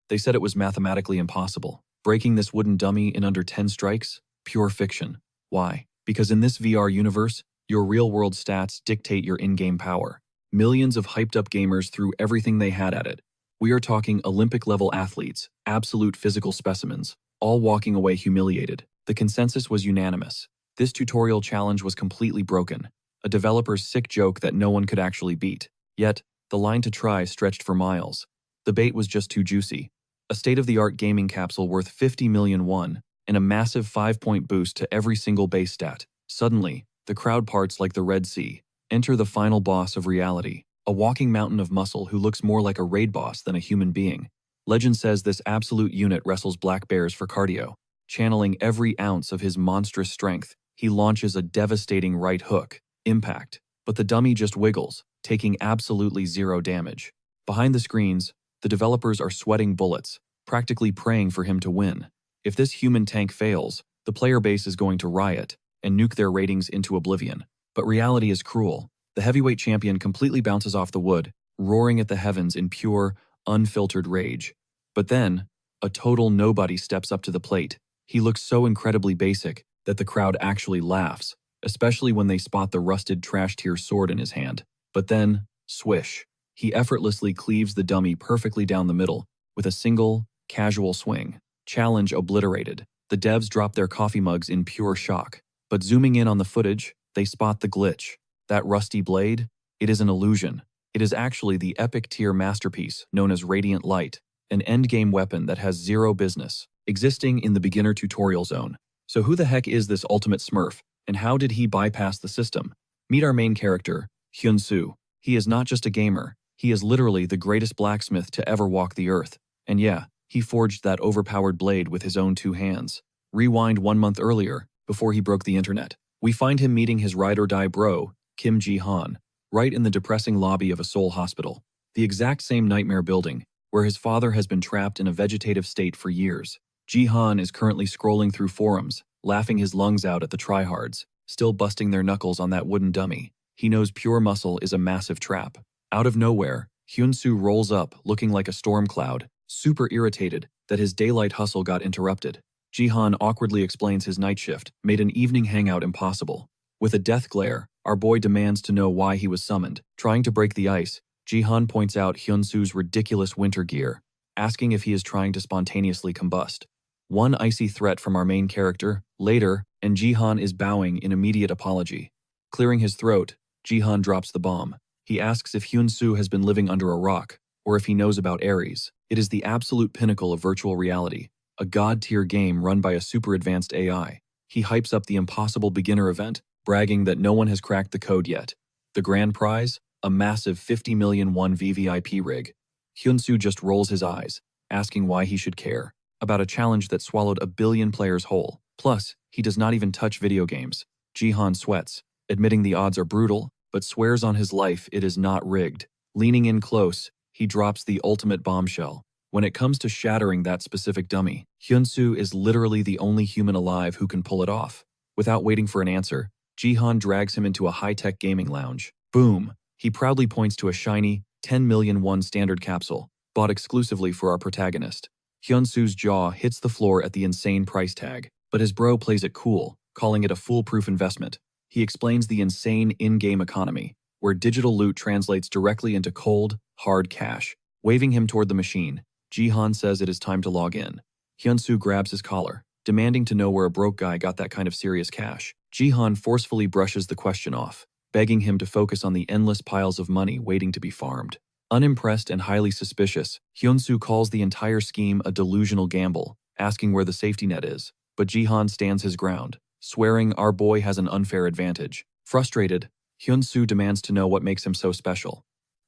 They said it was mathematically impossible. Breaking this wooden dummy in under 10 strikes? Pure fiction. Why? Because in this VR universe, your real-world stats dictate your in-game power. Millions of hyped-up gamers threw everything they had at it. We are talking Olympic-level athletes, absolute physical specimens, all walking away humiliated. The consensus was unanimous. This tutorial challenge was completely broken, a developer's sick joke that no one could actually beat. Yet, the line to try stretched for miles. The bait was just too juicy. A state-of-the-art gaming capsule worth 50 million won, and a massive 5-point boost to every single base stat. Suddenly, the crowd parts like the Red Sea. Enter the final boss of reality, a walking mountain of muscle who looks more like a raid boss than a human being. Legend says this absolute unit wrestles black bears for cardio. Channeling every ounce of his monstrous strength, he launches a devastating right hook. Impact. But the dummy just wiggles, taking absolutely zero damage. Behind the screens, the developers are sweating bullets, practically praying for him to win. If this human tank fails, the player base is going to riot and nuke their ratings into oblivion. But reality is cruel. The heavyweight champion completely bounces off the wood, roaring at the heavens in pure, unfiltered rage. But then, a total nobody steps up to the plate. He looks so incredibly basic that the crowd actually laughs, especially when they spot the rusted trash-tier sword in his hand. But then, swish. He effortlessly cleaves the dummy perfectly down the middle with a single, casual swing. Challenge obliterated. The devs drop their coffee mugs in pure shock. But zooming in on the footage, they spot the glitch. That rusty blade? It is an illusion. It is actually the epic-tier masterpiece known as Radiant Light, an endgame weapon that has zero business existing in the beginner tutorial zone. So who the heck is this ultimate smurf, and how did he bypass the system? Meet our main character, Hyun-soo. He is not just a gamer, he is literally the greatest blacksmith to ever walk the earth. And yeah, he forged that overpowered blade with his own 2 hands. Rewind 1 month earlier, before he broke the internet. We find him meeting his ride-or-die bro, Kim Ji-han, right in the depressing lobby of a Seoul hospital. The exact same nightmare building, where his father has been trapped in a vegetative state for years. Ji-han is currently scrolling through forums, laughing his lungs out at the tryhards, still busting their knuckles on that wooden dummy. He knows pure muscle is a massive trap. Out of nowhere, Hyun-soo rolls up looking like a storm cloud, super irritated that his daylight hustle got interrupted. Ji-han awkwardly explains his night shift made an evening hangout impossible. With a death glare, our boy demands to know why he was summoned. Trying to break the ice, Ji-han points out Hyun-soo's ridiculous winter gear, asking if he is trying to spontaneously combust. One icy threat from our main character, later, and Ji-han is bowing in immediate apology. Clearing his throat, Ji-han drops the bomb. He asks if Hyun-soo has been living under a rock, or if he knows about Aries. It is the absolute pinnacle of virtual reality, a god-tier game run by a super advanced AI. He hypes up the impossible beginner event, bragging that no one has cracked the code yet. The grand prize? A massive 50 million won VVIP rig. Hyun-soo just rolls his eyes, asking why he should care about a challenge that swallowed 1 billion players whole. Plus, he does not even touch video games. Ji-han sweats, admitting the odds are brutal, but swears on his life it is not rigged. Leaning in close, he drops the ultimate bombshell. When it comes to shattering that specific dummy, Hyun-soo is literally the only human alive who can pull it off. Without waiting for an answer, Ji-han drags him into a high-tech gaming lounge. Boom! He proudly points to a shiny, 10 million won standard capsule, bought exclusively for our protagonist. Hyun-soo's jaw hits the floor at the insane price tag, but his bro plays it cool, calling it a foolproof investment. He explains the insane in-game economy, where digital loot translates directly into cold, hard cash. Waving him toward the machine, Ji-han says it is time to log in. Hyun-soo grabs his collar, demanding to know where a broke guy got that kind of serious cash. Ji-han forcefully brushes the question off, begging him to focus on the endless piles of money waiting to be farmed. Unimpressed and highly suspicious, Hyun-soo calls the entire scheme a delusional gamble, asking where the safety net is. But Ji-han stands his ground, swearing our boy has an unfair advantage. Frustrated, Hyun-soo demands to know what makes him so special.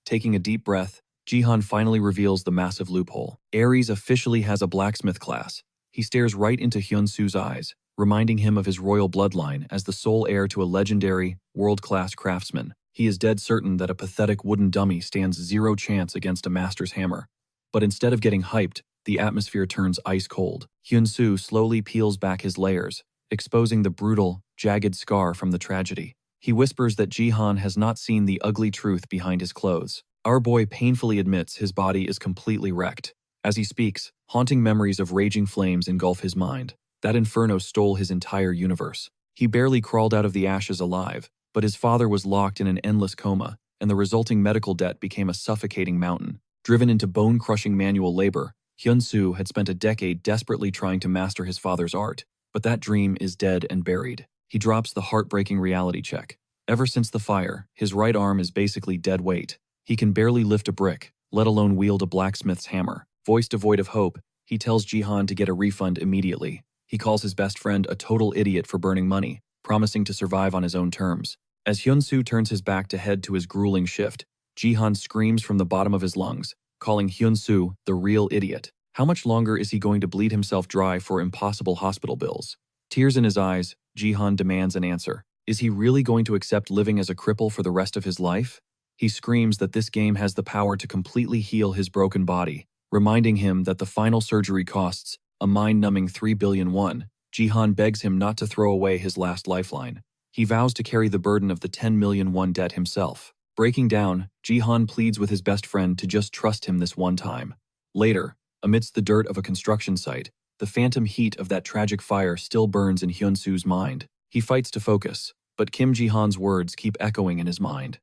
Taking a deep breath, Ji-han finally reveals the massive loophole. Aries officially has a blacksmith class. He stares right into Hyun-soo's eyes, reminding him of his royal bloodline as the sole heir to a legendary, world-class craftsman. He is dead certain that a pathetic wooden dummy stands zero chance against a master's hammer. But instead of getting hyped, the atmosphere turns ice cold. Hyun-soo slowly peels back his layers, exposing the brutal, jagged scar from the tragedy. He whispers that Ji-han has not seen the ugly truth behind his clothes. Our boy painfully admits his body is completely wrecked. As he speaks, haunting memories of raging flames engulf his mind. That inferno stole his entire universe. He barely crawled out of the ashes alive, but his father was locked in an endless coma, and the resulting medical debt became a suffocating mountain. Driven into bone-crushing manual labor, Hyun-soo had spent a decade desperately trying to master his father's art, but that dream is dead and buried. He drops the heartbreaking reality check. Ever since the fire, his right arm is basically dead weight. He can barely lift a brick, let alone wield a blacksmith's hammer. Voice devoid of hope, he tells Jihan to get a refund immediately. He calls his best friend a total idiot for burning money, promising to survive on his own terms. As Hyun-soo turns his back to head to his grueling shift, Jihan screams from the bottom of his lungs, calling Hyun-soo the real idiot. How much longer is he going to bleed himself dry for impossible hospital bills? Tears in his eyes, Jihan demands an answer. Is he really going to accept living as a cripple for the rest of his life? He screams that this game has the power to completely heal his broken body, reminding him that the final surgery costs a mind-numbing 3 billion won. Jihan begs him not to throw away his last lifeline. He vows to carry the burden of the 10 million won debt himself. Breaking down, Jihan pleads with his best friend to just trust him this one time. Later, amidst the dirt of a construction site, the phantom heat of that tragic fire still burns in Hyun-soo's mind. He fights to focus, but Kim Ji-han's words keep echoing in his mind.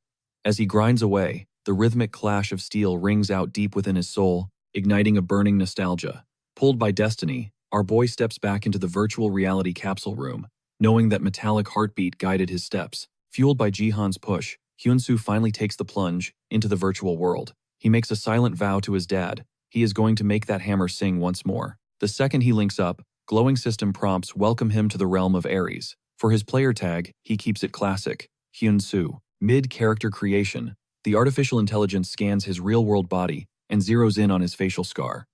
As he grinds away, the rhythmic clash of steel rings out deep within his soul, igniting a burning nostalgia. Pulled by destiny, our boy steps back into the virtual reality capsule room, knowing that metallic heartbeat guided his steps. Fueled by Ji-han's push, Hyun-soo finally takes the plunge into the virtual world. He makes a silent vow to his dad. He is going to make that hammer sing once more. The second he links up, glowing system prompts welcome him to the realm of Aries. For his player tag, he keeps it classic, Hyun-soo. Mid-character creation, the artificial intelligence scans his real-world body and zeroes in on his facial scar.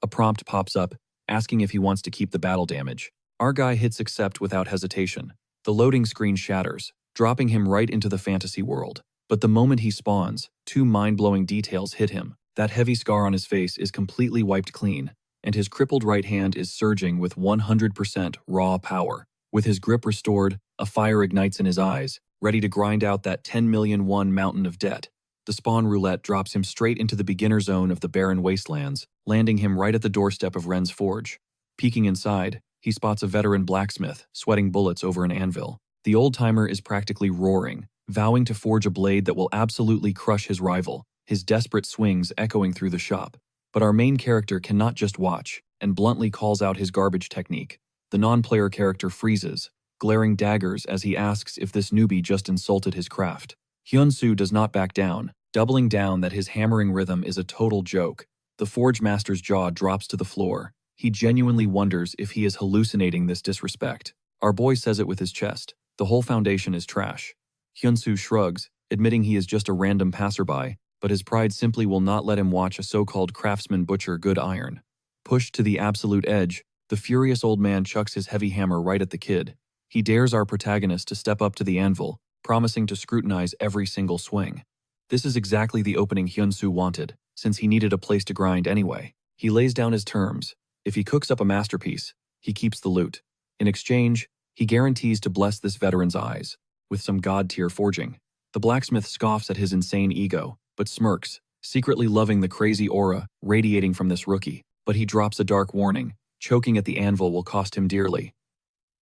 A prompt pops up, asking if he wants to keep the battle damage. Our guy hits accept without hesitation. The loading screen shatters, dropping him right into the fantasy world. But the moment he spawns, two mind-blowing details hit him. That heavy scar on his face is completely wiped clean, and his crippled right hand is surging with 100% raw power. With his grip restored, a fire ignites in his eyes, ready to grind out that 10 million won mountain of debt. The spawn roulette drops him straight into the beginner zone of the barren wastelands, landing him right at the doorstep of Ren's forge. Peeking inside, he spots a veteran blacksmith, sweating bullets over an anvil. The old-timer is practically roaring, vowing to forge a blade that will absolutely crush his rival, his desperate swings echoing through the shop. But our main character cannot just watch, and bluntly calls out his garbage technique. The non-player character freezes, glaring daggers as he asks if this newbie just insulted his craft. Hyun-soo does not back down, doubling down that his hammering rhythm is a total joke. The forge master's jaw drops to the floor. He genuinely wonders if he is hallucinating this disrespect. Our boy says it with his chest. The whole foundation is trash. Hyun-soo shrugs, admitting he is just a random passerby, but his pride simply will not let him watch a so-called craftsman butcher good iron. Pushed to the absolute edge, the furious old man chucks his heavy hammer right at the kid. He dares our protagonist to step up to the anvil, promising to scrutinize every single swing. This is exactly the opening Hyun-soo wanted, since he needed a place to grind anyway. He lays down his terms. If he cooks up a masterpiece, he keeps the loot. In exchange, he guarantees to bless this veteran's eyes with some god-tier forging. The blacksmith scoffs at his insane ego, but smirks, secretly loving the crazy aura radiating from this rookie. But he drops a dark warning. Choking at the anvil will cost him dearly.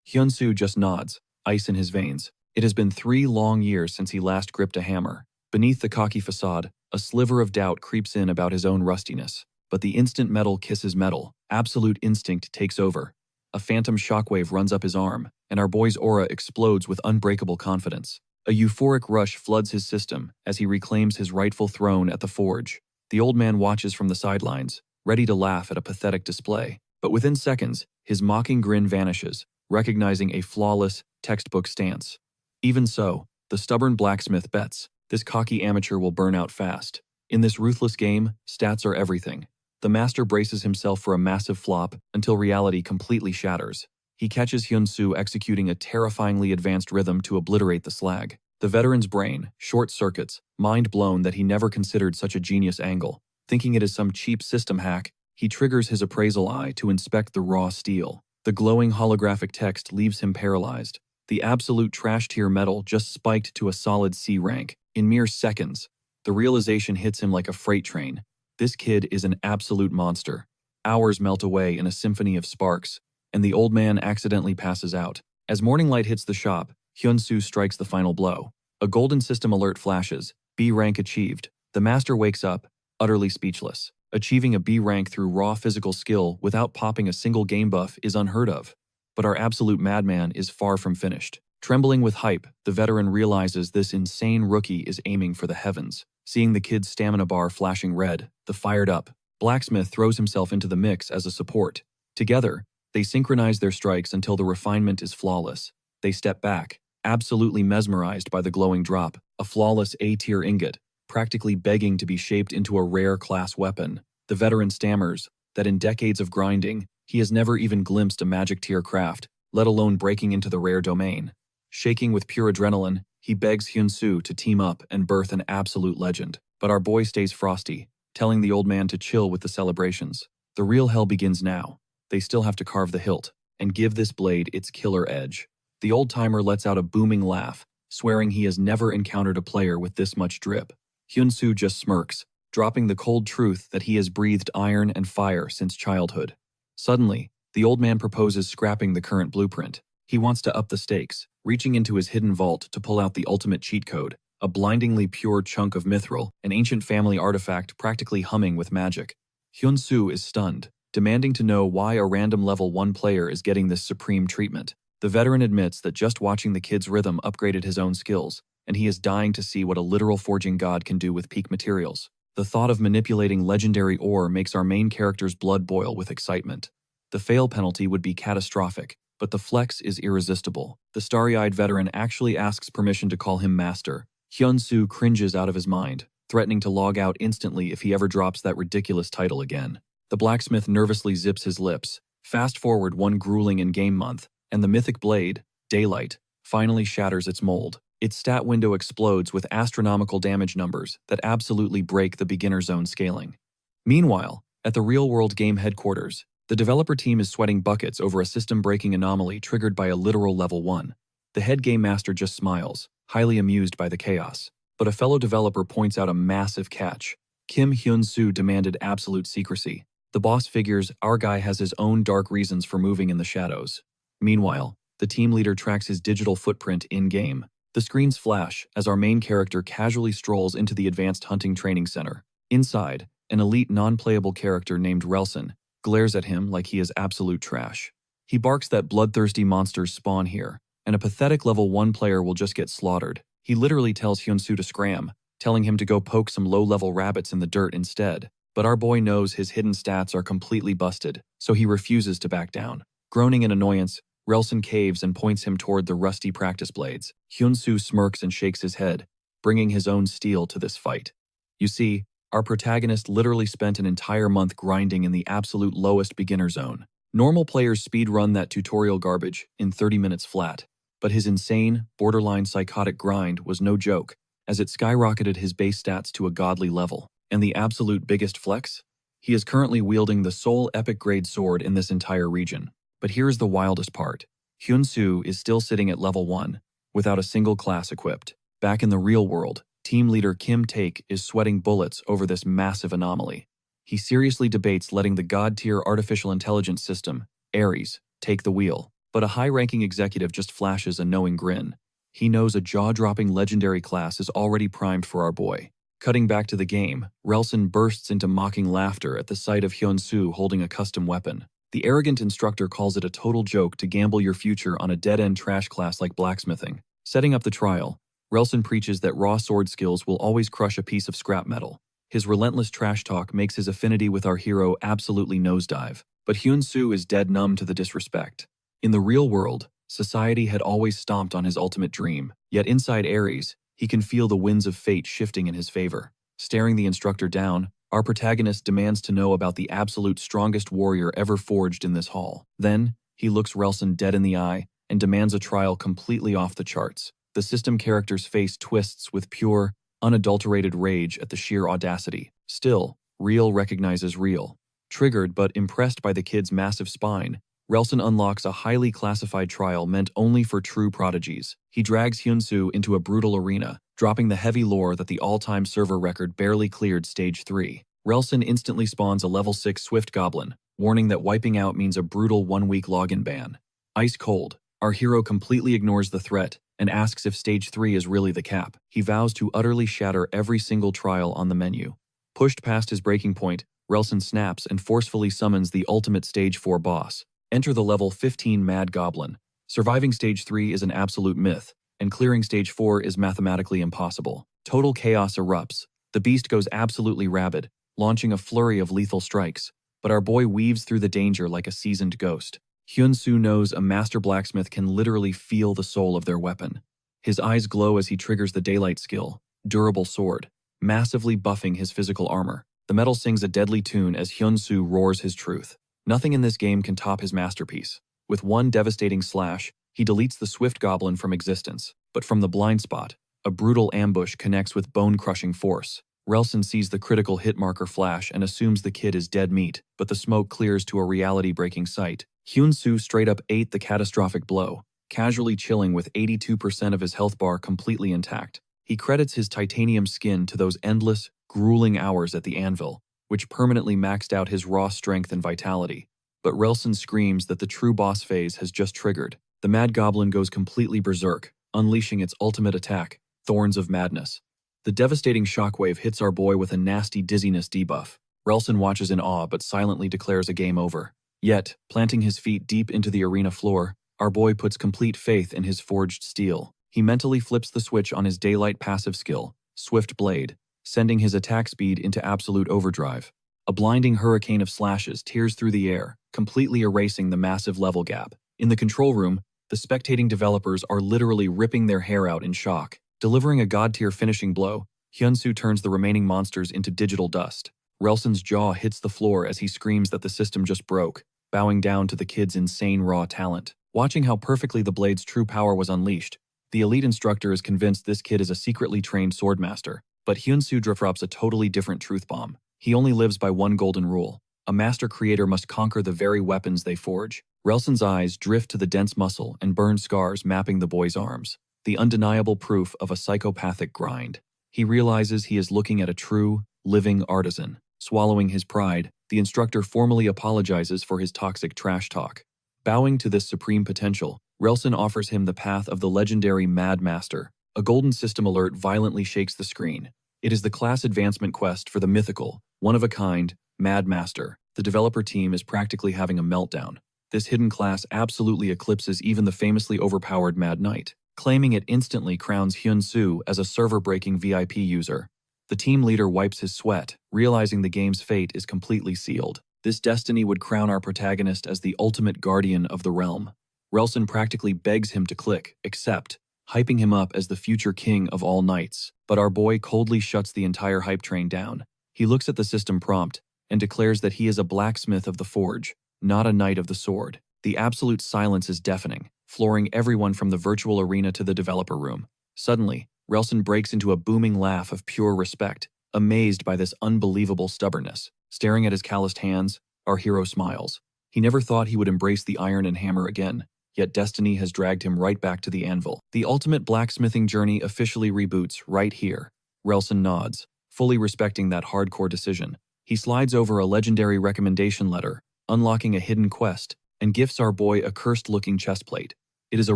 Hyun-soo just nods, ice in his veins. It has been 3 long years since he last gripped a hammer. Beneath the cocky facade, a sliver of doubt creeps in about his own rustiness. But the instant metal kisses metal, absolute instinct takes over. A phantom shockwave runs up his arm, and our boy's aura explodes with unbreakable confidence. A euphoric rush floods his system as he reclaims his rightful throne at the forge. The old man watches from the sidelines, ready to laugh at a pathetic display. But within seconds, his mocking grin vanishes, recognizing a flawless, textbook stance. Even so, the stubborn blacksmith bets this cocky amateur will burn out fast. In this ruthless game, stats are everything. The master braces himself for a massive flop until reality completely shatters. He catches Hyun-soo executing a terrifyingly advanced rhythm to obliterate the slag. The veteran's brain short circuits, mind blown that he never considered such a genius angle. Thinking it is some cheap system hack, he triggers his appraisal eye to inspect the raw steel. The glowing holographic text leaves him paralyzed. The absolute trash-tier metal just spiked to a solid C rank. In mere seconds, the realization hits him like a freight train. This kid is an absolute monster. Hours melt away in a symphony of sparks, and the old man accidentally passes out. As morning light hits the shop, Hyun-soo strikes the final blow. A golden system alert flashes. B rank achieved. The master wakes up, utterly speechless. Achieving a B rank through raw physical skill without popping a single game buff is unheard of. But our absolute madman is far from finished. Trembling with hype, the veteran realizes this insane rookie is aiming for the heavens. Seeing the kid's stamina bar flashing red, the fired up blacksmith throws himself into the mix as a support. Together, they synchronize their strikes until the refinement is flawless. They step back, absolutely mesmerized by the glowing drop, a flawless A-tier ingot, practically begging to be shaped into a rare class weapon. The veteran stammers that in decades of grinding, he has never even glimpsed a magic tier craft, let alone breaking into the rare domain. Shaking with pure adrenaline, he begs Hyun-soo to team up and birth an absolute legend. But our boy stays frosty, telling the old man to chill with the celebrations. The real hell begins now. They still have to carve the hilt and give this blade its killer edge. The old-timer lets out a booming laugh, swearing he has never encountered a player with this much drip. Hyun-soo just smirks, dropping the cold truth that he has breathed iron and fire since childhood. Suddenly, the old man proposes scrapping the current blueprint. He wants to up the stakes, reaching into his hidden vault to pull out the ultimate cheat code, a blindingly pure chunk of mithril, an ancient family artifact practically humming with magic. Hyun-soo is stunned, demanding to know why a random level 1 player is getting this supreme treatment. The veteran admits that just watching the kid's rhythm upgraded his own skills, and he is dying to see what a literal forging god can do with peak materials. The thought of manipulating legendary ore makes our main character's blood boil with excitement. The fail penalty would be catastrophic, but the flex is irresistible. The starry-eyed veteran actually asks permission to call him master. Hyun-soo cringes out of his mind, threatening to log out instantly if he ever drops that ridiculous title again. The blacksmith nervously zips his lips. Fast forward one grueling in-game month, and the mythic blade, Daylight, finally shatters its mold. Its stat window explodes with astronomical damage numbers that absolutely break the beginner zone scaling. Meanwhile, at the real-world game headquarters, the developer team is sweating buckets over a system-breaking anomaly triggered by a literal level 1. The head game master just smiles, highly amused by the chaos. But a fellow developer points out a massive catch. Kim Hyun-soo demanded absolute secrecy. The boss figures our guy has his own dark reasons for moving in the shadows. Meanwhile, the team leader tracks his digital footprint in-game. The screens flash as our main character casually strolls into the Advanced Hunting Training Center. Inside, an elite non-playable character named Relson glares at him like he is absolute trash. He barks that bloodthirsty monsters spawn here, and a pathetic level 1 player will just get slaughtered. He literally tells Hyun-soo to scram, telling him to go poke some low-level rabbits in the dirt instead. But our boy knows his hidden stats are completely busted, so he refuses to back down. Groaning in annoyance, Relson caves and points him toward the rusty practice blades. Hyun-soo smirks and shakes his head, bringing his own steel to this fight. You see, our protagonist literally spent an entire month grinding in the absolute lowest beginner zone. Normal players speedrun that tutorial garbage in 30 minutes flat, but his insane, borderline psychotic grind was no joke, as it skyrocketed his base stats to a godly level. And the absolute biggest flex? He is currently wielding the sole epic grade sword in this entire region. But here's the wildest part. Hyun-soo is still sitting at level 1, without a single class equipped. Back in the real world, team leader Kim Taek is sweating bullets over this massive anomaly. He seriously debates letting the god-tier artificial intelligence system, Aries, take the wheel. But a high-ranking executive just flashes a knowing grin. He knows a jaw-dropping legendary class is already primed for our boy. Cutting back to the game, Relson bursts into mocking laughter at the sight of Hyun-soo holding a custom weapon. The arrogant instructor calls it a total joke to gamble your future on a dead-end trash class like blacksmithing. Setting up the trial, Relson preaches that raw sword skills will always crush a piece of scrap metal. His relentless trash talk makes his affinity with our hero absolutely nosedive. But Hyun-soo is dead numb to the disrespect. In the real world, society had always stomped on his ultimate dream. Yet inside Aries, he can feel the winds of fate shifting in his favor. Staring the instructor down, our protagonist demands to know about the absolute strongest warrior ever forged in this hall. Then, he looks Relson dead in the eye and demands a trial completely off the charts. The system character's face twists with pure, unadulterated rage at the sheer audacity. Still, Real recognizes Real. Triggered but impressed by the kid's massive spine, Relson unlocks a highly classified trial meant only for true prodigies. He drags Hyun-soo into a brutal arena, dropping the heavy lore that the all-time server record barely cleared Stage 3. Relson instantly spawns a level 6 Swift Goblin, warning that wiping out means a brutal 1-week login ban. Ice cold, our hero completely ignores the threat and asks if Stage 3 is really the cap. He vows to utterly shatter every single trial on the menu. Pushed past his breaking point, Relson snaps and forcefully summons the ultimate Stage 4 boss. Enter the level 15 Mad Goblin. Surviving Stage 3 is an absolute myth, and clearing Stage 4 is mathematically impossible. Total chaos erupts. The beast goes absolutely rabid, launching a flurry of lethal strikes. But our boy weaves through the danger like a seasoned ghost. Hyun-soo knows a master blacksmith can literally feel the soul of their weapon. His eyes glow as he triggers the daylight skill, durable sword, massively buffing his physical armor. The metal sings a deadly tune as Hyun-soo roars his truth. Nothing in this game can top his masterpiece. With one devastating slash, he deletes the swift goblin from existence. But from the blind spot, a brutal ambush connects with bone-crushing force. Relson sees the critical hit marker flash and assumes the kid is dead meat, but the smoke clears to a reality-breaking sight. Hyun-soo straight up ate the catastrophic blow, casually chilling with 82% of his health bar completely intact. He credits his titanium skin to those endless, grueling hours at the anvil, which permanently maxed out his raw strength and vitality. But Relson screams that the true boss phase has just triggered. The Mad Goblin goes completely berserk, unleashing its ultimate attack, Thorns of Madness. The devastating shockwave hits our boy with a nasty dizziness debuff. Relson watches in awe but silently declares a game over. Yet, planting his feet deep into the arena floor, our boy puts complete faith in his forged steel. He mentally flips the switch on his daylight passive skill, Swift Blade, sending his attack speed into absolute overdrive. A blinding hurricane of slashes tears through the air, completely erasing the massive level gap. In the control room, the spectating developers are literally ripping their hair out in shock. Delivering a god-tier finishing blow, Hyun-soo turns the remaining monsters into digital dust. Relson's jaw hits the floor as he screams that the system just broke, bowing down to the kid's insane raw talent. Watching how perfectly the blade's true power was unleashed, the elite instructor is convinced this kid is a secretly trained swordmaster. But Hyun-soo drops a totally different truth bomb. He only lives by one golden rule. A master creator must conquer the very weapons they forge. Relson's eyes drift to the dense muscle and burn scars mapping the boy's arms, the undeniable proof of a psychopathic grind. He realizes he is looking at a true, living artisan. Swallowing his pride, the instructor formally apologizes for his toxic trash talk. Bowing to this supreme potential, Relson offers him the path of the legendary Mad Master. A golden system alert violently shakes the screen. It is the class advancement quest for the mythical, one-of-a-kind, Mad Master. The developer team is practically having a meltdown. This hidden class absolutely eclipses even the famously overpowered Mad Knight. Claiming it instantly crowns Hyun-soo as a server-breaking VIP user. The team leader wipes his sweat, realizing the game's fate is completely sealed. This destiny would crown our protagonist as the ultimate guardian of the realm. Relson practically begs him to click accept, hyping him up as the future king of all knights. But our boy coldly shuts the entire hype train down. He looks at the system prompt and declares that he is a blacksmith of the forge, not a knight of the sword. The absolute silence is deafening, flooring everyone from the virtual arena to the developer room. Suddenly, Relson breaks into a booming laugh of pure respect, amazed by this unbelievable stubbornness. Staring at his calloused hands, our hero smiles. He never thought he would embrace the iron and hammer again, yet destiny has dragged him right back to the anvil. The ultimate blacksmithing journey officially reboots right here. Relson nods, fully respecting that hardcore decision. He slides over a legendary recommendation letter, unlocking a hidden quest, and gifts our boy a cursed-looking chestplate. It is a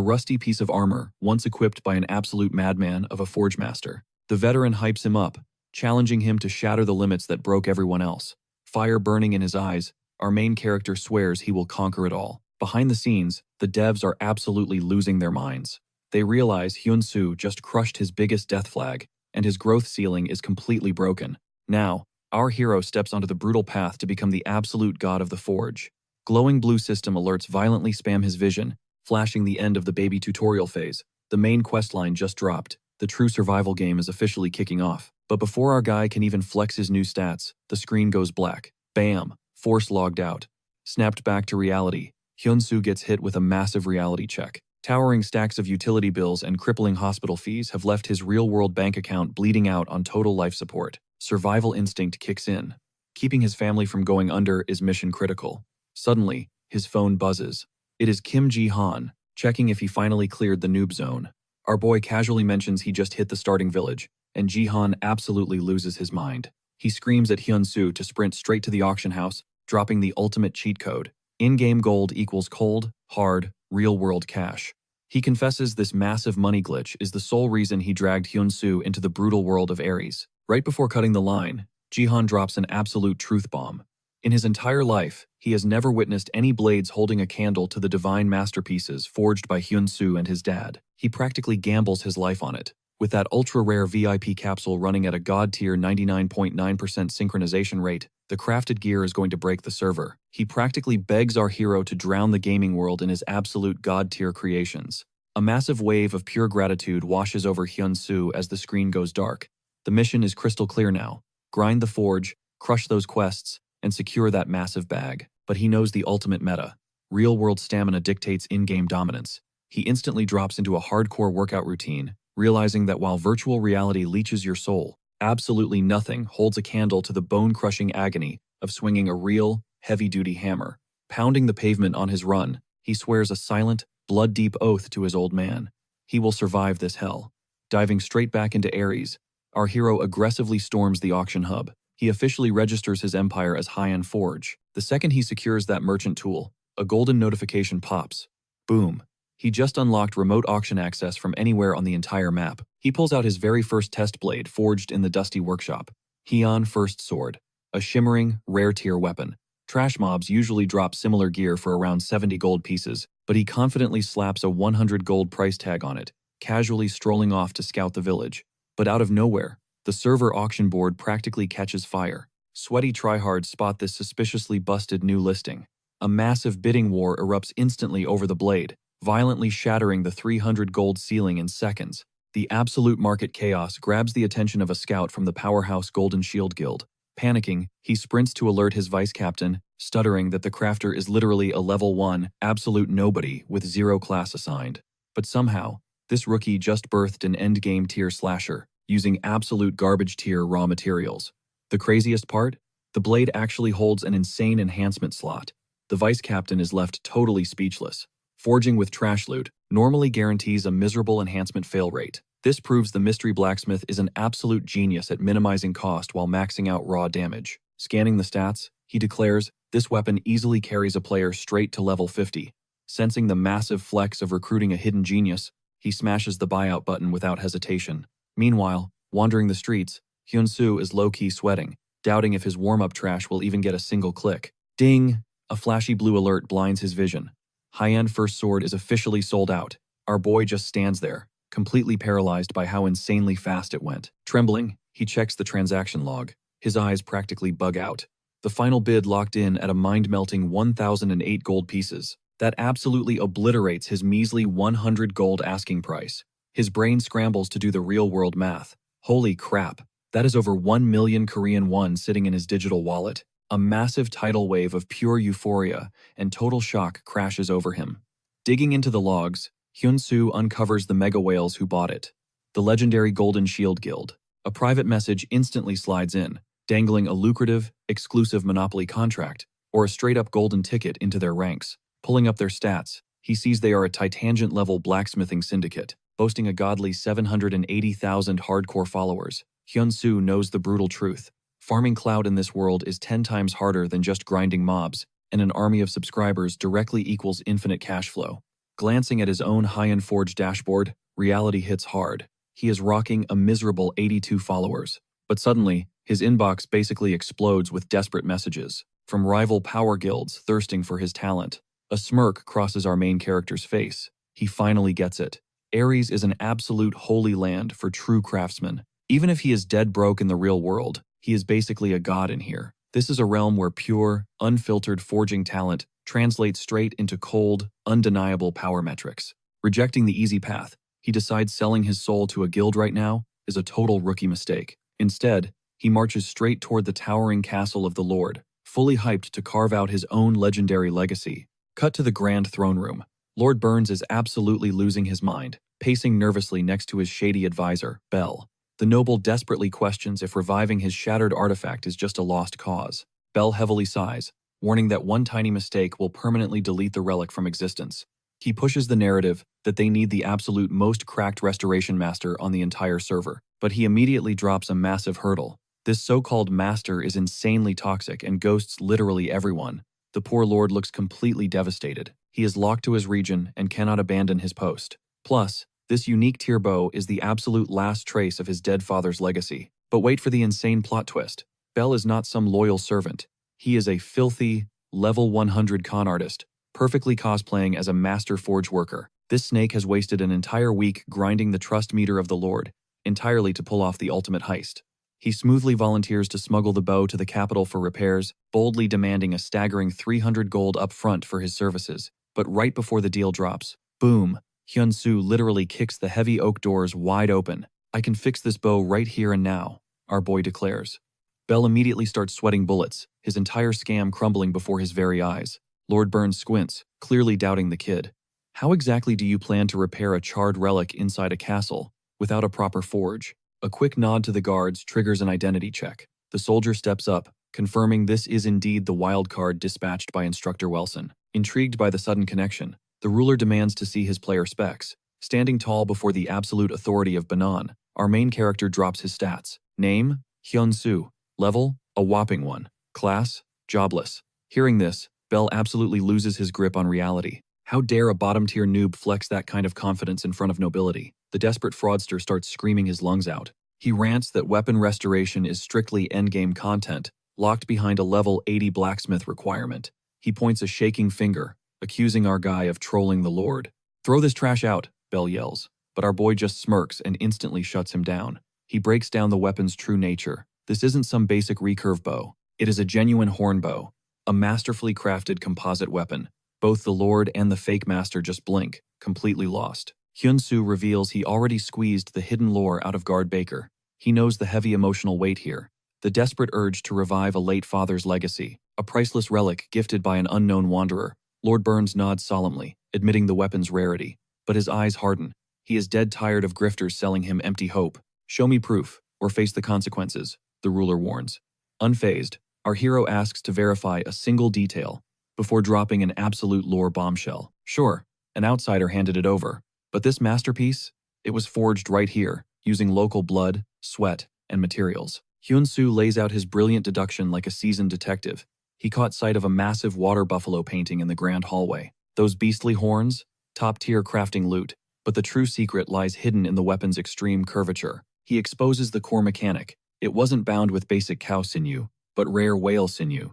rusty piece of armor, once equipped by an absolute madman of a forge master. The veteran hypes him up, challenging him to shatter the limits that broke everyone else. Fire burning in his eyes, our main character swears he will conquer it all. Behind the scenes, the devs are absolutely losing their minds. They realize Hyun-soo just crushed his biggest death flag, and his growth ceiling is completely broken. Now, our hero steps onto the brutal path to become the absolute god of the forge. Glowing blue system alerts violently spam his vision, flashing the end of the baby tutorial phase. The main questline just dropped. The true survival game is officially kicking off. But before our guy can even flex his new stats, the screen goes black. Bam! Force logged out. Snapped back to reality. Hyun-soo gets hit with a massive reality check. Towering stacks of utility bills and crippling hospital fees have left his real-world bank account bleeding out on total life support. Survival instinct kicks in. Keeping his family from going under is mission critical. Suddenly, his phone buzzes. It is Kim Ji-han, checking if he finally cleared the noob zone. Our boy casually mentions he just hit the starting village, and Ji-han absolutely loses his mind. He screams at Hyun-soo to sprint straight to the auction house, dropping the ultimate cheat code. In-game gold equals cold, hard, real-world cash. He confesses this massive money glitch is the sole reason he dragged Hyun-soo into the brutal world of Aries. Right before cutting the line, Jihan drops an absolute truth bomb. In his entire life, he has never witnessed any blades holding a candle to the divine masterpieces forged by Hyun-soo and his dad. He practically gambles his life on it. With that ultra-rare VIP capsule running at a god-tier 99.9% synchronization rate, the crafted gear is going to break the server. He practically begs our hero to drown the gaming world in his absolute god-tier creations. A massive wave of pure gratitude washes over Hyun-soo as the screen goes dark. The mission is crystal clear now. Grind the forge, crush those quests, and secure that massive bag. But he knows the ultimate meta. Real-world stamina dictates in-game dominance. He instantly drops into a hardcore workout routine, realizing that while virtual reality leeches your soul, absolutely nothing holds a candle to the bone-crushing agony of swinging a real, heavy-duty hammer. Pounding the pavement on his run, he swears a silent, blood-deep oath to his old man. He will survive this hell. Diving straight back into Aries, our hero aggressively storms the auction hub. He officially registers his empire as High-End Forge. The second he secures that merchant tool, a golden notification pops. Boom. He just unlocked remote auction access from anywhere on the entire map. He pulls out his very first test blade forged in the dusty workshop. Heian First Sword, a shimmering, rare-tier weapon. Trash mobs usually drop similar gear for around 70 gold pieces, but he confidently slaps a 100 gold price tag on it, casually strolling off to scout the village. But out of nowhere, the server auction board practically catches fire. Sweaty tryhards spot this suspiciously busted new listing. A massive bidding war erupts instantly over the blade, violently shattering the 300 gold ceiling in seconds. The absolute market chaos grabs the attention of a scout from the powerhouse Golden Shield Guild. Panicking, he sprints to alert his vice captain, stuttering that the crafter is literally a level 1, absolute nobody with 0 class assigned. But somehow, this rookie just birthed an endgame tier slasher, using absolute garbage tier raw materials. The craziest part? The blade actually holds an insane enhancement slot. The vice captain is left totally speechless. Forging with trash loot normally guarantees a miserable enhancement fail rate. This proves the mystery blacksmith is an absolute genius at minimizing cost while maxing out raw damage. Scanning the stats, he declares, this weapon easily carries a player straight to level 50. Sensing the massive flex of recruiting a hidden genius, he smashes the buyout button without hesitation. Meanwhile, wandering the streets, Hyun-soo is low-key sweating, doubting if his warm-up trash will even get a single click. Ding! A flashy blue alert blinds his vision. High-End First Sword is officially sold out. Our boy just stands there, completely paralyzed by how insanely fast it went. Trembling, he checks the transaction log. His eyes practically bug out. The final bid locked in at a mind-melting 1,008 gold pieces. That absolutely obliterates his measly 100 gold asking price. His brain scrambles to do the real-world math. Holy crap, that is over 1 million Korean won sitting in his digital wallet. A massive tidal wave of pure euphoria and total shock crashes over him. Digging into the logs, Hyun-soo uncovers the mega whales who bought it. The legendary Golden Shield Guild. A private message instantly slides in, dangling a lucrative, exclusive monopoly contract, or a straight-up golden ticket into their ranks. Pulling up their stats, he sees they are a Titangent-level blacksmithing syndicate, boasting a godly 780,000 hardcore followers. Hyun-soo knows the brutal truth. Farming clout in this world is 10 times harder than just grinding mobs, and an army of subscribers directly equals infinite cash flow. Glancing at his own High-End Forge dashboard, reality hits hard. He is rocking a miserable 82 followers. But suddenly, his inbox basically explodes with desperate messages from rival power guilds thirsting for his talent. A smirk crosses our main character's face. He finally gets it. Aries is an absolute holy land for true craftsmen. Even if he is dead broke in the real world, he is basically a god in here. This is a realm where pure, unfiltered forging talent translates straight into cold, undeniable power metrics. Rejecting the easy path, he decides selling his soul to a guild right now is a total rookie mistake. Instead, he marches straight toward the towering castle of the Lord, fully hyped to carve out his own legendary legacy. Cut to the grand throne room. Lord Burns is absolutely losing his mind, pacing nervously next to his shady advisor, Bell. The noble desperately questions if reviving his shattered artifact is just a lost cause. Bell heavily sighs, warning that one tiny mistake will permanently delete the relic from existence. He pushes the narrative that they need the absolute most cracked restoration master on the entire server, but he immediately drops a massive hurdle. This so-called master is insanely toxic and ghosts literally everyone. The poor lord looks completely devastated. He is locked to his region and cannot abandon his post. Plus, this unique tier bow is the absolute last trace of his dead father's legacy. But wait for the insane plot twist. Bell is not some loyal servant. He is a filthy, level 100 con artist, perfectly cosplaying as a master forge worker. This snake has wasted an entire week grinding the trust meter of the Lord, entirely to pull off the ultimate heist. He smoothly volunteers to smuggle the bow to the capital for repairs, boldly demanding a staggering 300 gold up front for his services. But right before the deal drops, boom, Hyun-soo literally kicks the heavy oak doors wide open. "I can fix this bow right here and now," our boy declares. Bell immediately starts sweating bullets, his entire scam crumbling before his very eyes. Lord Burns squints, clearly doubting the kid. How exactly do you plan to repair a charred relic inside a castle without a proper forge? A quick nod to the guards triggers an identity check. The soldier steps up, confirming this is indeed the wild card dispatched by Instructor Welson. Intrigued by the sudden connection, the ruler demands to see his player specs. Standing tall before the absolute authority of Banan, our main character drops his stats. Name, Hyun-soo. Level, a whopping 1. Class, jobless. Hearing this, Bell absolutely loses his grip on reality. How dare a bottom-tier noob flex that kind of confidence in front of nobility? The desperate fraudster starts screaming his lungs out. He rants that weapon restoration is strictly endgame content, locked behind a level 80 blacksmith requirement. He points a shaking finger, accusing our guy of trolling the Lord. "Throw this trash out," Bell yells, but our boy just smirks and instantly shuts him down. He breaks down the weapon's true nature. This isn't some basic recurve bow. It is a genuine horn bow, a masterfully crafted composite weapon. Both the Lord and the fake master just blink, completely lost. Hyun-soo reveals he already squeezed the hidden lore out of Guard Baker. He knows the heavy emotional weight here, the desperate urge to revive a late father's legacy, a priceless relic gifted by an unknown wanderer. Lord Burns nods solemnly, admitting the weapon's rarity, but his eyes harden. He is dead tired of grifters selling him empty hope. "Show me proof, or face the consequences," the ruler warns. Unfazed, our hero asks to verify a single detail before dropping an absolute lore bombshell. Sure, an outsider handed it over, but this masterpiece, it was forged right here, using local blood, sweat, and materials. Hyun-soo lays out his brilliant deduction like a seasoned detective. He caught sight of a massive water buffalo painting in the grand hallway. Those beastly horns? Top-tier crafting loot. But the true secret lies hidden in the weapon's extreme curvature. He exposes the core mechanic. It wasn't bound with basic cow sinew, but rare whale sinew.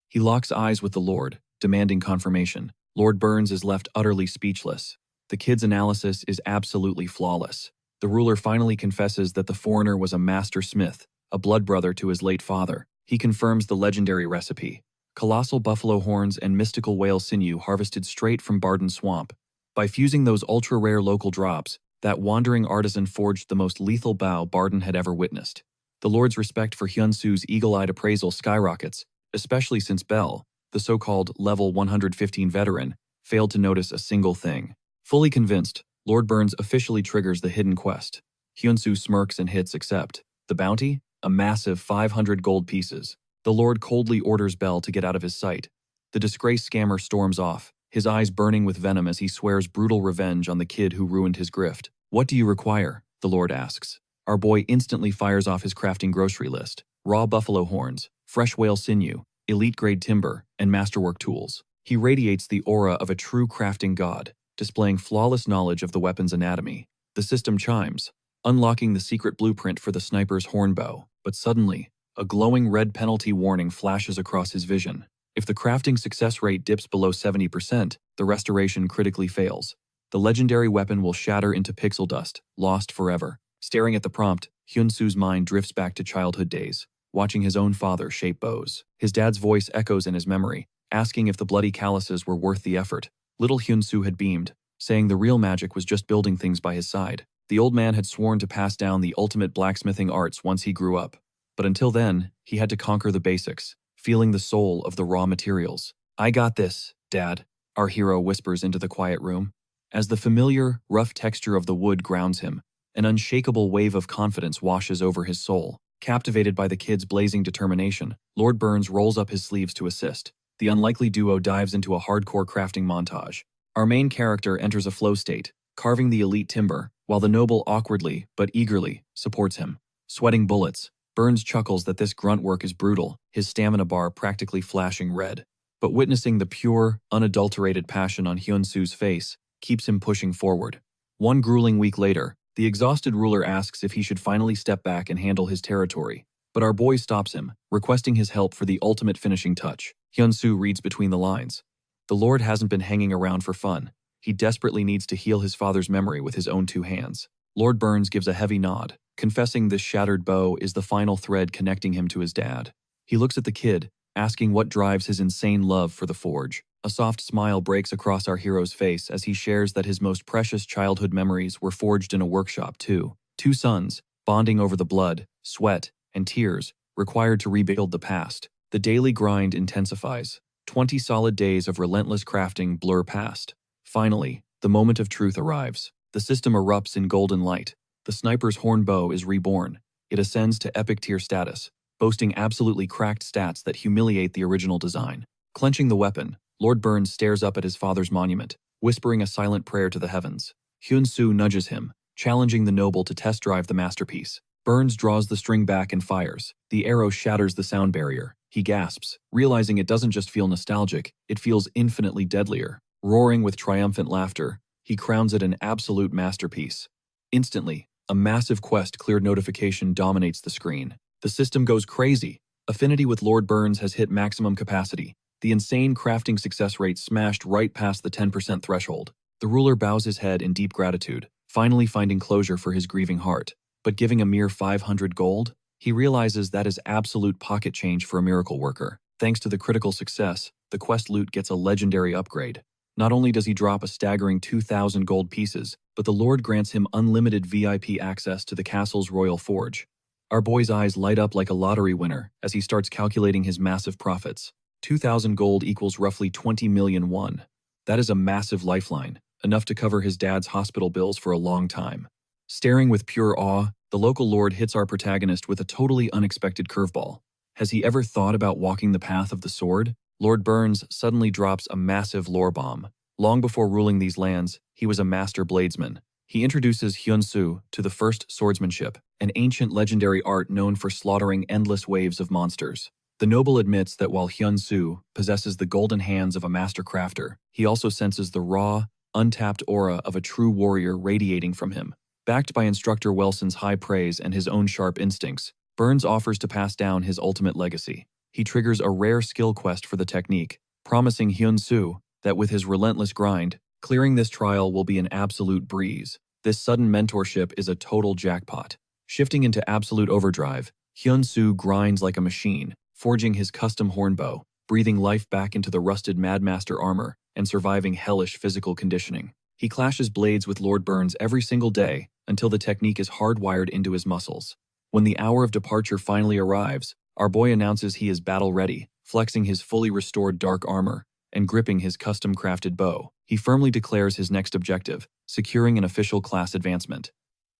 He locks eyes with the Lord, demanding confirmation. Lord Burns is left utterly speechless. The kid's analysis is absolutely flawless. The ruler finally confesses that the foreigner was a master smith, a blood brother to his late father. He confirms the legendary recipe: colossal buffalo horns and mystical whale sinew harvested straight from Barden Swamp. By fusing those ultra-rare local drops, that wandering artisan forged the most lethal bow Barden had ever witnessed. The Lord's respect for Hyun-soo's eagle-eyed appraisal skyrockets, especially since Bell, the so-called level 115 veteran, failed to notice a single thing. Fully convinced, Lord Burns officially triggers the hidden quest. Hyun-soo smirks and hits accept. The bounty? A massive 500 gold pieces. The Lord coldly orders Bell to get out of his sight. The disgraced scammer storms off, his eyes burning with venom as he swears brutal revenge on the kid who ruined his grift. "What do you require?" the Lord asks. Our boy instantly fires off his crafting grocery list: raw buffalo horns, fresh whale sinew, elite-grade timber, and masterwork tools. He radiates the aura of a true crafting god, displaying flawless knowledge of the weapon's anatomy. The system chimes, unlocking the secret blueprint for the sniper's horn bow. But suddenly, a glowing red penalty warning flashes across his vision. If the crafting success rate dips below 70%, the restoration critically fails. The legendary weapon will shatter into pixel dust, lost forever. Staring at the prompt, Hyun-soo's mind drifts back to childhood days, watching his own father shape bows. His dad's voice echoes in his memory, asking if the bloody calluses were worth the effort. Little Hyun-soo had beamed, saying the real magic was just building things by his side. The old man had sworn to pass down the ultimate blacksmithing arts once he grew up. But until then, he had to conquer the basics, feeling the soul of the raw materials. "I got this, Dad," our hero whispers into the quiet room. As the familiar, rough texture of the wood grounds him, an unshakable wave of confidence washes over his soul. Captivated by the kid's blazing determination, Lord Burns rolls up his sleeves to assist. The unlikely duo dives into a hardcore crafting montage. Our main character enters a flow state, carving the elite timber, while the noble awkwardly, but eagerly, supports him. Sweating bullets, Burns chuckles that this grunt work is brutal, his stamina bar practically flashing red. But witnessing the pure, unadulterated passion on Hyun-soo's face keeps him pushing forward. One grueling week later, the exhausted ruler asks if he should finally step back and handle his territory. But our boy stops him, requesting his help for the ultimate finishing touch. Hyun-soo reads between the lines. The Lord hasn't been hanging around for fun. He desperately needs to heal his father's memory with his own two hands. Lord Burns gives a heavy nod, confessing this shattered bow is the final thread connecting him to his dad. He looks at the kid, asking what drives his insane love for the forge. A soft smile breaks across our hero's face as he shares that his most precious childhood memories were forged in a workshop too. Two sons, bonding over the blood, sweat, and tears, required to rebuild the past. The daily grind intensifies. 20 solid days of relentless crafting blur past. Finally, the moment of truth arrives. The system erupts in golden light. The sniper's horn bow is reborn. It ascends to epic tier status, boasting absolutely cracked stats that humiliate the original design. Clenching the weapon, Lord Burns stares up at his father's monument, whispering a silent prayer to the heavens. Hyun-soo nudges him, challenging the noble to test drive the masterpiece. Burns draws the string back and fires. The arrow shatters the sound barrier. He gasps, realizing it doesn't just feel nostalgic, it feels infinitely deadlier. Roaring with triumphant laughter, he crowns it an absolute masterpiece. Instantly, a massive quest-cleared notification dominates the screen. The system goes crazy. Affinity with Lord Burns has hit maximum capacity. The insane crafting success rate smashed right past the 10% threshold. The ruler bows his head in deep gratitude, finally finding closure for his grieving heart. But giving a mere 500 gold, he realizes that is absolute pocket change for a miracle worker. Thanks to the critical success, the quest loot gets a legendary upgrade. Not only does he drop a staggering 2,000 gold pieces, but the Lord grants him unlimited VIP access to the castle's royal forge. Our boy's eyes light up like a lottery winner as he starts calculating his massive profits. 2,000 gold equals roughly 20 million won. That is a massive lifeline, enough to cover his dad's hospital bills for a long time. Staring with pure awe, the local lord hits our protagonist with a totally unexpected curveball. Has he ever thought about walking the path of the sword? Lord Burns suddenly drops a massive lore bomb. Long before ruling these lands, he was a master bladesman. He introduces Hyun-soo to the first swordsmanship, an ancient legendary art known for slaughtering endless waves of monsters. The noble admits that while Hyun-soo possesses the golden hands of a master crafter, he also senses the raw, untapped aura of a true warrior radiating from him. Backed by Instructor Welson's high praise and his own sharp instincts, Burns offers to pass down his ultimate legacy. He triggers a rare skill quest for the technique, promising Hyun-soo that with his relentless grind, clearing this trial will be an absolute breeze. This sudden mentorship is a total jackpot. Shifting into absolute overdrive, Hyun-soo grinds like a machine, forging his custom hornbow, breathing life back into the rusted Madmaster armor, and surviving hellish physical conditioning. He clashes blades with Lord Burns every single day until the technique is hardwired into his muscles. When the hour of departure finally arrives, our boy announces he is battle-ready, flexing his fully restored dark armor and gripping his custom-crafted bow. He firmly declares his next objective, securing an official class advancement.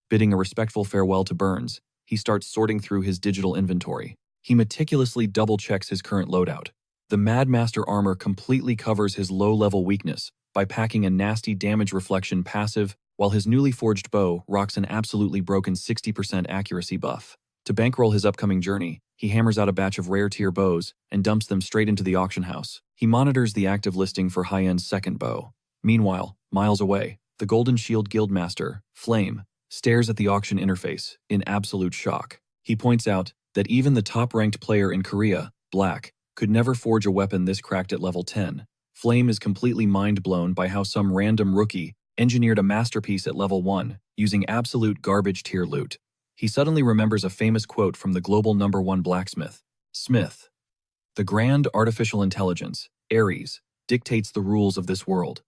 Bidding a respectful farewell to Burns, he starts sorting through his digital inventory. He meticulously double-checks his current loadout. The Madmaster armor completely covers his low-level weakness by packing a nasty damage reflection passive, while his newly forged bow rocks an absolutely broken 60% accuracy buff. To bankroll his upcoming journey, he hammers out a batch of rare-tier bows and dumps them straight into the auction house. He monitors the active listing for high-end second bow. Meanwhile, miles away, the Golden Shield Guildmaster, Flame, stares at the auction interface in absolute shock. He points out that even the top-ranked player in Korea, Black, could never forge a weapon this cracked at level 10. Flame is completely mind-blown by how some random rookie engineered a masterpiece at level 1 using absolute garbage tier loot. He suddenly remembers a famous quote from the global #1 blacksmith, Smith. The grand artificial intelligence, Aries, dictates the rules of this world.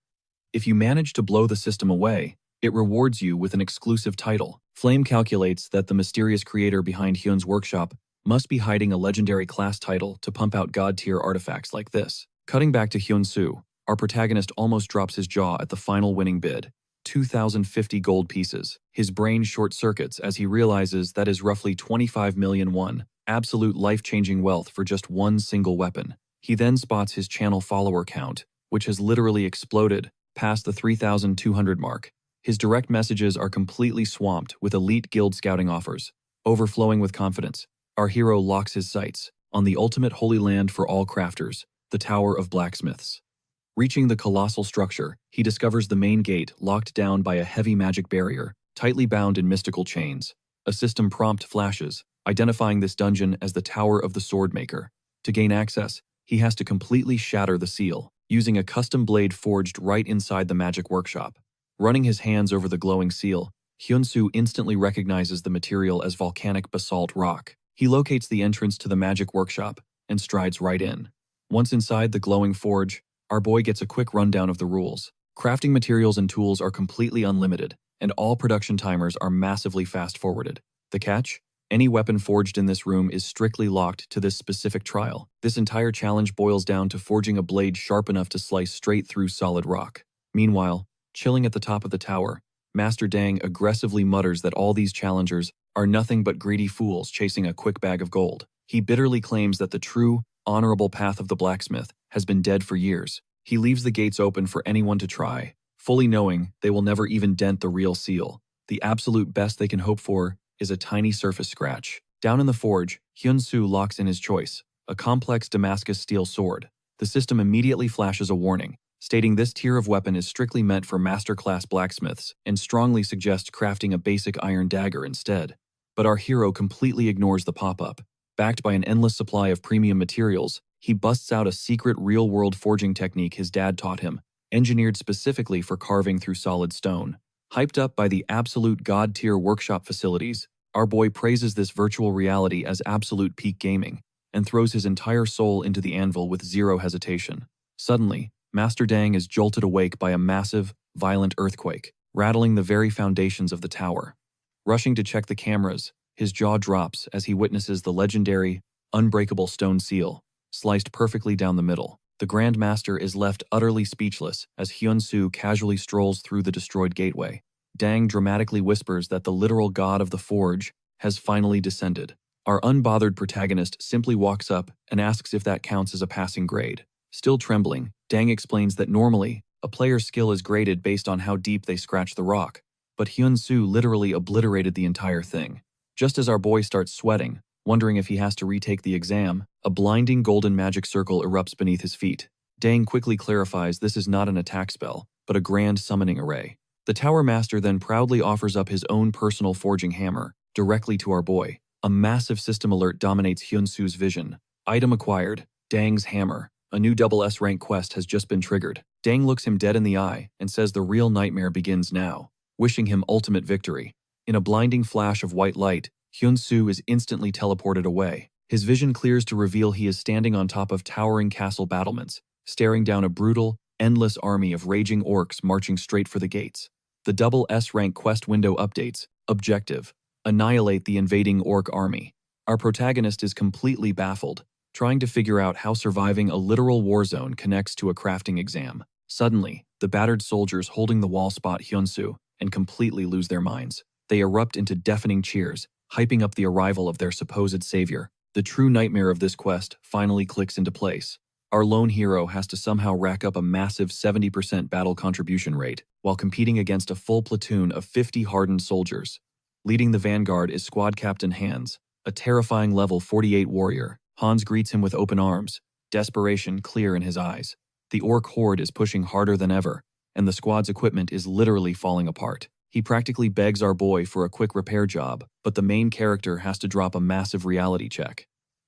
If you manage to blow the system away, it rewards you with an exclusive title. Flame calculates that the mysterious creator behind Hyun's workshop must be hiding a legendary class title to pump out god-tier artifacts like this. Cutting back to Hyun-soo, our protagonist almost drops his jaw at the final winning bid, 2,050 gold pieces. His brain short-circuits as he realizes that is roughly 25 million won, absolute life-changing wealth for just one single weapon. He then spots his channel follower count, which has literally exploded past the 3,200 mark. His direct messages are completely swamped with elite guild scouting offers, overflowing with confidence. our hero locks his sights on the ultimate holy land for all crafters, the Tower of Blacksmiths. Reaching the colossal structure, he discovers the main gate locked down by a heavy magic barrier, tightly bound in mystical chains. A system prompt flashes, identifying this dungeon as the Tower of the Swordmaker. To gain access, he has to completely shatter the seal, using a custom blade forged right inside the magic workshop. Running his hands over the glowing seal, Hyun-soo instantly recognizes the material as volcanic basalt rock. He locates the entrance to the magic workshop and strides right in. Once inside the glowing forge, our boy gets a quick rundown of the rules. Crafting materials and tools are completely unlimited, and all production timers are massively fast-forwarded. The catch? Any weapon forged in this room is strictly locked to this specific trial. This entire challenge boils down to forging a blade sharp enough to slice straight through solid rock. Meanwhile, chilling at the top of the tower, Master Dang aggressively mutters that all these challengers are nothing but greedy fools chasing a quick bag of gold. He bitterly claims that the true, honorable path of the blacksmith has been dead for years. He leaves the gates open for anyone to try, fully knowing they will never even dent the real seal. The absolute best they can hope for is a tiny surface scratch. Down in the forge, Hyun-soo locks in his choice, a complex Damascus steel sword. The system immediately flashes a warning, stating this tier of weapon is strictly meant for master-class blacksmiths and strongly suggests crafting a basic iron dagger instead. But our hero completely ignores the pop-up. Backed by an endless supply of premium materials, he busts out a secret real-world forging technique his dad taught him, engineered specifically for carving through solid stone. Hyped up by the absolute god-tier workshop facilities, our boy praises this virtual reality as absolute peak gaming and throws his entire soul into the anvil with zero hesitation. Suddenly, Master Dang is jolted awake by a massive, violent earthquake, rattling the very foundations of the tower. Rushing to check the cameras, his jaw drops as he witnesses the legendary, unbreakable stone seal, sliced perfectly down the middle. The Grand Master is left utterly speechless as Hyun-soo casually strolls through the destroyed gateway. Dang dramatically whispers that the literal god of the forge has finally descended. Our unbothered protagonist simply walks up and asks if that counts as a passing grade. Still trembling, Dang explains that normally, a player's skill is graded based on how deep they scratch the rock, but Hyun-soo literally obliterated the entire thing. Just as our boy starts sweating, wondering if he has to retake the exam, a blinding golden magic circle erupts beneath his feet. Dang quickly clarifies this is not an attack spell, but a grand summoning array. The Tower Master then proudly offers up his own personal forging hammer, directly to our boy. A massive system alert dominates Hyun-soo's vision. Item acquired, Dang's hammer. A new double S rank quest has just been triggered. Dang looks him dead in the eye and says the real nightmare begins now, wishing him ultimate victory. In a blinding flash of white light, Hyun-soo is instantly teleported away. His vision clears to reveal he is standing on top of towering castle battlements, staring down a brutal, endless army of raging orcs marching straight for the gates. The double S rank quest window updates. Objective: annihilate the invading orc army. Our protagonist is completely baffled, trying to figure out how surviving a literal war zone connects to a crafting exam. Suddenly, the battered soldiers holding the wall spot Hyun-soo and completely lose their minds. They erupt into deafening cheers, hyping up the arrival of their supposed savior. The true nightmare of this quest finally clicks into place. Our lone hero has to somehow rack up a massive 70% battle contribution rate while competing against a full platoon of 50 hardened soldiers. Leading the vanguard is Squad Captain Hans, a terrifying level 48 warrior. Hans greets him with open arms, desperation clear in his eyes. The orc horde is pushing harder than ever, and the squad's equipment is literally falling apart. He practically begs our boy for a quick repair job, but the main character has to drop a massive reality check.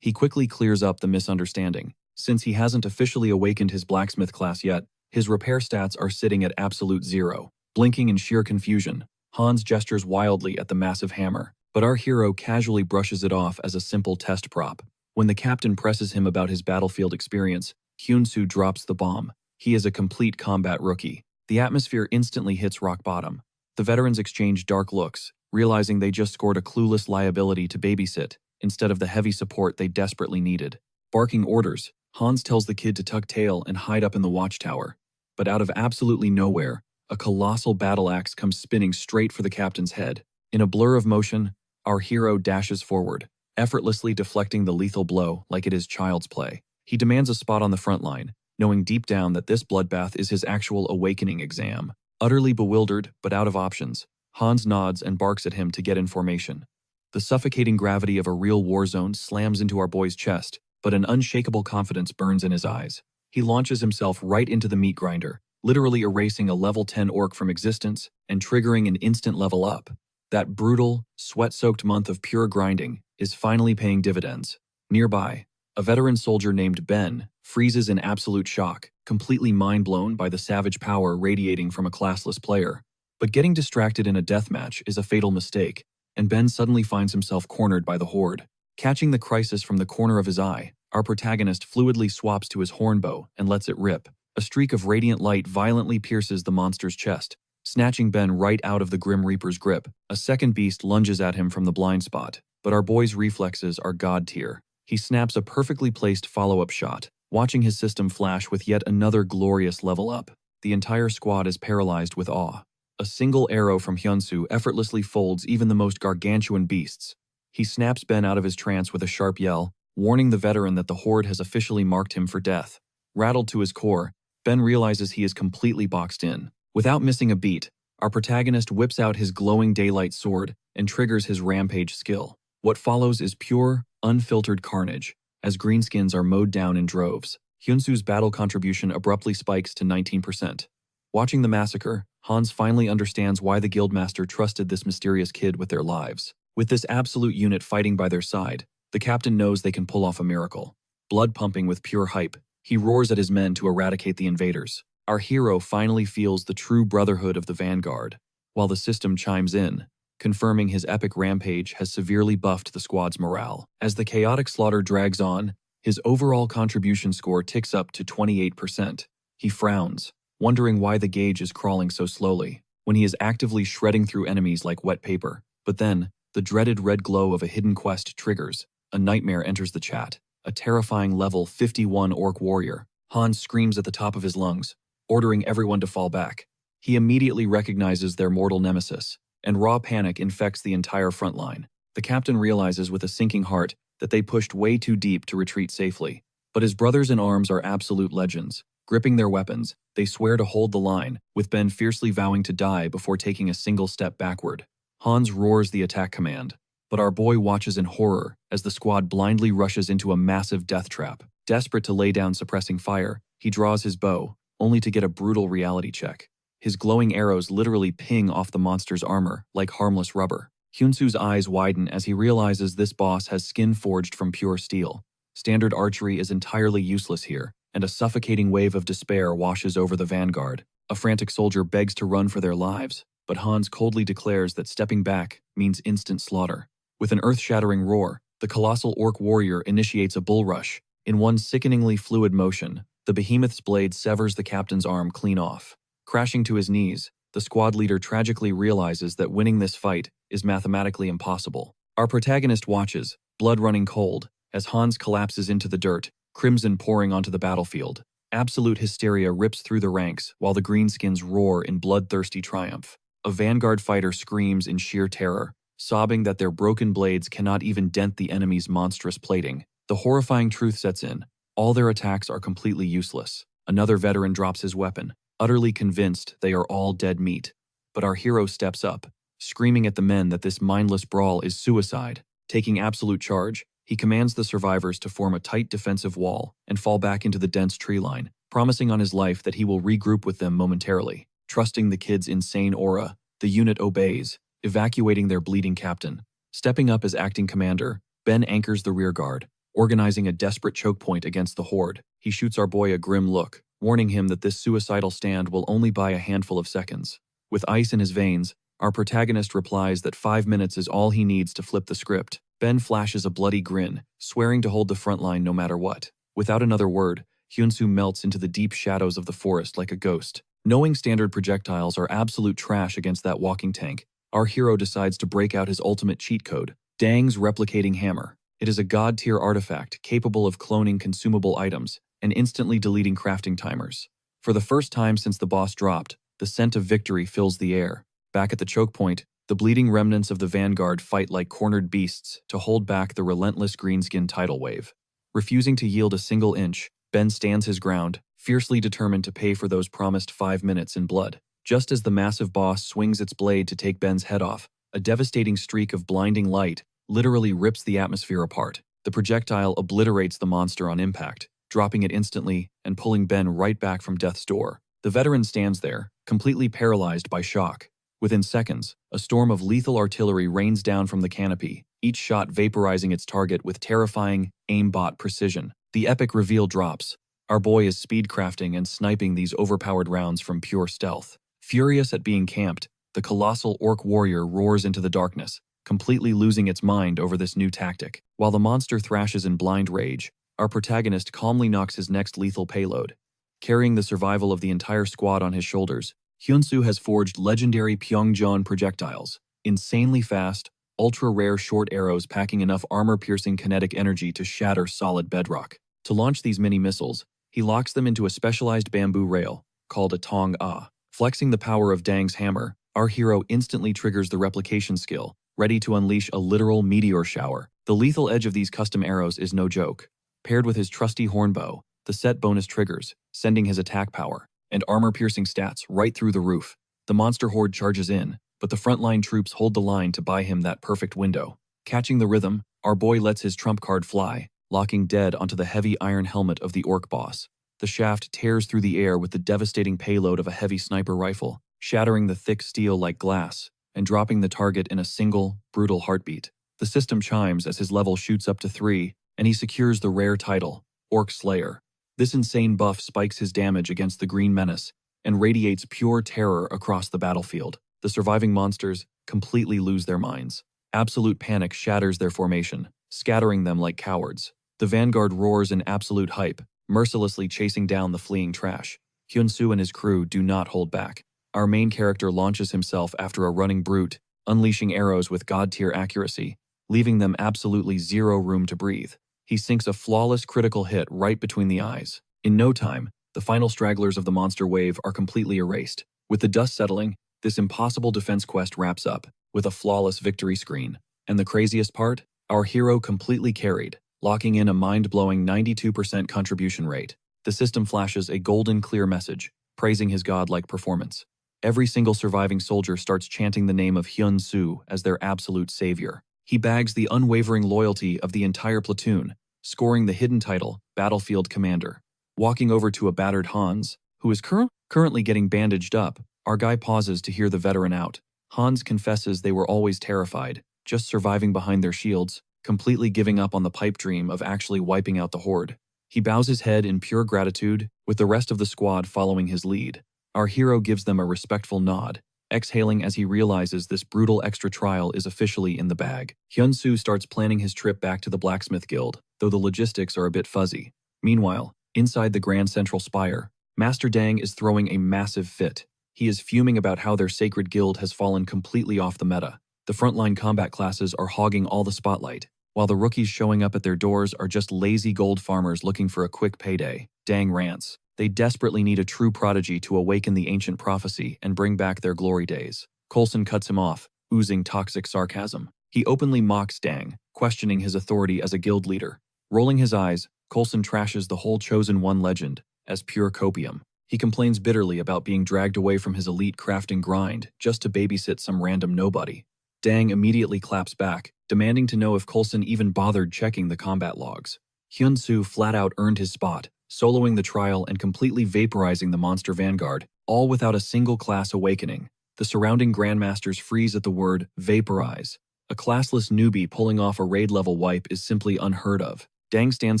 He quickly clears up the misunderstanding. Since he hasn't officially awakened his blacksmith class yet, his repair stats are sitting at absolute zero. Blinking in sheer confusion, Hans gestures wildly at the massive hammer, but our hero casually brushes it off as a simple test prop. When the captain presses him about his battlefield experience, Hyun-soo drops the bomb. He is a complete combat rookie. The atmosphere instantly hits rock bottom. The veterans exchange dark looks, realizing they just scored a clueless liability to babysit instead of the heavy support they desperately needed. Barking orders, Hans tells the kid to tuck tail and hide up in the watchtower. But out of absolutely nowhere, a colossal battle axe comes spinning straight for the captain's head. In a blur of motion, our hero dashes forward, effortlessly deflecting the lethal blow like it is child's play. He demands a spot on the front line, knowing deep down that this bloodbath is his actual awakening exam. Utterly bewildered, but out of options, Hans nods and barks at him to get in formation. The suffocating gravity of a real war zone slams into our boy's chest, but an unshakable confidence burns in his eyes. He launches himself right into the meat grinder, literally erasing a level 10 orc from existence and triggering an instant level up. That brutal, sweat-soaked month of pure grinding is finally paying dividends. Nearby, a veteran soldier named Ben freezes in absolute shock, completely mind-blown by the savage power radiating from a classless player. But getting distracted in a deathmatch is a fatal mistake, and Ben suddenly finds himself cornered by the horde. Catching the crisis from the corner of his eye, our protagonist fluidly swaps to his hornbow and lets it rip. A streak of radiant light violently pierces the monster's chest, snatching Ben right out of the Grim Reaper's grip. A second beast lunges at him from the blind spot, but our boy's reflexes are god tier. He snaps a perfectly placed follow-up shot, watching his system flash with yet another glorious level up. The entire squad is paralyzed with awe. A single arrow from Hyunsu effortlessly folds even the most gargantuan beasts. He snaps Ben out of his trance with a sharp yell, warning the veteran that the horde has officially marked him for death. Rattled to his core, Ben realizes he is completely boxed in. Without missing a beat, our protagonist whips out his glowing daylight sword and triggers his rampage skill. What follows is pure, unfiltered carnage, as greenskins are mowed down in droves. Hyunsu's battle contribution abruptly spikes to 19%. Watching the massacre, Hans finally understands why the guildmaster trusted this mysterious kid with their lives. With this absolute unit fighting by their side, the captain knows they can pull off a miracle. Blood pumping with pure hype, he roars at his men to eradicate the invaders. Our hero finally feels the true brotherhood of the vanguard, while the system chimes in, confirming his epic rampage has severely buffed the squad's morale. As the chaotic slaughter drags on, his overall contribution score ticks up to 28%. He frowns, wondering why the gauge is crawling so slowly, when he is actively shredding through enemies like wet paper. But then, the dreaded red glow of a hidden quest triggers. A nightmare enters the chat, a terrifying level 51 orc warrior. Hans screams at the top of his lungs, ordering everyone to fall back. He immediately recognizes their mortal nemesis, and raw panic infects the entire front line. The captain realizes with a sinking heart that they pushed way too deep to retreat safely. But his brothers in arms are absolute legends. Gripping their weapons, they swear to hold the line, with Ben fiercely vowing to die before taking a single step backward. Hans roars the attack command, but our boy watches in horror as the squad blindly rushes into a massive death trap. Desperate to lay down suppressing fire, he draws his bow, only to get a brutal reality check. His glowing arrows literally ping off the monster's armor like harmless rubber. Hyunsu's eyes widen as he realizes this boss has skin forged from pure steel. Standard archery is entirely useless here, and a suffocating wave of despair washes over the vanguard. A frantic soldier begs to run for their lives, but Hans coldly declares that stepping back means instant slaughter. With an earth-shattering roar, the colossal orc warrior initiates a bull rush. In one sickeningly fluid motion, the behemoth's blade severs the captain's arm clean off. Crashing to his knees, the squad leader tragically realizes that winning this fight is mathematically impossible. Our protagonist watches, blood running cold, as Hans collapses into the dirt, crimson pouring onto the battlefield. Absolute hysteria rips through the ranks while the greenskins roar in bloodthirsty triumph. A vanguard fighter screams in sheer terror, sobbing that their broken blades cannot even dent the enemy's monstrous plating. The horrifying truth sets in. All their attacks are completely useless. Another veteran drops his weapon, utterly convinced they are all dead meat. But our hero steps up, screaming at the men that this mindless brawl is suicide. Taking absolute charge, he commands the survivors to form a tight defensive wall and fall back into the dense tree line, promising on his life that he will regroup with them momentarily. Trusting the kid's insane aura, the unit obeys, evacuating their bleeding captain. Stepping up as acting commander, Ben anchors the rear guard, organizing a desperate choke point against the horde. He shoots our boy a grim look, warning him that this suicidal stand will only buy a handful of seconds. With ice in his veins, our protagonist replies that 5 minutes is all he needs to flip the script. Ben flashes a bloody grin, swearing to hold the front line no matter what. Without another word, Hyunsu melts into the deep shadows of the forest like a ghost. Knowing standard projectiles are absolute trash against that walking tank, our hero decides to break out his ultimate cheat code, Dang's replicating hammer. It is a god-tier artifact capable of cloning consumable items and instantly deleting crafting timers. For the first time since the boss dropped, the scent of victory fills the air. Back at the choke point, the bleeding remnants of the vanguard fight like cornered beasts to hold back the relentless greenskin tidal wave. Refusing to yield a single inch, Ben stands his ground, fiercely determined to pay for those promised 5 minutes in blood. Just as the massive boss swings its blade to take Ben's head off, a devastating streak of blinding light literally rips the atmosphere apart. The projectile obliterates the monster on impact, dropping it instantly and pulling Ben right back from death's door. The veteran stands there, completely paralyzed by shock. Within seconds, a storm of lethal artillery rains down from the canopy, each shot vaporizing its target with terrifying, aimbot precision. The epic reveal drops. Our boy is speedcrafting and sniping these overpowered rounds from pure stealth. Furious at being camped, the colossal orc warrior roars into the darkness, completely losing its mind over this new tactic. While the monster thrashes in blind rage, our protagonist calmly knocks his next lethal payload. Carrying the survival of the entire squad on his shoulders, Hyunsoo has forged legendary Pyongjeon projectiles, insanely fast, ultra-rare short arrows packing enough armor-piercing kinetic energy to shatter solid bedrock. To launch these mini-missiles, he locks them into a specialized bamboo rail, called a tong-ah. Flexing the power of Dang's hammer, our hero instantly triggers the replication skill, ready to unleash a literal meteor shower. The lethal edge of these custom arrows is no joke. Paired with his trusty hornbow, the set bonus triggers, sending his attack power and armor-piercing stats right through the roof. The monster horde charges in, but the frontline troops hold the line to buy him that perfect window. Catching the rhythm, our boy lets his trump card fly, locking dead onto the heavy iron helmet of the orc boss. The shaft tears through the air with the devastating payload of a heavy sniper rifle, shattering the thick steel like glass, and dropping the target in a single, brutal heartbeat. The system chimes as his level shoots up to 3, and he secures the rare title, Orc Slayer. This insane buff spikes his damage against the Green Menace and radiates pure terror across the battlefield. The surviving monsters completely lose their minds. Absolute panic shatters their formation, scattering them like cowards. The vanguard roars in absolute hype, mercilessly chasing down the fleeing trash. Hyunsoo and his crew do not hold back. Our main character launches himself after a running brute, unleashing arrows with god-tier accuracy, leaving them absolutely zero room to breathe. He sinks a flawless critical hit right between the eyes. In no time, the final stragglers of the monster wave are completely erased. With the dust settling, this impossible defense quest wraps up with a flawless victory screen. And the craziest part? Our hero completely carried, locking in a mind-blowing 92% contribution rate. The system flashes a golden clear message, praising his godlike performance. Every single surviving soldier starts chanting the name of Hyunsoo as their absolute savior. He bags the unwavering loyalty of the entire platoon, scoring the hidden title, Battlefield Commander. Walking over to a battered Hans, who is currently getting bandaged up, our guy pauses to hear the veteran out. Hans confesses they were always terrified, just surviving behind their shields, completely giving up on the pipe dream of actually wiping out the horde. He bows his head in pure gratitude, with the rest of the squad following his lead. Our hero gives them a respectful nod, exhaling as he realizes this brutal extra trial is officially in the bag. Hyunsoo starts planning his trip back to the blacksmith guild, though the logistics are a bit fuzzy. Meanwhile, inside the Grand Central Spire, Master Dang is throwing a massive fit. He is fuming about how their sacred guild has fallen completely off the meta. The frontline combat classes are hogging all the spotlight, while the rookies showing up at their doors are just lazy gold farmers looking for a quick payday. Dang rants. They desperately need a true prodigy to awaken the ancient prophecy and bring back their glory days. Coulson cuts him off, oozing toxic sarcasm. He openly mocks Dang, questioning his authority as a guild leader. Rolling his eyes, Coulson trashes the whole Chosen One legend as pure copium. He complains bitterly about being dragged away from his elite crafting grind just to babysit some random nobody. Dang immediately claps back, demanding to know if Coulson even bothered checking the combat logs. Hyunsoo flat out earned his spot, soloing the trial and completely vaporizing the monster vanguard, all without a single class awakening. The surrounding grandmasters freeze at the word vaporize. A classless newbie pulling off a raid-level wipe is simply unheard of. Dang stands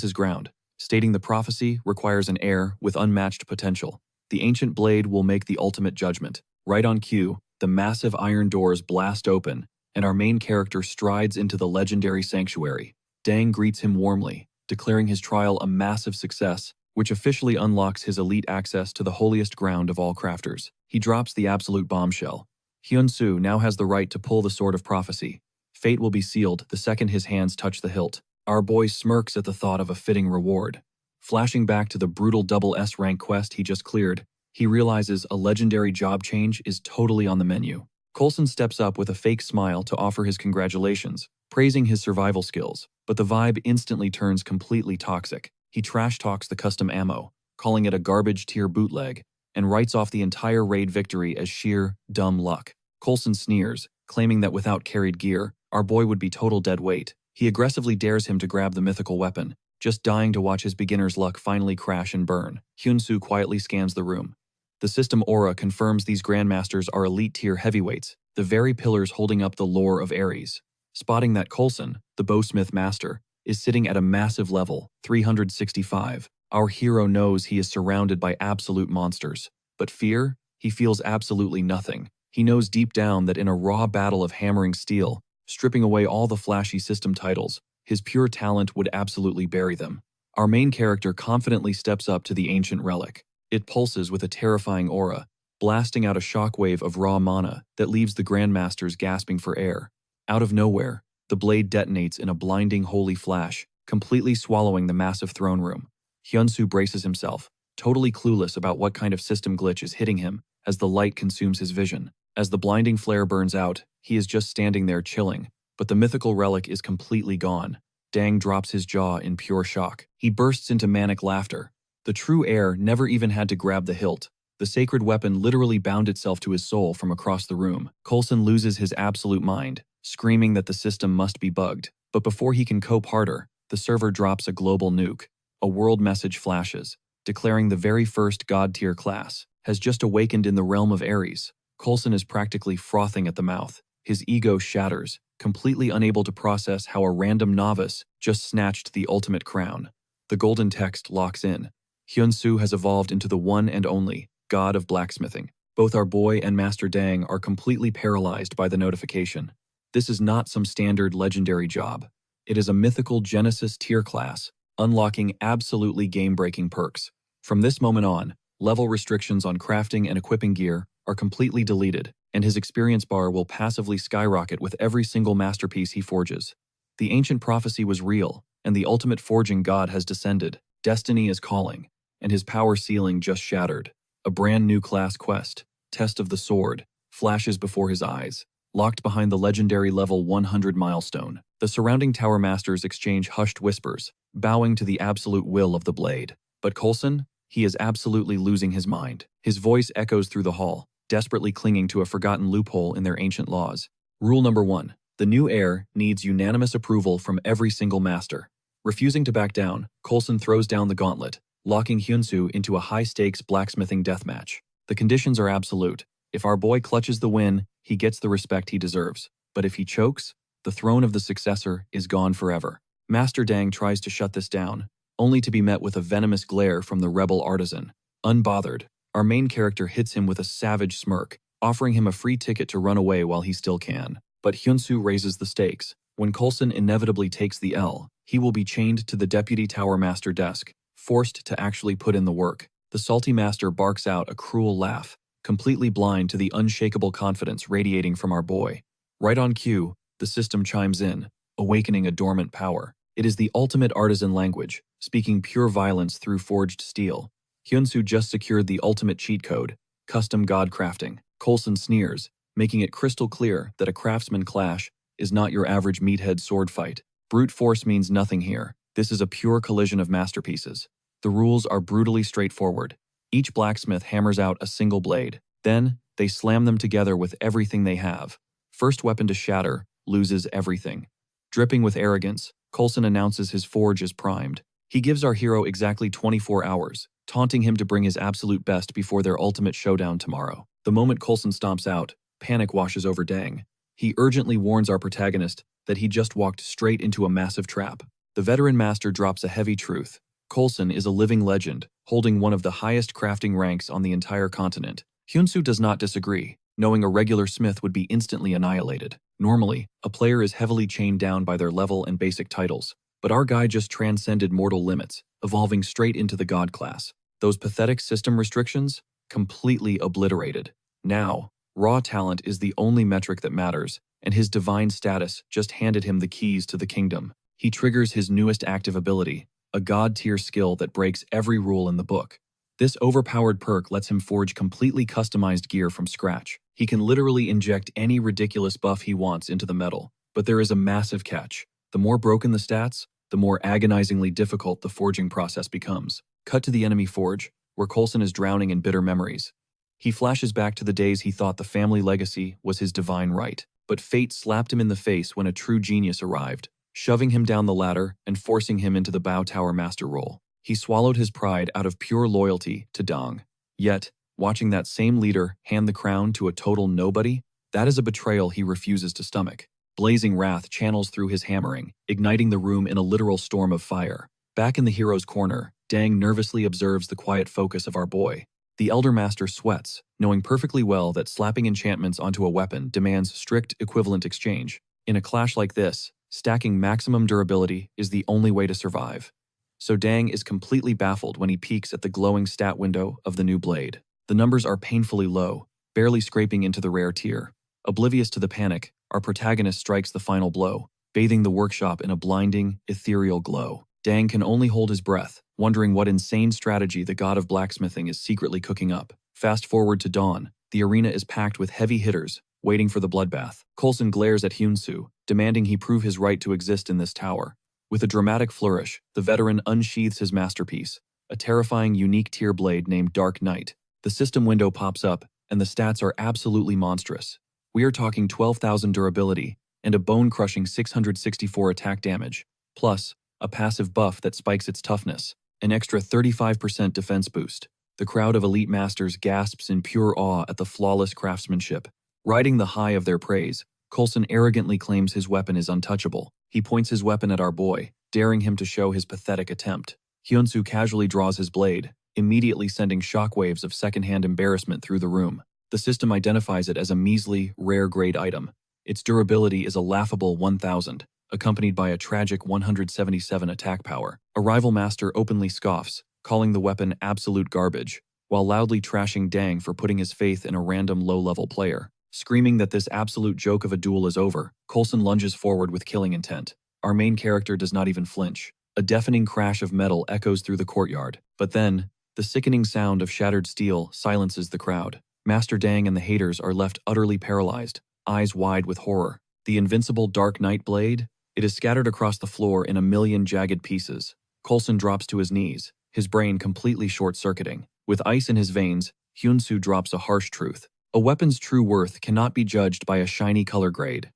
his ground, stating the prophecy requires an heir with unmatched potential. The ancient blade will make the ultimate judgment. Right on cue, the massive iron doors blast open, and our main character strides into the legendary sanctuary. Dang greets him warmly, declaring his trial a massive success, which officially unlocks his elite access to the holiest ground of all crafters. He drops the absolute bombshell. Hyunsoo now has the right to pull the Sword of Prophecy. Fate will be sealed the second his hands touch the hilt. Our boy smirks at the thought of a fitting reward. Flashing back to the brutal double S rank quest he just cleared, he realizes a legendary job change is totally on the menu. Coulson steps up with a fake smile to offer his congratulations, praising his survival skills, but the vibe instantly turns completely toxic. He trash talks the custom ammo, calling it a garbage-tier bootleg, and writes off the entire raid victory as sheer, dumb luck. Coulson sneers, claiming that without carried gear, our boy would be total dead weight. He aggressively dares him to grab the mythical weapon, just dying to watch his beginner's luck finally crash and burn. Hyun-soo quietly scans the room. The system aura confirms these grandmasters are elite-tier heavyweights, the very pillars holding up the lore of Aries. Spotting that Coulson, the bowsmith master, is sitting at a massive level, 365. Our hero knows he is surrounded by absolute monsters. But fear? He feels absolutely nothing. He knows deep down that in a raw battle of hammering steel, stripping away all the flashy system titles, his pure talent would absolutely bury them. Our main character confidently steps up to the ancient relic. It pulses with a terrifying aura, blasting out a shockwave of raw mana that leaves the grandmasters gasping for air. Out of nowhere, the blade detonates in a blinding holy flash, completely swallowing the massive throne room. Hyun-soo braces himself, totally clueless about what kind of system glitch is hitting him as the light consumes his vision. As the blinding flare burns out, he is just standing there chilling, but the mythical relic is completely gone. Dang drops his jaw in pure shock. He bursts into manic laughter. The true heir never even had to grab the hilt. The sacred weapon literally bound itself to his soul from across the room. Coulson loses his absolute mind, screaming that the system must be bugged. But before he can cope harder, the server drops a global nuke. A world message flashes, declaring the very first god-tier class has just awakened in the realm of Aries. Coulson is practically frothing at the mouth. His ego shatters, completely unable to process how a random novice just snatched the ultimate crown. The golden text locks in. Hyun-soo has evolved into the one and only god of blacksmithing. Both our boy and Master Dang are completely paralyzed by the notification. This is not some standard legendary job. It is a mythical Genesis tier class, unlocking absolutely game-breaking perks. From this moment on, level restrictions on crafting and equipping gear are completely deleted, and his experience bar will passively skyrocket with every single masterpiece he forges. The ancient prophecy was real, and the ultimate forging god has descended. Destiny is calling, and his power ceiling just shattered. A brand new class quest, Test of the Sword, flashes before his eyes, locked behind the legendary level 100 milestone. The surrounding tower masters exchange hushed whispers, bowing to the absolute will of the blade. But Coulson? He is absolutely losing his mind. His voice echoes through the hall, desperately clinging to a forgotten loophole in their ancient laws. Rule number 1. The new heir needs unanimous approval from every single master. Refusing to back down, Coulson throws down the gauntlet, locking Hyun-soo into a high-stakes blacksmithing deathmatch. The conditions are absolute. If our boy clutches the win, he gets the respect he deserves. But if he chokes, the throne of the successor is gone forever. Master Dang tries to shut this down, only to be met with a venomous glare from the rebel artisan. Unbothered, our main character hits him with a savage smirk, offering him a free ticket to run away while he still can. But Hyun-soo raises the stakes. When Coulson inevitably takes the L, he will be chained to the deputy tower master desk, forced to actually put in the work. The salty master barks out a cruel laugh, completely blind to the unshakable confidence radiating from our boy. Right on cue, the system chimes in, awakening a dormant power. It is the ultimate artisan language, speaking pure violence through forged steel. Hyun-soo just secured the ultimate cheat code, custom god crafting. Coulson sneers, making it crystal clear that a craftsman clash is not your average meathead sword fight. Brute force means nothing here. This is a pure collision of masterpieces. The rules are brutally straightforward. Each blacksmith hammers out a single blade. Then, they slam them together with everything they have. First weapon to shatter loses everything. Dripping with arrogance, Coulson announces his forge is primed. He gives our hero exactly 24 hours, taunting him to bring his absolute best before their ultimate showdown tomorrow. The moment Coulson stomps out, panic washes over Dang. He urgently warns our protagonist that he just walked straight into a massive trap. The veteran master drops a heavy truth. Coulson is a living legend, holding one of the highest crafting ranks on the entire continent. Hyun-soo does not disagree, knowing a regular smith would be instantly annihilated. Normally, a player is heavily chained down by their level and basic titles, but our guy just transcended mortal limits, evolving straight into the god class. Those pathetic system restrictions? Completely obliterated. Now, raw talent is the only metric that matters, and his divine status just handed him the keys to the kingdom. He triggers his newest active ability, a god-tier skill that breaks every rule in the book. This overpowered perk lets him forge completely customized gear from scratch. He can literally inject any ridiculous buff he wants into the metal, but there is a massive catch. The more broken the stats, the more agonizingly difficult the forging process becomes. Cut to the enemy forge, where Coulson is drowning in bitter memories. He flashes back to the days he thought the family legacy was his divine right. But fate slapped him in the face when a true genius arrived, shoving him down the ladder and forcing him into the Bow Tower master role. He swallowed his pride out of pure loyalty to Dong. Yet, watching that same leader hand the crown to a total nobody, that is a betrayal he refuses to stomach. Blazing wrath channels through his hammering, igniting the room in a literal storm of fire. Back in the hero's corner, Dang nervously observes the quiet focus of our boy. The Elder Master sweats, knowing perfectly well that slapping enchantments onto a weapon demands strict equivalent exchange. In a clash like this, stacking maximum durability is the only way to survive. So Dang is completely baffled when he peeks at the glowing stat window of the new blade. The numbers are painfully low, barely scraping into the rare tier. Oblivious to the panic, our protagonist strikes the final blow, bathing the workshop in a blinding, ethereal glow. Dang can only hold his breath, wondering what insane strategy the god of blacksmithing is secretly cooking up. Fast forward to dawn, the arena is packed with heavy hitters, waiting for the bloodbath. Coulson glares at Hyun-soo, demanding he prove his right to exist in this tower. With a dramatic flourish, the veteran unsheathes his masterpiece, a terrifying unique tier blade named Dark Knight. The system window pops up, and the stats are absolutely monstrous. We are talking 12,000 durability and a bone-crushing 664 attack damage, plus a passive buff that spikes its toughness, an extra 35% defense boost. The crowd of elite masters gasps in pure awe at the flawless craftsmanship. Riding the high of their praise, Coulson arrogantly claims his weapon is untouchable. He points his weapon at our boy, daring him to show his pathetic attempt. Hyun-soo casually draws his blade, immediately sending shockwaves of secondhand embarrassment through the room. The system identifies it as a measly, rare-grade item. Its durability is a laughable 1,000, accompanied by a tragic 177 attack power. A rival master openly scoffs, calling the weapon absolute garbage, while loudly trashing Dang for putting his faith in a random low-level player. Screaming that this absolute joke of a duel is over, Coulson lunges forward with killing intent. Our main character does not even flinch. A deafening crash of metal echoes through the courtyard. But then, the sickening sound of shattered steel silences the crowd. Master Dang and the haters are left utterly paralyzed, eyes wide with horror. The invincible Dark Knight blade? It is scattered across the floor in a million jagged pieces. Coulson drops to his knees, his brain completely short-circuiting. With ice in his veins, Hyun-soo drops a harsh truth. A weapon's true worth cannot be judged by a shiny color grade.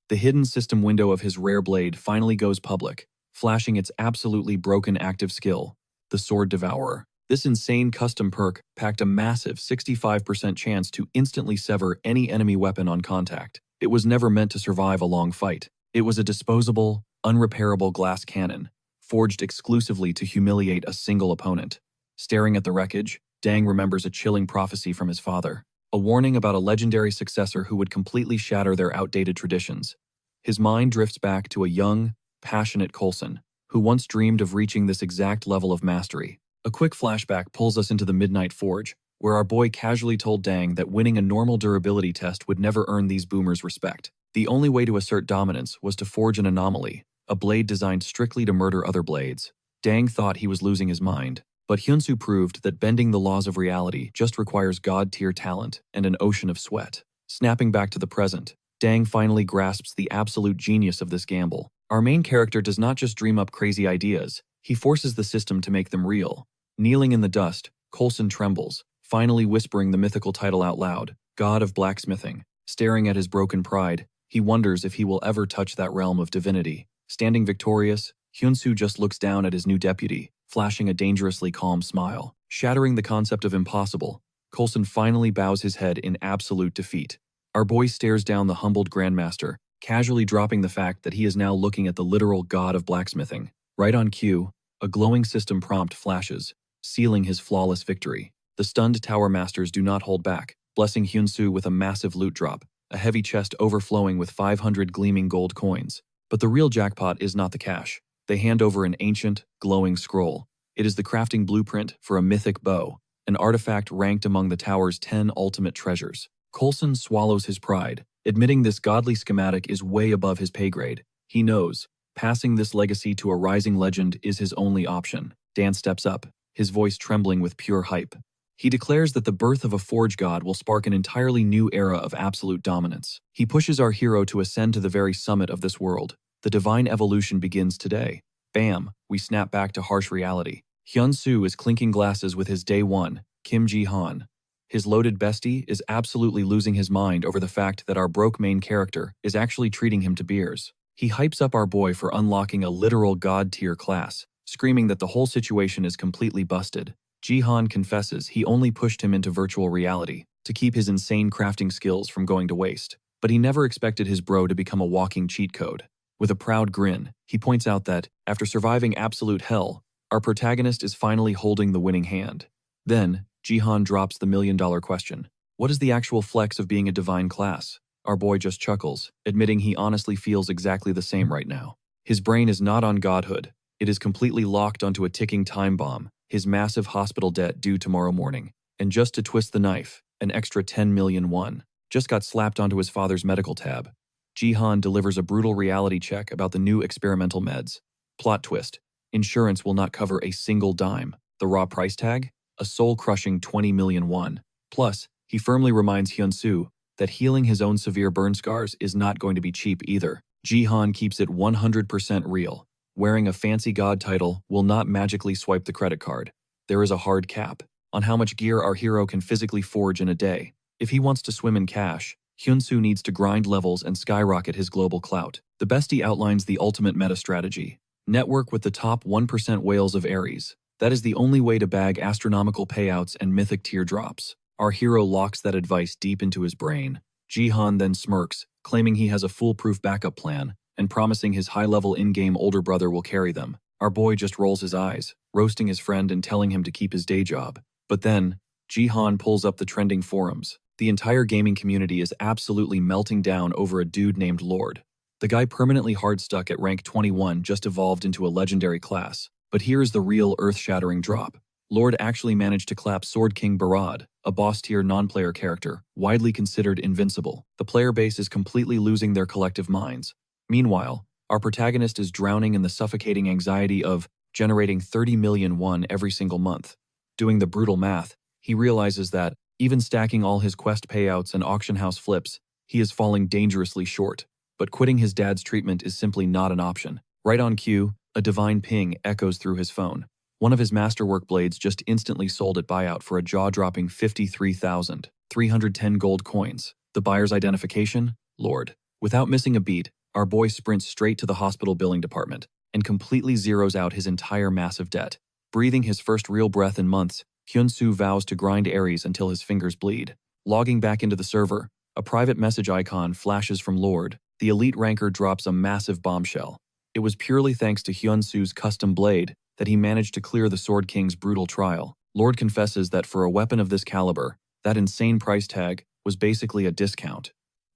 The hidden system window of his rare blade finally goes public, flashing its absolutely broken active skill, the Sword Devourer. This insane custom perk packed a massive 65% chance to instantly sever any enemy weapon on contact. It was never meant to survive a long fight. It was a disposable, unrepairable glass cannon, forged exclusively to humiliate a single opponent. Staring at the wreckage, Dang remembers a chilling prophecy from his father, a warning about a legendary successor who would completely shatter their outdated traditions. His mind drifts back to a young, passionate Coulson, who once dreamed of reaching this exact level of mastery. A quick flashback pulls us into the Midnight Forge, where our boy casually told Dang that winning a normal durability test would never earn these boomers respect. The only way to assert dominance was to forge an anomaly, a blade designed strictly to murder other blades. Dang thought he was losing his mind, but Hyun-soo proved that bending the laws of reality just requires god-tier talent and an ocean of sweat. Snapping back to the present, Dang finally grasps the absolute genius of this gamble. Our main character does not just dream up crazy ideas, he forces the system to make them real. Kneeling in the dust, Coulson trembles, finally whispering the mythical title out loud, God of Blacksmithing. Staring at his broken pride, he wonders if he will ever touch that realm of divinity. Standing victorious, Hyun-soo just looks down at his new deputy, flashing a dangerously calm smile. Shattering the concept of impossible, Coulson finally bows his head in absolute defeat. Our boy stares down the humbled grandmaster, casually dropping the fact that he is now looking at the literal god of blacksmithing. Right on cue, a glowing system prompt flashes, sealing his flawless victory. The stunned tower masters do not hold back, blessing Hyun-soo with a massive loot drop, a heavy chest overflowing with 500 gleaming gold coins. But the real jackpot is not the cash. They hand over an ancient, glowing scroll. It is the crafting blueprint for a mythic bow, an artifact ranked among the tower's 10 ultimate treasures. Coulson swallows his pride, admitting this godly schematic is way above his pay grade. He knows, passing this legacy to a rising legend is his only option. Dan steps up, his voice trembling with pure hype. He declares that the birth of a forge god will spark an entirely new era of absolute dominance. He pushes our hero to ascend to the very summit of this world. The divine evolution begins today. Bam, we snap back to harsh reality. Hyun-soo is clinking glasses with his day one, Kim Ji-han. His loaded bestie is absolutely losing his mind over the fact that our broke main character is actually treating him to beers. He hypes up our boy for unlocking a literal god-tier class, screaming that the whole situation is completely busted. Jihan confesses he only pushed him into virtual reality to keep his insane crafting skills from going to waste, but he never expected his bro to become a walking cheat code. With a proud grin, he points out that, after surviving absolute hell, our protagonist is finally holding the winning hand. Then, Jihan drops the million-dollar question. What is the actual flex of being a divine class? Our boy just chuckles, admitting he honestly feels exactly the same right now. His brain is not on godhood. It is completely locked onto a ticking time bomb, his massive hospital debt due tomorrow morning. And just to twist the knife, an extra 10 million won just got slapped onto his father's medical tab. Jihan delivers a brutal reality check about the new experimental meds. Plot twist. Insurance will not cover a single dime. The raw price tag? A soul-crushing 20 million won. Plus, he firmly reminds Hyun-soo that healing his own severe burn scars is not going to be cheap either. Jihan keeps it 100% real. Wearing a fancy god title will not magically swipe the credit card. There is a hard cap on how much gear our hero can physically forge in a day. If he wants to swim in cash, Hyun-soo needs to grind levels and skyrocket his global clout. The bestie outlines the ultimate meta strategy. Network with the top 1% whales of Aries. That is the only way to bag astronomical payouts and mythic teardrops. Our hero locks that advice deep into his brain. Jihan then smirks, claiming he has a foolproof backup plan, and promising his high-level in-game older brother will carry them. Our boy just rolls his eyes, roasting his friend and telling him to keep his day job. But then, Jihan pulls up the trending forums. The entire gaming community is absolutely melting down over a dude named Lord. The guy permanently hard-stuck at rank 21 just evolved into a legendary class. But here's the real earth-shattering drop. Lord actually managed to clap Sword King Barad, a boss-tier non-player character, widely considered invincible. The player base is completely losing their collective minds. Meanwhile, our protagonist is drowning in the suffocating anxiety of generating 30 million won every single month. Doing the brutal math, he realizes that, even stacking all his quest payouts and auction house flips, he is falling dangerously short. But quitting his dad's treatment is simply not an option. Right on cue, a divine ping echoes through his phone. One of his masterwork blades just instantly sold at buyout for a jaw-dropping 53,310 gold coins. The buyer's identification? Lord. Without missing a beat, our boy sprints straight to the hospital billing department and completely zeroes out his entire massive debt. Breathing his first real breath in months, Hyun-soo vows to grind Aries until his fingers bleed. Logging back into the server, a private message icon flashes from Lord. The elite ranker drops a massive bombshell. It was purely thanks to Hyun-soo's custom blade that he managed to clear the Sword King's brutal trial. Lord confesses that for a weapon of this caliber, that insane price tag was basically a discount.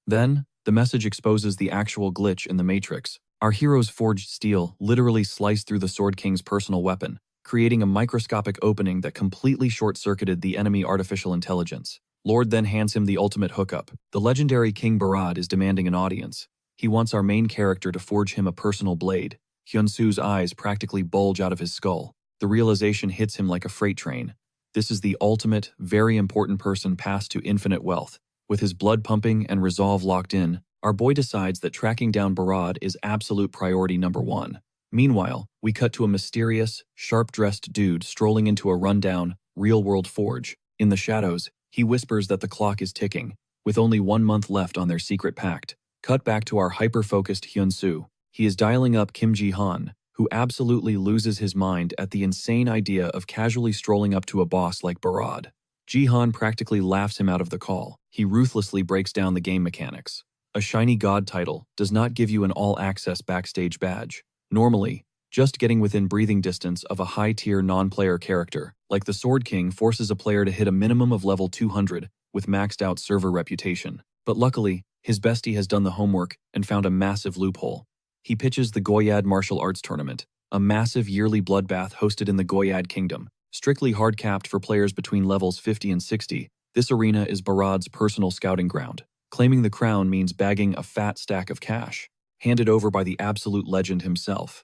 Then, the message exposes the actual glitch in the Matrix. Our hero's forged steel literally sliced through the Sword King's personal weapon, creating a microscopic opening that completely short-circuited the enemy artificial intelligence. Lord then hands him the ultimate hookup. The legendary King Barad is demanding an audience. He wants our main character to forge him a personal blade. Hyun-soo's eyes practically bulge out of his skull. The realization hits him like a freight train. This is the ultimate, very important person passed to infinite wealth. With his blood pumping and resolve locked in, our boy decides that tracking down Barad is absolute priority number one. Meanwhile, we cut to a mysterious, sharp-dressed dude strolling into a rundown, real-world forge. In the shadows, he whispers that the clock is ticking, with only 1 month left on their secret pact. Cut back to our hyper-focused Hyun-soo. He is dialing up Kim Ji-han, who absolutely loses his mind at the insane idea of casually strolling up to a boss like Barad. Ji-han practically laughs him out of the call. He ruthlessly breaks down the game mechanics. A shiny god title does not give you an all-access backstage badge. Normally, just getting within breathing distance of a high-tier non-player character, like the Sword King, forces a player to hit a minimum of level 200 with maxed-out server reputation. But luckily, his bestie has done the homework and found a massive loophole. He pitches the Goyad Martial Arts Tournament, a massive yearly bloodbath hosted in the Goyad Kingdom. Strictly hard-capped for players between levels 50 and 60, this arena is Barad's personal scouting ground. Claiming the crown means bagging a fat stack of cash, handed over by the absolute legend himself.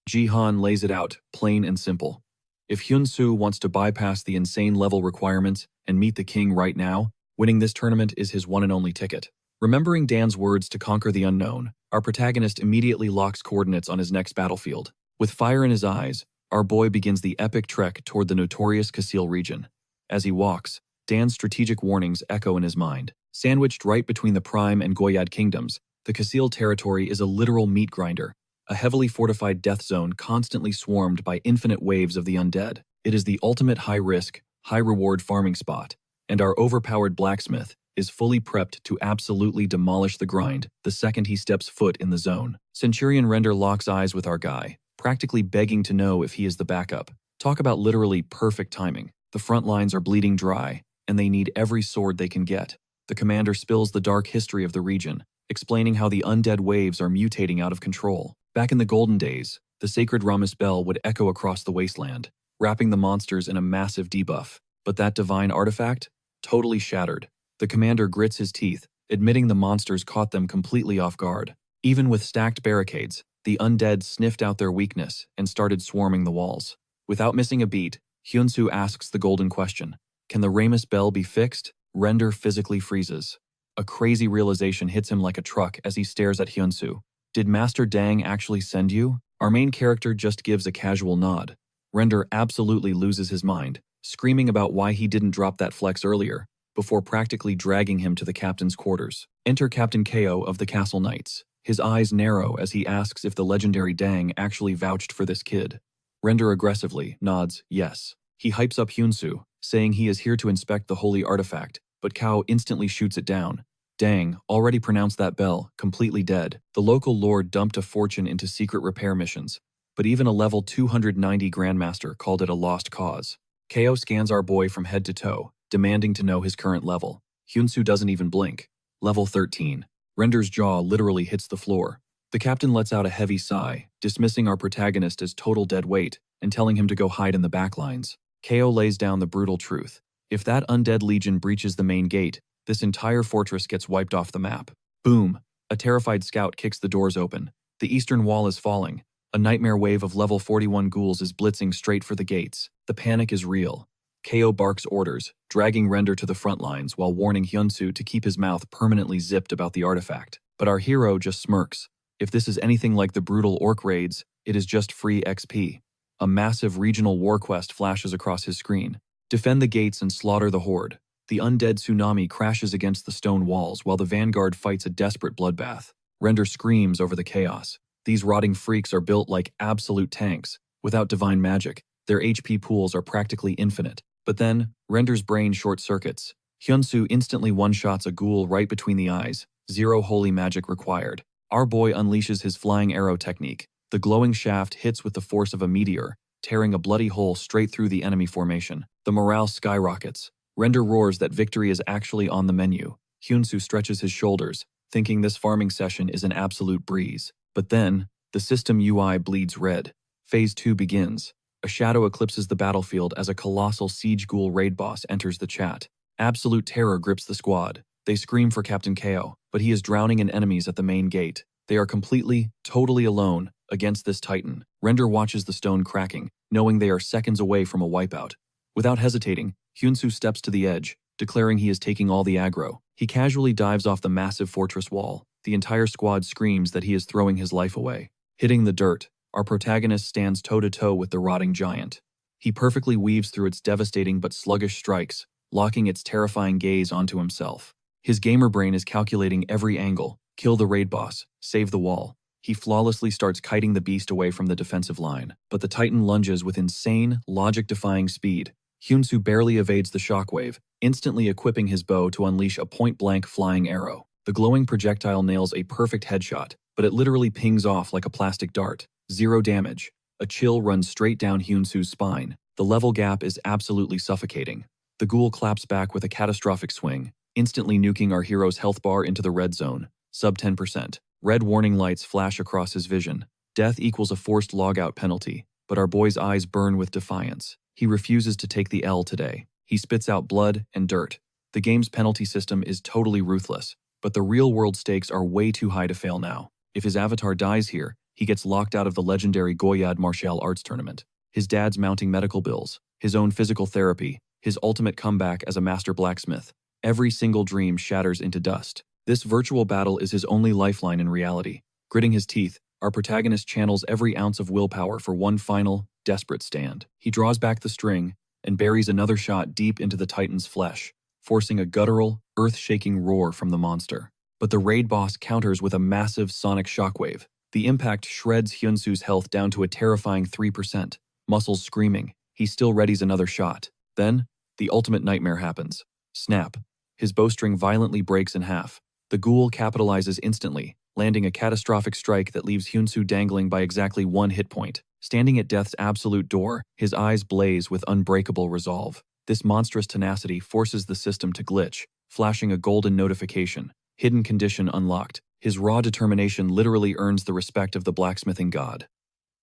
Ji-han lays it out, plain and simple. If Hyun-soo wants to bypass the insane level requirements and meet the king right now, winning this tournament is his one and only ticket. Remembering Dan's words to conquer the unknown, our protagonist immediately locks coordinates on his next battlefield. With fire in his eyes, our boy begins the epic trek toward the notorious Kasil region. As he walks, Dan's strategic warnings echo in his mind. Sandwiched right between the Prime and Goyad kingdoms, the Kasil territory is a literal meat grinder, a heavily fortified death zone constantly swarmed by infinite waves of the undead. It is the ultimate high-risk, high-reward farming spot, and our overpowered blacksmith is fully prepped to absolutely demolish the grind the second he steps foot in the zone. Centurion Render locks eyes with our guy, practically begging to know if he is the backup. Talk about literally perfect timing. The front lines are bleeding dry, and they need every sword they can get. The commander spills the dark history of the region, explaining how the undead waves are mutating out of control. Back in the golden days, the sacred Ramus bell would echo across the wasteland, wrapping the monsters in a massive debuff. But that divine artifact? Totally shattered. The commander grits his teeth, admitting the monsters caught them completely off guard. Even with stacked barricades, the undead sniffed out their weakness and started swarming the walls. Without missing a beat, Hyunsu asks the golden question. Can the Ramus bell be fixed? Render physically freezes. A crazy realization hits him like a truck as he stares at Hyunsu. Did Master Dang actually send you? Our main character just gives a casual nod. Render absolutely loses his mind, screaming about why he didn't drop that flex earlier, before practically dragging him to the captain's quarters. Enter Captain Ko of the Castle Knights. His eyes narrow as he asks if the legendary Dang actually vouched for this kid. Render aggressively nods yes. He hypes up Hyunsu, saying he is here to inspect the holy artifact, but Kao instantly shoots it down. Dang, already pronounced that bell, completely dead. The local lord dumped a fortune into secret repair missions, but even a level 290 Grandmaster called it a lost cause. Ko scans our boy from head to toe, demanding to know his current level. Hyunsu doesn't even blink. Level 13. Render's jaw literally hits the floor. The captain lets out a heavy sigh, dismissing our protagonist as total dead weight and telling him to go hide in the backlines. Ko lays down the brutal truth. If that undead legion breaches the main gate, this entire fortress gets wiped off the map. Boom! A terrified scout kicks the doors open. The eastern wall is falling. A nightmare wave of level 41 ghouls is blitzing straight for the gates. The panic is real. Ko barks orders, dragging Render to the front lines while warning Hyunsu to keep his mouth permanently zipped about the artifact. But our hero just smirks. If this is anything like the brutal orc raids, it is just free XP. A massive regional war quest flashes across his screen. Defend the gates and slaughter the horde. The undead tsunami crashes against the stone walls while the vanguard fights a desperate bloodbath. Render screams over the chaos. These rotting freaks are built like absolute tanks. Without divine magic, their HP pools are practically infinite. But then, Render's brain short-circuits. Hyunsu instantly one-shots a ghoul right between the eyes. Zero holy magic required. Our boy unleashes his flying arrow technique. The glowing shaft hits with the force of a meteor, tearing a bloody hole straight through the enemy formation. The morale skyrockets. Render roars that victory is actually on the menu. Hyunsu stretches his shoulders, thinking this farming session is an absolute breeze. But then, the system UI bleeds red. Phase 2 begins. A shadow eclipses the battlefield as a colossal siege ghoul raid boss enters the chat. Absolute terror grips the squad. They scream for Captain Ko, but he is drowning in enemies at the main gate. They are completely, totally alone against this titan. Render watches the stone cracking, knowing they are seconds away from a wipeout. Without hesitating, Hyunsu steps to the edge, declaring he is taking all the aggro. He casually dives off the massive fortress wall. The entire squad screams that he is throwing his life away. Hitting the dirt, our protagonist stands toe-to-toe with the rotting giant. He perfectly weaves through its devastating but sluggish strikes, locking its terrifying gaze onto himself. His gamer brain is calculating every angle. Kill the raid boss, save the wall. He flawlessly starts kiting the beast away from the defensive line, but the titan lunges with insane, logic-defying speed. Hyunsu barely evades the shockwave, instantly equipping his bow to unleash a point-blank flying arrow. The glowing projectile nails a perfect headshot, but it literally pings off like a plastic dart. Zero damage. A chill runs straight down Hyunsu's spine. The level gap is absolutely suffocating. The ghoul claps back with a catastrophic swing, instantly nuking our hero's health bar into the red zone. Sub 10%. Red warning lights flash across his vision. Death equals a forced logout penalty, but our boy's eyes burn with defiance. He refuses to take the L today. He spits out blood and dirt. The game's penalty system is totally ruthless, but the real-world stakes are way too high to fail now. If his avatar dies here, he gets locked out of the legendary Goyad martial arts tournament. His dad's mounting medical bills, his own physical therapy, his ultimate comeback as a master blacksmith. Every single dream shatters into dust. This virtual battle is his only lifeline in reality. Gritting his teeth, our protagonist channels every ounce of willpower for one final, desperate stand. He draws back the string and buries another shot deep into the Titan's flesh, forcing a guttural, earth-shaking roar from the monster. But the raid boss counters with a massive sonic shockwave. The impact shreds Hyunsu's health down to a terrifying 3%. Muscles screaming, he still readies another shot. Then, the ultimate nightmare happens. Snap. His bowstring violently breaks in half. The ghoul capitalizes instantly, landing a catastrophic strike that leaves Hyunsu dangling by exactly 1 hit point. Standing at death's absolute door, his eyes blaze with unbreakable resolve. This monstrous tenacity forces the system to glitch, flashing a golden notification. Hidden condition unlocked. His raw determination literally earns the respect of the blacksmithing god.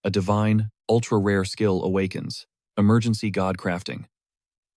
A divine, ultra-rare skill awakens. Emergency god crafting.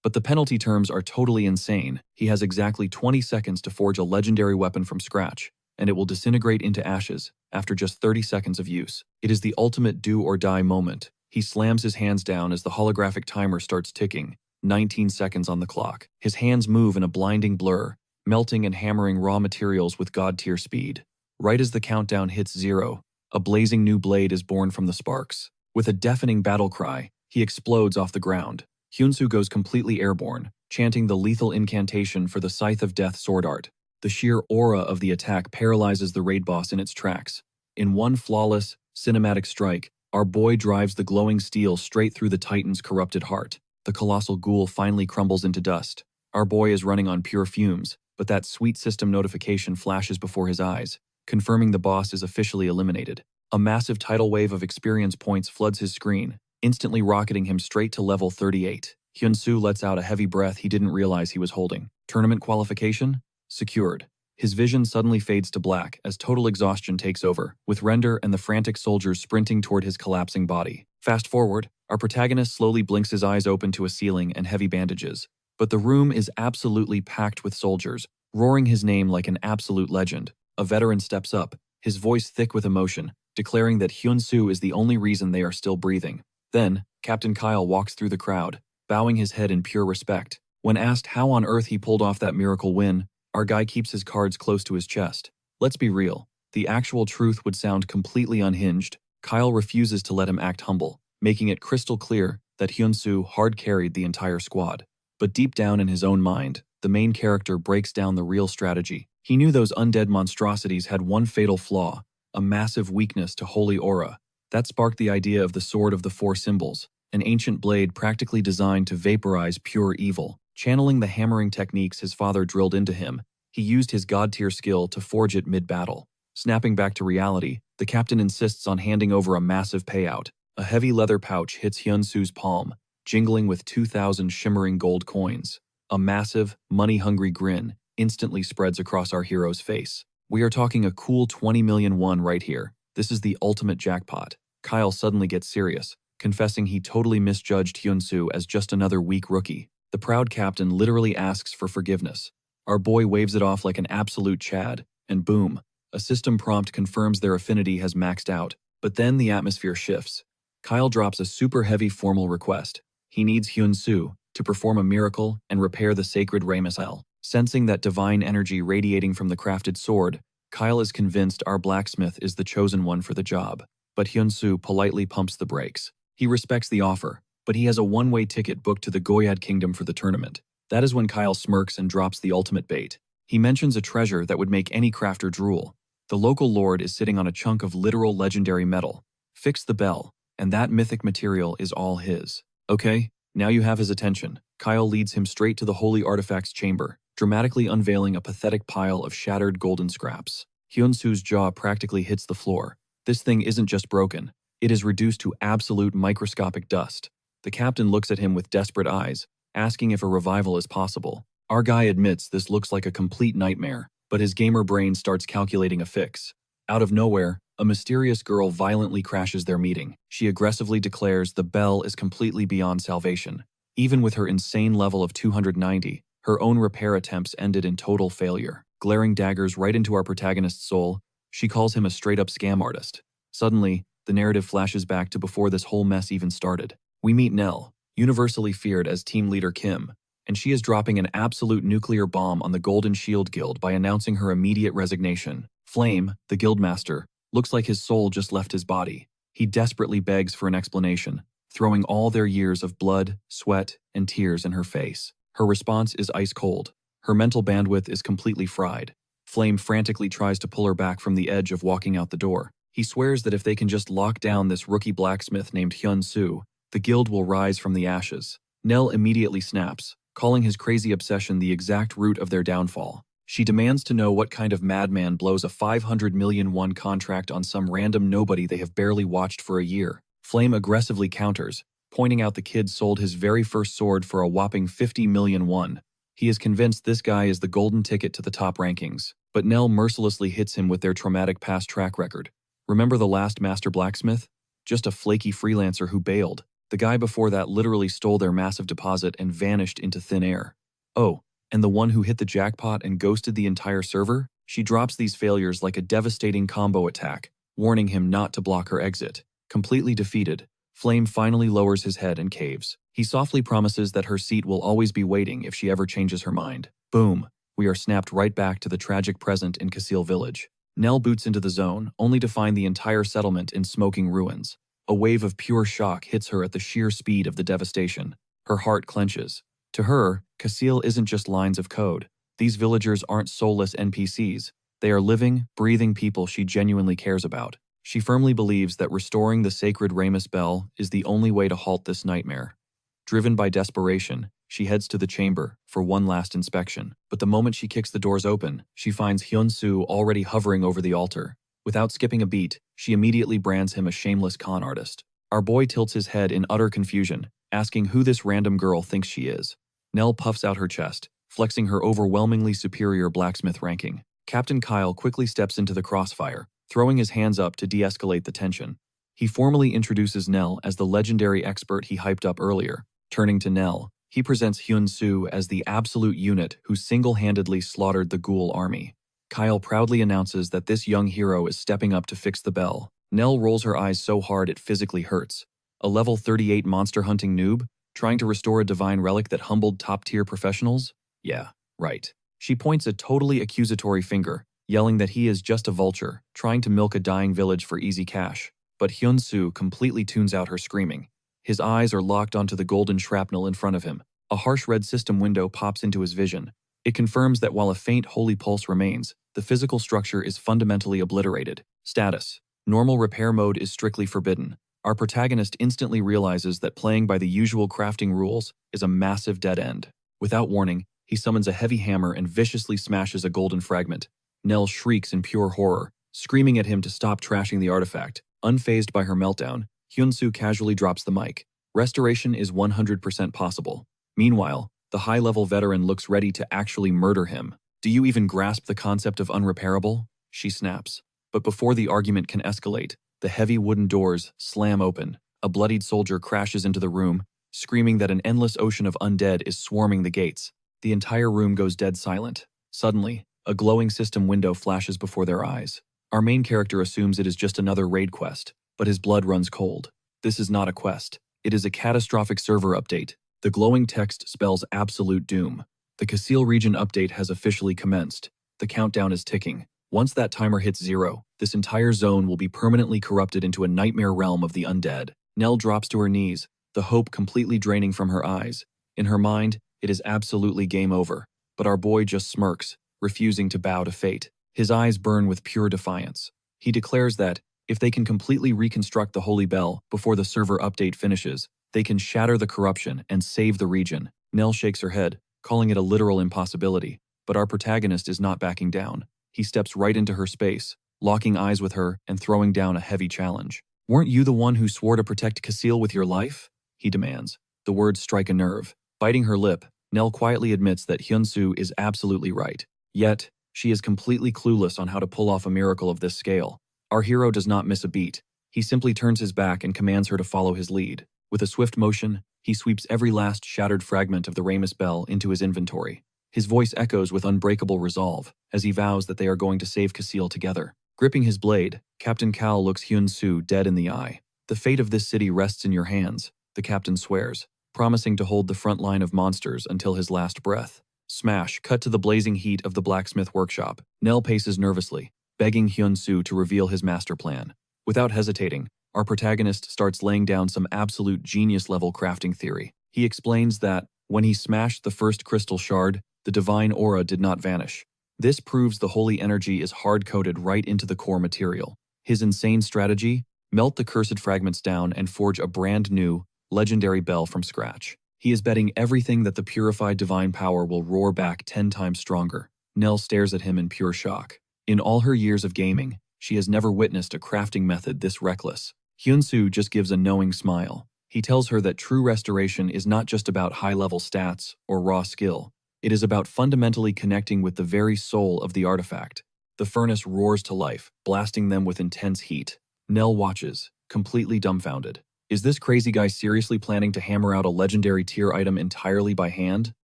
But the penalty terms are totally insane. He has exactly 20 seconds to forge a legendary weapon from scratch, and it will disintegrate into ashes after just 30 seconds of use. It is the ultimate do-or-die moment. He slams his hands down as the holographic timer starts ticking, 19 seconds on the clock. His hands move in a blinding blur, melting and hammering raw materials with god-tier speed. Right as the countdown hits 0, a blazing new blade is born from the sparks. With a deafening battle cry, he explodes off the ground. Hyunsu goes completely airborne, chanting the lethal incantation for the Scythe of Death sword art. The sheer aura of the attack paralyzes the raid boss in its tracks. In one flawless, cinematic strike, our boy drives the glowing steel straight through the Titan's corrupted heart. The colossal ghoul finally crumbles into dust. Our boy is running on pure fumes, but that sweet system notification flashes before his eyes, confirming the boss is officially eliminated. A massive tidal wave of experience points floods his screen, instantly rocketing him straight to level 38. Hyunsu lets out a heavy breath he didn't realize he was holding. Tournament qualification? Secured. His vision suddenly fades to black as total exhaustion takes over, with Render and the frantic soldiers sprinting toward his collapsing body. Fast forward, our protagonist slowly blinks his eyes open to a ceiling and heavy bandages. But the room is absolutely packed with soldiers, roaring his name like an absolute legend. A veteran steps up, his voice thick with emotion, declaring that Hyunsu is the only reason they are still breathing. Then, Captain Kyle walks through the crowd, bowing his head in pure respect. When asked how on earth he pulled off that miracle win, our guy keeps his cards close to his chest. Let's be real, the actual truth would sound completely unhinged. Kyle refuses to let him act humble, making it crystal clear that Hyunsu hard-carried the entire squad. But deep down in his own mind, the main character breaks down the real strategy. He knew those undead monstrosities had one fatal flaw, a massive weakness to holy aura. That sparked the idea of the Sword of the Four Symbols, an ancient blade practically designed to vaporize pure evil. Channeling the hammering techniques his father drilled into him, he used his god-tier skill to forge it mid-battle. Snapping back to reality, the captain insists on handing over a massive payout. A heavy leather pouch hits Hyunsu's palm, jingling with 2,000 shimmering gold coins. A massive, money-hungry grin instantly spreads across our hero's face. We are talking a cool 20 million won right here. This is the ultimate jackpot. Kyle suddenly gets serious, confessing he totally misjudged Hyunsu as just another weak rookie. The proud captain literally asks for forgiveness. Our boy waves it off like an absolute Chad, and boom, a system prompt confirms their affinity has maxed out. But then the atmosphere shifts. Kyle drops a super heavy formal request. He needs Hyunsu to perform a miracle and repair the sacred Ramesel. Sensing that divine energy radiating from the crafted sword, Kyle is convinced our blacksmith is the chosen one for the job. But Hyunsu politely pumps the brakes. He respects the offer, but he has a one-way ticket booked to the Goyad Kingdom for the tournament. That is when Kyle smirks and drops the ultimate bait. He mentions a treasure that would make any crafter drool. The local lord is sitting on a chunk of literal legendary metal. Fix the bell, and that mythic material is all his. Okay, now you have his attention. Kyle leads him straight to the holy artifacts chamber, dramatically unveiling a pathetic pile of shattered golden scraps. Hyunsu's jaw practically hits the floor. This thing isn't just broken. It is reduced to absolute microscopic dust. The captain looks at him with desperate eyes, asking if a revival is possible. Our guy admits this looks like a complete nightmare, but his gamer brain starts calculating a fix. Out of nowhere, a mysterious girl violently crashes their meeting. She aggressively declares the bell is completely beyond salvation. Even with her insane level of 290, her own repair attempts ended in total failure. Glaring daggers right into our protagonist's soul, she calls him a straight-up scam artist. Suddenly, the narrative flashes back to before this whole mess even started. We meet Nell, universally feared as team leader Kim, and she is dropping an absolute nuclear bomb on the Golden Shield Guild by announcing her immediate resignation. Flame, the guildmaster, looks like his soul just left his body. He desperately begs for an explanation, throwing all their years of blood, sweat, and tears in her face. Her response is ice cold. Her mental bandwidth is completely fried. Flame frantically tries to pull her back from the edge of walking out the door. He swears that if they can just lock down this rookie blacksmith named Hyun-soo, the guild will rise from the ashes. Nell immediately snaps, calling his crazy obsession the exact root of their downfall. She demands to know what kind of madman blows a 500 million won contract on some random nobody they have barely watched for a year. Flame aggressively counters, pointing out the kid sold his very first sword for a whopping 50 million won. He is convinced this guy is the golden ticket to the top rankings, but Nell mercilessly hits him with their traumatic past track record. Remember the last master blacksmith? Just a flaky freelancer who bailed. The guy before that literally stole their massive deposit and vanished into thin air. Oh, and the one who hit the jackpot and ghosted the entire server? She drops these failures like a devastating combo attack, warning him not to block her exit. Completely defeated, Flame finally lowers his head and caves. He softly promises that her seat will always be waiting if she ever changes her mind. Boom, we are snapped right back to the tragic present in Casil Village. Nell boots into the zone, only to find the entire settlement in smoking ruins. A wave of pure shock hits her at the sheer speed of the devastation. Her heart clenches. To her, Casil isn't just lines of code. These villagers aren't soulless NPCs. They are living, breathing people she genuinely cares about. She firmly believes that restoring the sacred Ramus bell is the only way to halt this nightmare. Driven by desperation, she heads to the chamber for one last inspection. But the moment she kicks the doors open, she finds Hyun-soo already hovering over the altar. Without skipping a beat, she immediately brands him a shameless con artist. Our boy tilts his head in utter confusion, asking who this random girl thinks she is. Nell puffs out her chest, flexing her overwhelmingly superior blacksmith ranking. Captain Kyle quickly steps into the crossfire, throwing his hands up to de-escalate the tension. He formally introduces Nell as the legendary expert he hyped up earlier. Turning to Nell, he presents Hyun-soo as the absolute unit who single-handedly slaughtered the ghoul army. Kyle proudly announces that this young hero is stepping up to fix the bell. Nell rolls her eyes so hard it physically hurts. A level 38 monster-hunting noob, trying to restore a divine relic that humbled top-tier professionals? Yeah, right. She points a totally accusatory finger, yelling that he is just a vulture, trying to milk a dying village for easy cash. But Hyun-soo completely tunes out her screaming. His eyes are locked onto the golden shrapnel in front of him. A harsh red system window pops into his vision. It confirms that while a faint holy pulse remains, the physical structure is fundamentally obliterated. Status: normal repair mode is strictly forbidden. Our protagonist instantly realizes that playing by the usual crafting rules is a massive dead end. Without warning, he summons a heavy hammer and viciously smashes a golden fragment. Nell shrieks in pure horror, screaming at him to stop trashing the artifact. Unfazed by her meltdown, Hyun-soo casually drops the mic. Restoration is 100% possible. Meanwhile, the high-level veteran looks ready to actually murder him. Do you even grasp the concept of unrepairable? She snaps. But before the argument can escalate, the heavy wooden doors slam open. A bloodied soldier crashes into the room, screaming that an endless ocean of undead is swarming the gates. The entire room goes dead silent. Suddenly, a glowing system window flashes before their eyes. Our main character assumes it is just another raid quest, but his blood runs cold. This is not a quest. It is a catastrophic server update. The glowing text spells absolute doom. The Casil region update has officially commenced. The countdown is ticking. Once that timer hits 0, this entire zone will be permanently corrupted into a nightmare realm of the undead. Nell drops to her knees, the hope completely draining from her eyes. In her mind, it is absolutely game over. But our boy just smirks, refusing to bow to fate. His eyes burn with pure defiance. He declares that, if they can completely reconstruct the Holy Bell before the server update finishes, they can shatter the corruption and save the region. Nell shakes her head, calling it a literal impossibility. But our protagonist is not backing down. He steps right into her space, locking eyes with her and throwing down a heavy challenge. "Weren't you the one who swore to protect Casil with your life?" he demands. The words strike a nerve. Biting her lip, Nell quietly admits that Hyun-soo is absolutely right. Yet, she is completely clueless on how to pull off a miracle of this scale. Our hero does not miss a beat. He simply turns his back and commands her to follow his lead. With a swift motion, he sweeps every last shattered fragment of the Ramus bell into his inventory. His voice echoes with unbreakable resolve as he vows that they are going to save Casil together. Gripping his blade, Captain Cal looks Hyun-soo dead in the eye. "The fate of this city rests in your hands," the captain swears, promising to hold the front line of monsters until his last breath. Smash, cut to the blazing heat of the blacksmith workshop. Nell paces nervously, begging Hyun-soo to reveal his master plan. Without hesitating, our protagonist starts laying down some absolute genius-level crafting theory. He explains that, when he smashed the first crystal shard, the divine aura did not vanish. This proves the holy energy is hard-coded right into the core material. His insane strategy? Melt the cursed fragments down and forge a brand new, legendary bell from scratch. He is betting everything that the purified divine power will roar back 10 times stronger. Nell stares at him in pure shock. In all her years of gaming, she has never witnessed a crafting method this reckless. Hyun-soo just gives a knowing smile. He tells her that true restoration is not just about high-level stats or raw skill. It is about fundamentally connecting with the very soul of the artifact. The furnace roars to life, blasting them with intense heat. Nell watches, completely dumbfounded. Is this crazy guy seriously planning to hammer out a legendary tier item entirely by hand?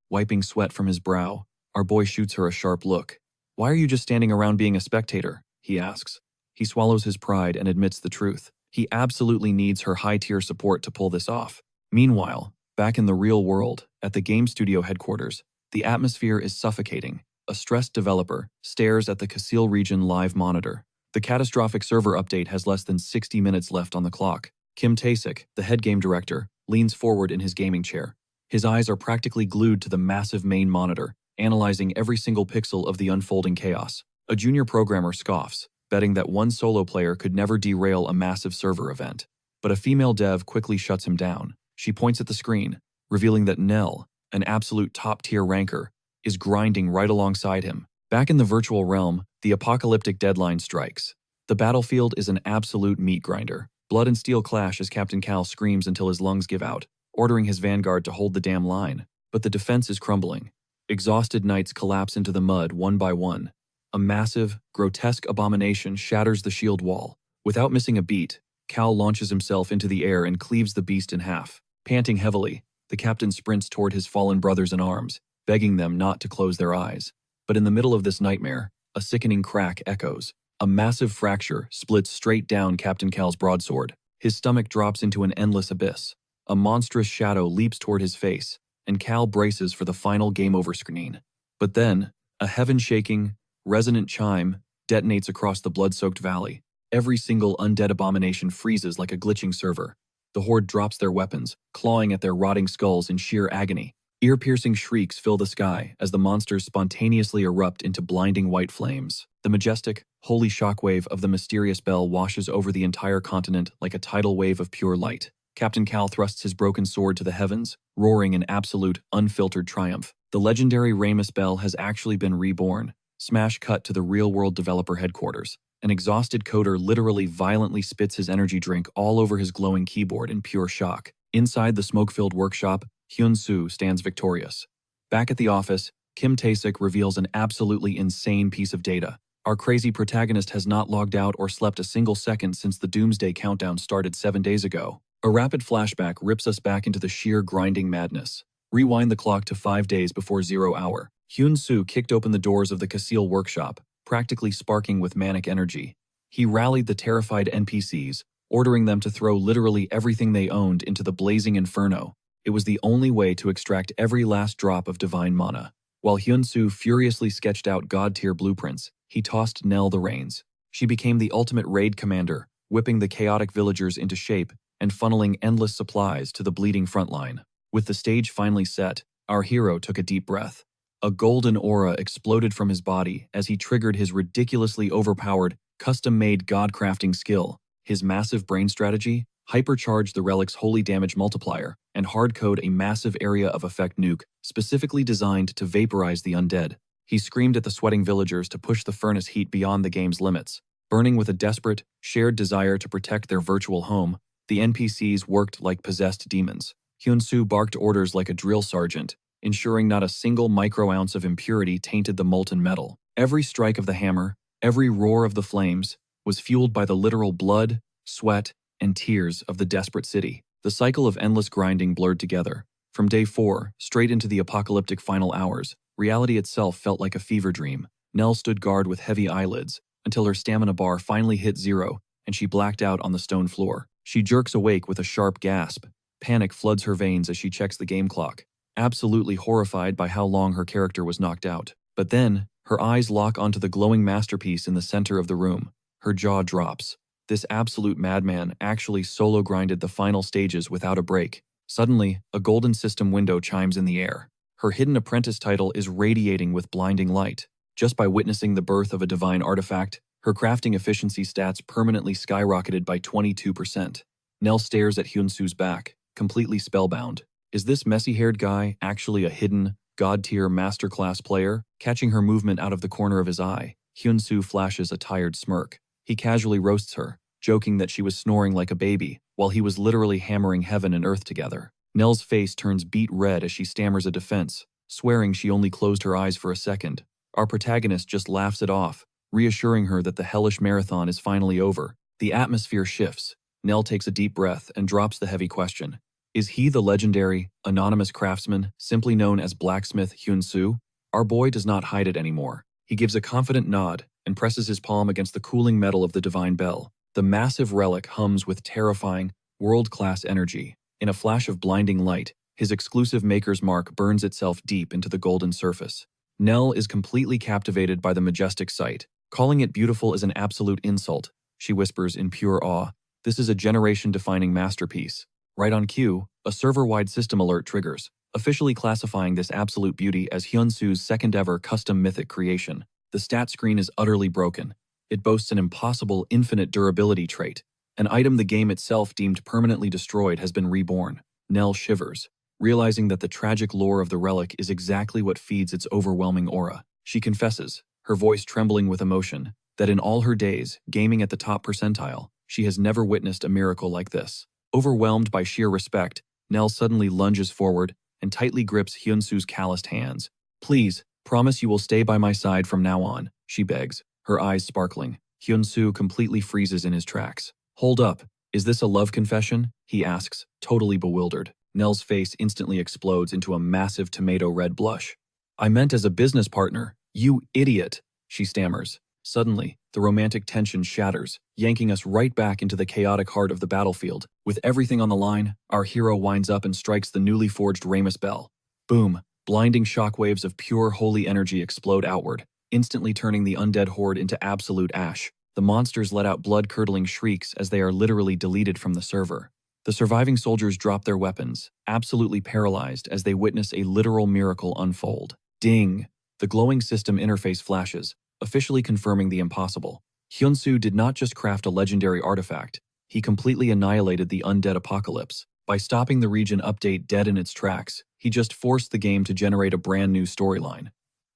Wiping sweat from his brow, our boy shoots her a sharp look. "Why are you just standing around being a spectator?" he asks. He swallows his pride and admits the truth. He absolutely needs her high-tier support to pull this off. Meanwhile, back in the real world, at the game studio headquarters, the atmosphere is suffocating. A stressed developer stares at the Kasil region live monitor. The catastrophic server update has less than 60 minutes left on the clock. Kim Tae-sik, the head game director, leans forward in his gaming chair. His eyes are practically glued to the massive main monitor, analyzing every single pixel of the unfolding chaos. A junior programmer scoffs, betting that one solo player could never derail a massive server event. But a female dev quickly shuts him down. She points at the screen, revealing that Nell, an absolute top-tier ranker, is grinding right alongside him. Back in the virtual realm, the apocalyptic deadline strikes. The battlefield is an absolute meat grinder. Blood and steel clash as Captain Cal screams until his lungs give out, ordering his vanguard to hold the damn line. But the defense is crumbling. Exhausted knights collapse into the mud one by one. A massive, grotesque abomination shatters the shield wall. Without missing a beat, Cal launches himself into the air and cleaves the beast in half. Panting heavily, the captain sprints toward his fallen brothers in arms, begging them not to close their eyes. But in the middle of this nightmare, a sickening crack echoes. A massive fracture splits straight down Captain Cal's broadsword. His stomach drops into an endless abyss. A monstrous shadow leaps toward his face, and Cal braces for the final game over screen. But then, a heaven-shaking, resonant chime detonates across the blood-soaked valley. Every single undead abomination freezes like a glitching server. The horde drops their weapons, clawing at their rotting skulls in sheer agony. Ear-piercing shrieks fill the sky as the monsters spontaneously erupt into blinding white flames. The majestic, holy shockwave of the mysterious bell washes over the entire continent like a tidal wave of pure light. Captain Cal thrusts his broken sword to the heavens, roaring in absolute, unfiltered triumph. The legendary Ramus bell has actually been reborn. Smash cut to the real-world developer headquarters. An exhausted coder literally violently spits his energy drink all over his glowing keyboard in pure shock. Inside the smoke-filled workshop, Hyun-soo stands victorious. Back at the office, Kim Tae-sik reveals an absolutely insane piece of data. Our crazy protagonist has not logged out or slept a single second since the doomsday countdown started 7 days ago. A rapid flashback rips us back into the sheer grinding madness. Rewind the clock to 5 days before 0 hour. Hyun-soo kicked open the doors of the Kasil workshop, practically sparking with manic energy. He rallied the terrified NPCs, ordering them to throw literally everything they owned into the blazing inferno. It was the only way to extract every last drop of divine mana. While Hyun-soo furiously sketched out god-tier blueprints, he tossed Nell the reins. She became the ultimate raid commander, whipping the chaotic villagers into shape and funneling endless supplies to the bleeding frontline. With the stage finally set, our hero took a deep breath. A golden aura exploded from his body as he triggered his ridiculously overpowered, custom-made god-crafting skill. His massive brain strategy hypercharged the relic's holy damage multiplier and hard-code a massive area of effect nuke specifically designed to vaporize the undead. He screamed at the sweating villagers to push the furnace heat beyond the game's limits. Burning with a desperate, shared desire to protect their virtual home, the NPCs worked like possessed demons. Hyun-soo barked orders like a drill sergeant, ensuring not a single micro-ounce of impurity tainted the molten metal. Every strike of the hammer, every roar of the flames, was fueled by the literal blood, sweat, and tears of the desperate city. The cycle of endless grinding blurred together. From day 4, straight into the apocalyptic final hours, reality itself felt like a fever dream. Nell stood guard with heavy eyelids, until her stamina bar finally hit 0, and she blacked out on the stone floor. She jerks awake with a sharp gasp. Panic floods her veins as she checks the game clock, absolutely horrified by how long her character was knocked out. But then, her eyes lock onto the glowing masterpiece in the center of the room. Her jaw drops. This absolute madman actually solo grinded the final stages without a break. Suddenly, a golden system window chimes in the air. Her hidden apprentice title is radiating with blinding light. Just by witnessing the birth of a divine artifact, her crafting efficiency stats permanently skyrocketed by 22%. Nell stares at Hyunsu's back, completely spellbound. Is this messy-haired guy actually a hidden, god-tier masterclass player? Catching her movement out of the corner of his eye, Hyunsu flashes a tired smirk. He casually roasts her, joking that she was snoring like a baby, while he was literally hammering heaven and earth together. Nell's face turns beet red as she stammers a defense, swearing she only closed her eyes for a second. Our protagonist just laughs it off, reassuring her that the hellish marathon is finally over. The atmosphere shifts. Nell takes a deep breath and drops the heavy question. Is he the legendary, anonymous craftsman, simply known as Blacksmith Hyunsu? Our boy does not hide it anymore. He gives a confident nod and presses his palm against the cooling metal of the divine bell. The massive relic hums with terrifying, world-class energy. In a flash of blinding light, his exclusive maker's mark burns itself deep into the golden surface. Nell is completely captivated by the majestic sight. Calling it beautiful is an absolute insult, she whispers in pure awe. This is a generation-defining masterpiece. Right on cue, a server-wide system alert triggers, officially classifying this absolute beauty as Hyunsu's second-ever custom mythic creation. The stat screen is utterly broken. It boasts an impossible infinite durability trait. An item the game itself deemed permanently destroyed has been reborn. Nell shivers, realizing that the tragic lore of the relic is exactly what feeds its overwhelming aura. She confesses, her voice trembling with emotion, that in all her days, gaming at the top percentile, she has never witnessed a miracle like this. Overwhelmed by sheer respect, Nell suddenly lunges forward and tightly grips Hyunsu's calloused hands. Please, promise you will stay by my side from now on, she begs, her eyes sparkling. Hyunsu completely freezes in his tracks. Hold up, is this a love confession? He asks, totally bewildered. Nell's face instantly explodes into a massive tomato red blush. I meant as a business partner, you idiot, she stammers. Suddenly, the romantic tension shatters, yanking us right back into the chaotic heart of the battlefield. With everything on the line, our hero winds up and strikes the newly forged Ramus bell. Boom! Blinding shockwaves of pure holy energy explode outward, instantly turning the undead horde into absolute ash. The monsters let out blood-curdling shrieks as they are literally deleted from the server. The surviving soldiers drop their weapons, absolutely paralyzed as they witness a literal miracle unfold. Ding! The glowing system interface flashes, officially confirming the impossible. Hyunsu did not just craft a legendary artifact, he completely annihilated the undead apocalypse. By stopping the region update dead in its tracks, he just forced the game to generate a brand new storyline.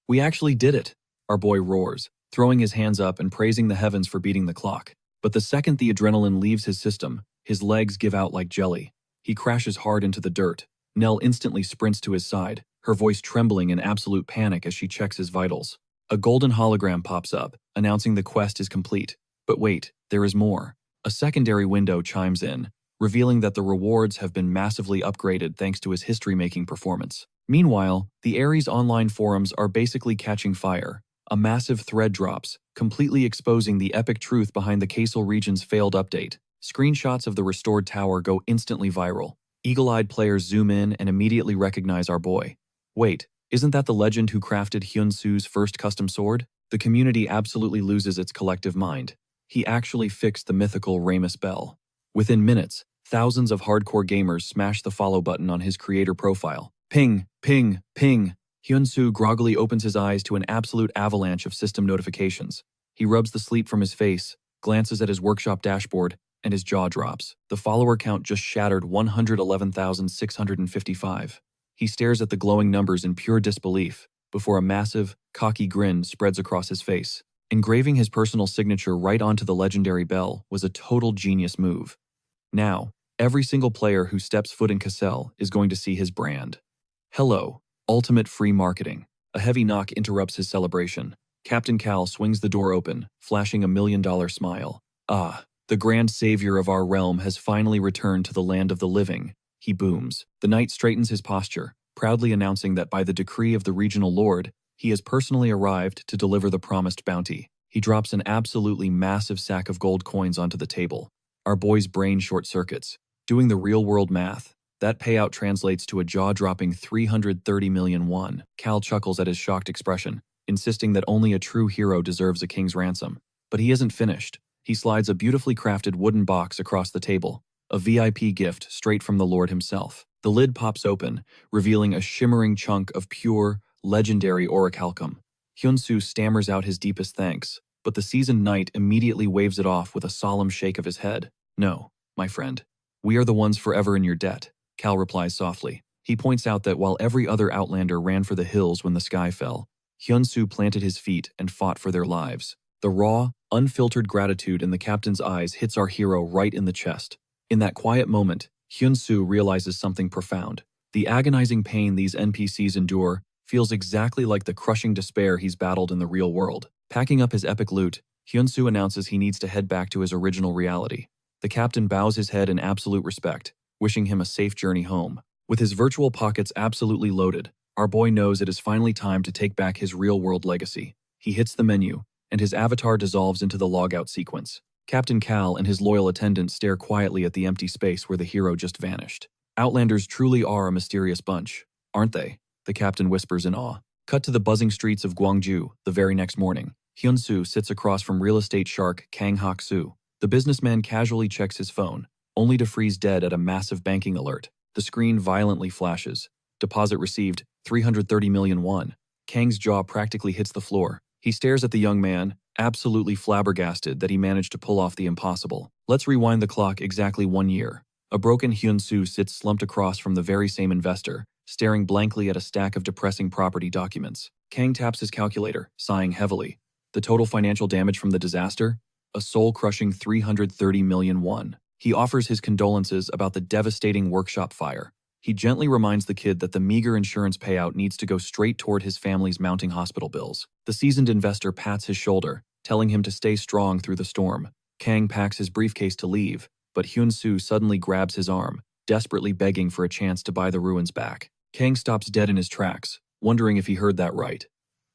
We actually did it, our boy roars, throwing his hands up and praising the heavens for beating the clock. But the second the adrenaline leaves his system, his legs give out like jelly. He crashes hard into the dirt. Nell instantly sprints to his side, her voice trembling in absolute panic as she checks his vitals. A golden hologram pops up, announcing the quest is complete. But wait, there is more. A secondary window chimes in, revealing that the rewards have been massively upgraded thanks to his history-making performance. Meanwhile, the Aries online forums are basically catching fire. A massive thread drops, completely exposing the epic truth behind the Kassel region's failed update. Screenshots of the restored tower go instantly viral. Eagle-eyed players zoom in and immediately recognize our boy. Wait, isn't that the legend who crafted Hyunsu's first custom sword? The community absolutely loses its collective mind. He actually fixed the mythical Ramus bell. Within minutes, thousands of hardcore gamers smash the follow button on his creator profile. Ping, ping, ping. Hyunsu groggily opens his eyes to an absolute avalanche of system notifications. He rubs the sleep from his face, glances at his workshop dashboard, and his jaw drops. The follower count just shattered 111,655. He stares at the glowing numbers in pure disbelief, before a massive, cocky grin spreads across his face. Engraving his personal signature right onto the legendary bell was a total genius move. Now, every single player who steps foot in Kassel is going to see his brand. Hello, ultimate free marketing. A heavy knock interrupts his celebration. Captain Cal swings the door open, flashing a $1 million smile. Ah, the grand savior of our realm has finally returned to the land of the living, he booms. The knight straightens his posture, proudly announcing that by the decree of the regional lord, he has personally arrived to deliver the promised bounty. He drops an absolutely massive sack of gold coins onto the table. Our boy's brain short-circuits. Doing the real-world math, that payout translates to a jaw-dropping 330 million won. Cal chuckles at his shocked expression, insisting that only a true hero deserves a king's ransom. But he isn't finished. He slides a beautifully crafted wooden box across the table, a VIP gift straight from the Lord himself. The lid pops open, revealing a shimmering chunk of pure, legendary orichalcum. Hyun-soo stammers out his deepest thanks, but the seasoned knight immediately waves it off with a solemn shake of his head. "No, my friend. We are the ones forever in your debt," Cal replies softly. He points out that while every other outlander ran for the hills when the sky fell, Hyun-soo planted his feet and fought for their lives. The raw, unfiltered gratitude in the captain's eyes hits our hero right in the chest. In that quiet moment, Hyun-soo realizes something profound. The agonizing pain these NPCs endure feels exactly like the crushing despair he's battled in the real world. Packing up his epic loot, Hyun-soo announces he needs to head back to his original reality. The captain bows his head in absolute respect, wishing him a safe journey home. With his virtual pockets absolutely loaded, our boy knows it is finally time to take back his real-world legacy. He hits the menu, and his avatar dissolves into the logout sequence. Captain Cal and his loyal attendant stare quietly at the empty space where the hero just vanished. Outlanders truly are a mysterious bunch, aren't they? The captain whispers in awe. Cut to the buzzing streets of Gwangju the very next morning. Hyun-soo sits across from real estate shark Kang Hak-soo. The businessman casually checks his phone, only to freeze dead at a massive banking alert. The screen violently flashes. Deposit received, 330 million won. Kang's jaw practically hits the floor. He stares at the young man, absolutely flabbergasted that he managed to pull off the impossible. Let's rewind the clock exactly 1 year. A broken Hyun-soo sits slumped across from the very same investor, staring blankly at a stack of depressing property documents. Kang taps his calculator, sighing heavily. The total financial damage from the disaster? A soul-crushing 330 million won. He offers his condolences about the devastating workshop fire. He gently reminds the kid that the meager insurance payout needs to go straight toward his family's mounting hospital bills. The seasoned investor pats his shoulder, telling him to stay strong through the storm. Kang packs his briefcase to leave, but Hyun-soo suddenly grabs his arm, desperately begging for a chance to buy the ruins back. Kang stops dead in his tracks, wondering if he heard that right.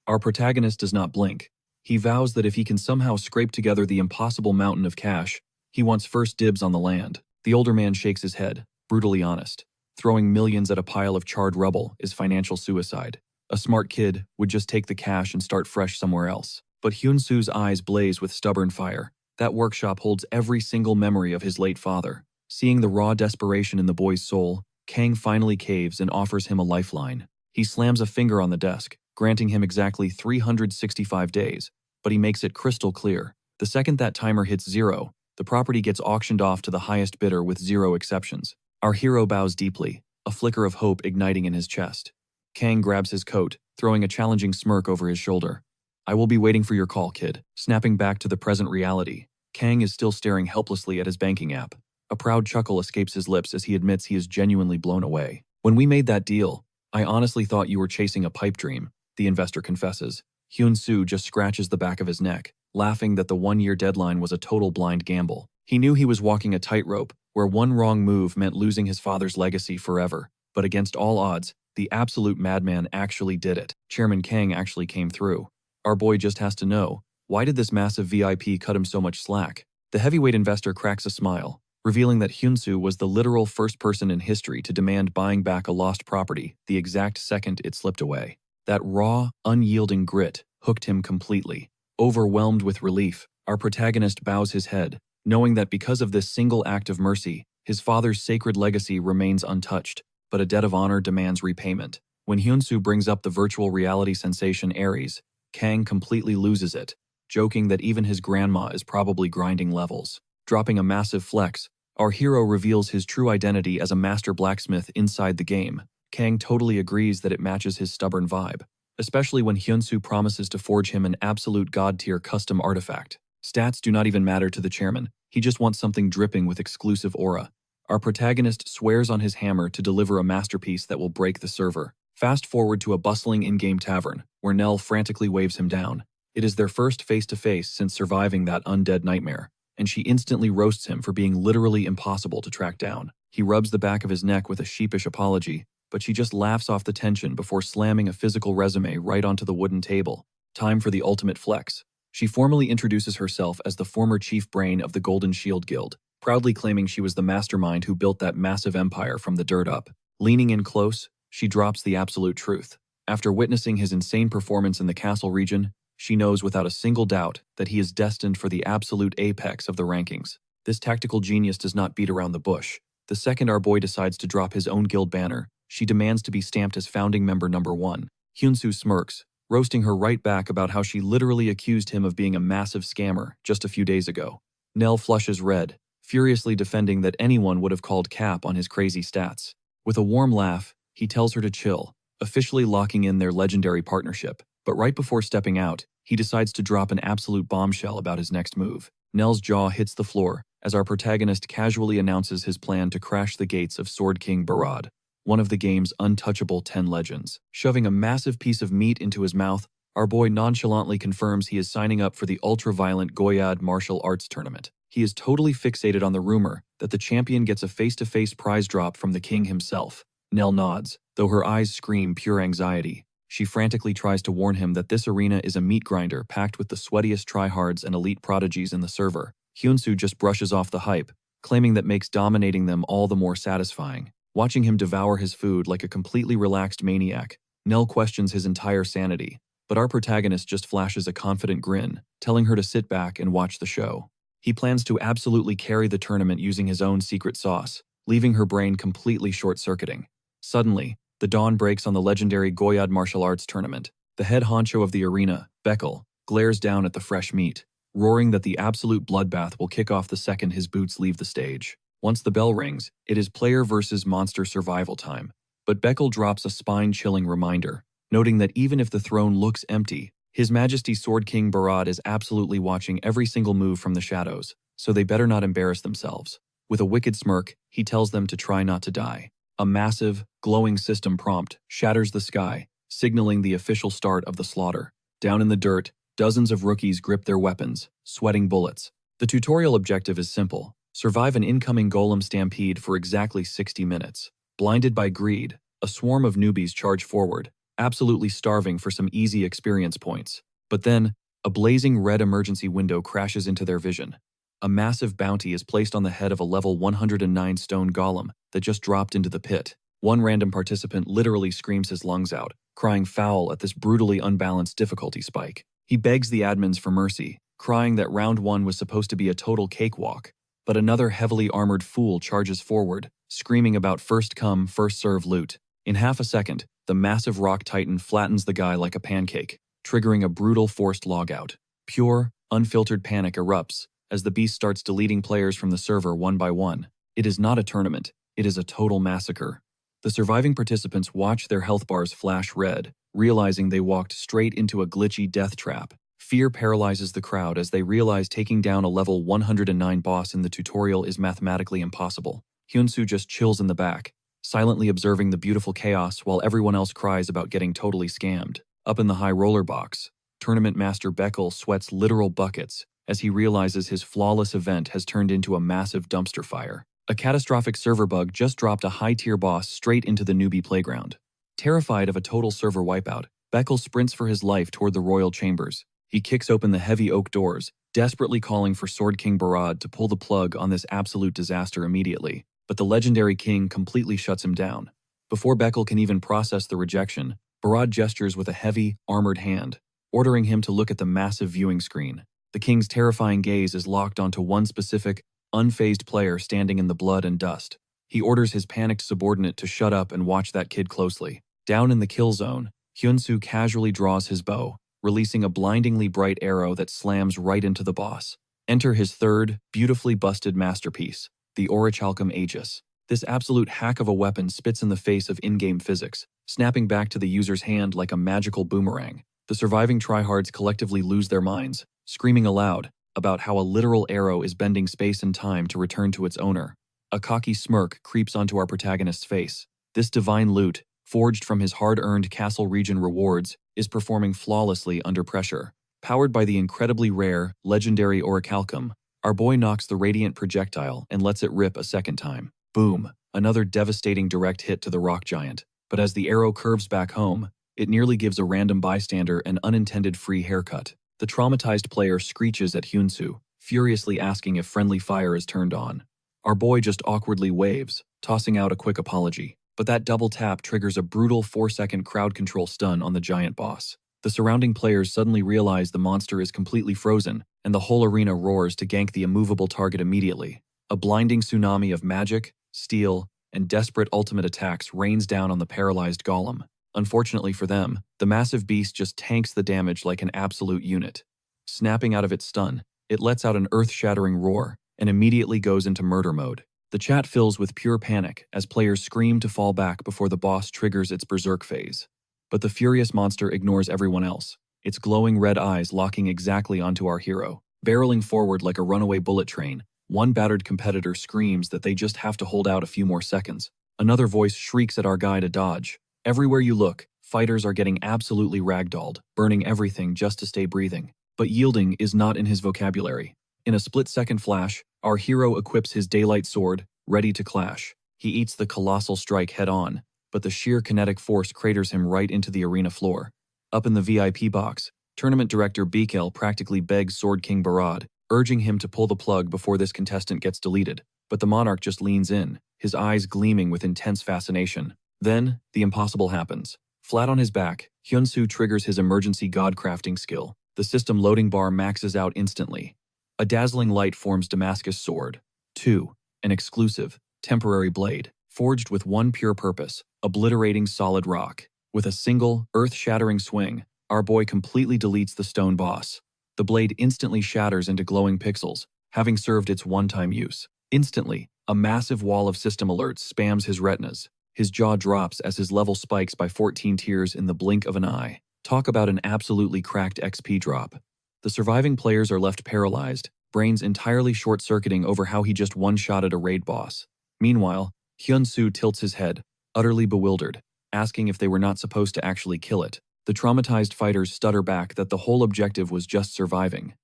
Our protagonist does not blink. He vows that if he can somehow scrape together the impossible mountain of cash, he wants first dibs on the land. The older man shakes his head, brutally honest. Throwing millions at a pile of charred rubble is financial suicide. A smart kid would just take the cash and start fresh somewhere else. But Hyun-soo's eyes blaze with stubborn fire. That workshop holds every single memory of his late father. Seeing the raw desperation in the boy's soul, Kang finally caves and offers him a lifeline. He slams a finger on the desk, granting him exactly 365 days, but he makes it crystal clear. The second that timer hits 0, the property gets auctioned off to the highest bidder with 0 exceptions. Our hero bows deeply, a flicker of hope igniting in his chest. Kang grabs his coat, throwing a challenging smirk over his shoulder. "I will be waiting for your call, kid." Snapping back to the present reality, Kang is still staring helplessly at his banking app. A proud chuckle escapes his lips as he admits he is genuinely blown away. "When we made that deal, I honestly thought you were chasing a pipe dream," the investor confesses. Hyun-soo just scratches the back of his neck, laughing that the 1-year deadline was a total blind gamble. He knew he was walking a tightrope, where one wrong move meant losing his father's legacy forever. But against all odds, the absolute madman actually did it. Chairman Kang actually came through. Our boy just has to know, why did this massive VIP cut him so much slack? The heavyweight investor cracks a smile, revealing that Hyun-soo was the literal first person in history to demand buying back a lost property the exact second it slipped away. That raw, unyielding grit hooked him completely. Overwhelmed with relief, our protagonist bows his head, knowing that because of this single act of mercy, his father's sacred legacy remains untouched, but a debt of honor demands repayment. When Hyun-soo brings up the virtual reality sensation Aries, Kang completely loses it, joking that even his grandma is probably grinding levels. Dropping a massive flex, our hero reveals his true identity as a master blacksmith inside the game. Kang totally agrees that it matches his stubborn vibe, especially when Hyun-soo promises to forge him an absolute god-tier custom artifact. Stats do not even matter to the chairman, he just wants something dripping with exclusive aura. Our protagonist swears on his hammer to deliver a masterpiece that will break the server. Fast forward to a bustling in-game tavern, where Nell frantically waves him down. It is their first face-to-face since surviving that undead nightmare, and she instantly roasts him for being literally impossible to track down. He rubs the back of his neck with a sheepish apology, but she just laughs off the tension before slamming a physical resume right onto the wooden table. Time for the ultimate flex. She formally introduces herself as the former chief brain of the Golden Shield Guild, proudly claiming she was the mastermind who built that massive empire from the dirt up. Leaning in close, she drops the absolute truth. After witnessing his insane performance in the castle region, she knows without a single doubt that he is destined for the absolute apex of the rankings. This tactical genius does not beat around the bush. The second our boy decides to drop his own guild banner, she demands to be stamped as founding member number 1. Hyunsoo smirks, roasting her right back about how she literally accused him of being a massive scammer just a few days ago. Nell flushes red, furiously defending that anyone would have called cap on his crazy stats. With a warm laugh, he tells her to chill, officially locking in their legendary partnership. But right before stepping out, he decides to drop an absolute bombshell about his next move. Nell's jaw hits the floor as our protagonist casually announces his plan to crash the gates of Sword King Barad, one of the game's untouchable 10 legends. Shoving a massive piece of meat into his mouth, our boy nonchalantly confirms he is signing up for the ultra-violent Goyad martial arts tournament. He is totally fixated on the rumor that the champion gets a face-to-face prize drop from the king himself. Nell nods, though her eyes scream pure anxiety. She frantically tries to warn him that this arena is a meat grinder packed with the sweatiest tryhards and elite prodigies in the server. Hyunsoo just brushes off the hype, claiming that makes dominating them all the more satisfying. Watching him devour his food like a completely relaxed maniac, Nell questions his entire sanity, but our protagonist just flashes a confident grin, telling her to sit back and watch the show. He plans to absolutely carry the tournament using his own secret sauce, leaving her brain completely short-circuiting. Suddenly, the dawn breaks on the legendary Goyad martial arts tournament. The head honcho of the arena, Beckel, glares down at the fresh meat, roaring that the absolute bloodbath will kick off the second his boots leave the stage. Once the bell rings, it is player versus monster survival time. But Beckel drops a spine-chilling reminder, noting that even if the throne looks empty, His Majesty Sword King Barad is absolutely watching every single move from the shadows, so they better not embarrass themselves. With a wicked smirk, he tells them to try not to die. A massive, glowing system prompt shatters the sky, signaling the official start of the slaughter. Down in the dirt, dozens of rookies grip their weapons, sweating bullets. The tutorial objective is simple: survive an incoming golem stampede for exactly 60 minutes. Blinded by greed, a swarm of newbies charge forward, absolutely starving for some easy experience points. But then, a blazing red emergency window crashes into their vision. A massive bounty is placed on the head of a level 109 stone golem that just dropped into the pit. One random participant literally screams his lungs out, crying foul at this brutally unbalanced difficulty spike. He begs the admins for mercy, crying that round 1 was supposed to be a total cakewalk. But another heavily armored fool charges forward, screaming about first come, first serve loot. In half a second, the massive rock titan flattens the guy like a pancake, triggering a brutal forced logout. Pure, unfiltered panic erupts as the beast starts deleting players from the server one by one. It is not a tournament, it is a total massacre. The surviving participants watch their health bars flash red, realizing they walked straight into a glitchy death trap. Fear paralyzes the crowd as they realize taking down a level 109 boss in the tutorial is mathematically impossible. Hyunsoo just chills in the back, silently observing the beautiful chaos while everyone else cries about getting totally scammed. Up in the high roller box, Tournament Master Beckel sweats literal buckets as he realizes his flawless event has turned into a massive dumpster fire. A catastrophic server bug just dropped a high-tier boss straight into the newbie playground. Terrified of a total server wipeout, Beckel sprints for his life toward the royal chambers. He kicks open the heavy oak doors, desperately calling for Sword King Barad to pull the plug on this absolute disaster immediately. But the legendary king completely shuts him down. Before Beckel can even process the rejection, Barad gestures with a heavy, armored hand, ordering him to look at the massive viewing screen. The king's terrifying gaze is locked onto one specific, unfazed player standing in the blood and dust. He orders his panicked subordinate to shut up and watch that kid closely. Down in the kill zone, Hyunsoo casually draws his bow, releasing a blindingly bright arrow that slams right into the boss. Enter his third, beautifully busted masterpiece, the Orichalcum Aegis. This absolute hack of a weapon spits in the face of in-game physics, snapping back to the user's hand like a magical boomerang. The surviving tryhards collectively lose their minds, screaming aloud about how a literal arrow is bending space and time to return to its owner. A cocky smirk creeps onto our protagonist's face. This divine loot, forged from his hard-earned castle region rewards, is performing flawlessly under pressure. Powered by the incredibly rare, legendary Orichalcum, our boy knocks the radiant projectile and lets it rip a second time. Boom, another devastating direct hit to the rock giant. But as the arrow curves back home, it nearly gives a random bystander an unintended free haircut. The traumatized player screeches at Hyunsoo, furiously asking if friendly fire is turned on. Our boy just awkwardly waves, tossing out a quick apology. But that double tap triggers a brutal 4-second crowd control stun on the giant boss. The surrounding players suddenly realize the monster is completely frozen, and the whole arena roars to gank the immovable target immediately. A blinding tsunami of magic, steel, and desperate ultimate attacks rains down on the paralyzed golem. Unfortunately for them, the massive beast just tanks the damage like an absolute unit. Snapping out of its stun, it lets out an earth-shattering roar and immediately goes into murder mode. The chat fills with pure panic as players scream to fall back before the boss triggers its berserk phase. But the furious monster ignores everyone else, its glowing red eyes locking exactly onto our hero. Barreling forward like a runaway bullet train, one battered competitor screams that they just have to hold out a few more seconds. Another voice shrieks at our guy to dodge. Everywhere you look, fighters are getting absolutely ragdolled, burning everything just to stay breathing. But yielding is not in his vocabulary. In a split-second flash, our hero equips his daylight sword, ready to clash. He eats the colossal strike head-on, but the sheer kinetic force craters him right into the arena floor. Up in the VIP box, tournament director Bekel practically begs Sword King Barad, urging him to pull the plug before this contestant gets deleted. But the monarch just leans in, his eyes gleaming with intense fascination. Then, the impossible happens. Flat on his back, Hyun-soo triggers his emergency god-crafting skill. The system loading bar maxes out instantly. A dazzling light forms Damascus Sword. 2. An exclusive, temporary blade, forged with one pure purpose, obliterating solid rock. With a single, earth-shattering swing, our boy completely deletes the stone boss. The blade instantly shatters into glowing pixels, having served its one-time use. Instantly, a massive wall of system alerts spams his retinas. His jaw drops as his level spikes by 14 tiers in the blink of an eye. Talk about an absolutely cracked XP drop. The surviving players are left paralyzed, brains entirely short-circuiting over how he just one-shotted a raid boss. Meanwhile, Hyun-soo tilts his head, utterly bewildered, asking if they were not supposed to actually kill it. The traumatized fighters stutter back that the whole objective was just surviving.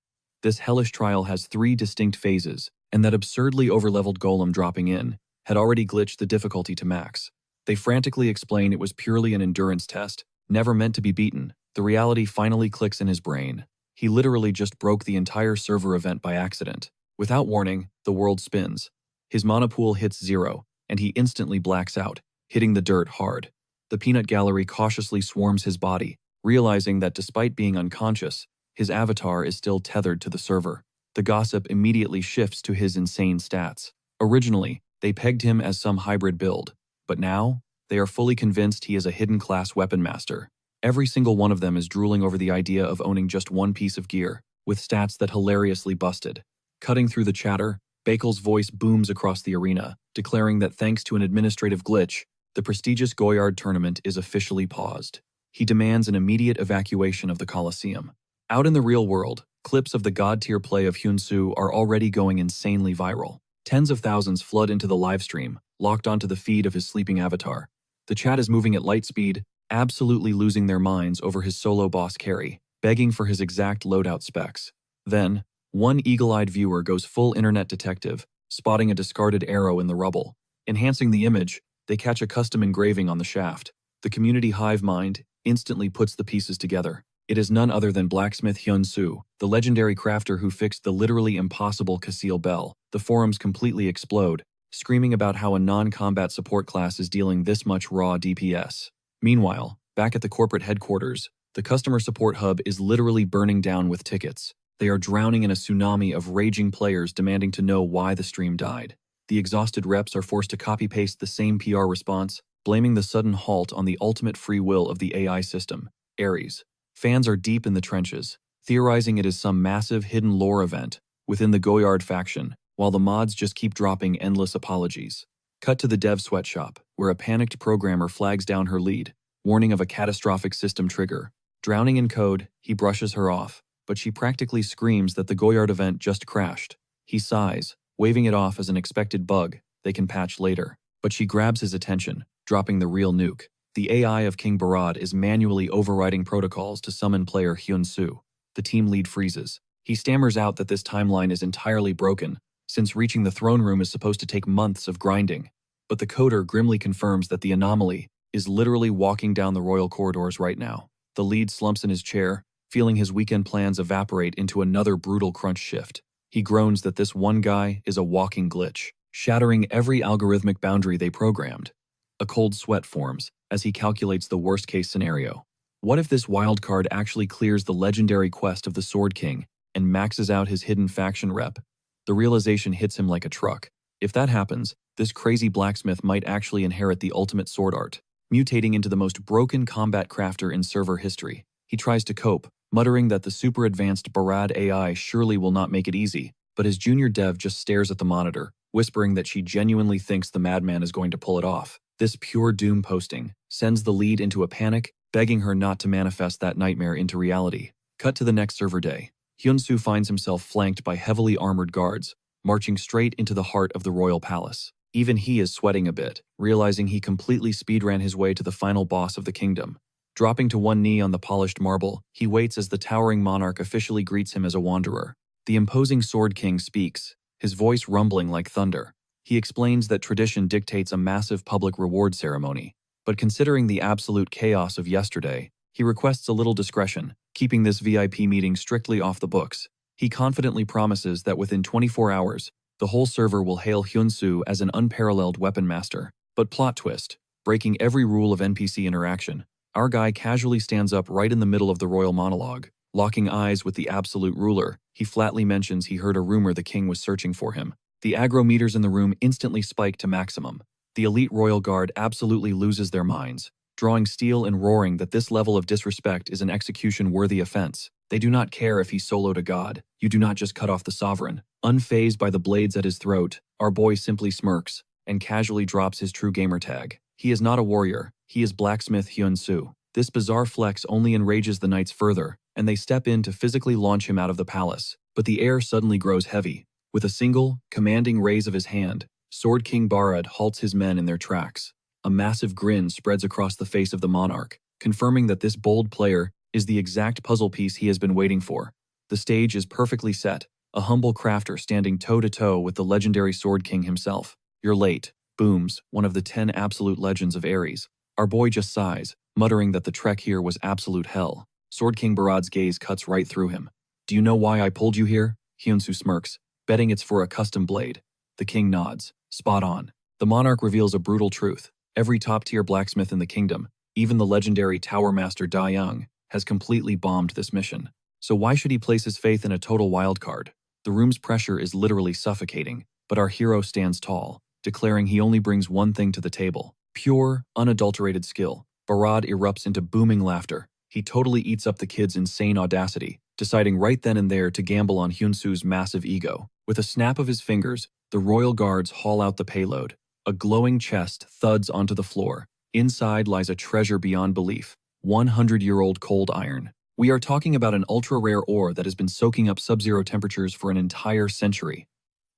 This hellish trial has 3 distinct phases, and that absurdly overleveled golem dropping in had already glitched the difficulty to max. They frantically explain it was purely an endurance test, never meant to be beaten. The reality finally clicks in his brain. He literally just broke the entire server event by accident. Without warning, the world spins. His mana pool hits 0, and he instantly blacks out, hitting the dirt hard. The peanut gallery cautiously swarms his body, realizing that despite being unconscious, his avatar is still tethered to the server. The gossip immediately shifts to his insane stats. Originally, they pegged him as some hybrid build, but now, they are fully convinced he is a hidden class weapon master. Every single one of them is drooling over the idea of owning just one piece of gear, with stats that hilariously busted. Cutting through the chatter, Bakel's voice booms across the arena, declaring that thanks to an administrative glitch, the prestigious Goyard tournament is officially paused. He demands an immediate evacuation of the Colosseum. Out in the real world, clips of the god-tier play of Hyun-soo are already going insanely viral. Tens of thousands flood into the livestream, locked onto the feed of his sleeping avatar. The chat is moving at light speed, absolutely losing their minds over his solo boss carry, begging for his exact loadout specs. Then, one eagle-eyed viewer goes full internet detective, spotting a discarded arrow in the rubble. Enhancing the image, they catch a custom engraving on the shaft. The community hive mind instantly puts the pieces together. It is none other than blacksmith Hyun-soo, the legendary crafter who fixed the literally impossible Casil bell. The forums completely explode, screaming about how a non-combat support class is dealing this much raw DPS. Meanwhile, back at the corporate headquarters, the customer support hub is literally burning down with tickets. They are drowning in a tsunami of raging players demanding to know why the stream died. The exhausted reps are forced to copy-paste the same PR response, blaming the sudden halt on the ultimate free will of the AI system, Aries. Fans are deep in the trenches, theorizing it is some massive hidden lore event within the Goyard faction, while the mods just keep dropping endless apologies. Cut to the dev sweatshop, where a panicked programmer flags down her lead, warning of a catastrophic system trigger. Drowning in code, he brushes her off, but she practically screams that the Goyard event just crashed. He sighs, waving it off as an expected bug they can patch later. But she grabs his attention, dropping the real nuke. The AI of King Barad is manually overriding protocols to summon player Hyun-soo. The team lead freezes. He stammers out that this timeline is entirely broken, since reaching the throne room is supposed to take months of grinding. But the coder grimly confirms that the anomaly is literally walking down the royal corridors right now. The lead slumps in his chair, feeling his weekend plans evaporate into another brutal crunch shift. He groans that this one guy is a walking glitch, shattering every algorithmic boundary they programmed. A cold sweat forms as he calculates the worst-case scenario. What if this wildcard actually clears the legendary quest of the Sword King and maxes out his hidden faction rep? The realization hits him like a truck. If that happens, this crazy blacksmith might actually inherit the ultimate sword art, mutating into the most broken combat crafter in server history. He tries to cope, muttering that the super advanced Barad AI surely will not make it easy, but his junior dev just stares at the monitor, whispering that she genuinely thinks the madman is going to pull it off. This pure doom posting sends the lead into a panic, begging her not to manifest that nightmare into reality. Cut to the next server day. Hyun-soo finds himself flanked by heavily armored guards, marching straight into the heart of the royal palace. Even he is sweating a bit, realizing he completely speedran his way to the final boss of the kingdom. Dropping to one knee on the polished marble, he waits as the towering monarch officially greets him as a wanderer. The imposing Sword King speaks, his voice rumbling like thunder. He explains that tradition dictates a massive public reward ceremony, but considering the absolute chaos of yesterday, he requests a little discretion, keeping this VIP meeting strictly off the books. He confidently promises that within 24 hours, the whole server will hail Hyun-soo as an unparalleled weapon master. But plot twist, breaking every rule of NPC interaction, our guy casually stands up right in the middle of the royal monologue. Locking eyes with the absolute ruler, he flatly mentions he heard a rumor the king was searching for him. The aggro meters in the room instantly spike to maximum. The elite royal guard absolutely loses their minds, drawing steel and roaring that this level of disrespect is an execution-worthy offense. They do not care if he soloed a god. You do not just cut off the sovereign. Unfazed by the blades at his throat, our boy simply smirks and casually drops his true gamer tag. He is not a warrior. He is blacksmith Hyun-soo. This bizarre flex only enrages the knights further, and they step in to physically launch him out of the palace. But the air suddenly grows heavy. With a single, commanding raise of his hand, Sword King Barad halts his men in their tracks. A massive grin spreads across the face of the monarch, confirming that this bold player is the exact puzzle piece he has been waiting for. The stage is perfectly set, a humble crafter standing toe-to-toe with the legendary Sword King himself. "You're late," booms, one of the 10 absolute legends of Aries. Our boy just sighs, muttering that the trek here was absolute hell. Sword King Barad's gaze cuts right through him. "Do you know why I pulled you here?" Hyun-soo smirks, betting it's for a custom blade. The king nods. Spot on. The monarch reveals a brutal truth. Every top-tier blacksmith in the kingdom, even the legendary Tower Master Da Young, has completely bombed this mission. So why should he place his faith in a total wildcard? The room's pressure is literally suffocating, but our hero stands tall, declaring he only brings one thing to the table: pure, unadulterated skill. Barad erupts into booming laughter. He totally eats up the kid's insane audacity, deciding right then and there to gamble on Hyun-soo's massive ego. With a snap of his fingers, the royal guards haul out the payload. A glowing chest thuds onto the floor. Inside lies a treasure beyond belief: 100-year-old cold iron. We are talking about an ultra-rare ore that has been soaking up sub-zero temperatures for an entire century.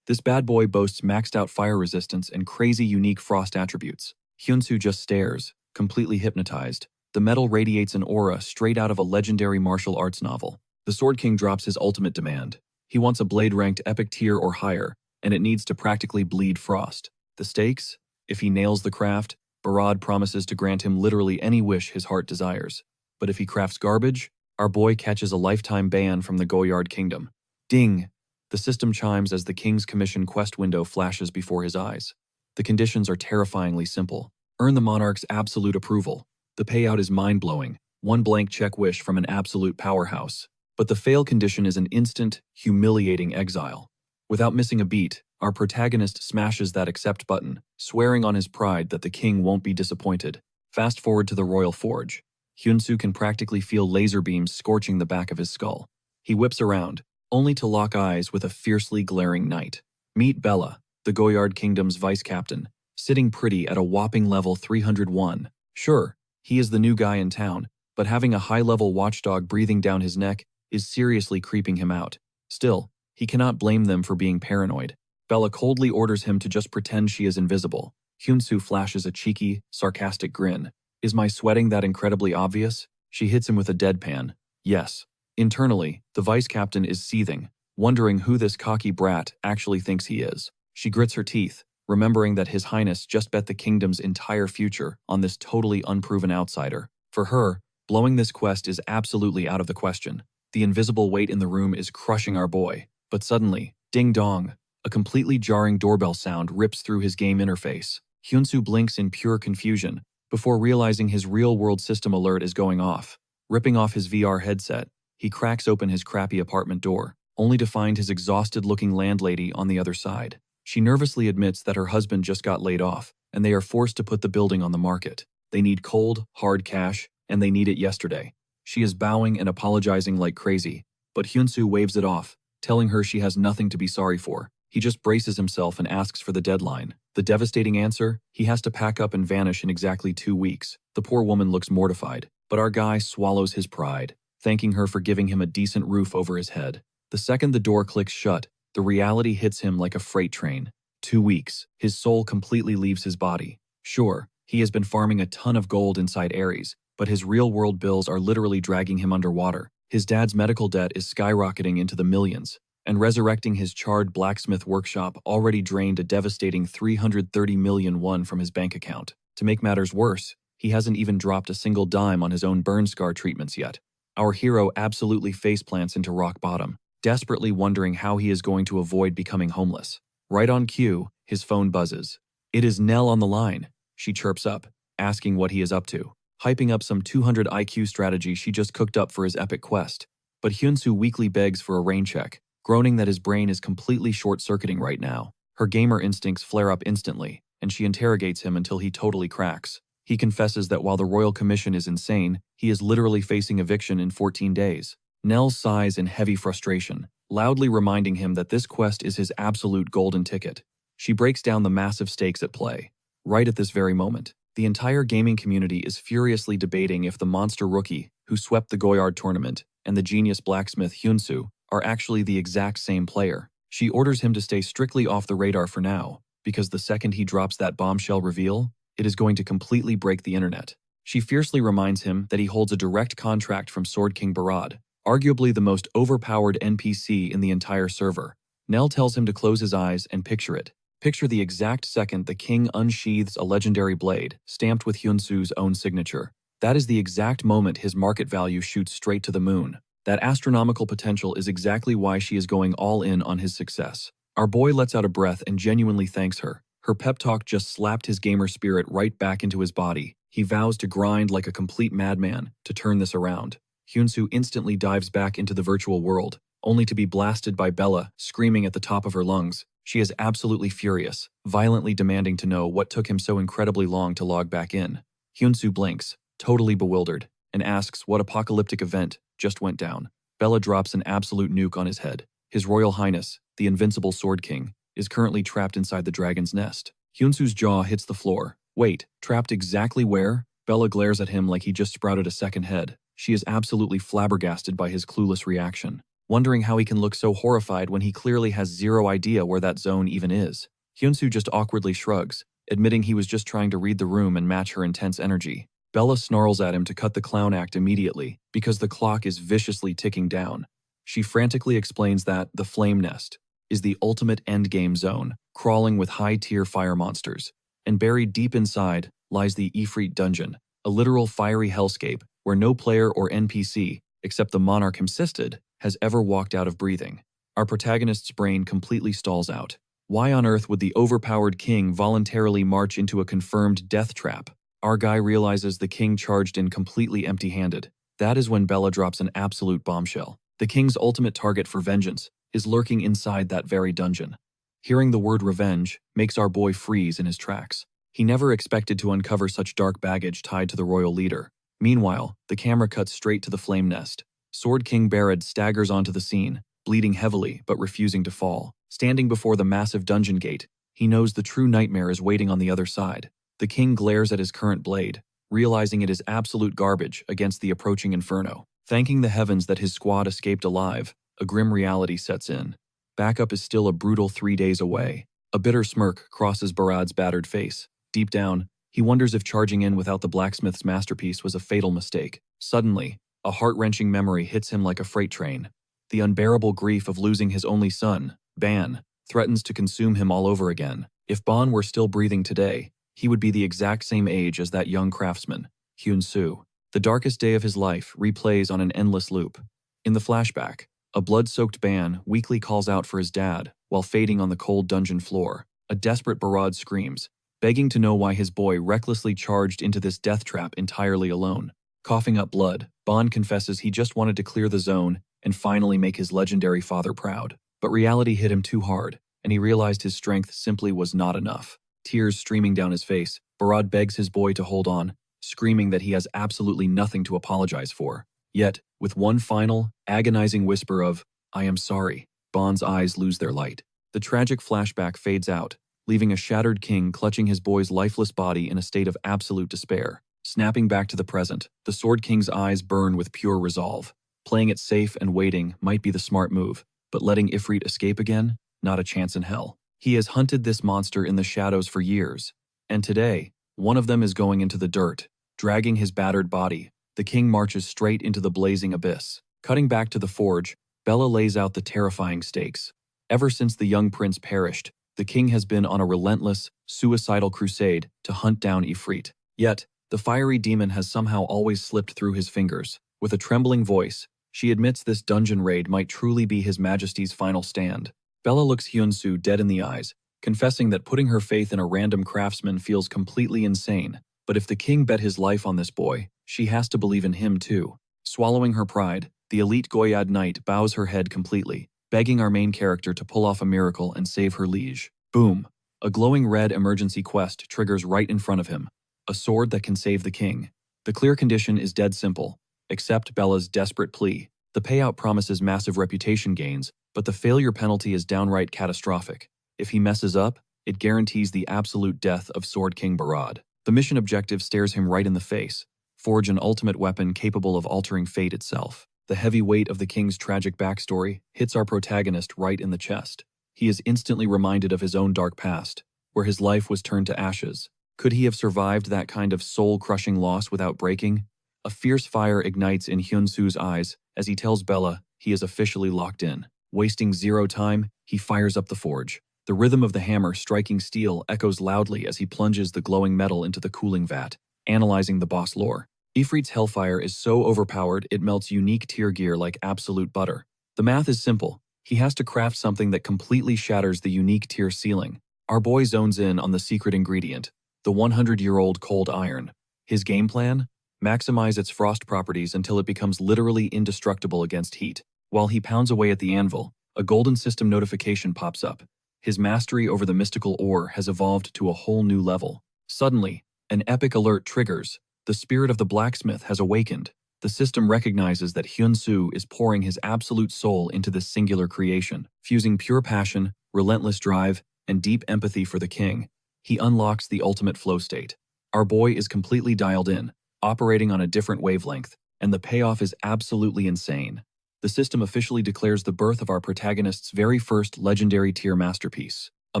This bad boy boasts maxed-out fire resistance and crazy unique frost attributes. Hyun-soo just stares, completely hypnotized. The metal radiates an aura straight out of a legendary martial arts novel. The Sword King drops his ultimate demand. He wants a blade ranked epic tier or higher, and it needs to practically bleed frost. The stakes? If he nails the craft, Barad promises to grant him literally any wish his heart desires. But if he crafts garbage, our boy catches a lifetime ban from the Goyard Kingdom. Ding! The system chimes as the King's Commission quest window flashes before his eyes. The conditions are terrifyingly simple. Earn the monarch's absolute approval. The payout is mind-blowing, one blank check wish from an absolute powerhouse. But the fail condition is an instant, humiliating exile. Without missing a beat, our protagonist smashes that accept button, swearing on his pride that the king won't be disappointed. Fast forward to the royal forge. Hyun-soo can practically feel laser beams scorching the back of his skull. He whips around, only to lock eyes with a fiercely glaring knight. Meet Bella, the Goyard Kingdom's vice-captain, sitting pretty at a whopping level 301. Sure, he is the new guy in town, but having a high-level watchdog breathing down his neck is seriously creeping him out. Still, he cannot blame them for being paranoid. Bella coldly orders him to just pretend she is invisible. Hyun-soo flashes a cheeky, sarcastic grin. "Is my sweating that incredibly obvious?" She hits him with a deadpan. Yes. Internally, the vice-captain is seething, wondering who this cocky brat actually thinks he is. She grits her teeth, remembering that His Highness just bet the kingdom's entire future on this totally unproven outsider. For her, blowing this quest is absolutely out of the question. The invisible weight in the room is crushing our boy. But suddenly, ding-dong, a completely jarring doorbell sound rips through his game interface. Hyun-soo blinks in pure confusion, before realizing his real-world system alert is going off. Ripping off his VR headset, he cracks open his crappy apartment door, only to find his exhausted-looking landlady on the other side. She nervously admits that her husband just got laid off, and they are forced to put the building on the market. They need cold, hard cash, and they need it yesterday. She is bowing and apologizing like crazy, but Hyunsoo waves it off, telling her she has nothing to be sorry for. He just braces himself and asks for the deadline. The devastating answer? He has to pack up and vanish in exactly 2 weeks. The poor woman looks mortified, but our guy swallows his pride, thanking her for giving him a decent roof over his head. The second the door clicks shut, the reality hits him like a freight train. 2 weeks. His soul completely leaves his body. Sure, he has been farming a ton of gold inside Aries, but his real-world bills are literally dragging him underwater. His dad's medical debt is skyrocketing into the millions, and resurrecting his charred blacksmith workshop already drained a devastating 330 million won from his bank account. To make matters worse, he hasn't even dropped a single dime on his own burn scar treatments yet. Our hero absolutely faceplants into rock bottom, desperately wondering how he is going to avoid becoming homeless. Right on cue, his phone buzzes. It is Nell on the line. She chirps up, asking what he is up to, hyping up some 200 IQ strategy she just cooked up for his epic quest. But Hyunsoo weakly begs for a rain check, groaning that his brain is completely short-circuiting right now. Her gamer instincts flare up instantly, and she interrogates him until he totally cracks. He confesses that while the Royal Commission is insane, he is literally facing eviction in 14 days. Nell sighs in heavy frustration, loudly reminding him that this quest is his absolute golden ticket. She breaks down the massive stakes at play. Right at this very moment, the entire gaming community is furiously debating if the monster rookie who swept the Goyard tournament and the genius blacksmith Hyunsoo are actually the exact same player. She orders him to stay strictly off the radar for now, because the second he drops that bombshell reveal, it is going to completely break the internet. She fiercely reminds him that he holds a direct contract from Sword King Barad, arguably the most overpowered NPC in the entire server. Nell tells him to close his eyes and picture it. Picture the exact second the king unsheathes a legendary blade, stamped with Hyunsoo's own signature. That is the exact moment his market value shoots straight to the moon. That astronomical potential is exactly why she is going all in on his success. Our boy lets out a breath and genuinely thanks her. Her pep talk just slapped his gamer spirit right back into his body. He vows to grind like a complete madman to turn this around. Hyunsoo instantly dives back into the virtual world, only to be blasted by Bella, screaming at the top of her lungs. She is absolutely furious, violently demanding to know what took him so incredibly long to log back in. Hyunsoo blinks, totally bewildered, and asks what apocalyptic event just went down. Bella drops an absolute nuke on his head. His Royal Highness, the invincible Sword King, is currently trapped inside the dragon's nest. Hyunsoo's jaw hits the floor. Wait, trapped exactly where? Bella glares at him like he just sprouted a second head. She is absolutely flabbergasted by his clueless reaction, wondering how he can look so horrified when he clearly has zero idea where that zone even is. Hyunsoo just awkwardly shrugs, admitting he was just trying to read the room and match her intense energy. Bella snarls at him to cut the clown act immediately, because the clock is viciously ticking down. She frantically explains that the Flame Nest is the ultimate endgame zone, crawling with high-tier fire monsters. And buried deep inside lies the Ifrit Dungeon, a literal fiery hellscape where no player or NPC, except the monarch himself, has ever walked out of breathing. Our protagonist's brain completely stalls out. Why on earth would the overpowered king voluntarily march into a confirmed death trap? Our guy realizes the king charged in completely empty-handed. That is when Bella drops an absolute bombshell. The king's ultimate target for vengeance is lurking inside that very dungeon. Hearing the word revenge makes our boy freeze in his tracks. He never expected to uncover such dark baggage tied to the royal leader. Meanwhile, the camera cuts straight to the Flame Nest. Sword King Barad staggers onto the scene, bleeding heavily but refusing to fall. Standing before the massive dungeon gate, he knows the true nightmare is waiting on the other side. The king glares at his current blade, realizing it is absolute garbage against the approaching inferno. Thanking the heavens that his squad escaped alive, a grim reality sets in. Backup is still a brutal 3 days away. A bitter smirk crosses Barad's battered face. Deep down, he wonders if charging in without the blacksmith's masterpiece was a fatal mistake. Suddenly, a heart-wrenching memory hits him like a freight train. The unbearable grief of losing his only son, Ban, threatens to consume him all over again. If Ban were still breathing today, he would be the exact same age as that young craftsman, Hyunsoo. The darkest day of his life replays on an endless loop. In the flashback, a blood-soaked Ban weakly calls out for his dad while fading on the cold dungeon floor. A desperate Barad screams, begging to know why his boy recklessly charged into this death trap entirely alone. Coughing up blood, Bond confesses he just wanted to clear the zone and finally make his legendary father proud. But reality hit him too hard, and he realized his strength simply was not enough. Tears streaming down his face, Barad begs his boy to hold on, screaming that he has absolutely nothing to apologize for. Yet, with one final, agonizing whisper of, "I am sorry," Bond's eyes lose their light. The tragic flashback fades out, leaving a shattered king clutching his boy's lifeless body in a state of absolute despair. Snapping back to the present, the Sword King's eyes burn with pure resolve. Playing it safe and waiting might be the smart move, but letting Ifrit escape again? Not a chance in hell. He has hunted this monster in the shadows for years, and today, one of them is going into the dirt. Dragging his battered body, the king marches straight into the blazing abyss. Cutting back to the forge, Bella lays out the terrifying stakes. Ever since the young prince perished, the king has been on a relentless, suicidal crusade to hunt down Ifrit. Yet, the fiery demon has somehow always slipped through his fingers. With a trembling voice, she admits this dungeon raid might truly be His Majesty's final stand. Bella looks Hyun-soo dead in the eyes, confessing that putting her faith in a random craftsman feels completely insane. But if the king bet his life on this boy, she has to believe in him too. Swallowing her pride, the elite Goyad knight bows her head completely, begging our main character to pull off a miracle and save her liege. Boom! A glowing red emergency quest triggers right in front of him. A sword that can save the king. The clear condition is dead simple. Accept Bella's desperate plea. The payout promises massive reputation gains, but the failure penalty is downright catastrophic. If he messes up, it guarantees the absolute death of Sword King Barad. The mission objective stares him right in the face. Forge an ultimate weapon capable of altering fate itself. The heavy weight of the king's tragic backstory hits our protagonist right in the chest. He is instantly reminded of his own dark past, where his life was turned to ashes. Could he have survived that kind of soul-crushing loss without breaking? A fierce fire ignites in Hyun-soo's eyes as he tells Bella he is officially locked in. Wasting zero time, he fires up the forge. The rhythm of the hammer striking steel echoes loudly as he plunges the glowing metal into the cooling vat, analyzing the boss lore. Ifrit's hellfire is so overpowered it melts unique tier gear like absolute butter. The math is simple. He has to craft something that completely shatters the unique tier ceiling. Our boy zones in on the secret ingredient, the 100-year-old cold iron. His game plan? Maximize its frost properties until it becomes literally indestructible against heat. While he pounds away at the anvil, a golden system notification pops up. His mastery over the mystical ore has evolved to a whole new level. Suddenly, an epic alert triggers. The spirit of the blacksmith has awakened. The system recognizes that Hyun-soo is pouring his absolute soul into this singular creation, fusing pure passion, relentless drive, and deep empathy for the king. He unlocks the ultimate flow state. Our boy is completely dialed in, operating on a different wavelength, and the payoff is absolutely insane. The system officially declares the birth of our protagonist's very first legendary tier masterpiece. A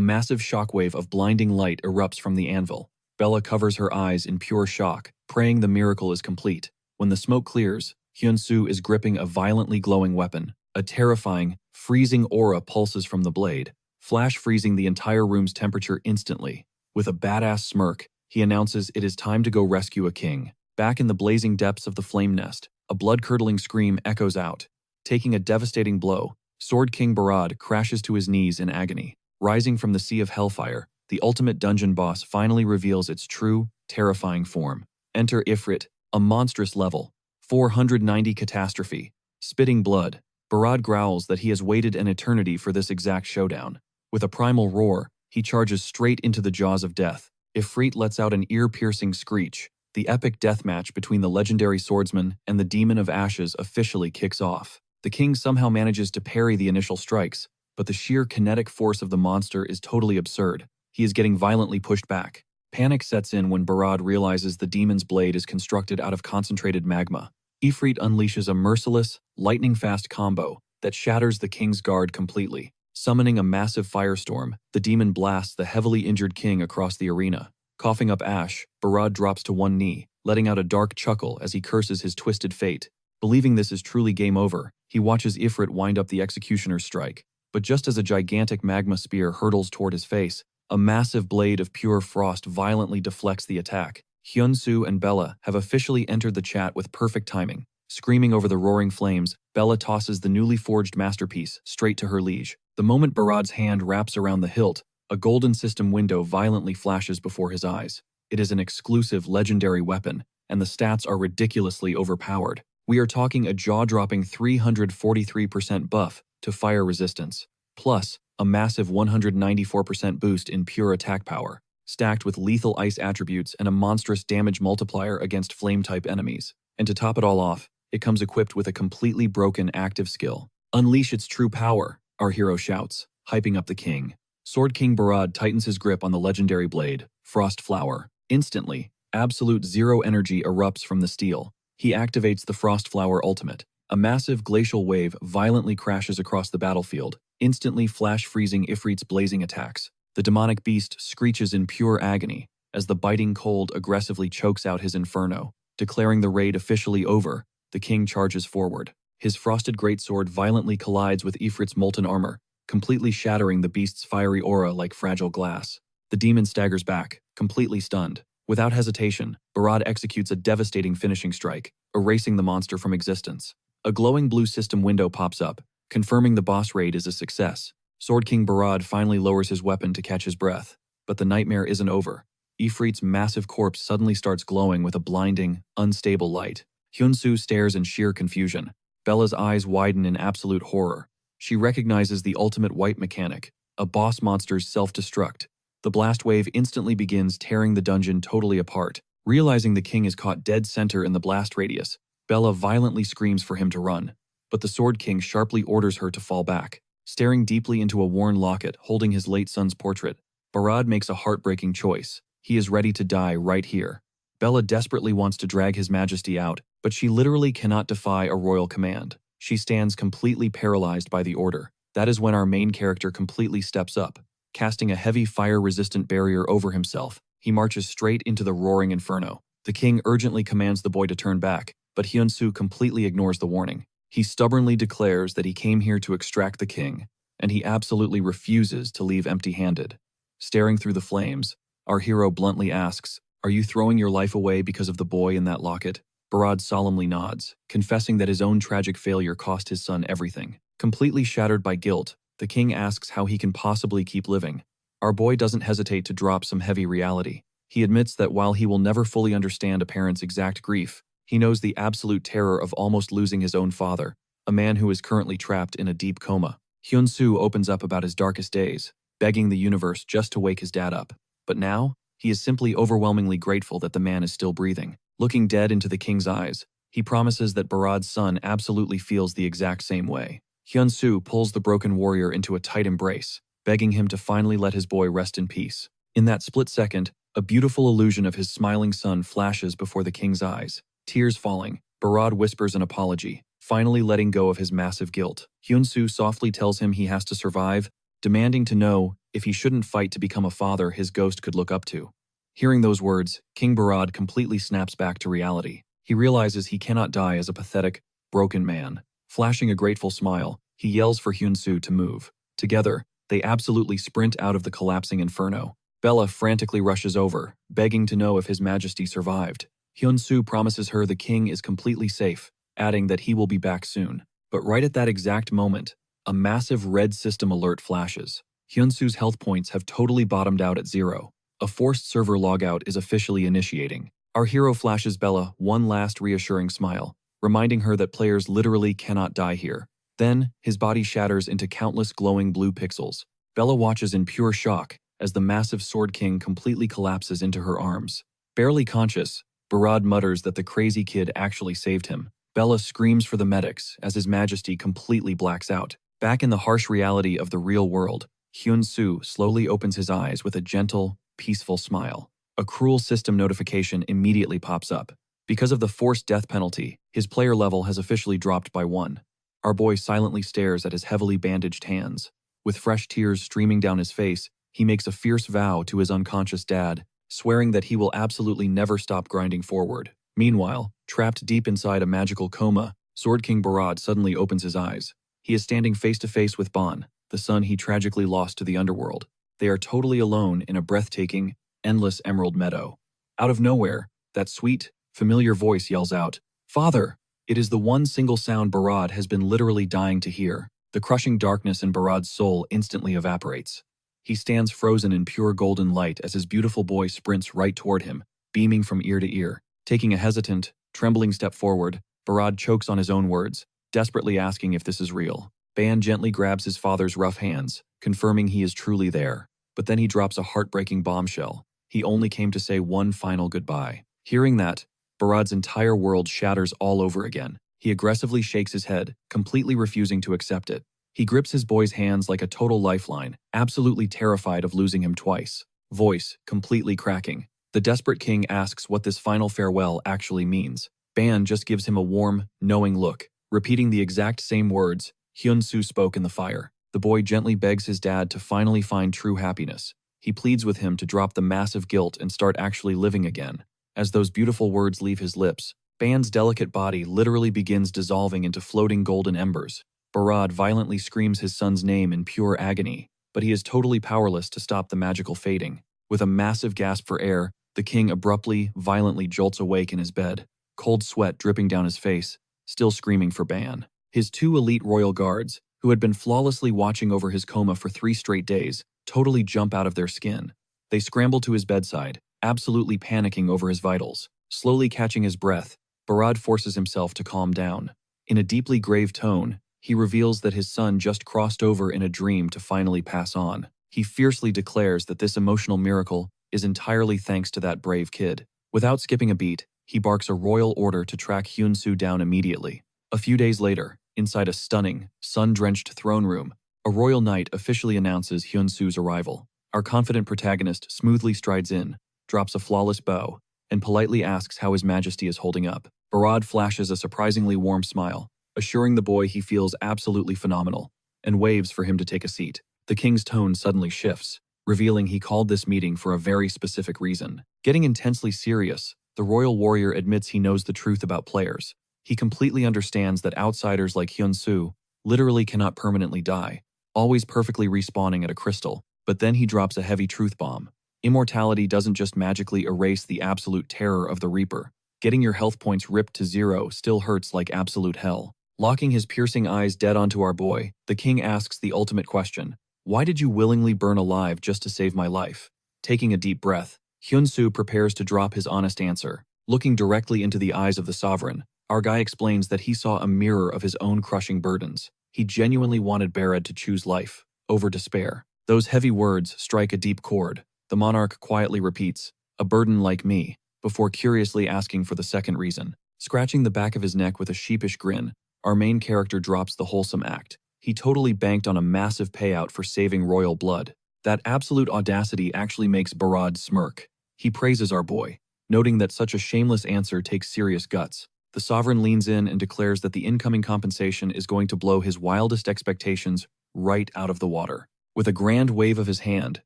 massive shockwave of blinding light erupts from the anvil. Bella covers her eyes in pure shock, praying the miracle is complete. When the smoke clears, Hyun-soo is gripping a violently glowing weapon. A terrifying, freezing aura pulses from the blade, flash freezing the entire room's temperature instantly. With a badass smirk, he announces it is time to go rescue a king. Back in the blazing depths of the flame nest, a blood-curdling scream echoes out. Taking a devastating blow, Sword King Barad crashes to his knees in agony. Rising from the sea of hellfire, the ultimate dungeon boss finally reveals its true, terrifying form. Enter Ifrit, a monstrous level, 490 catastrophe. Spitting blood, Barad growls that he has waited an eternity for this exact showdown. With a primal roar, he charges straight into the jaws of death. Ifrit lets out an ear-piercing screech. The epic deathmatch between the legendary swordsman and the demon of ashes officially kicks off. The king somehow manages to parry the initial strikes, but the sheer kinetic force of the monster is totally absurd. He is getting violently pushed back. Panic sets in when Barad realizes the demon's blade is constructed out of concentrated magma. Ifrit unleashes a merciless, lightning-fast combo that shatters the king's guard completely. Summoning a massive firestorm, the demon blasts the heavily injured king across the arena. Coughing up ash, Barad drops to one knee, letting out a dark chuckle as he curses his twisted fate. Believing this is truly game over, he watches Ifrit wind up the executioner's strike. But just as a gigantic magma spear hurtles toward his face, a massive blade of pure frost violently deflects the attack. Hyun-soo and Bella have officially entered the chat with perfect timing. Screaming over the roaring flames, Bella tosses the newly forged masterpiece straight to her liege. The moment Barad's hand wraps around the hilt, a golden system window violently flashes before his eyes. It is an exclusive legendary weapon, and the stats are ridiculously overpowered. We are talking a jaw-dropping 343% buff to fire resistance, plus a massive 194% boost in pure attack power, stacked with lethal ice attributes and a monstrous damage multiplier against flame-type enemies. And to top it all off, it comes equipped with a completely broken active skill. Unleash its true power, our hero shouts, hyping up the king. Sword King Barad tightens his grip on the legendary blade, Frost Flower. Instantly, absolute zero energy erupts from the steel. He activates the Frost Flower ultimate. A massive glacial wave violently crashes across the battlefield, instantly flash-freezing Ifrit's blazing attacks. The demonic beast screeches in pure agony as the biting cold aggressively chokes out his inferno. Declaring the raid officially over, the king charges forward. His frosted greatsword violently collides with Ifrit's molten armor, completely shattering the beast's fiery aura like fragile glass. The demon staggers back, completely stunned. Without hesitation, Barad executes a devastating finishing strike, erasing the monster from existence. A glowing blue system window pops up, confirming the boss raid is a success. Sword King Barad finally lowers his weapon to catch his breath, but the nightmare isn't over. Ifrit's massive corpse suddenly starts glowing with a blinding, unstable light. Hyunsu stares in sheer confusion. Bella's eyes widen in absolute horror. She recognizes the ultimate white mechanic, a boss monster's self-destruct. The blast wave instantly begins tearing the dungeon totally apart. Realizing the king is caught dead center in the blast radius, Bella violently screams for him to run, but the Sword King sharply orders her to fall back. Staring deeply into a worn locket holding his late son's portrait, Barad makes a heartbreaking choice. He is ready to die right here. Bella desperately wants to drag His Majesty out, but she literally cannot defy a royal command. She stands completely paralyzed by the order. That is when our main character completely steps up. Casting a heavy fire-resistant barrier over himself, he marches straight into the roaring inferno. The king urgently commands the boy to turn back, but Hyunsu completely ignores the warning. He stubbornly declares that he came here to extract the king, and he absolutely refuses to leave empty-handed. Staring through the flames, our hero bluntly asks, "Are you throwing your life away because of the boy in that locket?" Barad solemnly nods, confessing that his own tragic failure cost his son everything. Completely shattered by guilt, the king asks how he can possibly keep living. Our boy doesn't hesitate to drop some heavy reality. He admits that while he will never fully understand a parent's exact grief, he knows the absolute terror of almost losing his own father, a man who is currently trapped in a deep coma. Hyunsu opens up about his darkest days, begging the universe just to wake his dad up. But now, he is simply overwhelmingly grateful that the man is still breathing. Looking dead into the king's eyes, he promises that Barad's son absolutely feels the exact same way. Hyunsu pulls the broken warrior into a tight embrace, begging him to finally let his boy rest in peace. In that split second, a beautiful illusion of his smiling son flashes before the king's eyes. Tears falling, Barad whispers an apology, finally letting go of his massive guilt. Hyunsu softly tells him he has to survive, demanding to know if he shouldn't fight to become a father his ghost could look up to. Hearing those words, King Barad completely snaps back to reality. He realizes he cannot die as a pathetic, broken man. Flashing a grateful smile, he yells for Hyunsu to move. Together, they absolutely sprint out of the collapsing inferno. Bella frantically rushes over, begging to know if His Majesty survived. Hyunsu promises her the king is completely safe, adding that he will be back soon. But right at that exact moment, a massive red system alert flashes. Hyunsu's health points have totally bottomed out at 0. A forced server logout is officially initiating. Our hero flashes Bella one last reassuring smile, reminding her that players literally cannot die here. Then, his body shatters into countless glowing blue pixels. Bella watches in pure shock as the massive Sword King completely collapses into her arms. Barely conscious, Barad mutters that the crazy kid actually saved him. Bella screams for the medics as His Majesty completely blacks out. Back in the harsh reality of the real world, Hyunsu slowly opens his eyes with a gentle, peaceful smile. A cruel system notification immediately pops up. Because of the forced death penalty, his player level has officially dropped by 1. Our boy silently stares at his heavily bandaged hands. With fresh tears streaming down his face, he makes a fierce vow to his unconscious dad, swearing that he will absolutely never stop grinding forward. Meanwhile, trapped deep inside a magical coma, Sword King Barad suddenly opens his eyes. He is standing face to face with Bon, the son he tragically lost to the underworld. They are totally alone in a breathtaking, endless emerald meadow. Out of nowhere, that sweet, familiar voice yells out, "Father!" It is the one single sound Barad has been literally dying to hear. The crushing darkness in Barad's soul instantly evaporates. He stands frozen in pure golden light as his beautiful boy sprints right toward him, beaming from ear to ear. Taking a hesitant, trembling step forward, Barad chokes on his own words, desperately asking if this is real. Ban gently grabs his father's rough hands, confirming he is truly there. But then he drops a heartbreaking bombshell. He only came to say one final goodbye. Hearing that, Barad's entire world shatters all over again. He aggressively shakes his head, completely refusing to accept it. He grips his boy's hands like a total lifeline, absolutely terrified of losing him twice. Voice completely cracking. The desperate king asks what this final farewell actually means. Ban just gives him a warm, knowing look, repeating the exact same words Hyun-soo spoke in the fire. The boy gently begs his dad to finally find true happiness. He pleads with him to drop the massive guilt and start actually living again. As those beautiful words leave his lips, Ban's delicate body literally begins dissolving into floating golden embers. Barad violently screams his son's name in pure agony, but he is totally powerless to stop the magical fading. With a massive gasp for air, the king abruptly, violently jolts awake in his bed, cold sweat dripping down his face, still screaming for Ban. His two elite royal guards, who had been flawlessly watching over his coma for 3 straight days, totally jump out of their skin. They scramble to his bedside, absolutely panicking over his vitals. Slowly catching his breath, Barad forces himself to calm down. In a deeply grave tone, he reveals that his son just crossed over in a dream to finally pass on. He fiercely declares that this emotional miracle is entirely thanks to that brave kid. Without skipping a beat, he barks a royal order to track Hyun-soo down immediately. A few days later, inside a stunning, sun-drenched throne room, a royal knight officially announces Hyun-soo's arrival. Our confident protagonist smoothly strides in, drops a flawless bow, and politely asks how His Majesty is holding up. Barad flashes a surprisingly warm smile, assuring the boy he feels absolutely phenomenal, and waves for him to take a seat. The king's tone suddenly shifts, revealing he called this meeting for a very specific reason. Getting intensely serious, the royal warrior admits he knows the truth about players. He completely understands that outsiders like Hyun-soo literally cannot permanently die, always perfectly respawning at a crystal. But then he drops a heavy truth bomb. Immortality doesn't just magically erase the absolute terror of the Reaper. Getting your health points ripped to 0 still hurts like absolute hell. Locking his piercing eyes dead onto our boy, the king asks the ultimate question: why did you willingly burn alive just to save my life? Taking a deep breath, Hyun-soo prepares to drop his honest answer. Looking directly into the eyes of the sovereign, our guy explains that he saw a mirror of his own crushing burdens. He genuinely wanted Barad to choose life over despair. Those heavy words strike a deep chord. The monarch quietly repeats, "A burden like me," before curiously asking for the second reason. Scratching the back of his neck with a sheepish grin, our main character drops the wholesome act. He totally banked on a massive payout for saving royal blood. That absolute audacity actually makes Barad smirk. He praises our boy, noting that such a shameless answer takes serious guts. The sovereign leans in and declares that the incoming compensation is going to blow his wildest expectations right out of the water. With a grand wave of his hand,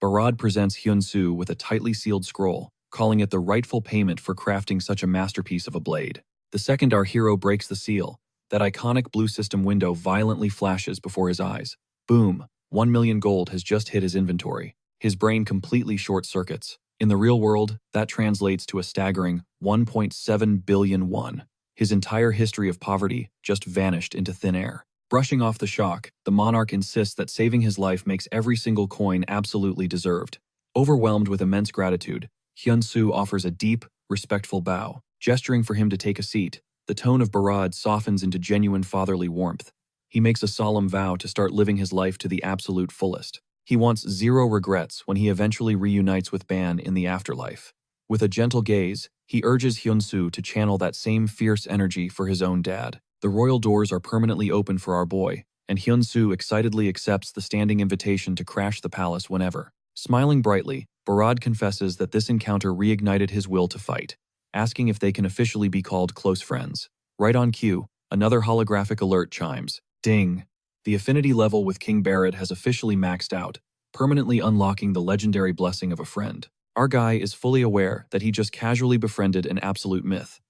Barad presents Hyun-soo with a tightly sealed scroll, calling it the rightful payment for crafting such a masterpiece of a blade. The second our hero breaks the seal, that iconic blue system window violently flashes before his eyes. Boom! 1 million gold has just hit his inventory. His brain completely short-circuits. In the real world, that translates to a staggering 1.7 billion won. His entire history of poverty just vanished into thin air. Brushing off the shock, the monarch insists that saving his life makes every single coin absolutely deserved. Overwhelmed with immense gratitude, Hyun-soo offers a deep, respectful bow. Gesturing for him to take a seat, the tone of Barad softens into genuine fatherly warmth. He makes a solemn vow to start living his life to the absolute fullest. He wants 0 regrets when he eventually reunites with Ban in the afterlife. With a gentle gaze, he urges Hyun-soo to channel that same fierce energy for his own dad. The royal doors are permanently open for our boy, and Hyun-soo excitedly accepts the standing invitation to crash the palace whenever. Smiling brightly, Barad confesses that this encounter reignited his will to fight, asking if they can officially be called close friends. Right on cue, another holographic alert chimes. Ding! The affinity level with King Barad has officially maxed out, permanently unlocking the legendary blessing of a friend. Our guy is fully aware that he just casually befriended an absolute myth.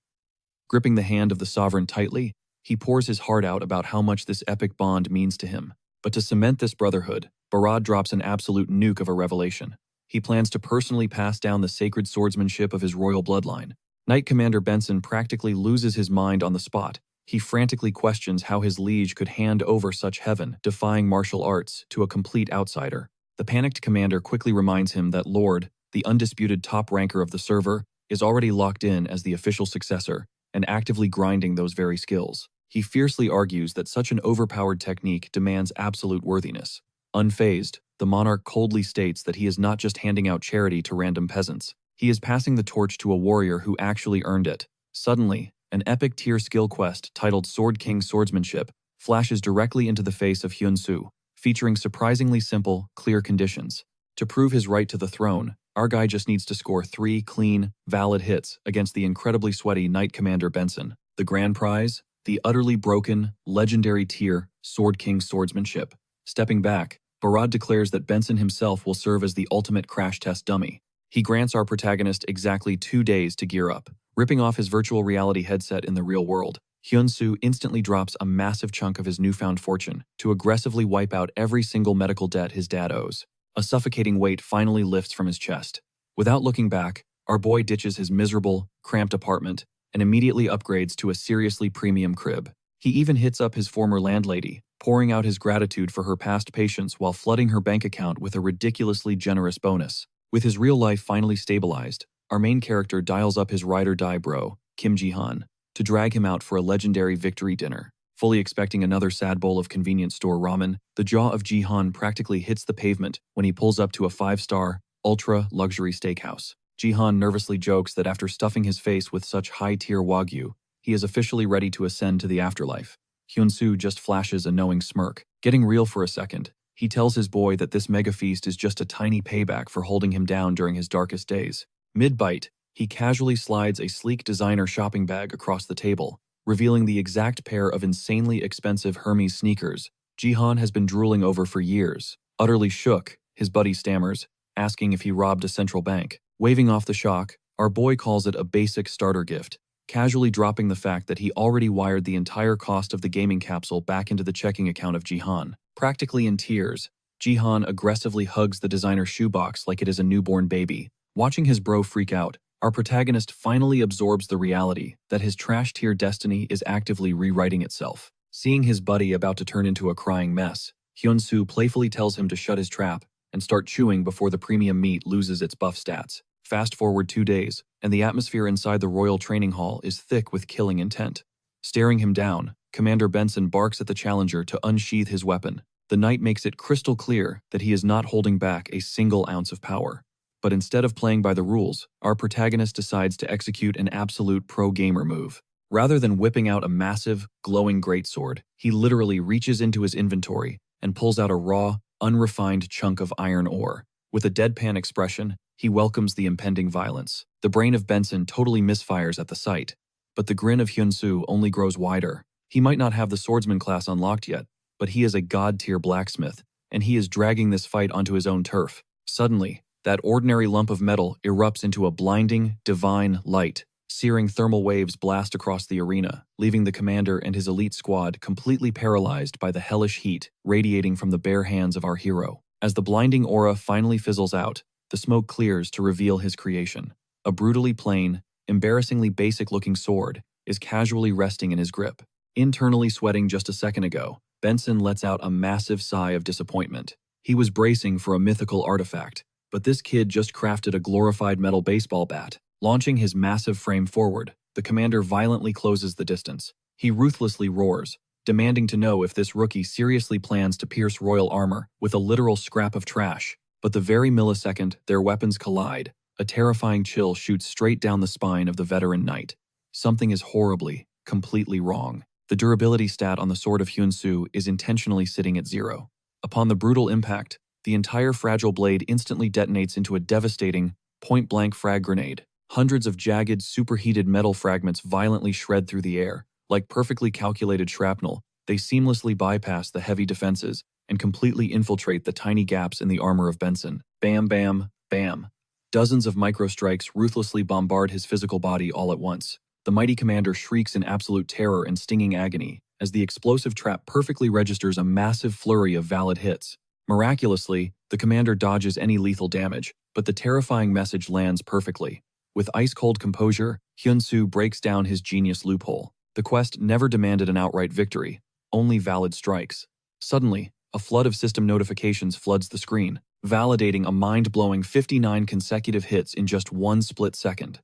Gripping the hand of the sovereign tightly, he pours his heart out about how much this epic bond means to him. But to cement this brotherhood, Barad drops an absolute nuke of a revelation. He plans to personally pass down the sacred swordsmanship of his royal bloodline. Knight Commander Benson practically loses his mind on the spot. He frantically questions how his liege could hand over such heaven-defying martial arts to a complete outsider. The panicked commander quickly reminds him that Lord, the undisputed top ranker of the server, is already locked in as the official successor, and actively grinding those very skills. He fiercely argues that such an overpowered technique demands absolute worthiness. Unfazed, the monarch coldly states that he is not just handing out charity to random peasants. He is passing the torch to a warrior who actually earned it. Suddenly, an epic tier skill quest titled Sword King Swordsmanship flashes directly into the face of Hyun-soo, featuring surprisingly simple, clear conditions. To prove his right to the throne, our guy just needs to score 3 clean, valid hits against the incredibly sweaty Knight Commander Benson. The grand prize? The utterly broken, legendary tier Sword King Swordsmanship. Stepping back, Barad declares that Benson himself will serve as the ultimate crash test dummy. He grants our protagonist exactly 2 days to gear up. Ripping off his virtual reality headset in the real world, Hyun-soo instantly drops a massive chunk of his newfound fortune to aggressively wipe out every single medical debt his dad owes. A suffocating weight finally lifts from his chest. Without looking back, our boy ditches his miserable, cramped apartment and immediately upgrades to a seriously premium crib. He even hits up his former landlady, pouring out his gratitude for her past patience while flooding her bank account with a ridiculously generous bonus. With his real life finally stabilized, our main character dials up his ride-or-die bro, Kim Ji-han, to drag him out for a legendary victory dinner. Fully expecting another sad bowl of convenience store ramen, the jaw of Ji-han practically hits the pavement when he pulls up to a 5-star, ultra-luxury steakhouse. Ji-han nervously jokes that after stuffing his face with such high-tier wagyu, he is officially ready to ascend to the afterlife. Hyun-soo just flashes a knowing smirk. Getting real for a second, he tells his boy that this mega feast is just a tiny payback for holding him down during his darkest days. Mid-bite, he casually slides a sleek designer shopping bag across the table, revealing the exact pair of insanely expensive Hermes sneakers Ji-han has been drooling over for years. Utterly shook, his buddy stammers, asking if he robbed a central bank. Waving off the shock, our boy calls it a basic starter gift, casually dropping the fact that he already wired the entire cost of the gaming capsule back into the checking account of Ji-han. Practically in tears, Ji-han aggressively hugs the designer shoebox like it is a newborn baby. Watching his bro freak out, our protagonist finally absorbs the reality that his trash-tier destiny is actively rewriting itself. Seeing his buddy about to turn into a crying mess, Hyun-soo playfully tells him to shut his trap and start chewing before the premium meat loses its buff stats. Fast forward 2 days, and the atmosphere inside the royal training hall is thick with killing intent. Staring him down, Commander Benson barks at the challenger to unsheath his weapon. The knight makes it crystal clear that he is not holding back a single ounce of power. But instead of playing by the rules, our protagonist decides to execute an absolute pro-gamer move. Rather than whipping out a massive, glowing greatsword, he literally reaches into his inventory and pulls out a raw, unrefined chunk of iron ore. With a deadpan expression, he welcomes the impending violence. The brain of Benson totally misfires at the sight, but the grin of Hyun-soo only grows wider. He might not have the swordsman class unlocked yet, but he is a god-tier blacksmith, and he is dragging this fight onto his own turf. Suddenly, that ordinary lump of metal erupts into a blinding, divine light. Searing thermal waves blast across the arena, leaving the commander and his elite squad completely paralyzed by the hellish heat radiating from the bare hands of our hero. As the blinding aura finally fizzles out, the smoke clears to reveal his creation. A brutally plain, embarrassingly basic-looking sword is casually resting in his grip. Internally sweating just a second ago, Benson lets out a massive sigh of disappointment. He was bracing for a mythical artifact, but this kid just crafted a glorified metal baseball bat. Launching his massive frame forward, the commander violently closes the distance. He ruthlessly roars, demanding to know if this rookie seriously plans to pierce royal armor with a literal scrap of trash. But the very millisecond their weapons collide, a terrifying chill shoots straight down the spine of the veteran knight. Something is horribly, completely wrong. The durability stat on the sword of Hyun-soo is intentionally sitting at 0. Upon the brutal impact, the entire fragile blade instantly detonates into a devastating, point-blank frag grenade. Hundreds of jagged, superheated metal fragments violently shred through the air. Like perfectly calculated shrapnel, they seamlessly bypass the heavy defenses and completely infiltrate the tiny gaps in the armor of Benson. Bam, bam, bam. Dozens of microstrikes ruthlessly bombard his physical body all at once. The mighty commander shrieks in absolute terror and stinging agony as the explosive trap perfectly registers a massive flurry of valid hits. Miraculously, the commander dodges any lethal damage, but the terrifying message lands perfectly. With ice-cold composure, Hyun-soo breaks down his genius loophole. The quest never demanded an outright victory, only valid strikes. Suddenly, a flood of system notifications floods the screen, validating a mind-blowing 59 consecutive hits in just 1 split second.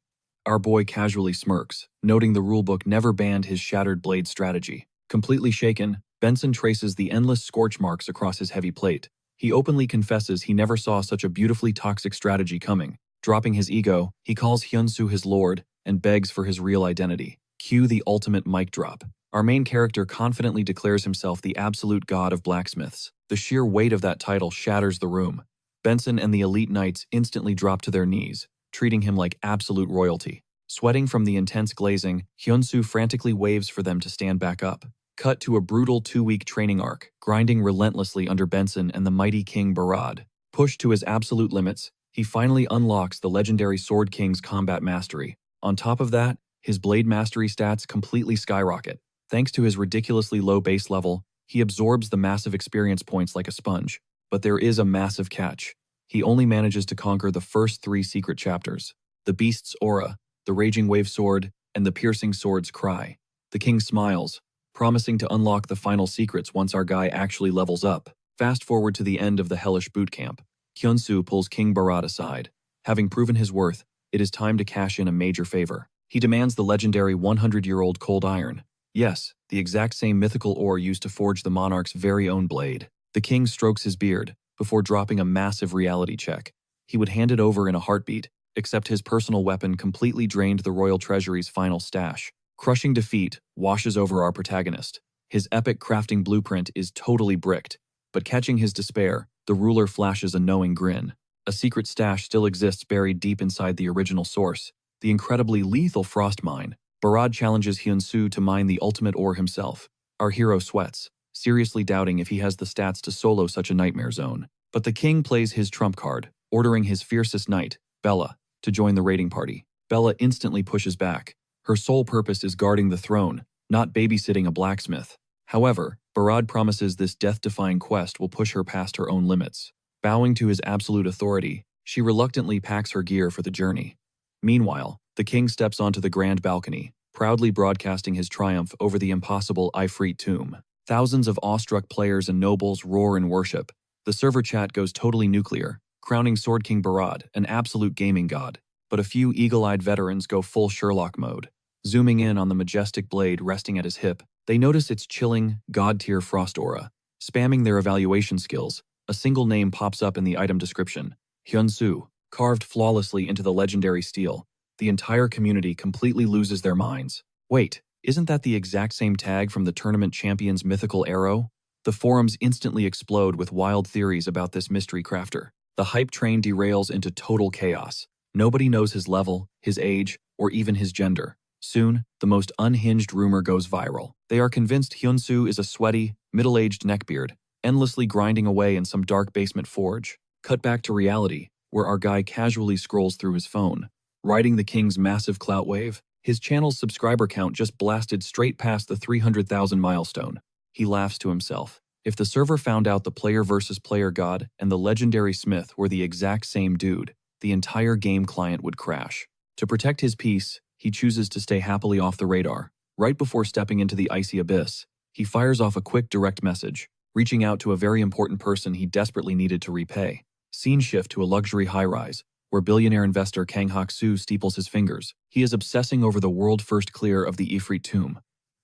Our boy casually smirks, noting the rulebook never banned his shattered blade strategy. Completely shaken, Benson traces the endless scorch marks across his heavy plate. He openly confesses he never saw such a beautifully toxic strategy coming. Dropping his ego, he calls Hyunsu his lord and begs for his real identity. Cue the ultimate mic drop. Our main character confidently declares himself the absolute god of blacksmiths. The sheer weight of that title shatters the room. Benson and the elite knights instantly drop to their knees, treating him like absolute royalty. Sweating from the intense glazing, Hyunsu frantically waves for them to stand back up. Cut to a brutal 2-week training arc, grinding relentlessly under Benson and the mighty King Barad. Pushed to his absolute limits, he finally unlocks the legendary Sword King's combat mastery. On top of that, his blade mastery stats completely skyrocket. Thanks to his ridiculously low base level, he absorbs the massive experience points like a sponge. But there is a massive catch. He only manages to conquer the first 3 secret chapters: the Beast's Aura, the Raging Wave Sword, and the Piercing Sword's Cry. The king smiles, promising to unlock the final secrets once our guy actually levels up. Fast forward to the end of the hellish boot camp. Hyunsu pulls King Barad aside. Having proven his worth, it is time to cash in a major favor. He demands the legendary 100-year-old cold iron. Yes, the exact same mythical ore used to forge the monarch's very own blade. The king strokes his beard before dropping a massive reality check. He would hand it over in a heartbeat, except his personal weapon completely drained the royal treasury's final stash. Crushing defeat washes over our protagonist. His epic crafting blueprint is totally bricked, but catching his despair, the ruler flashes a knowing grin. A secret stash still exists buried deep inside the original source, the incredibly lethal frost mine. Barad challenges Hyunsu to mine the ultimate ore himself. Our hero sweats, seriously doubting if he has the stats to solo such a nightmare zone. But the king plays his trump card, ordering his fiercest knight, Bella, to join the raiding party. Bella instantly pushes back. Her sole purpose is guarding the throne, not babysitting a blacksmith. However, Barad promises this death-defying quest will push her past her own limits. Bowing to his absolute authority, she reluctantly packs her gear for the journey. Meanwhile, the king steps onto the grand balcony, proudly broadcasting his triumph over the impossible Ifrit tomb. Thousands of awestruck players and nobles roar in worship. The server chat goes totally nuclear, crowning Sword King Barad an absolute gaming god. But a few eagle-eyed veterans go full Sherlock mode. Zooming in on the majestic blade resting at his hip, they notice its chilling, god-tier frost aura. Spamming their evaluation skills, a single name pops up in the item description: Hyunsu, carved flawlessly into the legendary steel. The entire community completely loses their minds. Wait, isn't that the exact same tag from the tournament champion's mythical arrow? The forums instantly explode with wild theories about this mystery crafter. The hype train derails into total chaos. Nobody knows his level, his age, or even his gender. Soon, the most unhinged rumor goes viral. They are convinced Hyunsu is a sweaty, middle-aged neckbeard, endlessly grinding away in some dark basement forge. Cut back to reality, where our guy casually scrolls through his phone. Riding the king's massive clout wave, his channel's subscriber count just blasted straight past the 300,000 milestone. He laughs to himself. If the server found out the player versus player god and the legendary smith were the exact same dude, the entire game client would crash. To protect his peace, he chooses to stay happily off the radar. Right before stepping into the icy abyss, he fires off a quick direct message, reaching out to a very important person he desperately needed to repay. Scene shift to a luxury high-rise, where billionaire investor Kang Hak-soo steeples his fingers. He is obsessing over the world-first clear of the Ifrit tomb.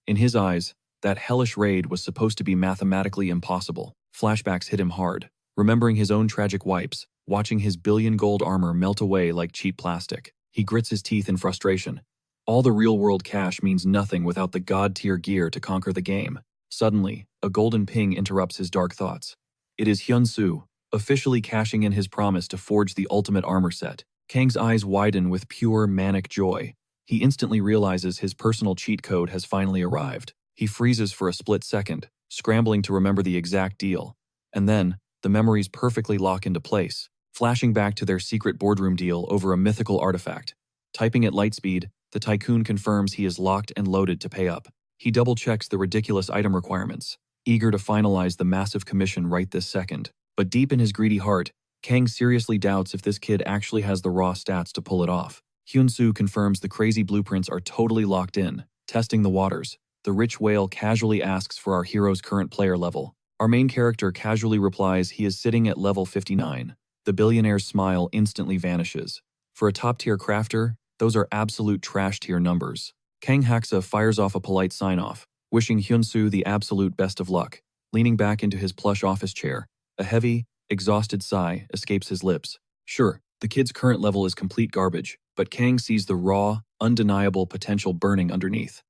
In his eyes, that hellish raid was supposed to be mathematically impossible. Flashbacks hit him hard, remembering his own tragic wipes, watching his billion-gold armor melt away like cheap plastic. He grits his teeth in frustration. All the real-world cash means nothing without the god-tier gear to conquer the game. Suddenly, a golden ping interrupts his dark thoughts. It is Hyunsu, officially cashing in his promise to forge the ultimate armor set. Kang's eyes widen with pure manic joy. He instantly realizes his personal cheat code has finally arrived. He freezes for a split second, scrambling to remember the exact deal. And then, the memories perfectly lock into place, flashing back to their secret boardroom deal over a mythical artifact. Typing at light speed, the tycoon confirms he is locked and loaded to pay up. He double-checks the ridiculous item requirements, eager to finalize the massive commission right this second. But deep in his greedy heart, Kang seriously doubts if this kid actually has the raw stats to pull it off. Hyunsu confirms the crazy blueprints are totally locked in. Testing the waters, the rich whale casually asks for our hero's current player level. Our main character casually replies he is sitting at level 59. The billionaire's smile instantly vanishes. For a top-tier crafter, Those are absolute trash tier numbers. Kang Haksa fires off a polite sign-off, wishing Hyun-soo the absolute best of luck. Leaning back into his plush office chair, a heavy, exhausted sigh escapes his lips. Sure, the kid's current level is complete garbage, but Kang sees the raw, undeniable potential burning underneath.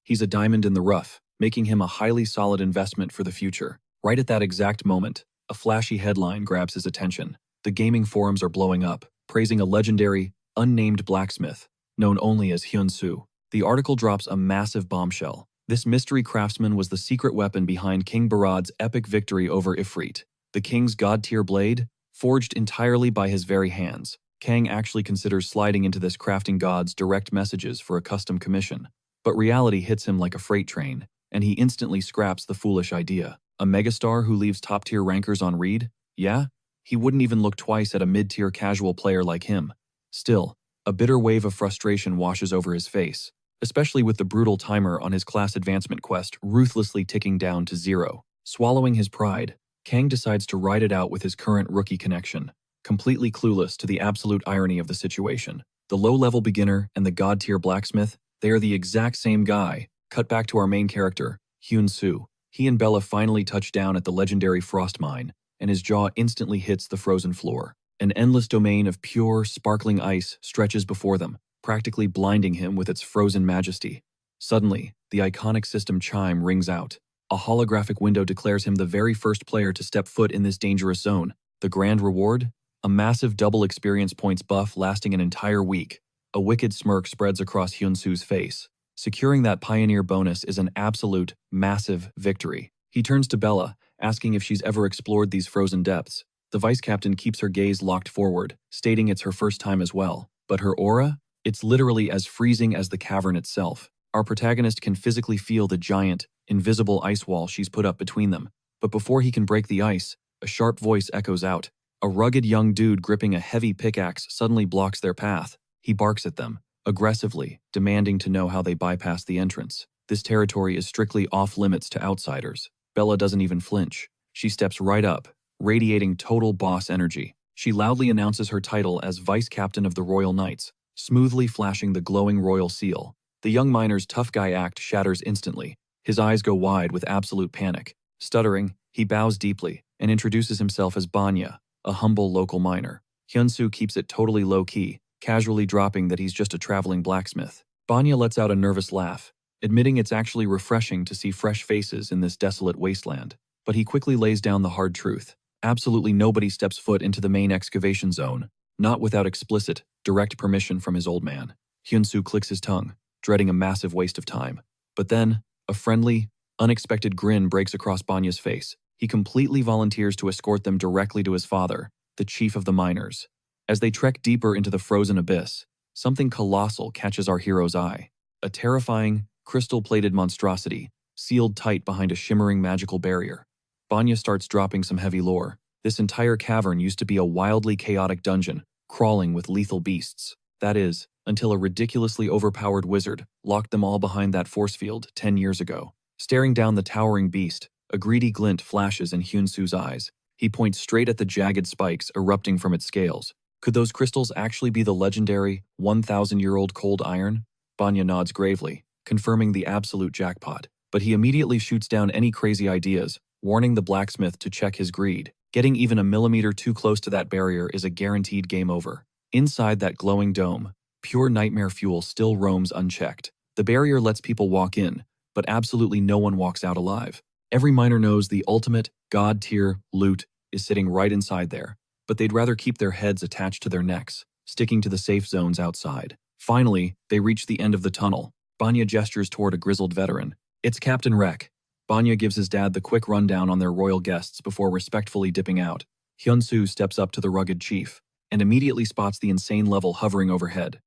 He's a diamond in the rough, making him a highly solid investment for the future. Right at that exact moment, a flashy headline grabs his attention. The gaming forums are blowing up, praising a legendary, unnamed blacksmith, known only as Hyun-soo. The article drops a massive bombshell. This mystery craftsman was the secret weapon behind King Barad's epic victory over Ifrit, the king's god-tier blade, forged entirely by his very hands. Kang actually considers sliding into this crafting god's direct messages for a custom commission. But reality hits him like a freight train, and he instantly scraps the foolish idea. A megastar who leaves top-tier rankers on read? Yeah? He wouldn't even look twice at a mid-tier casual player like him. Still, a bitter wave of frustration washes over his face, especially with the brutal timer on his class advancement quest ruthlessly ticking down to 0. Swallowing his pride, Kang decides to ride it out with his current rookie connection, completely clueless to the absolute irony of the situation. The low-level beginner and the god-tier blacksmith, they are the exact same guy. Cut back to our main character, Hyun-soo. He and Bella finally touch down at the legendary frost mine, and his jaw instantly hits the frozen floor. An endless domain of pure, sparkling ice stretches before them, practically blinding him with its frozen majesty. Suddenly, the iconic system chime rings out. A holographic window declares him the very first player to step foot in this dangerous zone. The grand reward? A massive double experience points buff lasting an entire week. A wicked smirk spreads across Hyun-soo's face. Securing that pioneer bonus is an absolute, massive victory. He turns to Bella, asking if she's ever explored these frozen depths. The vice captain keeps her gaze locked forward, stating it's her first time as well. But her aura? It's literally as freezing as the cavern itself. Our protagonist can physically feel the giant, invisible ice wall she's put up between them. But before he can break the ice, a sharp voice echoes out. A rugged young dude gripping a heavy pickaxe suddenly blocks their path. He barks at them, aggressively, demanding to know how they bypass the entrance. This territory is strictly off-limits to outsiders. Bella doesn't even flinch. She steps right up, radiating total boss energy. She loudly announces her title as Vice Captain of the Royal Knights, smoothly flashing the glowing royal seal. The young miner's tough guy act shatters instantly. His eyes go wide with absolute panic. Stuttering, he bows deeply and introduces himself as Banya, a humble local miner. Hyun-soo keeps it totally low-key, casually dropping that he's just a traveling blacksmith. Banya lets out a nervous laugh, admitting it's actually refreshing to see fresh faces in this desolate wasteland. But he quickly lays down the hard truth. Absolutely nobody steps foot into the main excavation zone, not without explicit, direct permission from his old man. Hyun-soo clicks his tongue, dreading a massive waste of time. But then, a friendly, unexpected grin breaks across Banya's face. He completely volunteers to escort them directly to his father, the chief of the miners. As they trek deeper into the frozen abyss, something colossal catches our hero's eye. A terrifying, crystal-plated monstrosity, sealed tight behind a shimmering magical barrier. Banya starts dropping some heavy lore. This entire cavern used to be a wildly chaotic dungeon, crawling with lethal beasts. That is, until a ridiculously overpowered wizard locked them all behind that force field 10 years ago. Staring down the towering beast, a greedy glint flashes in Hyun-soo's eyes. He points straight at the jagged spikes erupting from its scales. Could those crystals actually be the legendary, 1,000-year-old cold iron? Banya nods gravely, confirming the absolute jackpot. But he immediately shoots down any crazy ideas, warning the blacksmith to check his greed. Getting even a millimeter too close to that barrier is a guaranteed game over. Inside that glowing dome, pure nightmare fuel still roams unchecked. The barrier lets people walk in, but absolutely no one walks out alive. Every miner knows the ultimate, god-tier loot is sitting right inside there, but they'd rather keep their heads attached to their necks, sticking to the safe zones outside. Finally, they reach the end of the tunnel. Banya gestures toward a grizzled veteran. It's Captain Rek. Banya gives his dad the quick rundown on their royal guests before respectfully dipping out. Hyun-soo steps up to the rugged chief and immediately spots the insane level hovering overhead.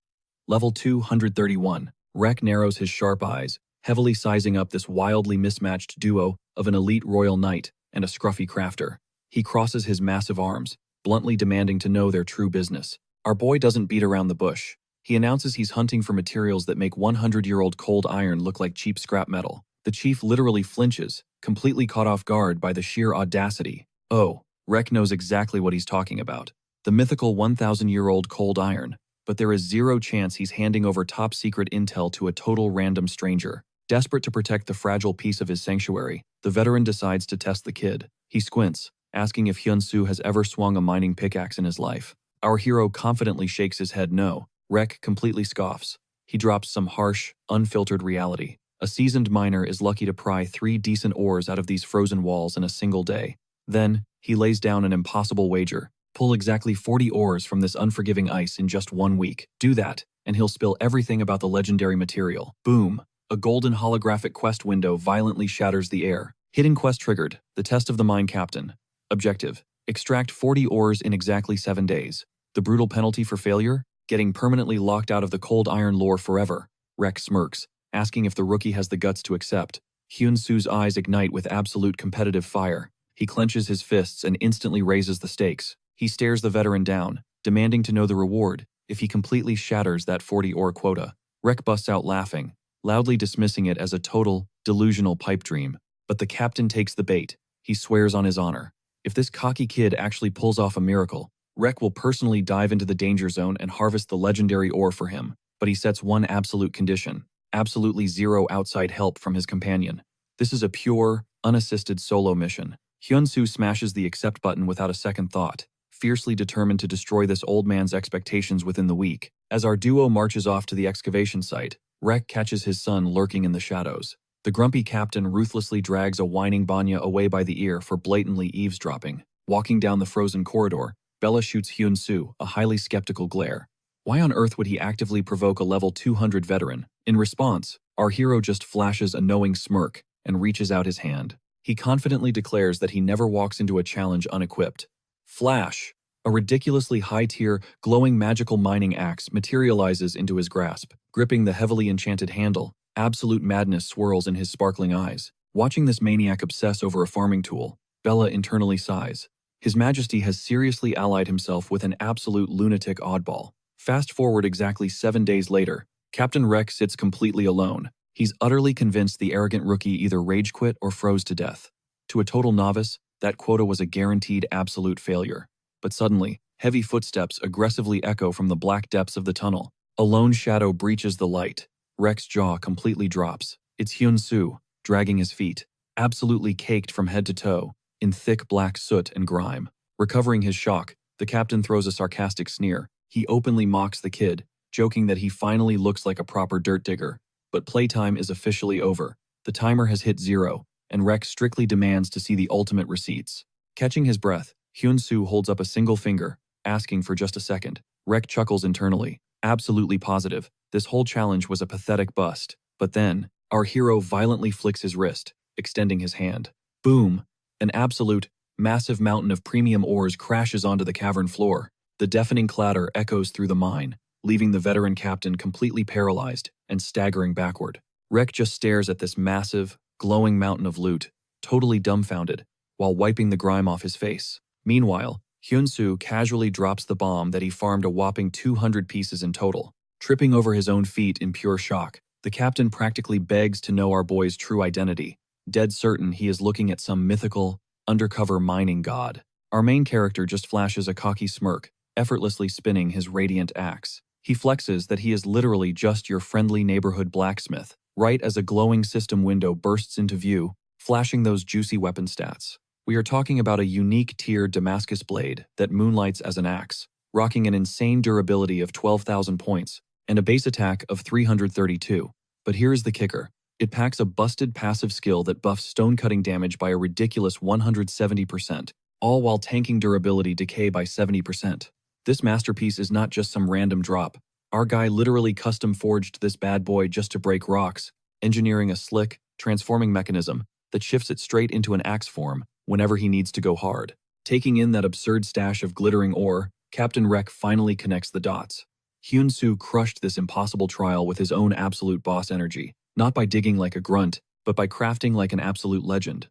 Level 231. Rek narrows his sharp eyes, heavily sizing up this wildly mismatched duo of an elite royal knight and a scruffy crafter. He crosses his massive arms, bluntly demanding to know their true business. Our boy doesn't beat around the bush. He announces he's hunting for materials that make 100-year-old cold iron look like cheap scrap metal. The chief literally flinches, completely caught off guard by the sheer audacity. Oh, Rek knows exactly what he's talking about. The mythical 1,000-year-old cold iron. but there is zero chance he's handing over top-secret intel to a total random stranger. Desperate to protect the fragile piece of his sanctuary, the veteran decides to test the kid. He squints, asking if Hyun-soo has ever swung a mining pickaxe in his life. Our hero confidently shakes his head no. Rek completely scoffs. He drops some harsh, unfiltered reality. A seasoned miner is lucky to pry 3 decent ores out of these frozen walls in a single day. Then, he lays down an impossible wager. Pull exactly 40 ores from this unforgiving ice in just 1 week. Do that, and he'll spill everything about the legendary material. Boom! A golden holographic quest window violently shatters the air. Hidden quest triggered. The test of the mine captain. Objective: extract 40 ores in exactly 7 days. The brutal penalty for failure? Getting permanently locked out of the cold iron lore forever. Rek smirks, asking if the rookie has the guts to accept. Hyun-soo's eyes ignite with absolute competitive fire. He clenches his fists and instantly raises the stakes. He stares the veteran down, demanding to know the reward if he completely shatters that 40-ore quota. Rek busts out laughing, loudly dismissing it as a total, delusional pipe dream. But the captain takes the bait. He swears on his honor. If this cocky kid actually pulls off a miracle, Rek will personally dive into the danger zone and harvest the legendary ore for him. But he sets one absolute condition: absolutely zero outside help from his companion. This is a pure, unassisted solo mission. Hyun-soo smashes the accept button without a second thought, fiercely determined to destroy this old man's expectations within the week. As our duo marches off to the excavation site, Rek catches his son lurking in the shadows. The grumpy captain ruthlessly drags a whining Banya away by the ear for blatantly eavesdropping. Walking down the frozen corridor, Bella shoots Hyun-soo a highly skeptical glare. Why on earth would he actively provoke a level 200 veteran? In response, our hero just flashes a knowing smirk and reaches out his hand. He confidently declares that he never walks into a challenge unequipped. Flash! A ridiculously high-tier, glowing magical mining axe materializes into his grasp. Gripping the heavily enchanted handle, absolute madness swirls in his sparkling eyes. Watching this maniac obsess over a farming tool, Bella internally sighs. His Majesty has seriously allied himself with an absolute lunatic oddball. Fast forward exactly 7 days later, Captain Rek sits completely alone. He's utterly convinced the arrogant rookie either rage quit or froze to death. To a total novice, that quota was a guaranteed absolute failure. But suddenly, heavy footsteps aggressively echo from the black depths of the tunnel. A lone shadow breaches the light. Rek's jaw completely drops. It's Hyun-soo, dragging his feet, absolutely caked from head to toe, in thick black soot and grime. Recovering his shock, the captain throws a sarcastic sneer. He openly mocks the kid, joking that he finally looks like a proper dirt digger. But playtime is officially over. The timer has hit 0, and Rek strictly demands to see the ultimate receipts. Catching his breath, Hyun-soo holds up a single finger, asking for just a second. Rek chuckles internally, absolutely positive. This whole challenge was a pathetic bust. But then, our hero violently flicks his wrist, extending his hand. Boom! An absolute, massive mountain of premium ores crashes onto the cavern floor. The deafening clatter echoes through the mine, leaving the veteran captain completely paralyzed and staggering backward. Rek just stares at this massive, glowing mountain of loot, totally dumbfounded, while wiping the grime off his face. Meanwhile, Hyun-soo casually drops the bomb that he farmed a whopping 200 pieces in total. Tripping over his own feet in pure shock, the captain practically begs to know our boy's true identity, dead certain he is looking at some mythical, undercover mining god. Our main character just flashes a cocky smirk, effortlessly spinning his radiant axe. He flexes that he is literally just your friendly neighborhood blacksmith, right as a glowing system window bursts into view, flashing those juicy weapon stats. We are talking about a unique tier Damascus blade that moonlights as an axe, rocking an insane durability of 12,000 points and a base attack of 332. But here's the kicker. It packs a busted passive skill that buffs stone-cutting damage by a ridiculous 170%, all while tanking durability decay by 70%. This masterpiece is not just some random drop. Our guy literally custom-forged this bad boy just to break rocks, engineering a slick, transforming mechanism that shifts it straight into an axe form whenever he needs to go hard. Taking in that absurd stash of glittering ore, Captain Rek finally connects the dots. Hyun-soo crushed this impossible trial with his own absolute boss energy, not by digging like a grunt, but by crafting like an absolute legend.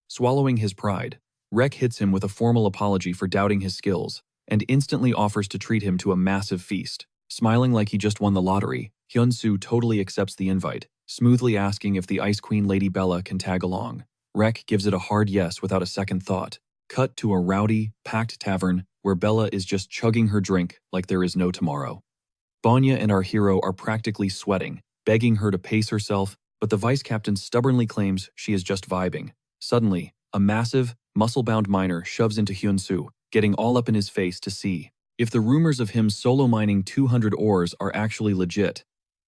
Swallowing his pride, Rek hits him with a formal apology for doubting his skills, and instantly offers to treat him to a massive feast. Smiling like he just won the lottery, Hyun-soo totally accepts the invite, smoothly asking if the Ice Queen Lady Bella can tag along. Rek gives it a hard yes without a second thought. Cut to a rowdy, packed tavern where Bella is just chugging her drink like there is no tomorrow. Vanya and our hero are practically sweating, begging her to pace herself, but the vice captain stubbornly claims she is just vibing. Suddenly, a massive, muscle-bound miner shoves into Hyun-soo, getting all up in his face to see if the rumors of him solo mining 200 ores are actually legit.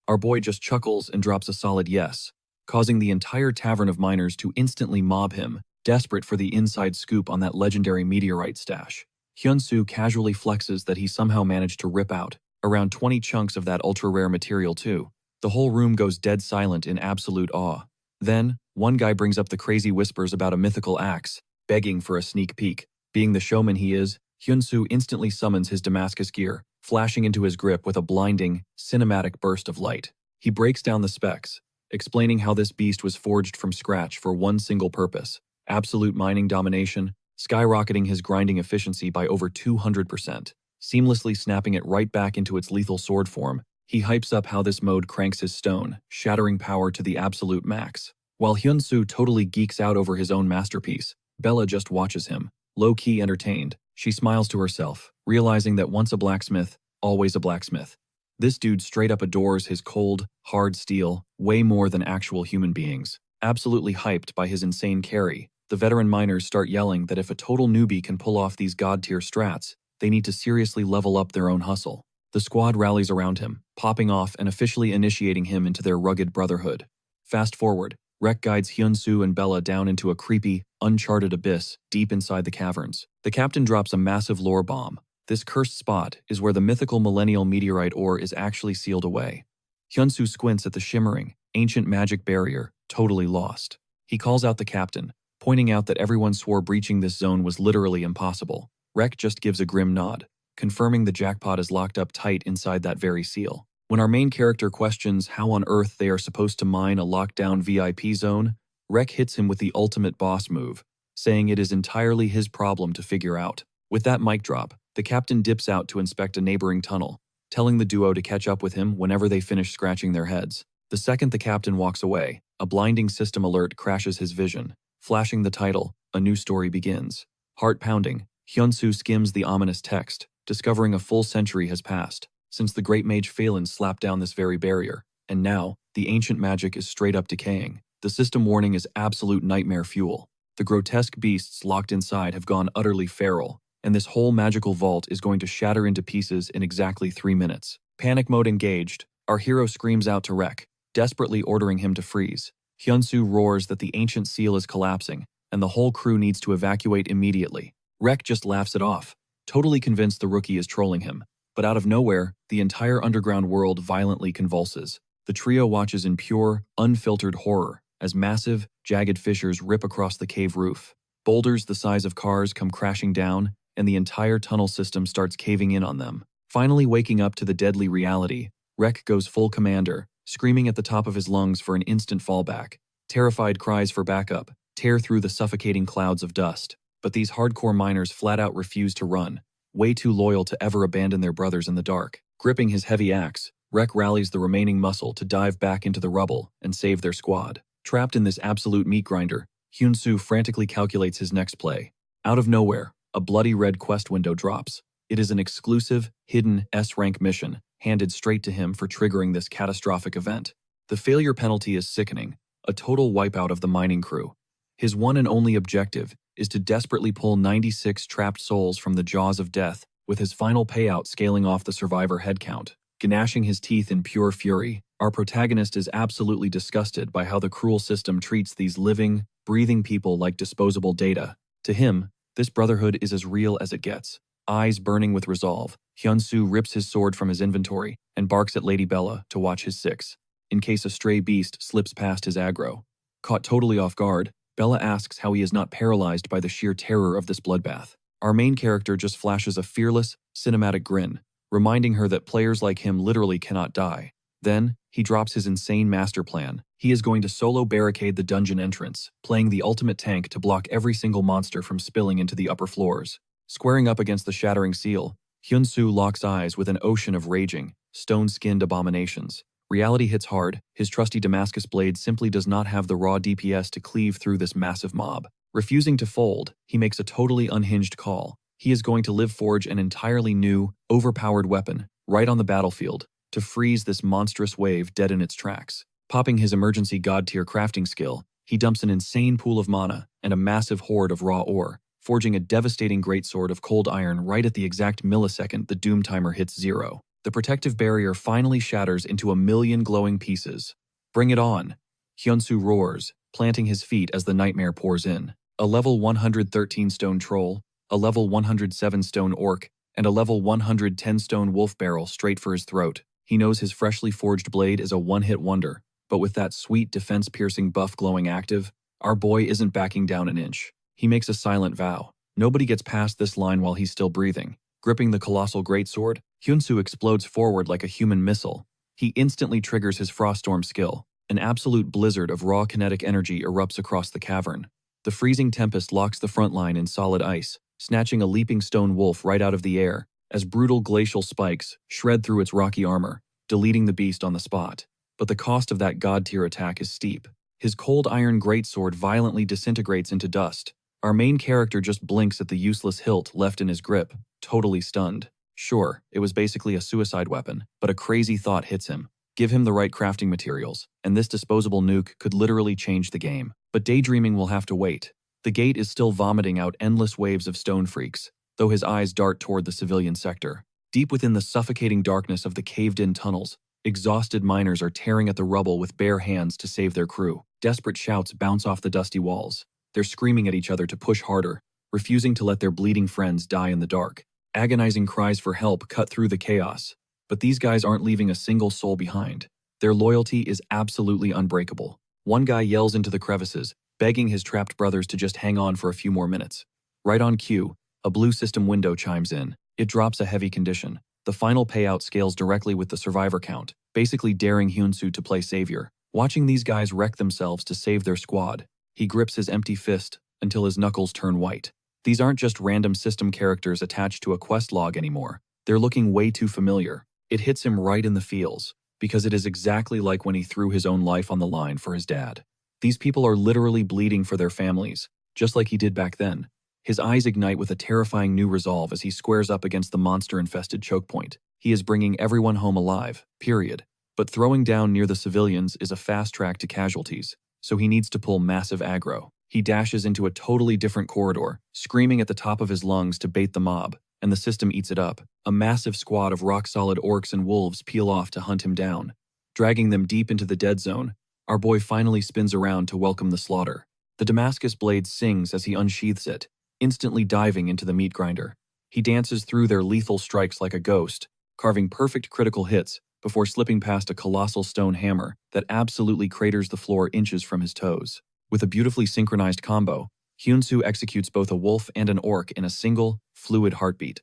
Our boy just chuckles and drops a solid yes, causing the entire tavern of miners to instantly mob him, desperate for the inside scoop on that legendary meteorite stash. Hyun-soo casually flexes that he somehow managed to rip out around 20 chunks of that ultra-rare material too. The whole room goes dead silent in absolute awe. Then, one guy brings up the crazy whispers about a mythical axe, begging for a sneak peek. Being the showman he is, Hyun-soo instantly summons his Damascus gear, flashing into his grip with a blinding, cinematic burst of light. He breaks down the specs, explaining how this beast was forged from scratch for one single purpose: absolute mining domination, skyrocketing his grinding efficiency by over 200%. Seamlessly snapping it right back into its lethal sword form, he hypes up how this mode cranks his stone, shattering power to the absolute max. While Hyun-soo totally geeks out over his own masterpiece, Bella just watches him, low-key entertained. She smiles to herself, realizing that once a blacksmith, always a blacksmith. This dude straight up adores his cold, hard steel, way more than actual human beings. Absolutely hyped by his insane carry, the veteran miners start yelling that if a total newbie can pull off these god-tier strats, they need to seriously level up their own hustle. The squad rallies around him, popping off and officially initiating him into their rugged brotherhood. Fast forward, Rek guides Hyun-soo and Bella down into a creepy, uncharted abyss deep inside the caverns. The captain drops a massive lore bomb. This cursed spot is where the mythical millennial meteorite ore is actually sealed away. Hyun-soo squints at the shimmering, ancient magic barrier, totally lost. He calls out the captain, pointing out that everyone swore breaching this zone was literally impossible. Rek just gives a grim nod, confirming the jackpot is locked up tight inside that very seal. When our main character questions how on earth they are supposed to mine a lockdown VIP zone, Rek hits him with the ultimate boss move, saying it is entirely his problem to figure out. With that mic drop, the captain dips out to inspect a neighboring tunnel, telling the duo to catch up with him whenever they finish scratching their heads. The second the captain walks away, a blinding system alert crashes his vision, flashing the title, A New Story Begins. Heart-pounding, Hyun-soo skims the ominous text, discovering a full century has passed since the great mage Phelan slapped down this very barrier, and now, the ancient magic is straight up decaying. The system warning is absolute nightmare fuel. The grotesque beasts locked inside have gone utterly feral, and this whole magical vault is going to shatter into pieces in exactly 3 minutes. Panic mode engaged, our hero screams out to Rek, desperately ordering him to freeze. Hyun-soo roars that the ancient seal is collapsing, and the whole crew needs to evacuate immediately. Rek just laughs it off, totally convinced the rookie is trolling him. But out of nowhere, the entire underground world violently convulses. The trio watches in pure, unfiltered horror as massive, jagged fissures rip across the cave roof. Boulders the size of cars come crashing down, and the entire tunnel system starts caving in on them. Finally waking up to the deadly reality, Rek goes full commander, screaming at the top of his lungs for an instant fallback. Terrified cries for backup tear through the suffocating clouds of dust. But these hardcore miners flat out refuse to run, way too loyal to ever abandon their brothers in the dark. Gripping his heavy axe, Rek rallies the remaining muscle to dive back into the rubble and save their squad. Trapped in this absolute meat grinder, Hyun-soo frantically calculates his next play. Out of nowhere, a bloody red quest window drops. It is an exclusive, hidden S-rank mission, handed straight to him for triggering this catastrophic event. The failure penalty is sickening, a total wipeout of the mining crew. His one and only objective is to desperately pull 96 trapped souls from the jaws of death, with his final payout scaling off the survivor headcount. Gnashing his teeth in pure fury, our protagonist is absolutely disgusted by how the cruel system treats these living, breathing people like disposable data. To him, this brotherhood is as real as it gets. Eyes burning with resolve, Hyun-soo rips his sword from his inventory and barks at Lady Bella to watch his six, in case a stray beast slips past his aggro. Caught totally off guard, Bella asks how he is not paralyzed by the sheer terror of this bloodbath. Our main character just flashes a fearless, cinematic grin, reminding her that players like him literally cannot die. Then, he drops his insane master plan. He is going to solo barricade the dungeon entrance, playing the ultimate tank to block every single monster from spilling into the upper floors. Squaring up against the shattering seal, Hyun-soo locks eyes with an ocean of raging, stone-skinned abominations. Reality hits hard. His trusty Damascus blade simply does not have the raw DPS to cleave through this massive mob. Refusing to fold, he makes a totally unhinged call. He is going to live forge an entirely new, overpowered weapon, right on the battlefield. to freeze this monstrous wave dead in its tracks. Popping his emergency god-tier crafting skill, he dumps an insane pool of mana and a massive horde of raw ore, forging a devastating greatsword of cold iron right at the exact millisecond the doom timer hits 0. The protective barrier finally shatters into a million glowing pieces. Bring it on! Hyunsu roars, planting his feet as the nightmare pours in. A level 113 stone troll, a level 107 stone orc, and a level 110 stone wolf barrel straight for his throat. He knows his freshly forged blade is a one-hit wonder, but with that sweet defense-piercing buff glowing active, our boy isn't backing down an inch. He makes a silent vow. Nobody gets past this line while he's still breathing. Gripping the colossal greatsword, Hyunsu explodes forward like a human missile. He instantly triggers his Froststorm skill. An absolute blizzard of raw kinetic energy erupts across the cavern. The freezing tempest locks the front line in solid ice, snatching a leaping stone wolf right out of the air, as brutal glacial spikes shred through its rocky armor, deleting the beast on the spot. But the cost of that god-tier attack is steep. His cold iron greatsword violently disintegrates into dust. Our main character just blinks at the useless hilt left in his grip, totally stunned. Sure, it was basically a suicide weapon, but a crazy thought hits him. Give him the right crafting materials, and this disposable nuke could literally change the game. But daydreaming will have to wait. The gate is still vomiting out endless waves of stone freaks, though his eyes dart toward the civilian sector. Deep within the suffocating darkness of the caved-in tunnels, exhausted miners are tearing at the rubble with bare hands to save their crew. Desperate shouts bounce off the dusty walls. They're screaming at each other to push harder, refusing to let their bleeding friends die in the dark. Agonizing cries for help cut through the chaos. But these guys aren't leaving a single soul behind. Their loyalty is absolutely unbreakable. One guy yells into the crevices, begging his trapped brothers to just hang on for a few more minutes. Right on cue, a blue system window chimes in. It drops a heavy condition. The final payout scales directly with the survivor count, basically daring Hyunsu to play savior. Watching these guys wreck themselves to save their squad, he grips his empty fist until his knuckles turn white. These aren't just random system characters attached to a quest log anymore. They're looking way too familiar. It hits him right in the feels, because it is exactly like when he threw his own life on the line for his dad. These people are literally bleeding for their families, just like he did back then. His eyes ignite with a terrifying new resolve as he squares up against the monster-infested choke point. He is bringing everyone home alive, period. But throwing down near the civilians is a fast track to casualties, so he needs to pull massive aggro. He dashes into a totally different corridor, screaming at the top of his lungs to bait the mob, and the system eats it up. A massive squad of rock-solid orcs and wolves peel off to hunt him down. Dragging them deep into the dead zone, our boy finally spins around to welcome the slaughter. The Damascus blade sings as he unsheathes it, instantly diving into the meat grinder. He dances through their lethal strikes like a ghost, carving perfect critical hits before slipping past a colossal stone hammer that absolutely craters the floor inches from his toes. With a beautifully synchronized combo, Hyunsu executes both a wolf and an orc in a single, fluid heartbeat.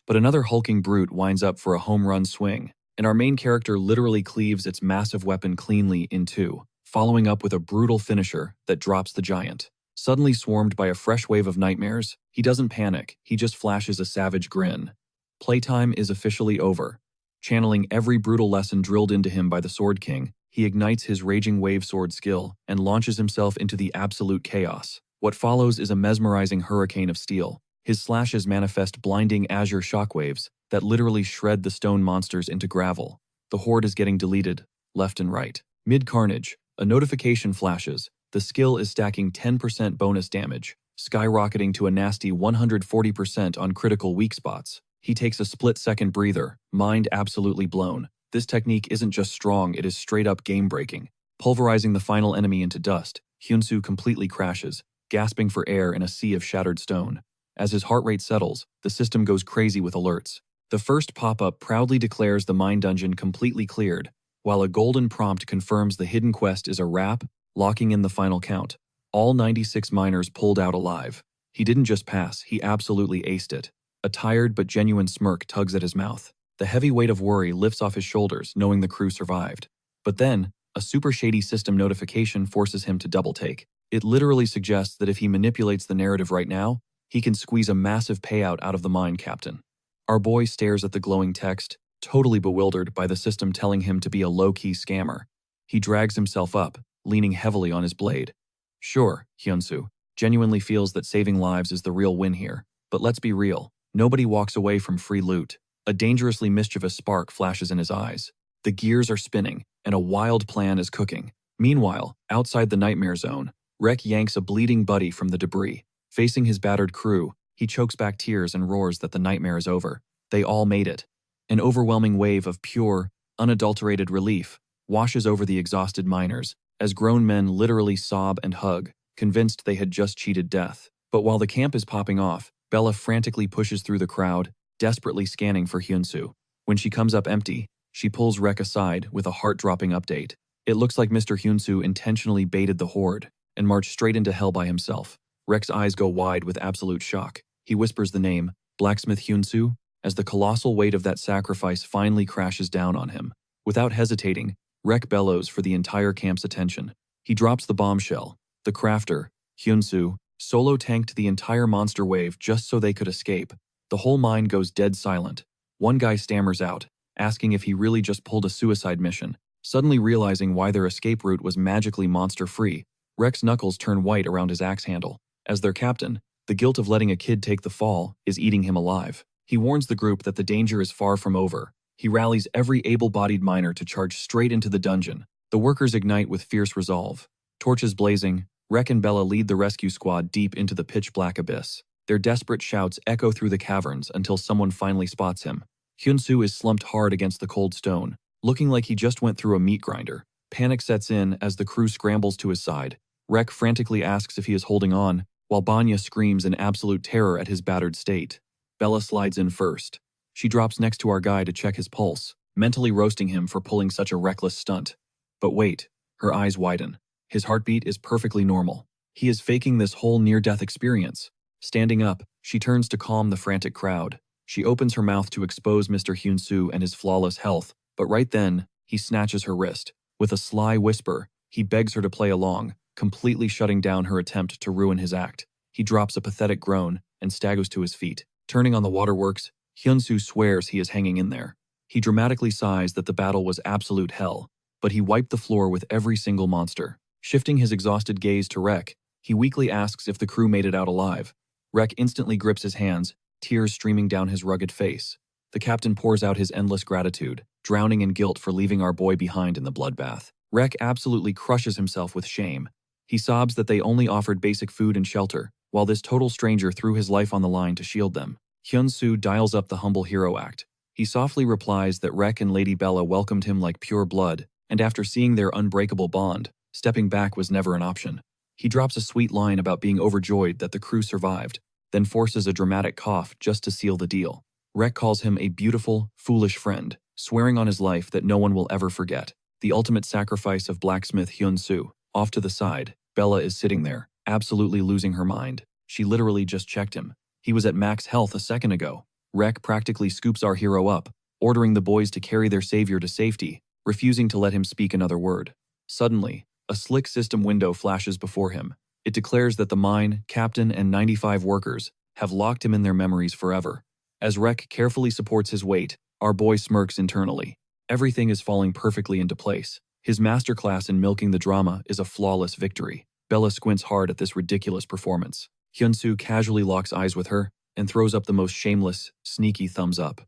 But another hulking brute winds up for a home run swing, and our main character literally cleaves its massive weapon cleanly in two, following up with a brutal finisher that drops the giant. Suddenly swarmed by a fresh wave of nightmares, he doesn't panic, he just flashes a savage grin. Playtime is officially over. Channeling every brutal lesson drilled into him by the Sword King, he ignites his raging wave sword skill and launches himself into the absolute chaos. What follows is a mesmerizing hurricane of steel. His slashes manifest blinding azure shockwaves that literally shred the stone monsters into gravel. The horde is getting deleted, left and right. Mid-carnage, a notification flashes. The skill is stacking 10% bonus damage, skyrocketing to a nasty 140% on critical weak spots. He takes a split-second breather, mind absolutely blown. This technique isn't just strong, it is straight-up game-breaking. Pulverizing the final enemy into dust, Hyunsu completely crashes, gasping for air in a sea of shattered stone. As his heart rate settles, the system goes crazy with alerts. The first pop-up proudly declares the mine dungeon completely cleared, while a golden prompt confirms the hidden quest is a wrap, locking in the final count. All 96 miners pulled out alive. He didn't just pass, he absolutely aced it. A tired but genuine smirk tugs at his mouth. The heavy weight of worry lifts off his shoulders, knowing the crew survived. But then, a super shady system notification forces him to double-take. It literally suggests that if he manipulates the narrative right now, he can squeeze a massive payout out of the mine captain. Our boy stares at the glowing text, totally bewildered by the system telling him to be a low-key scammer. He drags himself up, leaning heavily on his blade. Sure, Hyunsu genuinely feels that saving lives is the real win here, but let's be real, nobody walks away from free loot. A dangerously mischievous spark flashes in his eyes. The gears are spinning, and a wild plan is cooking. Meanwhile, outside the nightmare zone, Rek yanks a bleeding buddy from the debris. Facing his battered crew, he chokes back tears and roars that the nightmare is over. They all made it. An overwhelming wave of pure, unadulterated relief washes over the exhausted miners, as grown men literally sob and hug, convinced they had just cheated death. But while the camp is popping off, Bella frantically pushes through the crowd, desperately scanning for Hyunsoo. When she comes up empty, she pulls Rek aside with a heart-dropping update. It looks like Mr. Hyunsoo intentionally baited the horde and marched straight into hell by himself. Rek's eyes go wide with absolute shock. He whispers the name, Blacksmith Hyunsoo, as the colossal weight of that sacrifice finally crashes down on him. Without hesitating, Rek bellows for the entire camp's attention. He drops the bombshell. The crafter, Hyunsoo, solo tanked the entire monster wave just so they could escape. The whole mine goes dead silent. One guy stammers out, asking if he really just pulled a suicide mission. Suddenly realizing why their escape route was magically monster-free, Rek's knuckles turn white around his axe handle. As their captain, the guilt of letting a kid take the fall is eating him alive. He warns the group that the danger is far from over. He rallies every able-bodied miner to charge straight into the dungeon. The workers ignite with fierce resolve. Torches blazing, Rek and Bella lead the rescue squad deep into the pitch-black abyss. Their desperate shouts echo through the caverns until someone finally spots him. Hyunsoo is slumped hard against the cold stone, looking like he just went through a meat grinder. Panic sets in as the crew scrambles to his side. Rek frantically asks if he is holding on, while Banya screams in absolute terror at his battered state. Bella slides in first. She drops next to our guy to check his pulse, mentally roasting him for pulling such a reckless stunt. But wait, her eyes widen. His heartbeat is perfectly normal. He is faking this whole near-death experience. Standing up, she turns to calm the frantic crowd. She opens her mouth to expose Mr. Hyunsoo and his flawless health, but right then, he snatches her wrist. With a sly whisper, he begs her to play along, completely shutting down her attempt to ruin his act. He drops a pathetic groan and staggers to his feet. Turning on the waterworks, Hyunsoo swears he is hanging in there. He dramatically sighs that the battle was absolute hell, but he wiped the floor with every single monster. Shifting his exhausted gaze to Rek, he weakly asks if the crew made it out alive. Rek instantly grips his hands, tears streaming down his rugged face. The captain pours out his endless gratitude, drowning in guilt for leaving our boy behind in the bloodbath. Rek absolutely crushes himself with shame. He sobs that they only offered basic food and shelter, while this total stranger threw his life on the line to shield them. Hyunsoo dials up the humble hero act. He softly replies that Rek and Lady Bella welcomed him like pure blood, and after seeing their unbreakable bond, stepping back was never an option. He drops a sweet line about being overjoyed that the crew survived, then forces a dramatic cough just to seal the deal. Rek calls him a beautiful, foolish friend, swearing on his life that no one will ever forget. The ultimate sacrifice of blacksmith Hyunsoo. Off to the side, Bella is sitting there, absolutely losing her mind. She literally just checked him. He was at max health a second ago. Rek practically scoops our hero up, ordering the boys to carry their savior to safety, refusing to let him speak another word. Suddenly, a slick system window flashes before him. It declares that the mine, captain, and 95 workers have locked him in their memories forever. As Rek carefully supports his weight, our boy smirks internally. Everything is falling perfectly into place. His masterclass in milking the drama is a flawless victory. Bella squints hard at this ridiculous performance. Hyunsoo casually locks eyes with her and throws up the most shameless, sneaky thumbs up.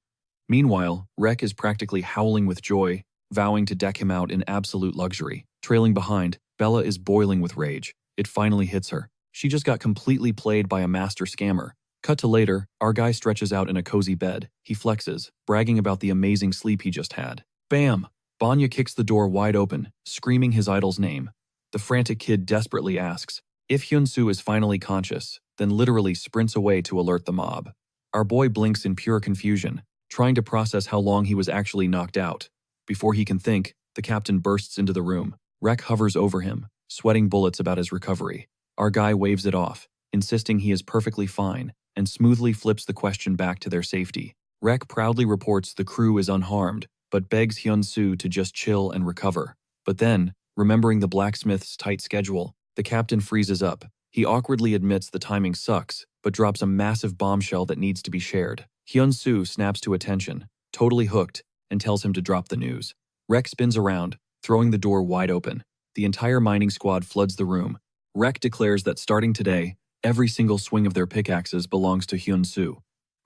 Meanwhile, Rek is practically howling with joy, vowing to deck him out in absolute luxury. Trailing behind, Bella is boiling with rage. It finally hits her. She just got completely played by a master scammer. Cut to later, our guy stretches out in a cozy bed. He flexes, bragging about the amazing sleep he just had. Bam! Banya kicks the door wide open, screaming his idol's name. The frantic kid desperately asks if Hyunsoo is finally conscious, then literally sprints away to alert the mob. Our boy blinks in pure confusion, trying to process how long he was actually knocked out. Before he can think, the captain bursts into the room. Rek hovers over him, sweating bullets about his recovery. Our guy waves it off, insisting he is perfectly fine, and smoothly flips the question back to their safety. Rek proudly reports the crew is unharmed, but begs Hyunsoo to just chill and recover. But then, remembering the blacksmith's tight schedule, the captain freezes up. He awkwardly admits the timing sucks, but drops a massive bombshell that needs to be shared. Hyunsoo snaps to attention, totally hooked, and tells him to drop the news. Rek spins around, throwing the door wide open. The entire mining squad floods the room. Rek declares that starting today, every single swing of their pickaxes belongs to Hyunsoo.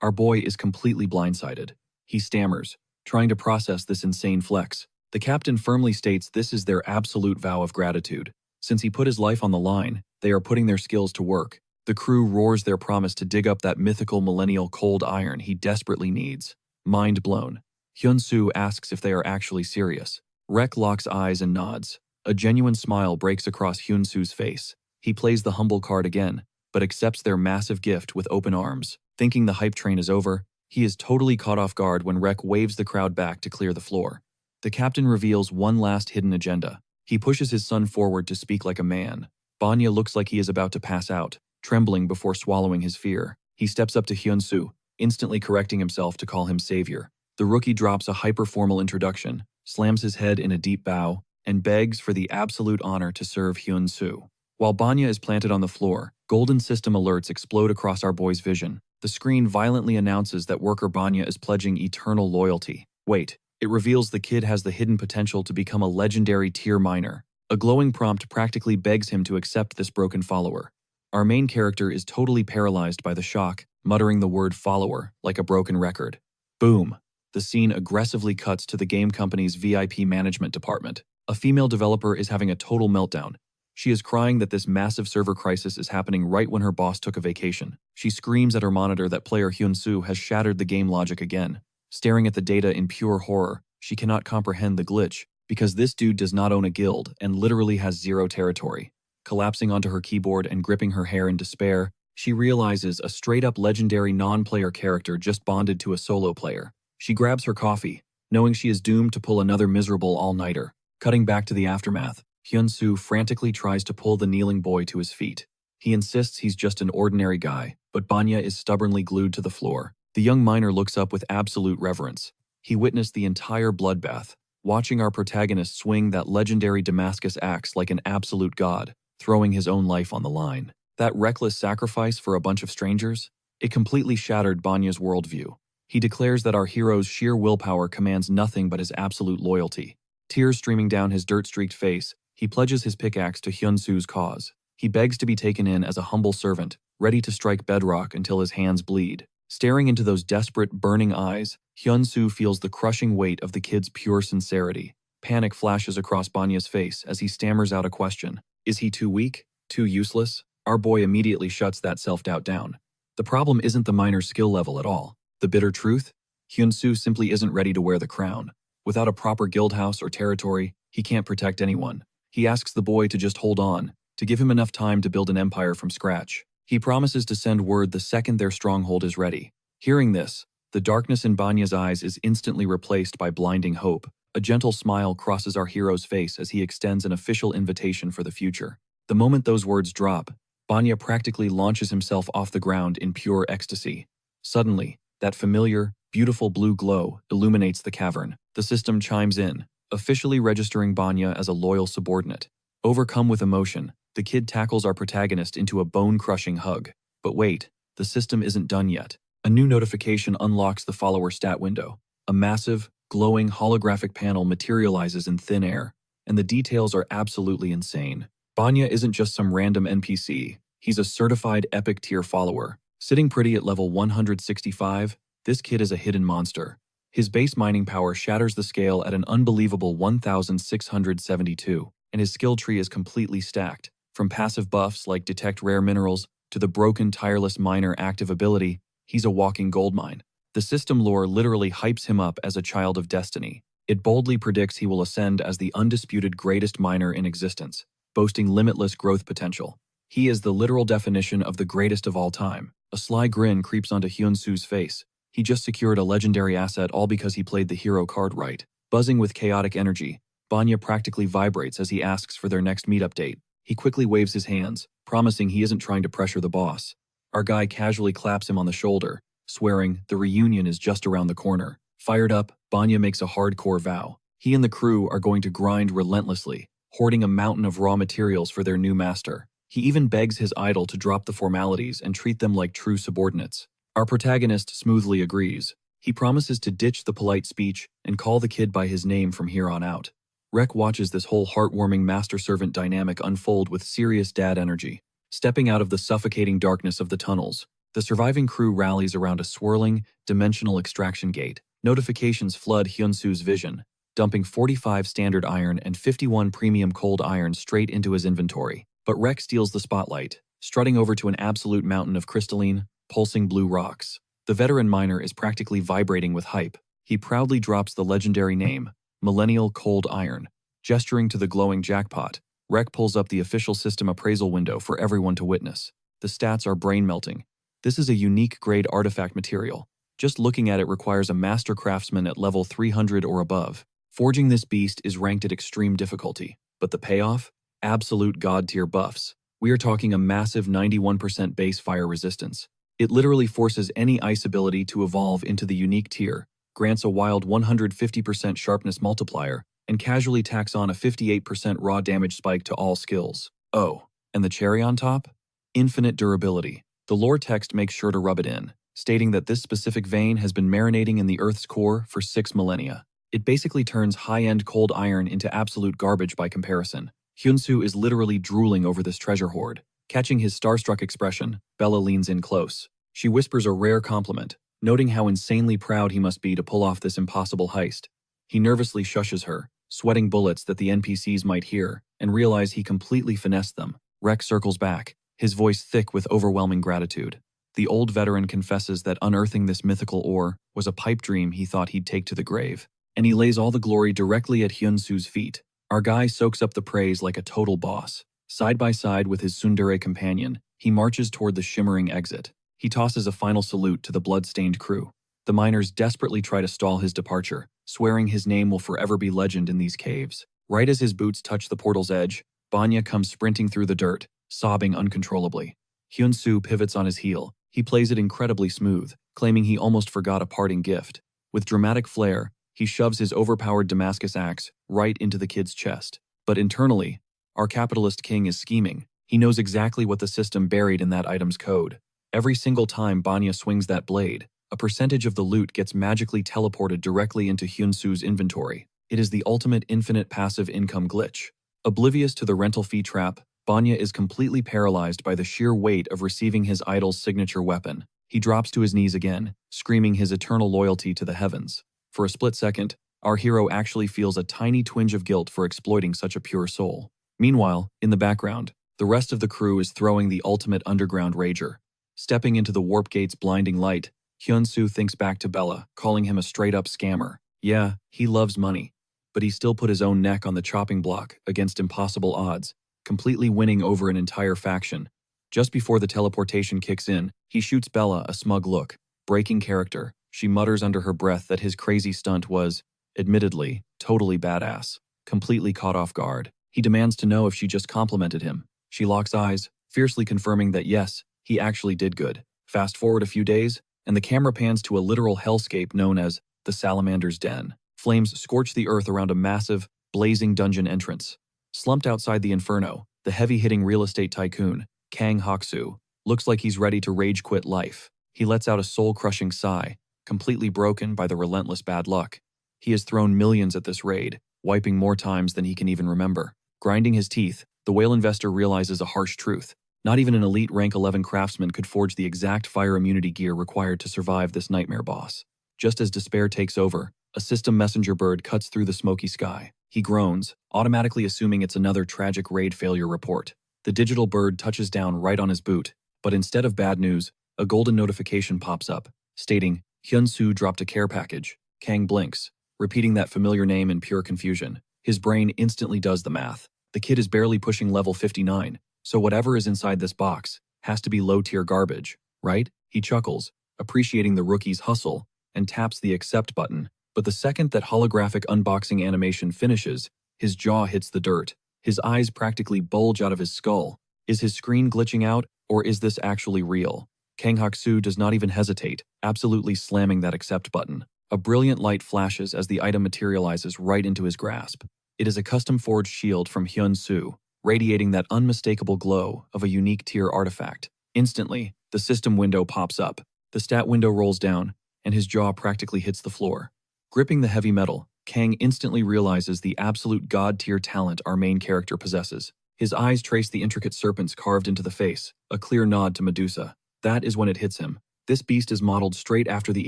Our boy is completely blindsided. He stammers, trying to process this insane flex. The captain firmly states this is their absolute vow of gratitude. Since he put his life on the line, they are putting their skills to work. The crew roars their promise to dig up that mythical millennial cold iron he desperately needs. Mind blown. Hyun-soo asks if they are actually serious. Rek locks eyes and nods. A genuine smile breaks across Hyun-soo's face. He plays the humble card again, but accepts their massive gift with open arms. Thinking the hype train is over, he is totally caught off guard when Rek waves the crowd back to clear the floor. The captain reveals one last hidden agenda. He pushes his son forward to speak like a man. Banya looks like he is about to pass out, trembling before swallowing his fear. He steps up to Hyun-soo, instantly correcting himself to call him savior. The rookie drops a hyper-formal introduction, slams his head in a deep bow, and begs for the absolute honor to serve Hyun-soo. While Banya is planted on the floor, golden system alerts explode across our boy's vision. The screen violently announces that worker Banya is pledging eternal loyalty. Wait, it reveals the kid has the hidden potential to become a legendary tier miner. A glowing prompt practically begs him to accept this broken follower. Our main character is totally paralyzed by the shock, muttering the word follower like a broken record. Boom! The scene aggressively cuts to the game company's VIP management department. A female developer is having a total meltdown. She is crying that this massive server crisis is happening right when her boss took a vacation. She screams at her monitor that player Hyun-soo has shattered the game logic again. Staring at the data in pure horror, she cannot comprehend the glitch, because this dude does not own a guild and literally has zero territory. Collapsing onto her keyboard and gripping her hair in despair, she realizes a straight-up legendary non-player character just bonded to a solo player. She grabs her coffee, knowing she is doomed to pull another miserable all-nighter. Cutting back to the aftermath, Hyun-soo frantically tries to pull the kneeling boy to his feet. He insists he's just an ordinary guy, but Banya is stubbornly glued to the floor. The young miner looks up with absolute reverence. He witnessed the entire bloodbath, watching our protagonist swing that legendary Damascus axe like an absolute god, throwing his own life on the line. That reckless sacrifice for a bunch of strangers? It completely shattered Banya's worldview. He declares that our hero's sheer willpower commands nothing but his absolute loyalty. Tears streaming down his dirt-streaked face, he pledges his pickaxe to Hyun-soo's cause. He begs to be taken in as a humble servant, ready to strike bedrock until his hands bleed. Staring into those desperate, burning eyes, Hyun-soo feels the crushing weight of the kid's pure sincerity. Panic flashes across Banya's face as he stammers out a question. Is he too weak? Too useless? Our boy immediately shuts that self-doubt down. The problem isn't the miner's skill level at all. The bitter truth? Hyun-soo simply isn't ready to wear the crown. Without a proper guildhouse or territory, he can't protect anyone. He asks the boy to just hold on, to give him enough time to build an empire from scratch. He promises to send word the second their stronghold is ready. Hearing this, the darkness in Banya's eyes is instantly replaced by blinding hope. A gentle smile crosses our hero's face as he extends an official invitation for the future. The moment those words drop, Banya practically launches himself off the ground in pure ecstasy. Suddenly, that familiar, beautiful blue glow illuminates the cavern. The system chimes in, officially registering Banya as a loyal subordinate. Overcome with emotion, the kid tackles our protagonist into a bone-crushing hug. But wait, the system isn't done yet. A new notification unlocks the follower stat window. A massive, glowing holographic panel materializes in thin air, and the details are absolutely insane. Banya isn't just some random NPC, he's a certified epic tier follower. Sitting pretty at level 165, this kid is a hidden monster. His base mining power shatters the scale at an unbelievable 1,672, and his skill tree is completely stacked. From passive buffs like detect rare minerals to the broken tireless miner active ability, he's a walking goldmine. The system lore literally hypes him up as a child of destiny. It boldly predicts he will ascend as the undisputed greatest miner in existence, boasting limitless growth potential. He is the literal definition of the greatest of all time. A sly grin creeps onto Hyun-soo's face. He just secured a legendary asset all because he played the hero card right. Buzzing with chaotic energy, Banya practically vibrates as he asks for their next meetup date. He quickly waves his hands, promising he isn't trying to pressure the boss. Our guy casually claps him on the shoulder, swearing the reunion is just around the corner. Fired up, Banya makes a hardcore vow. He and the crew are going to grind relentlessly, hoarding a mountain of raw materials for their new master. He even begs his idol to drop the formalities and treat them like true subordinates. Our protagonist smoothly agrees. He promises to ditch the polite speech and call the kid by his name from here on out. Rek watches this whole heartwarming master-servant dynamic unfold with serious dad energy. Stepping out of the suffocating darkness of the tunnels, the surviving crew rallies around a swirling, dimensional extraction gate. Notifications flood Hyunsu's vision, dumping 45 standard iron and 51 premium cold iron straight into his inventory. But Rek steals the spotlight, strutting over to an absolute mountain of crystalline, pulsing blue rocks. The veteran miner is practically vibrating with hype. He proudly drops the legendary name, Millennial Cold Iron. Gesturing to the glowing jackpot, Rek pulls up the official system appraisal window for everyone to witness. The stats are brain-melting. This is a unique grade artifact material. Just looking at it requires a master craftsman at level 300 or above. Forging this beast is ranked at extreme difficulty, but the payoff? Absolute god-tier buffs. We are talking a massive 91% base fire resistance. It literally forces any ice ability to evolve into the unique tier, grants a wild 150% sharpness multiplier, and casually tacks on a 58% raw damage spike to all skills. Oh, and the cherry on top? Infinite durability. The lore text makes sure to rub it in, stating that this specific vein has been marinating in the Earth's core for 6 millennia. It basically turns high-end cold iron into absolute garbage by comparison. Hyunsu is literally drooling over this treasure hoard. Catching his starstruck expression, Bella leans in close. She whispers a rare compliment, noting how insanely proud he must be to pull off this impossible heist. He nervously shushes her, sweating bullets that the NPCs might hear, and realize he completely finessed them. Rek circles back, his voice thick with overwhelming gratitude. The old veteran confesses that unearthing this mythical ore was a pipe dream he thought he'd take to the grave, and he lays all the glory directly at Hyunsu's feet. Our guy soaks up the praise like a total boss. Side by side with his tsundere companion, he marches toward the shimmering exit. He tosses a final salute to the blood-stained crew. The miners desperately try to stall his departure, swearing his name will forever be legend in these caves. Right as his boots touch the portal's edge, Banya comes sprinting through the dirt, sobbing uncontrollably. Hyunsu pivots on his heel. He plays it incredibly smooth, claiming he almost forgot a parting gift. With dramatic flair, he shoves his overpowered Damascus axe right into the kid's chest. But internally, our capitalist king is scheming. He knows exactly what the system buried in that item's code. Every single time Banya swings that blade, a percentage of the loot gets magically teleported directly into Hyunsu's inventory. It is the ultimate infinite passive income glitch. Oblivious to the rental fee trap, Banya is completely paralyzed by the sheer weight of receiving his idol's signature weapon. He drops to his knees again, screaming his eternal loyalty to the heavens. For a split second, our hero actually feels a tiny twinge of guilt for exploiting such a pure soul. Meanwhile, in the background, the rest of the crew is throwing the ultimate underground rager. Stepping into the warp gate's blinding light, Hyunsu thinks back to Bella, calling him a straight-up scammer. Yeah, he loves money, but he still put his own neck on the chopping block against impossible odds, completely winning over an entire faction. Just before the teleportation kicks in, he shoots Bella a smug look. Breaking character, she mutters under her breath that his crazy stunt was, admittedly, totally badass. Completely caught off guard, he demands to know if she just complimented him. She locks eyes, fiercely confirming that yes, he actually did good. Fast forward a few days, and the camera pans to a literal hellscape known as the Salamander's Den. Flames scorch the earth around a massive, blazing dungeon entrance. Slumped outside the inferno, the heavy-hitting real estate tycoon, Kang Hoksu, looks like he's ready to rage quit life. He lets out a soul-crushing sigh, completely broken by the relentless bad luck. He has thrown millions at this raid, wiping more times than he can even remember. Grinding his teeth, the whale investor realizes a harsh truth. Not even an elite rank 11 craftsman could forge the exact fire immunity gear required to survive this nightmare boss. Just as despair takes over, a system messenger bird cuts through the smoky sky. He groans, automatically assuming it's another tragic raid failure report. The digital bird touches down right on his boot, but instead of bad news, a golden notification pops up, stating, Hyunsu dropped a care package. Kang blinks, repeating that familiar name in pure confusion. His brain instantly does the math. The kid is barely pushing level 59, so whatever is inside this box has to be low-tier garbage, right? He chuckles, appreciating the rookie's hustle, and taps the accept button. But the second that holographic unboxing animation finishes, his jaw hits the dirt. His eyes practically bulge out of his skull. Is his screen glitching out, or is this actually real? Kang Hak-soo does not even hesitate, absolutely slamming that accept button. A brilliant light flashes as the item materializes right into his grasp. It is a custom-forged shield from Hyun-soo, radiating that unmistakable glow of a unique tier artifact. Instantly, the system window pops up. The stat window rolls down, and his jaw practically hits the floor. Gripping the heavy metal, Kang instantly realizes the absolute god-tier talent our main character possesses. His eyes trace the intricate serpents carved into the face, a clear nod to Medusa. That is when it hits him. This beast is modeled straight after the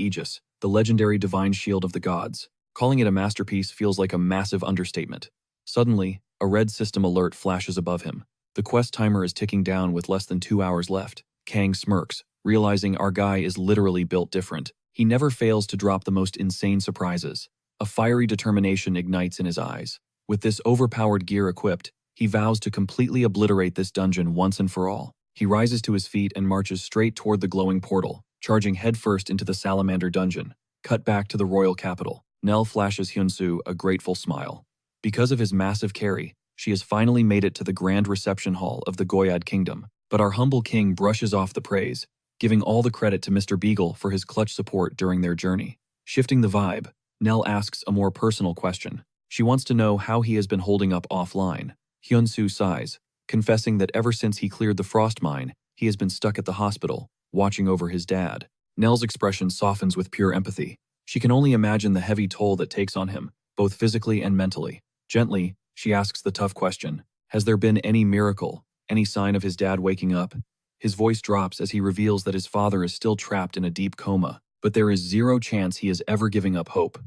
Aegis, the legendary divine shield of the gods. Calling it a masterpiece feels like a massive understatement. Suddenly, a red system alert flashes above him. The quest timer is ticking down with less than 2 hours left. Kang smirks, realizing our guy is literally built different. He never fails to drop the most insane surprises. A fiery determination ignites in his eyes. With this overpowered gear equipped, he vows to completely obliterate this dungeon once and for all. He rises to his feet and marches straight toward the glowing portal, charging headfirst into the Salamander dungeon. Cut back to the royal capital. Nell flashes Hyunsoo a grateful smile. Because of his massive carry, she has finally made it to the grand reception hall of the Goyad Kingdom. But our humble king brushes off the praise, giving all the credit to Mr. Beagle for his clutch support during their journey. Shifting the vibe, Nell asks a more personal question. She wants to know how he has been holding up offline. Hyunsoo sighs, confessing that ever since he cleared the frost mine, he has been stuck at the hospital, watching over his dad. Nell's expression softens with pure empathy. She can only imagine the heavy toll that takes on him, both physically and mentally. Gently, she asks the tough question. Has there been any miracle, any sign of his dad waking up? His voice drops as he reveals that his father is still trapped in a deep coma, but there is zero chance he is ever giving up hope.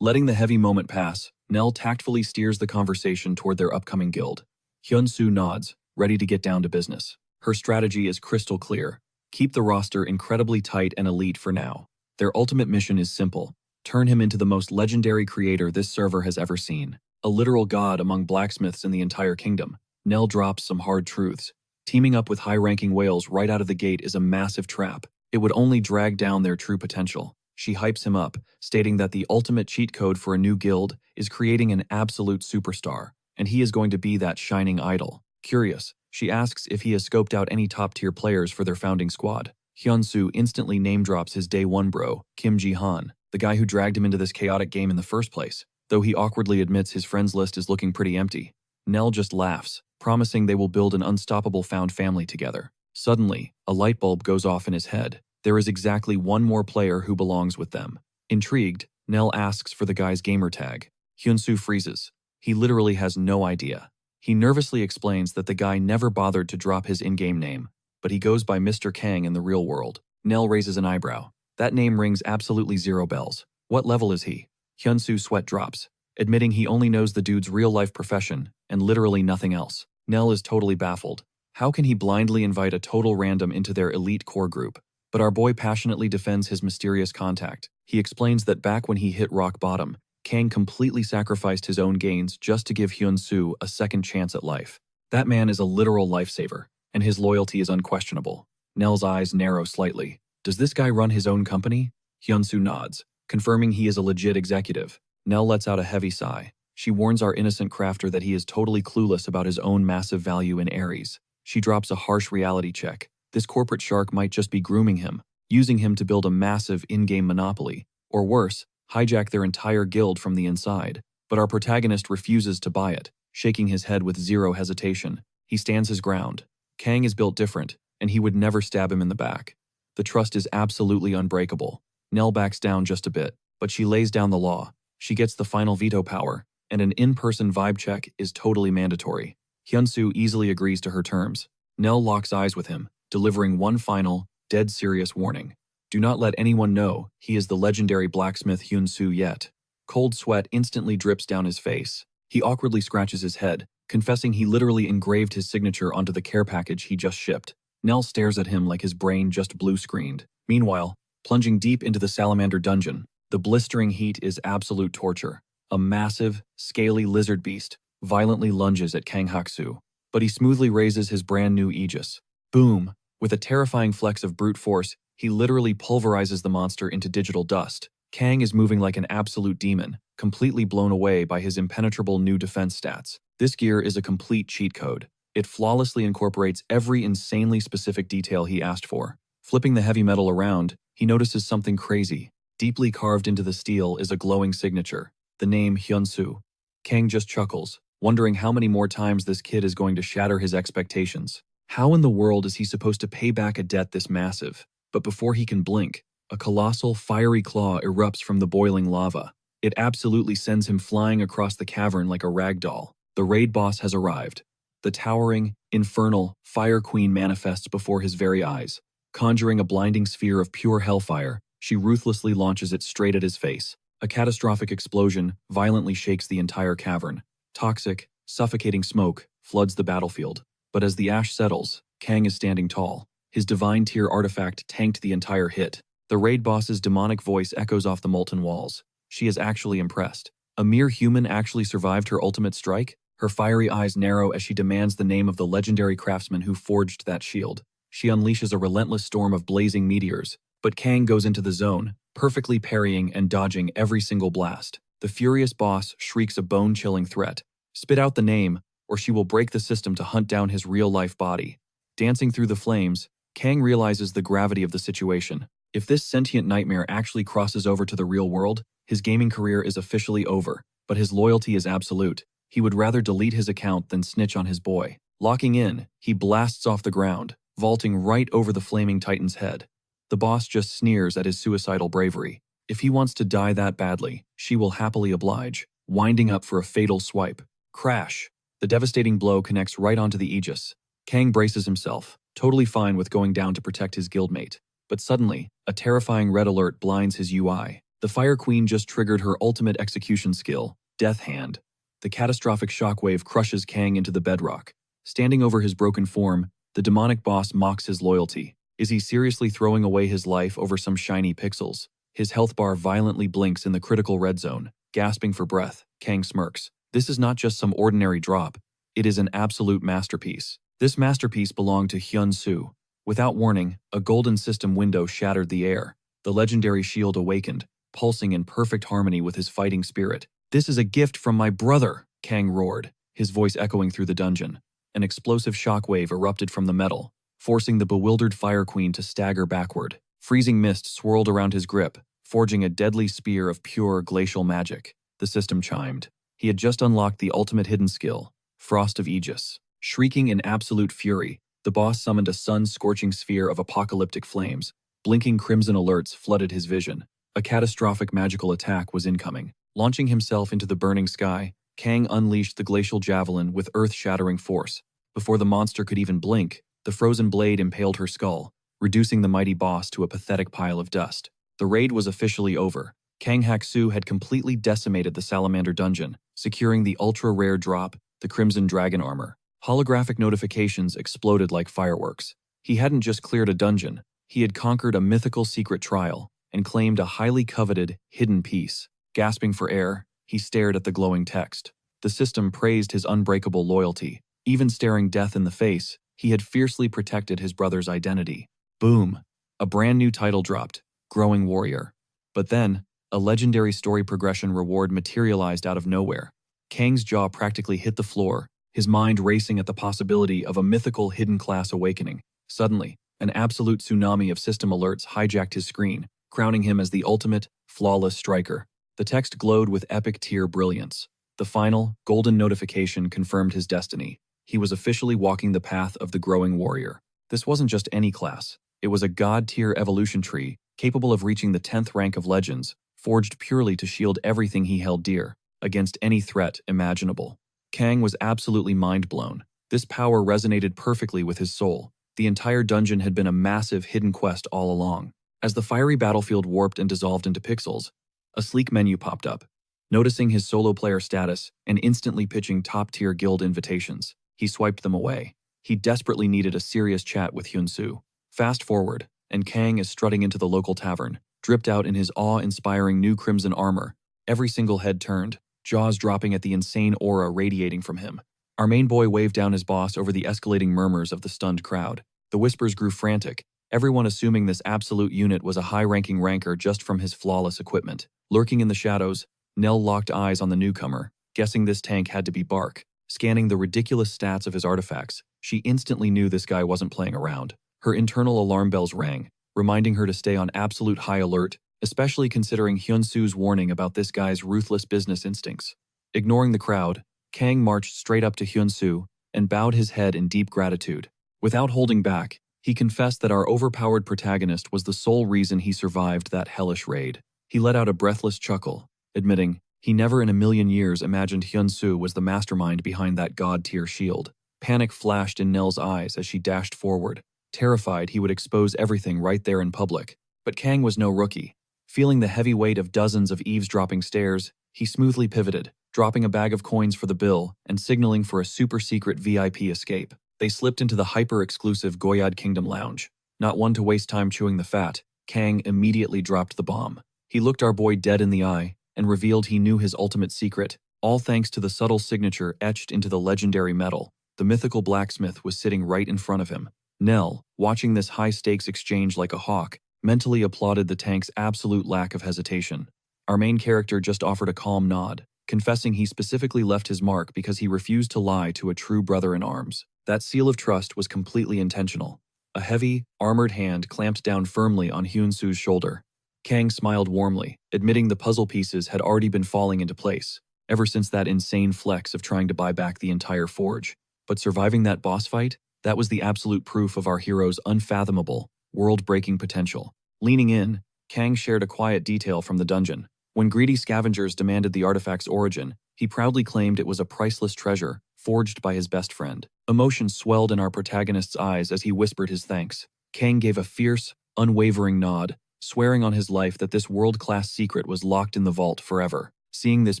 Letting the heavy moment pass, Nell tactfully steers the conversation toward their upcoming guild. Hyunsoo nods, ready to get down to business. Her strategy is crystal clear. Keep the roster incredibly tight and elite for now. Their ultimate mission is simple. Turn him into the most legendary creator this server has ever seen. A literal god among blacksmiths in the entire kingdom. Nell drops some hard truths. Teaming up with high-ranking whales right out of the gate is a massive trap. It would only drag down their true potential. She hypes him up, stating that the ultimate cheat code for a new guild is creating an absolute superstar, and he is going to be that shining idol. Curious, she asks if he has scoped out any top-tier players for their founding squad. Hyunsoo instantly name-drops his day one bro, Kim Ji-han, the guy who dragged him into this chaotic game in the first place, though he awkwardly admits his friends list is looking pretty empty. Nell just laughs, promising they will build an unstoppable found family together. Suddenly, a light bulb goes off in his head. There is exactly one more player who belongs with them. Intrigued, Nell asks for the guy's gamer tag. Hyunsoo freezes. He literally has no idea. He nervously explains that the guy never bothered to drop his in-game name, but he goes by Mr. Kang in the real world. Nell raises an eyebrow. That name rings absolutely zero bells. What level is he? Hyunsoo's sweat drops, admitting he only knows the dude's real-life profession and literally nothing else. Nell is totally baffled. How can he blindly invite a total random into their elite core group? But our boy passionately defends his mysterious contact. He explains that back when he hit rock bottom, Kang completely sacrificed his own gains just to give Hyunsoo a second chance at life. That man is a literal lifesaver, and his loyalty is unquestionable. Nell's eyes narrow slightly. Does this guy run his own company? Hyunsoo nods, confirming he is a legit executive. Nell lets out a heavy sigh. She warns our innocent crafter that he is totally clueless about his own massive value in Aries. She drops a harsh reality check. This corporate shark might just be grooming him, using him to build a massive in-game monopoly, or worse, hijack their entire guild from the inside. But our protagonist refuses to buy it, shaking his head with zero hesitation. He stands his ground. Kang is built different, and he would never stab him in the back. The trust is absolutely unbreakable. Nell backs down just a bit, but she lays down the law. She gets the final veto power, and an in-person vibe check is totally mandatory. Hyunsoo easily agrees to her terms. Nell locks eyes with him, delivering one final, dead serious warning. Do not let anyone know he is the legendary blacksmith Hyunsoo yet. Cold sweat instantly drips down his face. He awkwardly scratches his head, confessing he literally engraved his signature onto the care package he just shipped. Nell stares at him like his brain just blue-screened. Meanwhile, plunging deep into the Salamander dungeon, the blistering heat is absolute torture. A massive, scaly lizard beast violently lunges at Kang Haksu, but he smoothly raises his brand new aegis. Boom! With a terrifying flex of brute force, he literally pulverizes the monster into digital dust. Kang is moving like an absolute demon, completely blown away by his impenetrable new defense stats. This gear is a complete cheat code. It flawlessly incorporates every insanely specific detail he asked for. Flipping the heavy metal around, he notices something crazy. Deeply carved into the steel is a glowing signature, the name Hyunsoo. Kang just chuckles, wondering how many more times this kid is going to shatter his expectations. How in the world is he supposed to pay back a debt this massive? But before he can blink, a colossal fiery claw erupts from the boiling lava. It absolutely sends him flying across the cavern like a rag doll. The raid boss has arrived. The towering, infernal Fire Queen manifests before his very eyes, conjuring a blinding sphere of pure hellfire She ruthlessly launches it straight at his face. A catastrophic explosion violently shakes the entire cavern. Toxic, suffocating smoke floods the battlefield. But as the ash settles, Kang is standing tall. His divine tier artifact tanked the entire hit. The raid boss's demonic voice echoes off the molten walls. She is actually impressed. A mere human actually survived her ultimate strike? Her fiery eyes narrow as she demands the name of the legendary craftsman who forged that shield. She unleashes a relentless storm of blazing meteors, but Kang goes into the zone, perfectly parrying and dodging every single blast. The furious boss shrieks a bone-chilling threat. Spit out the name, or she will break the system to hunt down his real-life body. Dancing through the flames, Kang realizes the gravity of the situation. If this sentient nightmare actually crosses over to the real world, his gaming career is officially over, but his loyalty is absolute. He would rather delete his account than snitch on his boy. Locking in, he blasts off the ground, vaulting right over the flaming titan's head. The boss just sneers at his suicidal bravery. If he wants to die that badly, she will happily oblige, winding up for a fatal swipe. Crash! The devastating blow connects right onto the Aegis. Kang braces himself, totally fine with going down to protect his guildmate. But suddenly, a terrifying red alert blinds his UI. The Fire Queen just triggered her ultimate execution skill, Death Hand. The catastrophic shockwave crushes Kang into the bedrock. Standing over his broken form, the demonic boss mocks his loyalty. Is he seriously throwing away his life over some shiny pixels? His health bar violently blinks in the critical red zone. Gasping for breath, Kang smirks. This is not just some ordinary drop. It is an absolute masterpiece. This masterpiece belonged to Hyun-soo. Without warning, a golden system window shattered the air. The legendary shield awakened, pulsing in perfect harmony with his fighting spirit. "This is a gift from my brother," Kang roared, his voice echoing through the dungeon. An explosive shockwave erupted from the metal, forcing the bewildered Fire Queen to stagger backward. Freezing mist swirled around his grip, forging a deadly spear of pure glacial magic. The system chimed. He had just unlocked the ultimate hidden skill, Frost of Aegis. Shrieking in absolute fury, the boss summoned a sun-scorching sphere of apocalyptic flames. Blinking crimson alerts flooded his vision. A catastrophic magical attack was incoming. Launching himself into the burning sky, Kang unleashed the glacial javelin with earth-shattering force. Before the monster could even blink, the frozen blade impaled her skull, reducing the mighty boss to a pathetic pile of dust. The raid was officially over. Kang Hak-soo had completely decimated the Salamander dungeon, securing the ultra-rare drop, the Crimson Dragon armor. Holographic notifications exploded like fireworks. He hadn't just cleared a dungeon, he had conquered a mythical secret trial and claimed a highly coveted, hidden piece. Gasping for air, he stared at the glowing text. The system praised his unbreakable loyalty. Even staring death in the face, he had fiercely protected his brother's identity. Boom! A brand new title dropped, Growing Warrior. But then, a legendary story progression reward materialized out of nowhere. Kang's jaw practically hit the floor, his mind racing at the possibility of a mythical hidden class awakening. Suddenly, an absolute tsunami of system alerts hijacked his screen, crowning him as the ultimate, flawless striker. The text glowed with epic tier brilliance. The final, golden notification confirmed his destiny. He was officially walking the path of the Growing Warrior. This wasn't just any class. It was a god-tier evolution tree, capable of reaching the 10th rank of legends, forged purely to shield everything he held dear, against any threat imaginable. Kang was absolutely mind-blown. This power resonated perfectly with his soul. The entire dungeon had been a massive hidden quest all along. As the fiery battlefield warped and dissolved into pixels, a sleek menu popped up. Noticing his solo player status and instantly pitching top-tier guild invitations, he swiped them away. He desperately needed a serious chat with Hyun-soo. Fast forward, and Kang is strutting into the local tavern, dripped out in his awe-inspiring new crimson armor. Every single head turned, jaws dropping at the insane aura radiating from him. Our main boy waved down his boss over the escalating murmurs of the stunned crowd. The whispers grew frantic, everyone assuming this absolute unit was a high-ranking ranker just from his flawless equipment. Lurking in the shadows, Nell locked eyes on the newcomer, guessing this tank had to be Bark. Scanning the ridiculous stats of his artifacts, she instantly knew this guy wasn't playing around. Her internal alarm bells rang, reminding her to stay on absolute high alert, especially considering Hyun-soo's warning about this guy's ruthless business instincts. Ignoring the crowd, Kang marched straight up to Hyun-soo and bowed his head in deep gratitude. Without holding back, he confessed that our overpowered protagonist was the sole reason he survived that hellish raid. He let out a breathless chuckle, admitting he never in a million years imagined Hyun-soo was the mastermind behind that god-tier shield. Panic flashed in Nell's eyes as she dashed forward, terrified he would expose everything right there in public. But Kang was no rookie. Feeling the heavy weight of dozens of eavesdropping stares, he smoothly pivoted, dropping a bag of coins for the bill and signaling for a super-secret VIP escape. They slipped into the hyper-exclusive Goyad Kingdom lounge. Not one to waste time chewing the fat, Kang immediately dropped the bomb. He looked our boy dead in the eye and revealed he knew his ultimate secret, all thanks to the subtle signature etched into the legendary metal. The mythical blacksmith was sitting right in front of him. Nell, watching this high-stakes exchange like a hawk, mentally applauded the tank's absolute lack of hesitation. Our main character just offered a calm nod, confessing he specifically left his mark because he refused to lie to a true brother-in-arms. That seal of trust was completely intentional. A heavy, armored hand clamped down firmly on Hyun-Soo's shoulder. Kang smiled warmly, admitting the puzzle pieces had already been falling into place, ever since that insane flex of trying to buy back the entire forge. But surviving that boss fight, that was the absolute proof of our hero's unfathomable, world-breaking potential. Leaning in, Kang shared a quiet detail from the dungeon. When greedy scavengers demanded the artifact's origin, he proudly claimed it was a priceless treasure, forged by his best friend. Emotion swelled in our protagonist's eyes as he whispered his thanks. Kang gave a fierce, unwavering nod, swearing on his life that this world-class secret was locked in the vault forever. Seeing this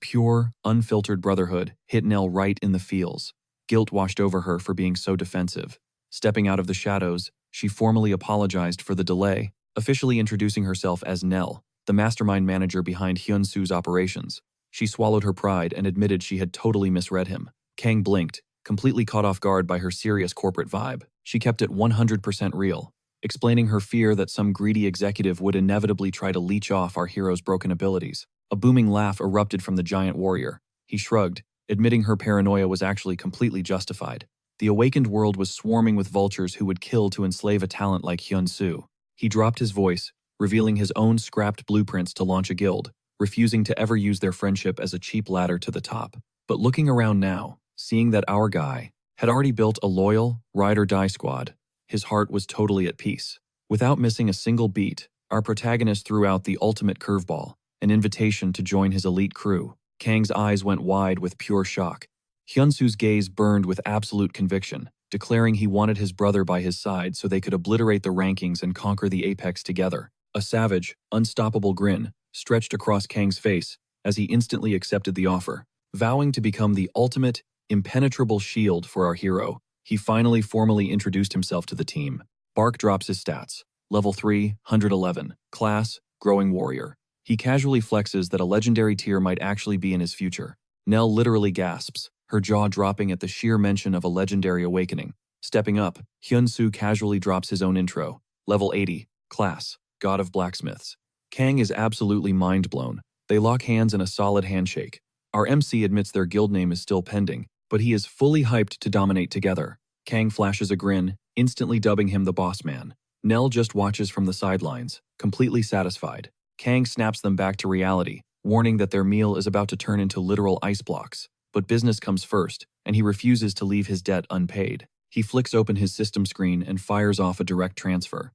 pure, unfiltered brotherhood hit Nell right in the feels. Guilt washed over her for being so defensive. Stepping out of the shadows, she formally apologized for the delay, officially introducing herself as Nell, the mastermind manager behind Hyun-Soo's operations. She swallowed her pride and admitted she had totally misread him. Kang blinked, completely caught off guard by her serious corporate vibe. She kept it 100% real, explaining her fear that some greedy executive would inevitably try to leech off our hero's broken abilities. A booming laugh erupted from the giant warrior. He shrugged, admitting her paranoia was actually completely justified. The awakened world was swarming with vultures who would kill to enslave a talent like Hyun-Soo. He dropped his voice, revealing his own scrapped blueprints to launch a guild, refusing to ever use their friendship as a cheap ladder to the top. But looking around now, seeing that our guy had already built a loyal, ride-or-die squad, his heart was totally at peace. Without missing a single beat, our protagonist threw out the ultimate curveball, an invitation to join his elite crew. Kang's eyes went wide with pure shock. Hyun-Soo's gaze burned with absolute conviction, declaring he wanted his brother by his side so they could obliterate the rankings and conquer the apex together. A savage, unstoppable grin stretched across Kang's face as he instantly accepted the offer. Vowing to become the ultimate, impenetrable shield for our hero, he finally formally introduced himself to the team. Bark drops his stats. Level 3, 111. Class, Growing Warrior. He casually flexes that a legendary tier might actually be in his future. Nell literally gasps, her jaw dropping at the sheer mention of a legendary awakening. Stepping up, Hyun-Soo casually drops his own intro. Level 80. Class, God of Blacksmiths. Kang is absolutely mind-blown. They lock hands in a solid handshake. Our MC admits their guild name is still pending, but he is fully hyped to dominate together. Kang flashes a grin, instantly dubbing him the boss man. Nell just watches from the sidelines, completely satisfied. Kang snaps them back to reality, warning that their meal is about to turn into literal ice blocks. But business comes first, and he refuses to leave his debt unpaid. He flicks open his system screen and fires off a direct transfer.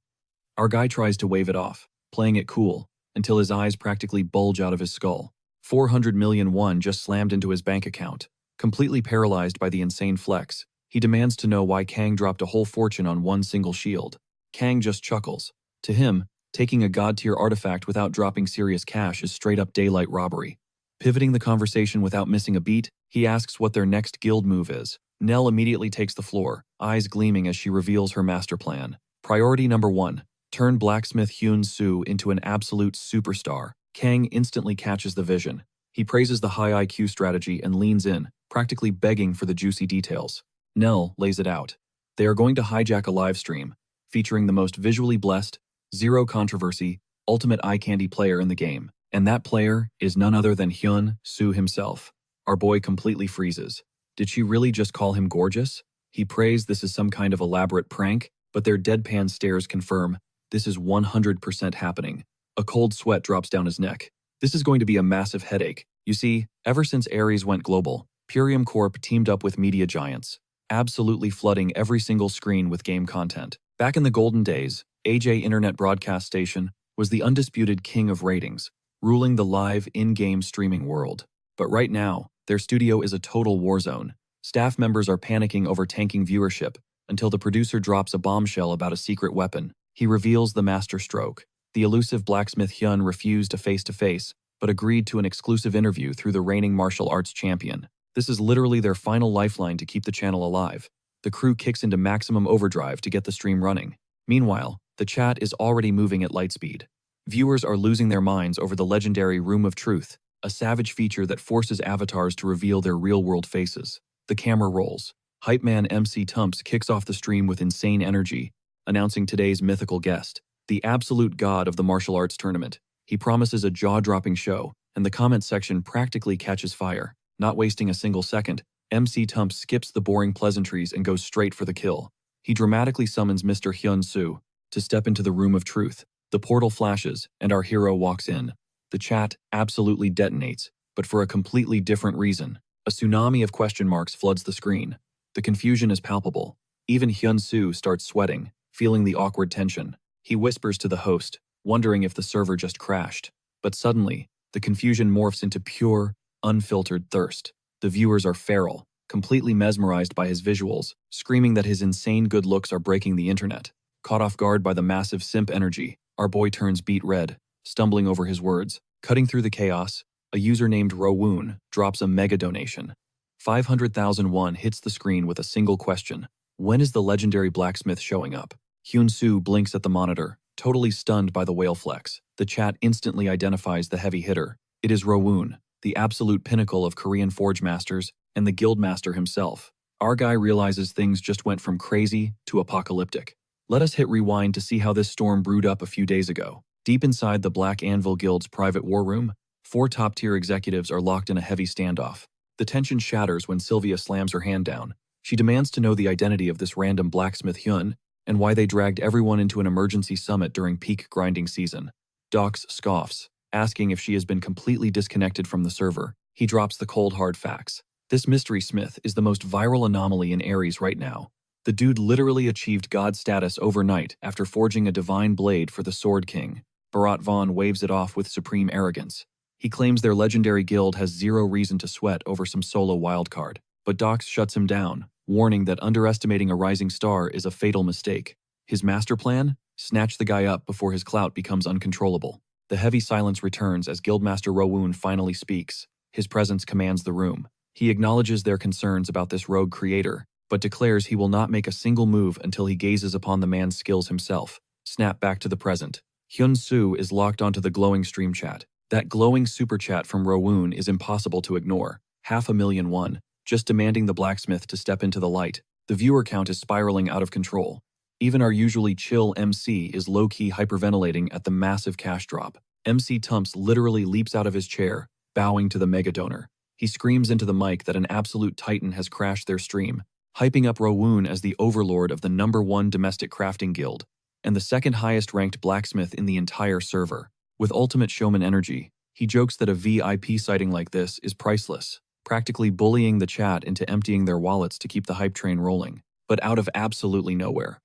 Our guy tries to wave it off, playing it cool, until his eyes practically bulge out of his skull. 400 million won just slammed into his bank account. Completely paralyzed by the insane flex, he demands to know why Kang dropped a whole fortune on one single shield. Kang just chuckles. To him, taking a god-tier artifact without dropping serious cash is straight-up daylight robbery. Pivoting the conversation without missing a beat, he asks what their next guild move is. Nell immediately takes the floor, eyes gleaming as she reveals her master plan. Priority number 1. Turn blacksmith Hyun-Soo into an absolute superstar. Kang instantly catches the vision. He praises the high IQ strategy and leans in, practically begging for the juicy details. Nell lays it out. They are going to hijack a live stream, featuring the most visually blessed, zero controversy, ultimate eye candy player in the game. And that player is none other than Hyun-Soo himself. Our boy completely freezes. Did she really just call him gorgeous? He prays this is some kind of elaborate prank, but their deadpan stares confirm this is 100% happening. A cold sweat drops down his neck. This is going to be a massive headache. You see, ever since Aries went global, Purium Corp teamed up with media giants, absolutely flooding every single screen with game content. Back in the golden days, AJ Internet Broadcast Station was the undisputed king of ratings, ruling the live in-game streaming world. But right now, their studio is a total war zone. Staff members are panicking over tanking viewership until the producer drops a bombshell about a secret weapon. He reveals the master stroke. The elusive blacksmith Hyun refused a face-to-face, but agreed to an exclusive interview through the reigning martial arts champion. This is literally their final lifeline to keep the channel alive. The crew kicks into maximum overdrive to get the stream running. Meanwhile, the chat is already moving at light speed. Viewers are losing their minds over the legendary Room of Truth, a savage feature that forces avatars to reveal their real-world faces. The camera rolls. Hype man MC Tumps kicks off the stream with insane energy, announcing today's mythical guest, the absolute god of the martial arts tournament. He promises a jaw-dropping show, and the comment section practically catches fire. Not wasting a single second, MC Tumps skips the boring pleasantries and goes straight for the kill. He dramatically summons Mr. Hyun Soo to step into the Room of Truth. The portal flashes, and our hero walks in. The chat absolutely detonates, but for a completely different reason. A tsunami of question marks floods the screen. The confusion is palpable. Even Hyun Soo starts sweating, feeling the awkward tension. He whispers to the host, wondering if the server just crashed. But suddenly, the confusion morphs into pure, unfiltered thirst. The viewers are feral, completely mesmerized by his visuals, screaming that his insane good looks are breaking the internet. Caught off guard by the massive simp energy, our boy turns beet red, stumbling over his words. Cutting through the chaos, a user named Rowoon drops a mega donation. 500,000 won hits the screen with a single question. When is the legendary blacksmith showing up? Hyun Soo blinks at the monitor, totally stunned by the whale flex. The chat instantly identifies the heavy hitter. It is Rowoon, the absolute pinnacle of Korean forge masters and the guild master himself. Our guy realizes things just went from crazy to apocalyptic. Let us hit rewind to see how this storm brewed up a few days ago. Deep inside the Black Anvil Guild's private war room, 4 top-tier executives are locked in a heavy standoff. The tension shatters when Sylvia slams her hand down. She demands to know the identity of this random blacksmith Hyun and why they dragged everyone into an emergency summit during peak grinding season. Dox scoffs, asking if she has been completely disconnected from the server. He drops the cold hard facts. This mystery smith is the most viral anomaly in Aries right now. The dude literally achieved god status overnight after forging a divine blade for the Sword King. Bharat Vaughn waves it off with supreme arrogance. He claims their legendary guild has zero reason to sweat over some solo wildcard. But Dox shuts him down, warning that underestimating a rising star is a fatal mistake. His master plan? Snatch the guy up before his clout becomes uncontrollable. The heavy silence returns as Guildmaster Rowoon finally speaks. His presence commands the room. He acknowledges their concerns about this rogue creator, but declares he will not make a single move until he gazes upon the man's skills himself. Snap back to the present. Hyun Soo is locked onto the glowing stream chat. That glowing super chat from Rowoon is impossible to ignore. 500,000 won, just demanding the blacksmith to step into the light. The viewer count is spiraling out of control. Even our usually chill MC is low-key hyperventilating at the massive cash drop. MC Tumps literally leaps out of his chair, bowing to the mega donor. He screams into the mic that an absolute titan has crashed their stream, hyping up Rowoon as the overlord of the #1 domestic crafting guild and the second highest ranked blacksmith in the entire server. With ultimate showman energy, he jokes that a VIP sighting like this is priceless, practically bullying the chat into emptying their wallets to keep the hype train rolling. But out of absolutely nowhere,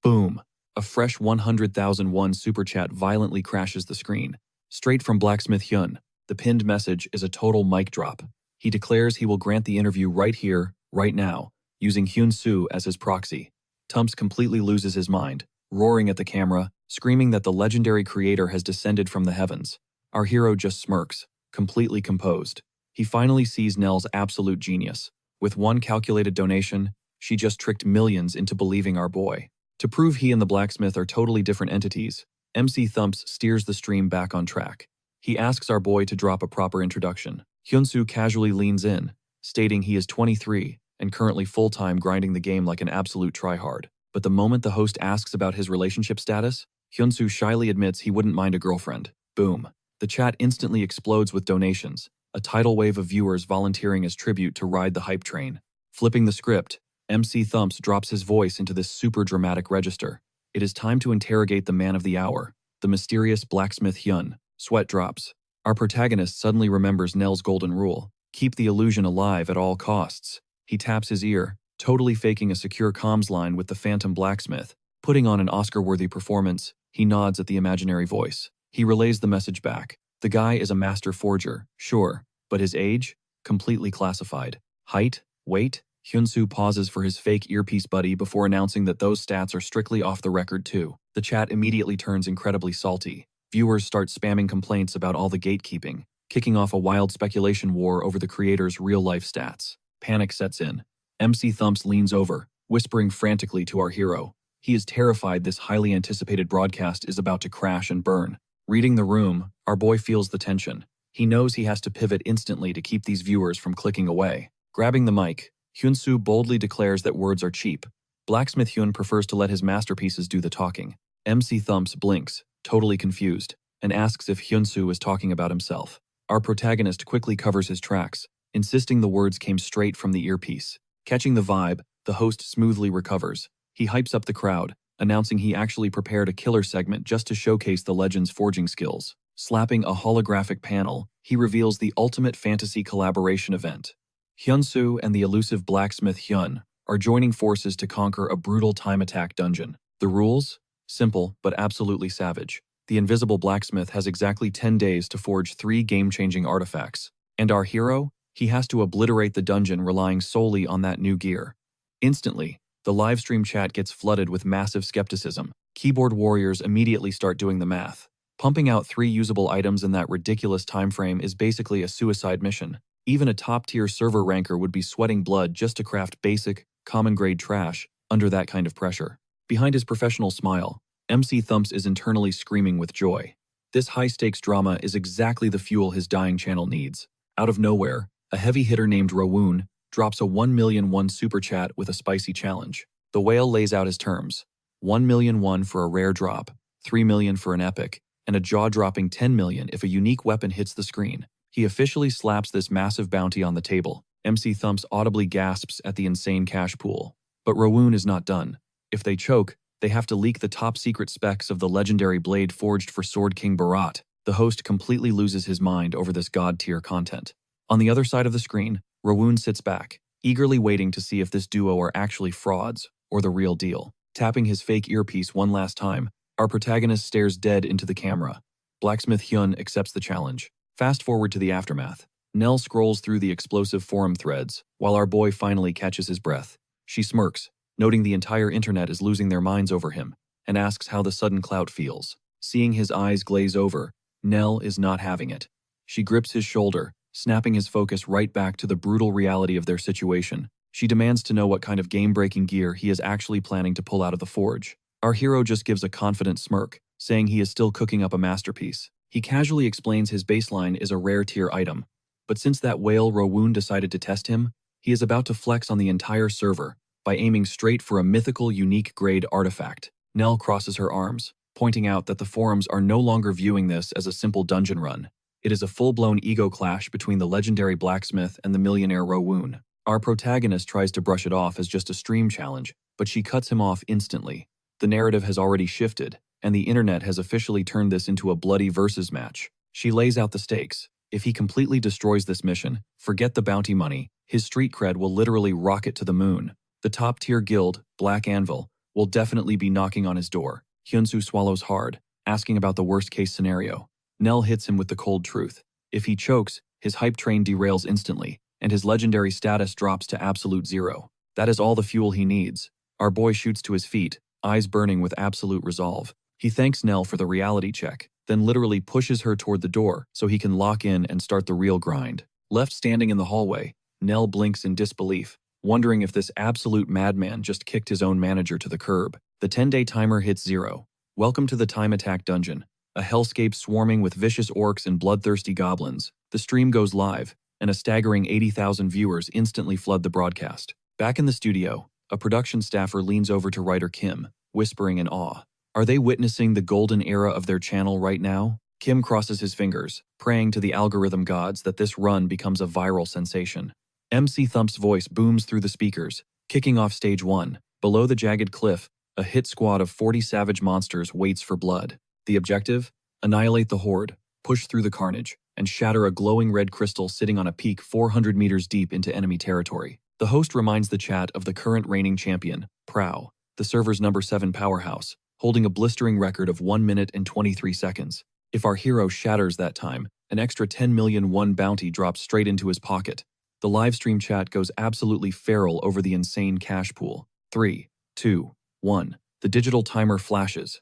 boom! A fresh 100,000 won super chat violently crashes the screen. Straight from Blacksmith Hyun, the pinned message is a total mic drop. He declares he will grant the interview right here, right now, using Hyun Soo as his proxy. Tumps completely loses his mind, roaring at the camera, screaming that the legendary creator has descended from the heavens. Our hero just smirks, completely composed. He finally sees Nell's absolute genius. With one calculated donation, she just tricked millions into believing our boy. To prove he and the blacksmith are totally different entities, MC Thumps steers the stream back on track. He asks our boy to drop a proper introduction. Hyunsoo casually leans in, stating he is 23 and currently full-time grinding the game like an absolute tryhard. But the moment the host asks about his relationship status, Hyunsoo shyly admits he wouldn't mind a girlfriend. Boom. The chat instantly explodes with donations, a tidal wave of viewers volunteering as tribute to ride the hype train. Flipping the script, MC Thumps drops his voice into this super dramatic register. It is time to interrogate the man of the hour, the mysterious blacksmith Hyun. Sweat drops. Our protagonist suddenly remembers Nell's golden rule. Keep the illusion alive at all costs. He taps his ear, totally faking a secure comms line with the phantom blacksmith. Putting on an Oscar-worthy performance, he nods at the imaginary voice. He relays the message back. The guy is a master forger, sure, but his age? Completely classified. Height? Weight? Hyunsoo pauses for his fake earpiece buddy before announcing that those stats are strictly off the record too. The chat immediately turns incredibly salty. Viewers start spamming complaints about all the gatekeeping, kicking off a wild speculation war over the creator's real-life stats. Panic sets in. MC Thumps leans over, whispering frantically to our hero. He is terrified this highly anticipated broadcast is about to crash and burn. Reading the room, our boy feels the tension. He knows he has to pivot instantly to keep these viewers from clicking away. Grabbing the mic, Hyunsoo boldly declares that words are cheap. Blacksmith Hyun prefers to let his masterpieces do the talking. MC Thumps blinks, totally confused, and asks if Hyunsoo is talking about himself. Our protagonist quickly covers his tracks, insisting the words came straight from the earpiece. Catching the vibe, the host smoothly recovers. He hypes up the crowd, announcing he actually prepared a killer segment just to showcase the legend's forging skills. Slapping a holographic panel, he reveals the ultimate fantasy collaboration event. Hyunsoo and the elusive blacksmith Hyun are joining forces to conquer a brutal time attack dungeon. The rules? Simple, but absolutely savage. The invisible blacksmith has exactly 10 days to forge 3 game-changing artifacts. And our hero? He has to obliterate the dungeon relying solely on that new gear. Instantly, the livestream chat gets flooded with massive skepticism. Keyboard warriors immediately start doing the math. Pumping out 3 usable items in that ridiculous time frame is basically a suicide mission. Even a top-tier server ranker would be sweating blood just to craft basic, common-grade trash under that kind of pressure. Behind his professional smile, MC Thumps is internally screaming with joy. This high-stakes drama is exactly the fuel his dying channel needs. Out of nowhere, a heavy hitter named Rowoon drops a 1,000,000 super chat with a spicy challenge. The whale lays out his terms. 1,000,000 for a rare drop, 3 million for an epic, and a jaw-dropping 10 million if a unique weapon hits the screen. He officially slaps this massive bounty on the table. MC Thumps audibly gasps at the insane cash pool. But Rowoon is not done. If they choke, they have to leak the top-secret specs of the legendary blade forged for Sword King Bharat. The host completely loses his mind over this god-tier content. On the other side of the screen, Rowoon sits back, eagerly waiting to see if this duo are actually frauds or the real deal. Tapping his fake earpiece one last time, our protagonist stares dead into the camera. Blacksmith Hyun accepts the challenge. Fast forward to the aftermath. Nell scrolls through the explosive forum threads, while our boy finally catches his breath. She smirks, noting the entire internet is losing their minds over him, and asks how the sudden clout feels. Seeing his eyes glaze over, Nell is not having it. She grips his shoulder, snapping his focus right back to the brutal reality of their situation. She demands to know what kind of game-breaking gear he is actually planning to pull out of the forge. Our hero just gives a confident smirk, saying he is still cooking up a masterpiece. He casually explains his baseline is a rare tier item, but since that whale Rowoon decided to test him, he is about to flex on the entire server by aiming straight for a mythical unique grade artifact. Nell crosses her arms, pointing out that the forums are no longer viewing this as a simple dungeon run. It is a full-blown ego clash between the legendary blacksmith and the millionaire Rowoon. Our protagonist tries to brush it off as just a stream challenge, but she cuts him off instantly. The narrative has already shifted, and the internet has officially turned this into a bloody versus match. She lays out the stakes. If he completely destroys this mission, forget the bounty money, his street cred will literally rocket to the moon. The top-tier guild, Black Anvil, will definitely be knocking on his door. Hyunsoo swallows hard, asking about the worst-case scenario. Nell hits him with the cold truth. If he chokes, his hype train derails instantly, and his legendary status drops to absolute 0. That is all the fuel he needs. Our boy shoots to his feet, eyes burning with absolute resolve. He thanks Nell for the reality check, then literally pushes her toward the door so he can lock in and start the real grind. Left standing in the hallway, Nell blinks in disbelief, wondering if this absolute madman just kicked his own manager to the curb. The 10-day timer hits 0. Welcome to the Time Attack Dungeon, a hellscape swarming with vicious orcs and bloodthirsty goblins. The stream goes live, and a staggering 80,000 viewers instantly flood the broadcast. Back in the studio, a production staffer leans over to writer Kim, whispering in awe. Are they witnessing the golden era of their channel right now? Kim crosses his fingers, praying to the algorithm gods that this run becomes a viral sensation. MC Thump's voice booms through the speakers, kicking off stage 1. Below the jagged cliff, a hit squad of 40 savage monsters waits for blood. The objective? Annihilate the horde, push through the carnage, and shatter a glowing red crystal sitting on a peak 400 meters deep into enemy territory. The host reminds the chat of the current reigning champion, Prow, the server's number 7 powerhouse, holding a blistering record of 1 minute and 23 seconds. If our hero shatters that time, an extra 10 million won bounty drops straight into his pocket. The livestream chat goes absolutely feral over the insane cash pool. 3, 2, 1. The digital timer flashes.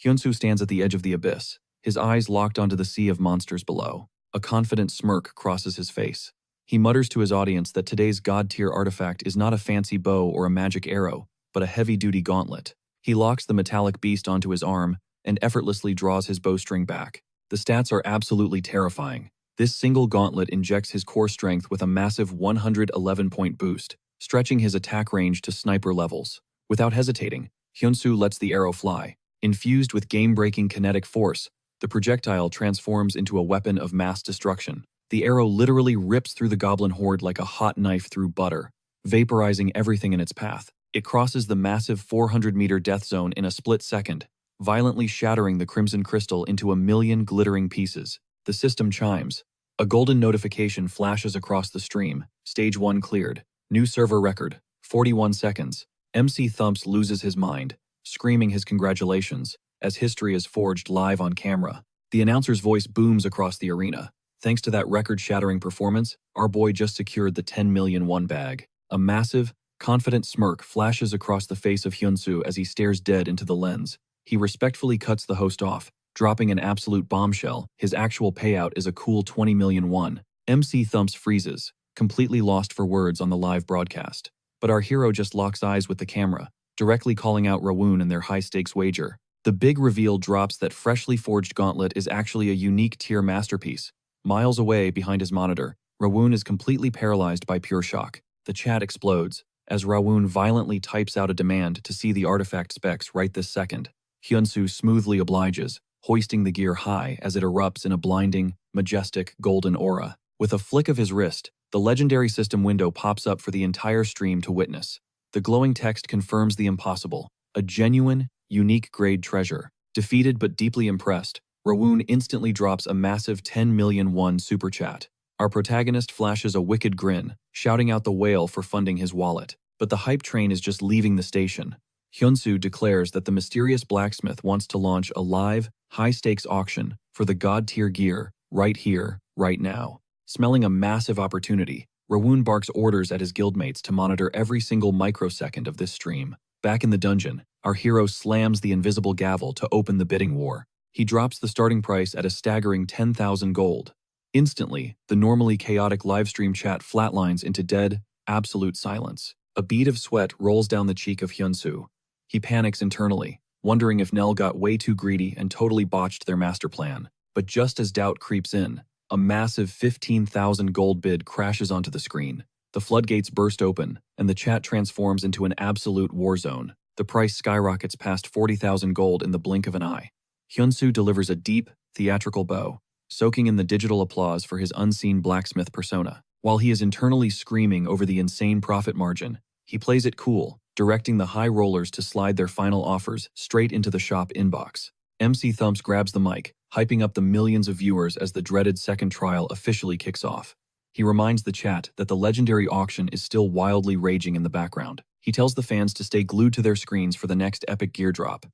Hyunsoo stands at the edge of the abyss, his eyes locked onto the sea of monsters below. A confident smirk crosses his face. He mutters to his audience that today's god-tier artifact is not a fancy bow or a magic arrow, but a heavy-duty gauntlet. He locks the metallic beast onto his arm and effortlessly draws his bowstring back. The stats are absolutely terrifying. This single gauntlet injects his core strength with a massive 111-point boost, stretching his attack range to sniper levels. Without hesitating, Hyunsu lets the arrow fly. Infused with game-breaking kinetic force, the projectile transforms into a weapon of mass destruction. The arrow literally rips through the goblin horde like a hot knife through butter, vaporizing everything in its path. It crosses the massive 400-meter death zone in a split second, violently shattering the crimson crystal into a million glittering pieces. The system chimes. A golden notification flashes across the stream. Stage 1 cleared. New server record. 41 seconds. MC Thumps loses his mind, screaming his congratulations, as history is forged live on camera. The announcer's voice booms across the arena. Thanks to that record-shattering performance, our boy just secured the 10 million won bag. A massive, confident smirk flashes across the face of Hyunsu as he stares dead into the lens. He respectfully cuts the host off, dropping an absolute bombshell. His actual payout is a cool 20 million won. MC Thumps freezes, completely lost for words on the live broadcast. But our hero just locks eyes with the camera, directly calling out Rawoon and their high-stakes wager. The big reveal drops that freshly forged gauntlet is actually a unique tier masterpiece. Miles away behind his monitor, Rawoon is completely paralyzed by pure shock. The chat explodes, as Rawoon violently types out a demand to see the artifact specs right this second. Hyunsu smoothly obliges, hoisting the gear high as it erupts in a blinding, majestic, golden aura. With a flick of his wrist, the legendary system window pops up for the entire stream to witness. The glowing text confirms the impossible, a genuine, unique grade treasure. Defeated but deeply impressed, Rawoon instantly drops a massive 10 million won super chat. Our protagonist flashes a wicked grin, shouting out the whale for funding his wallet. But the hype train is just leaving the station. Hyunsu declares that the mysterious blacksmith wants to launch a live, high-stakes auction for the god-tier gear right here, right now. Smelling a massive opportunity, Rawoon barks orders at his guildmates to monitor every single microsecond of this stream. Back in the dungeon, our hero slams the invisible gavel to open the bidding war. He drops the starting price at a staggering 10,000 gold. Instantly, the normally chaotic livestream chat flatlines into dead, absolute silence. A bead of sweat rolls down the cheek of Hyunsu. He panics internally, wondering if Nell got way too greedy and totally botched their master plan. But just as doubt creeps in, a massive 15,000 gold bid crashes onto the screen. The floodgates burst open, and the chat transforms into an absolute war zone. The price skyrockets past 40,000 gold in the blink of an eye. Hyunsu delivers a deep, theatrical bow, soaking in the digital applause for his unseen blacksmith persona. While he is internally screaming over the insane profit margin, he plays it cool, directing the high rollers to slide their final offers straight into the shop inbox. MC Thumps grabs the mic, hyping up the millions of viewers as the dreaded second trial officially kicks off. He reminds the chat that the legendary auction is still wildly raging in the background. He tells the fans to stay glued to their screens for the next epic gear drop.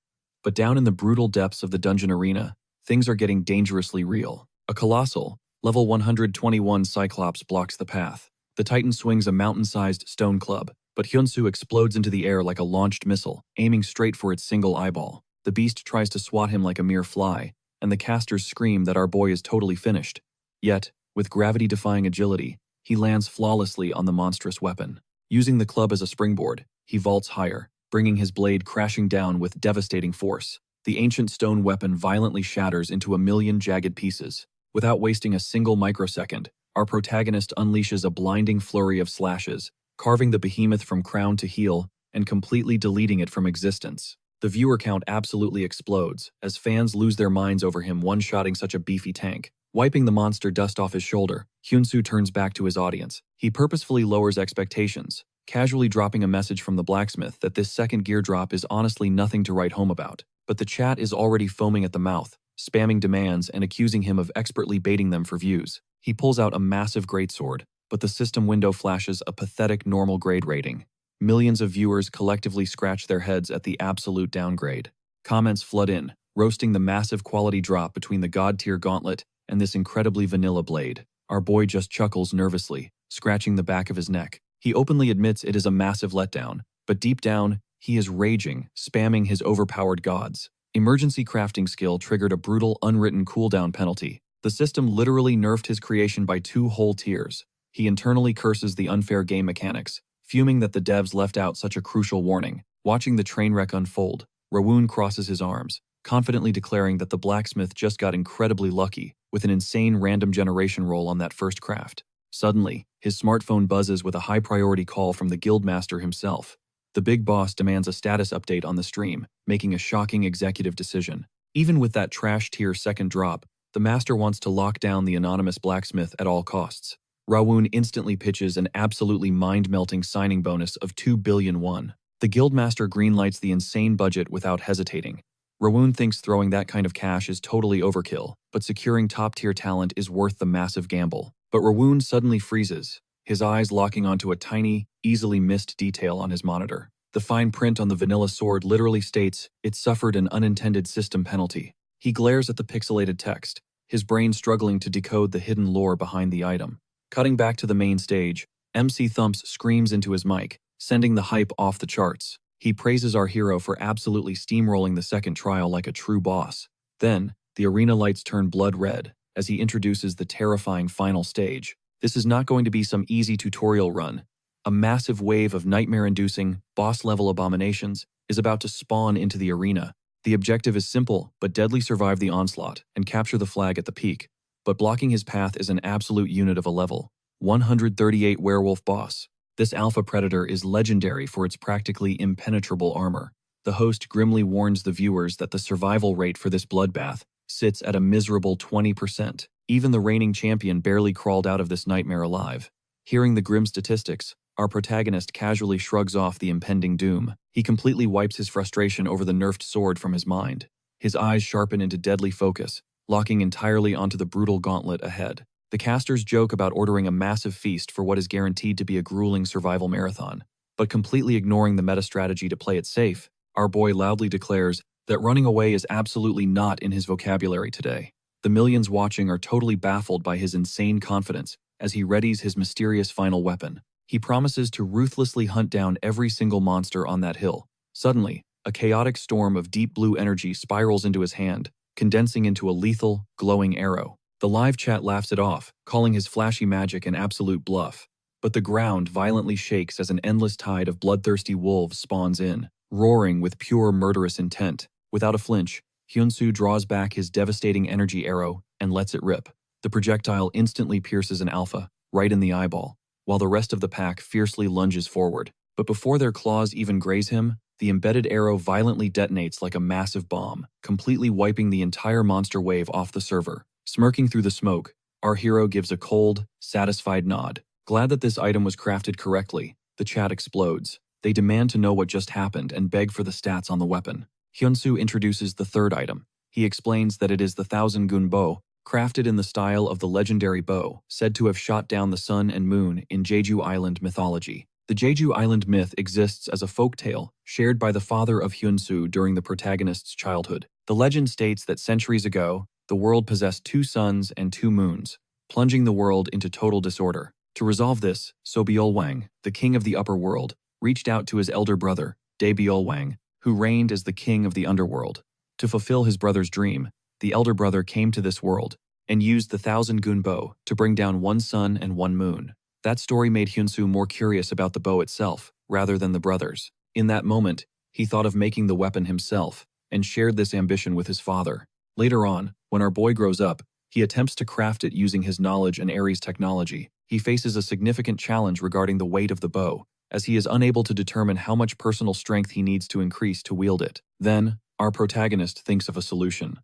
But down in the brutal depths of the dungeon arena, things are getting dangerously real. A colossal, level 121 Cyclops blocks the path. The Titan swings a mountain-sized stone club, but Hyunsu explodes into the air like a launched missile, aiming straight for its single eyeball. The beast tries to swat him like a mere fly, and the casters scream that our boy is totally finished. Yet, with gravity-defying agility, he lands flawlessly on the monstrous weapon. Using the club as a springboard, he vaults higher, bringing his blade crashing down with devastating force. The ancient stone weapon violently shatters into a million jagged pieces. Without wasting a single microsecond, our protagonist unleashes a blinding flurry of slashes, carving the behemoth from crown to heel and completely deleting it from existence. The viewer count absolutely explodes, as fans lose their minds over him one-shotting such a beefy tank. Wiping the monster dust off his shoulder, Hyunsu turns back to his audience. He purposefully lowers expectations, casually dropping a message from the blacksmith that this second gear drop is honestly nothing to write home about. But the chat is already foaming at the mouth, spamming demands and accusing him of expertly baiting them for views. He pulls out a massive greatsword, but the system window flashes a pathetic normal grade rating. Millions of viewers collectively scratch their heads at the absolute downgrade. Comments flood in, roasting the massive quality drop between the god-tier gauntlet and this incredibly vanilla blade. Our boy just chuckles nervously, scratching the back of his neck. He openly admits it is a massive letdown, but deep down, he is raging, spamming his overpowered gods. emergency crafting skill triggered a brutal unwritten cooldown penalty. The system literally nerfed his creation by 2 whole tiers. He internally curses the unfair game mechanics, fuming that the devs left out such a crucial warning. Watching the train wreck unfold, Rawoon crosses his arms, confidently declaring that the blacksmith just got incredibly lucky with an insane random generation roll on that first craft. Suddenly, his smartphone buzzes with a high-priority call from the guildmaster himself. The big boss demands a status update on the stream, making a shocking executive decision. Even with that trash-tier second drop, the master wants to lock down the anonymous blacksmith at all costs. Rawoon instantly pitches an absolutely mind-melting signing bonus of 2 billion won. The guildmaster greenlights the insane budget without hesitating. Rawoon thinks throwing that kind of cash is totally overkill, but securing top-tier talent is worth the massive gamble. But Rawoon suddenly freezes, his eyes locking onto a tiny, easily missed detail on his monitor. The fine print on the vanilla sword literally states it suffered an unintended system penalty. He glares at the pixelated text, his brain struggling to decode the hidden lore behind the item. Cutting back to the main stage, MC Thumps screams into his mic, sending the hype off the charts. He praises our hero for absolutely steamrolling the second trial like a true boss. Then, the arena lights turn blood red as he introduces the terrifying final stage. This is not going to be some easy tutorial run. A massive wave of nightmare-inducing, boss-level abominations is about to spawn into the arena. The objective is simple, but deadly: survive the onslaught and capture the flag at the peak. But blocking his path is an absolute unit of a level. 138 werewolf boss. This alpha predator is legendary for its practically impenetrable armor. The host grimly warns the viewers that the survival rate for this bloodbath sits at a miserable 20%. Even the reigning champion barely crawled out of this nightmare alive. Hearing the grim statistics, our protagonist casually shrugs off the impending doom. He completely wipes his frustration over the nerfed sword from his mind. His eyes sharpen into deadly focus, locking entirely onto the brutal gauntlet ahead. The casters joke about ordering a massive feast for what is guaranteed to be a grueling survival marathon. But completely ignoring the meta strategy to play it safe, our boy loudly declares that running away is absolutely not in his vocabulary today. The millions watching are totally baffled by his insane confidence as he readies his mysterious final weapon. He promises to ruthlessly hunt down every single monster on that hill. Suddenly, a chaotic storm of deep blue energy spirals into his hand, condensing into a lethal, glowing arrow. The live chat laughs it off, calling his flashy magic an absolute bluff. But the ground violently shakes as an endless tide of bloodthirsty wolves spawns in, roaring with pure murderous intent. Without a flinch, Hyunsoo draws back his devastating energy arrow and lets it rip. The projectile instantly pierces an alpha, right in the eyeball, while the rest of the pack fiercely lunges forward. But before their claws even graze him, the embedded arrow violently detonates like a massive bomb, completely wiping the entire monster wave off the server. Smirking through the smoke, our hero gives a cold, satisfied nod. Glad that this item was crafted correctly, the chat explodes. They demand to know what just happened and beg for the stats on the weapon. Hyunsoo introduces the third item. He explains that it is the 1000-gun bow, crafted in the style of the legendary bow, said to have shot down the sun and moon in Jeju Island mythology. The Jeju Island myth exists as a folktale shared by the father of Hyunsoo during the protagonist's childhood. The legend states that centuries ago, the world possessed 2 suns and 2 moons, plunging the world into total disorder. To resolve this, Sobyulwang, the king of the upper world, reached out to his elder brother, Daebyulwang, who reigned as the king of the underworld. To fulfill his brother's dream, the elder brother came to this world and used the 1000-gun bow to bring down 1 sun and 1 moon. That story made Hyunsoo more curious about the bow itself, rather than the brothers. In that moment, he thought of making the weapon himself, and shared this ambition with his father. Later on, when our boy grows up, he attempts to craft it using his knowledge and Aries technology. He faces a significant challenge regarding the weight of the bow, as he is unable to determine how much personal strength he needs to increase to wield it. Then, our protagonist thinks of a solution.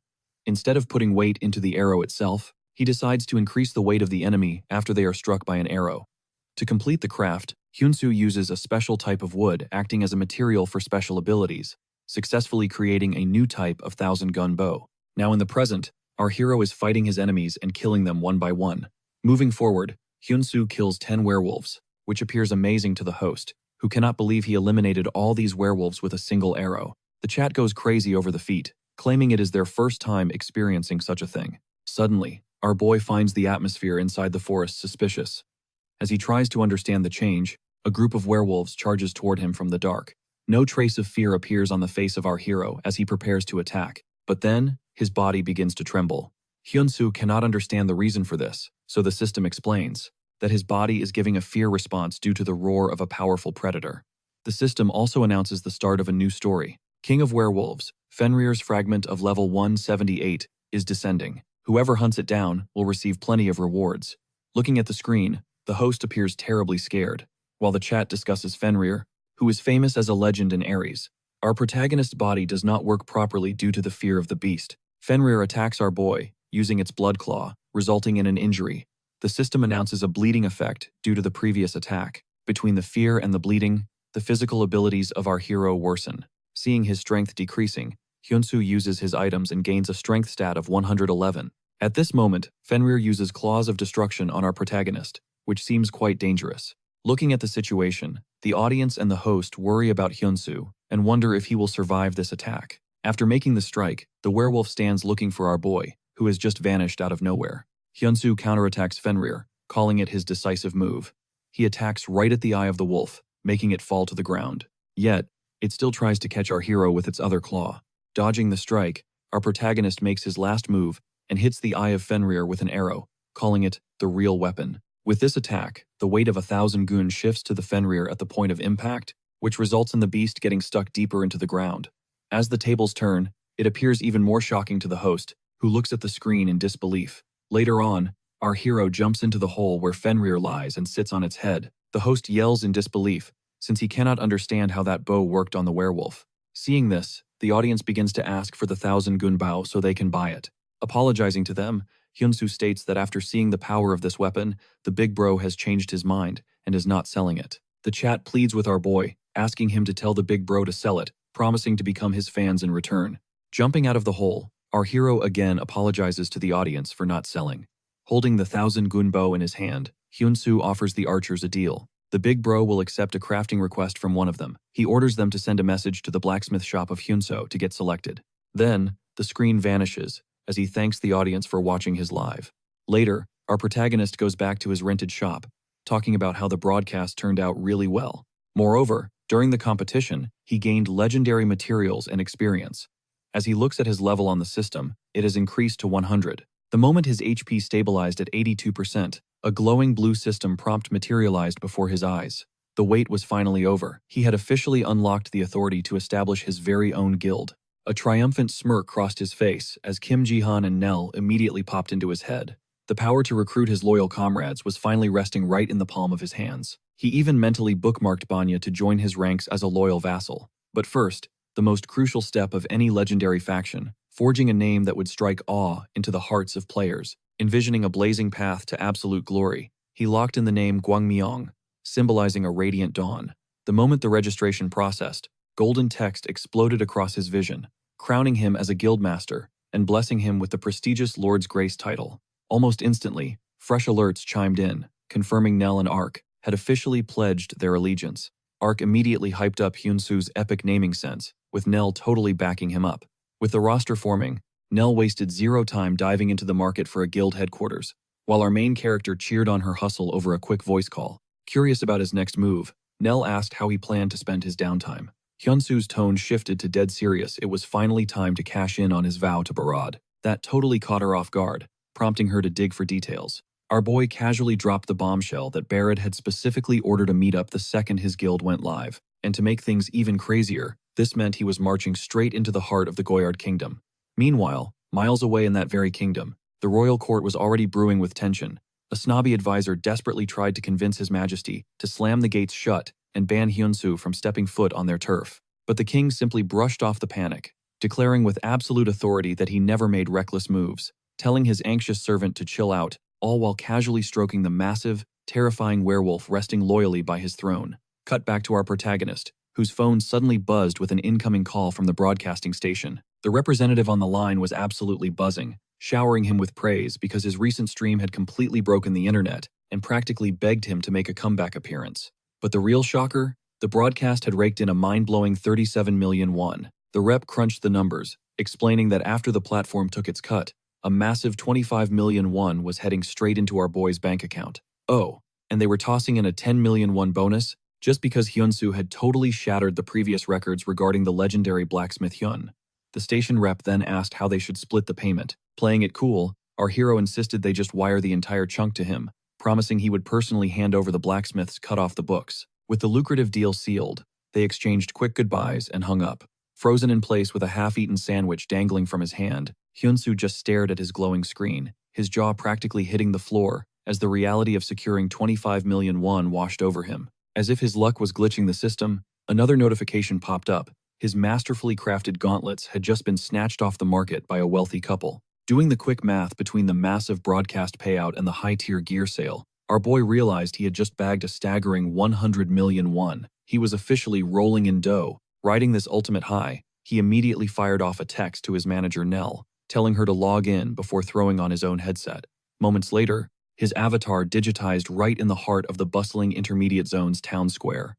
Instead of putting weight into the arrow itself, he decides to increase the weight of the enemy after they are struck by an arrow. To complete the craft, Hyunsoo uses a special type of wood acting as a material for special abilities, successfully creating a new type of 1000-gun bow. Now in the present, our hero is fighting his enemies and killing them one by one. Moving forward, Hyunsoo kills 10 werewolves, which appears amazing to the host, who cannot believe he eliminated all these werewolves with a single arrow. The chat goes crazy over the feat, claiming it is their first time experiencing such a thing. Suddenly, our boy finds the atmosphere inside the forest suspicious. As he tries to understand the change, a group of werewolves charges toward him from the dark. No trace of fear appears on the face of our hero as he prepares to attack, but then, his body begins to tremble. Hyun-soo cannot understand the reason for this, so the system explains that his body is giving a fear response due to the roar of a powerful predator. The system also announces the start of a new story. King of Werewolves, Fenrir's fragment of level 178, is descending. Whoever hunts it down will receive plenty of rewards. Looking at the screen, the host appears terribly scared, while the chat discusses Fenrir, who is famous as a legend in Aries. Our protagonist's body does not work properly due to the fear of the beast. Fenrir attacks our boy, using its blood claw, resulting in an injury. The system announces a bleeding effect due to the previous attack. Between the fear and the bleeding, the physical abilities of our hero worsen. Seeing his strength decreasing, Hyun-soo uses his items and gains a strength stat of 111. At this moment, Fenrir uses Claws of Destruction on our protagonist, which seems quite dangerous. Looking at the situation, the audience and the host worry about Hyun-soo and wonder if he will survive this attack. After making the strike, the werewolf stands looking for our boy, who has just vanished out of nowhere. Hyun-soo counterattacks Fenrir, calling it his decisive move. He attacks right at the eye of the wolf, making it fall to the ground. Yet, it still tries to catch our hero with its other claw. Dodging the strike, our protagonist makes his last move and hits the eye of Fenrir with an arrow, calling it the real weapon. With this attack, the weight of 1,000 goon shifts to the Fenrir at the point of impact, which results in the beast getting stuck deeper into the ground. As the tables turn, it appears even more shocking to the host, who looks at the screen in disbelief. Later on, our hero jumps into the hole where Fenrir lies and sits on its head. The host yells in disbelief, since he cannot understand how that bow worked on the werewolf. Seeing this, the audience begins to ask for the 1,000 gunbao so they can buy it. Apologizing to them, Hyun-soo states that after seeing the power of this weapon, the big bro has changed his mind and is not selling it. The chat pleads with our boy, asking him to tell the big bro to sell it, promising to become his fans in return. Jumping out of the hole, our hero again apologizes to the audience for not selling. Holding the 1,000 gunbo in his hand, Hyun-soo offers the archers a deal. The big bro will accept a crafting request from one of them. He orders them to send a message to the blacksmith shop of Hyun-soo to get selected. Then, the screen vanishes, as he thanks the audience for watching his live. Later, our protagonist goes back to his rented shop, talking about how the broadcast turned out really well. Moreover, during the competition, he gained legendary materials and experience. As he looks at his level on the system, it has increased to 100. The moment his HP stabilized at 82%, a glowing blue system prompt materialized before his eyes. The wait was finally over. He had officially unlocked the authority to establish his very own guild. A triumphant smirk crossed his face as Kim Ji-han and Nell immediately popped into his head. The power to recruit his loyal comrades was finally resting right in the palm of his hands. He even mentally bookmarked Banya to join his ranks as a loyal vassal. But first, the most crucial step of any legendary faction, forging a name that would strike awe into the hearts of players. Envisioning a blazing path to absolute glory, he locked in the name Gwangmyeong, symbolizing a radiant dawn. The moment the registration processed, golden text exploded across his vision, crowning him as a guildmaster and blessing him with the prestigious Lord's Grace title. Almost instantly, fresh alerts chimed in, confirming Nell and Ark had officially pledged their allegiance. Ark immediately hyped up Hyun-soo's epic naming sense, with Nell totally backing him up. With the roster forming, Nell wasted zero time diving into the market for a guild headquarters, while our main character cheered on her hustle over a quick voice call. Curious about his next move, Nell asked how he planned to spend his downtime. Hyun-soo's tone shifted to dead serious. It was finally time to cash in on his vow to Barad. That totally caught her off guard, prompting her to dig for details. Our boy casually dropped the bombshell that Barad had specifically ordered a meetup the second his guild went live, and to make things even crazier, this meant he was marching straight into the heart of the Goyard Kingdom. Meanwhile, miles away in that very kingdom, the royal court was already brewing with tension. A snobby advisor desperately tried to convince His Majesty to slam the gates shut and ban Hyun-soo from stepping foot on their turf. But the king simply brushed off the panic, declaring with absolute authority that he never made reckless moves, telling his anxious servant to chill out, all while casually stroking the massive, terrifying werewolf resting loyally by his throne. Cut back to our protagonist, whose phone suddenly buzzed with an incoming call from the broadcasting station. The representative on the line was absolutely buzzing, showering him with praise because his recent stream had completely broken the internet and practically begged him to make a comeback appearance. But the real shocker? The broadcast had raked in a mind-blowing 37 million won. The rep crunched the numbers, explaining that after the platform took its cut, a massive 25 million won was heading straight into our boy's bank account. Oh, and they were tossing in a 10 million won bonus? just because Hyunsu had totally shattered the previous records regarding the legendary blacksmith Hyun. The station rep then asked how they should split the payment. Playing it cool, our hero insisted they just wire the entire chunk to him, promising he would personally hand over the blacksmiths cut off the books. With the lucrative deal sealed, they exchanged quick goodbyes and hung up. Frozen in place with a half-eaten sandwich dangling from his hand, Hyunsu just stared at his glowing screen, his jaw practically hitting the floor as the reality of securing 25 million won washed over him. As if his luck was glitching the system, another notification popped up. His masterfully crafted gauntlets had just been snatched off the market by a wealthy couple. Doing the quick math between the massive broadcast payout and the high-tier gear sale, our boy realized he had just bagged a staggering 100 million won. He was officially rolling in dough. Riding this ultimate high, he immediately fired off a text to his manager Nell, telling her to log in before throwing on his own headset. Moments later, his avatar digitized right in the heart of the bustling intermediate zone's town square.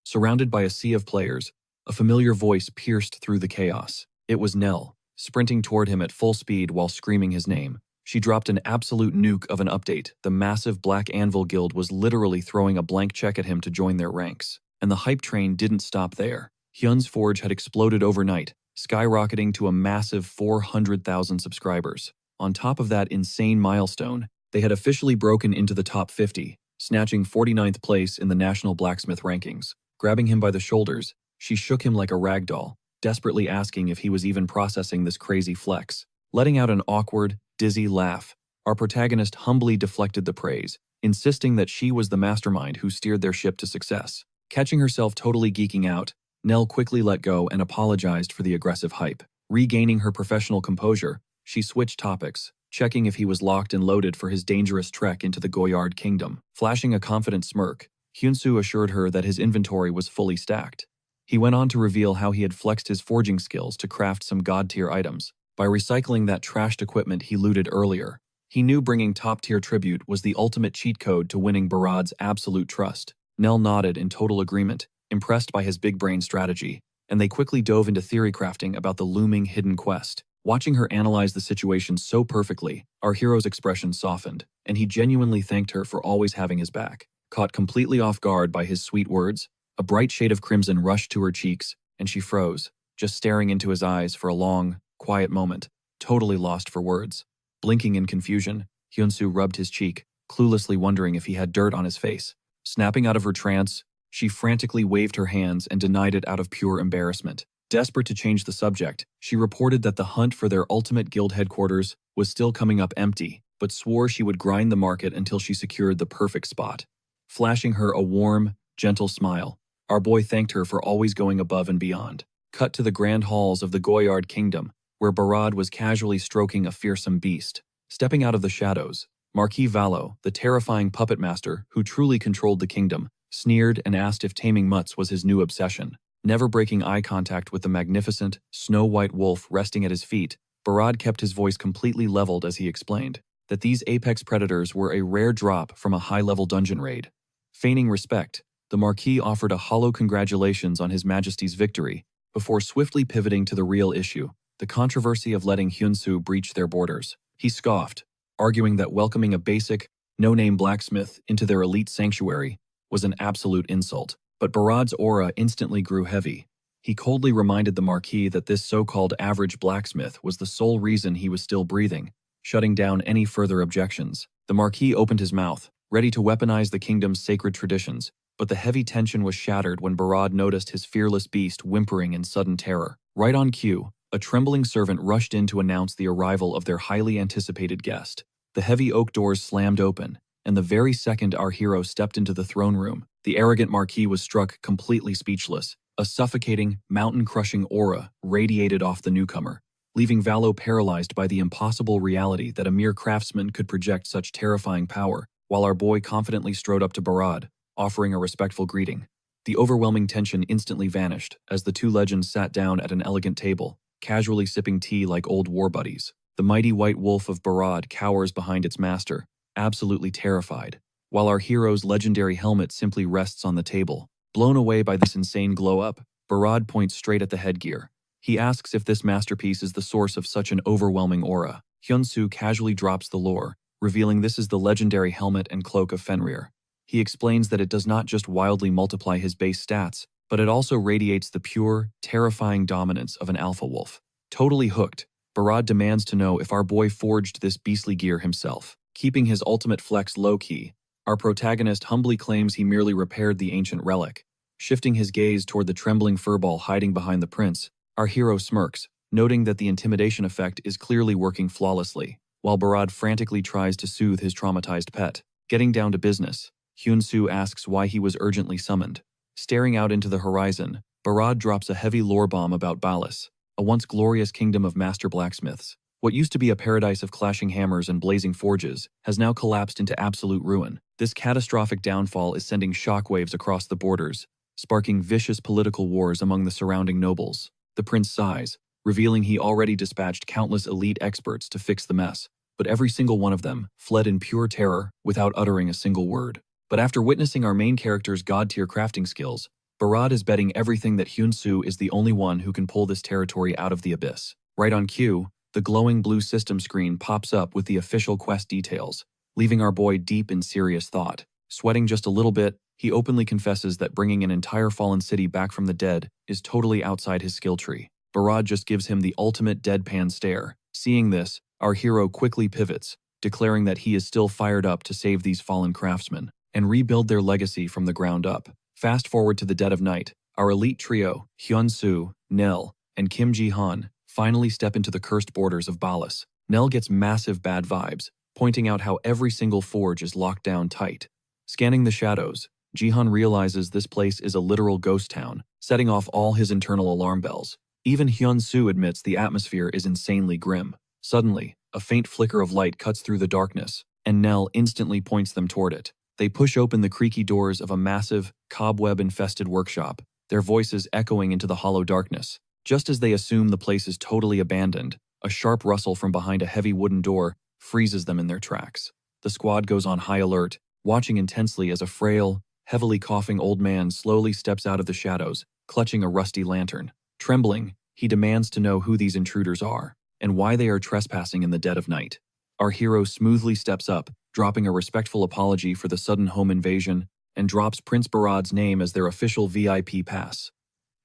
Surrounded by a sea of players, a familiar voice pierced through the chaos. It was Nell, sprinting toward him at full speed while screaming his name. She dropped an absolute nuke of an update. The massive Black Anvil Guild was literally throwing a blank check at him to join their ranks. And the hype train didn't stop there. Hyun's Forge had exploded overnight, skyrocketing to a massive 400,000 subscribers. On top of that insane milestone, they had officially broken into the top 50, snatching 49th place in the national blacksmith rankings. Grabbing him by the shoulders, she shook him like a rag doll, desperately asking if he was even processing this crazy flex. Letting out an awkward, dizzy laugh, our protagonist humbly deflected the praise, insisting that she was the mastermind who steered their ship to success. Catching herself totally geeking out, Nell quickly let go and apologized for the aggressive hype. Regaining her professional composure, she switched topics, checking if he was locked and loaded for his dangerous trek into the Goyard Kingdom. Flashing a confident smirk, Hyunsu assured her that his inventory was fully stacked. He went on to reveal how he had flexed his forging skills to craft some god-tier items. By recycling that trashed equipment he looted earlier, he knew bringing top-tier tribute was the ultimate cheat code to winning Barad's absolute trust. Nell nodded in total agreement, impressed by his big-brain strategy, and they quickly dove into theory crafting about the looming hidden quest. Watching her analyze the situation so perfectly, our hero's expression softened, and he genuinely thanked her for always having his back. Caught completely off guard by his sweet words, a bright shade of crimson rushed to her cheeks, and she froze, just staring into his eyes for a long, quiet moment, totally lost for words. Blinking in confusion, Hyunsu rubbed his cheek, cluelessly wondering if he had dirt on his face. Snapping out of her trance, she frantically waved her hands and denied it out of pure embarrassment. Desperate to change the subject, she reported that the hunt for their ultimate guild headquarters was still coming up empty, but swore she would grind the market until she secured the perfect spot. Flashing her a warm, gentle smile, our boy thanked her for always going above and beyond. Cut to the grand halls of the Goyard Kingdom, where Barad was casually stroking a fearsome beast. Stepping out of the shadows, Marquis Valo, the terrifying puppet master who truly controlled the kingdom, sneered and asked if taming mutts was his new obsession. Never breaking eye contact with the magnificent, snow-white wolf resting at his feet, Barad kept his voice completely leveled as he explained that these apex predators were a rare drop from a high-level dungeon raid. Feigning respect, the Marquis offered a hollow congratulations on His Majesty's victory, before swiftly pivoting to the real issue, the controversy of letting Hyunsu breach their borders. He scoffed, arguing that welcoming a basic, no-name blacksmith into their elite sanctuary was an absolute insult. But Barad's aura instantly grew heavy. He coldly reminded the Marquis that this so-called average blacksmith was the sole reason he was still breathing, shutting down any further objections. The Marquis opened his mouth, ready to weaponize the kingdom's sacred traditions, but the heavy tension was shattered when Barad noticed his fearless beast whimpering in sudden terror. Right on cue, a trembling servant rushed in to announce the arrival of their highly anticipated guest. The heavy oak doors slammed open, and the very second our hero stepped into the throne room, the arrogant Marquis was struck completely speechless. A suffocating, mountain-crushing aura radiated off the newcomer, leaving Valo paralyzed by the impossible reality that a mere craftsman could project such terrifying power, while our boy confidently strode up to Barad, offering a respectful greeting. The overwhelming tension instantly vanished as the two legends sat down at an elegant table, casually sipping tea like old war buddies. The mighty white wolf of Barad cowers behind its master, absolutely terrified, while our hero's legendary helmet simply rests on the table. Blown away by this insane glow-up, Barad points straight at the headgear. He asks if this masterpiece is the source of such an overwhelming aura. Hyunsu casually drops the lore, revealing this is the legendary helmet and cloak of Fenrir. He explains that it does not just wildly multiply his base stats, but it also radiates the pure, terrifying dominance of an alpha wolf. Totally hooked, Barad demands to know if our boy forged this beastly gear himself. Keeping his ultimate flex low-key, our protagonist humbly claims he merely repaired the ancient relic. Shifting his gaze toward the trembling furball hiding behind the prince, our hero smirks, noting that the intimidation effect is clearly working flawlessly, while Barad frantically tries to soothe his traumatized pet. Getting down to business, Hyun-soo asks why he was urgently summoned. Staring out into the horizon, Barad drops a heavy lore bomb about Balas, a once glorious kingdom of master blacksmiths. What used to be a paradise of clashing hammers and blazing forges has now collapsed into absolute ruin. This catastrophic downfall is sending shockwaves across the borders, sparking vicious political wars among the surrounding nobles. The prince sighs, revealing he already dispatched countless elite experts to fix the mess, but every single one of them fled in pure terror without uttering a single word. But after witnessing our main character's god-tier crafting skills, Barad is betting everything that Hyun-soo is the only one who can pull this territory out of the abyss. Right on cue, the glowing blue system screen pops up with the official quest details, leaving our boy deep in serious thought. Sweating just a little bit, he openly confesses that bringing an entire fallen city back from the dead is totally outside his skill tree. Barad just gives him the ultimate deadpan stare. Seeing this, our hero quickly pivots, declaring that he is still fired up to save these fallen craftsmen and rebuild their legacy from the ground up. Fast forward to the dead of night, our elite trio, Hyun-soo, Nell, and Kim Ji-han, finally step into the cursed borders of Balas. Nell gets massive bad vibes, pointing out how every single forge is locked down tight. Scanning the shadows, Ji-han realizes this place is a literal ghost town, setting off all his internal alarm bells. Even Hyun-soo admits the atmosphere is insanely grim. Suddenly, a faint flicker of light cuts through the darkness, and Nell instantly points them toward it. They push open the creaky doors of a massive, cobweb-infested workshop, their voices echoing into the hollow darkness. Just as they assume the place is totally abandoned, a sharp rustle from behind a heavy wooden door freezes them in their tracks. The squad goes on high alert, watching intensely as a frail, heavily coughing old man slowly steps out of the shadows, clutching a rusty lantern. Trembling, he demands to know who these intruders are, and why they are trespassing in the dead of night. Our hero smoothly steps up, dropping a respectful apology for the sudden home invasion, and drops Prince Barad's name as their official VIP pass.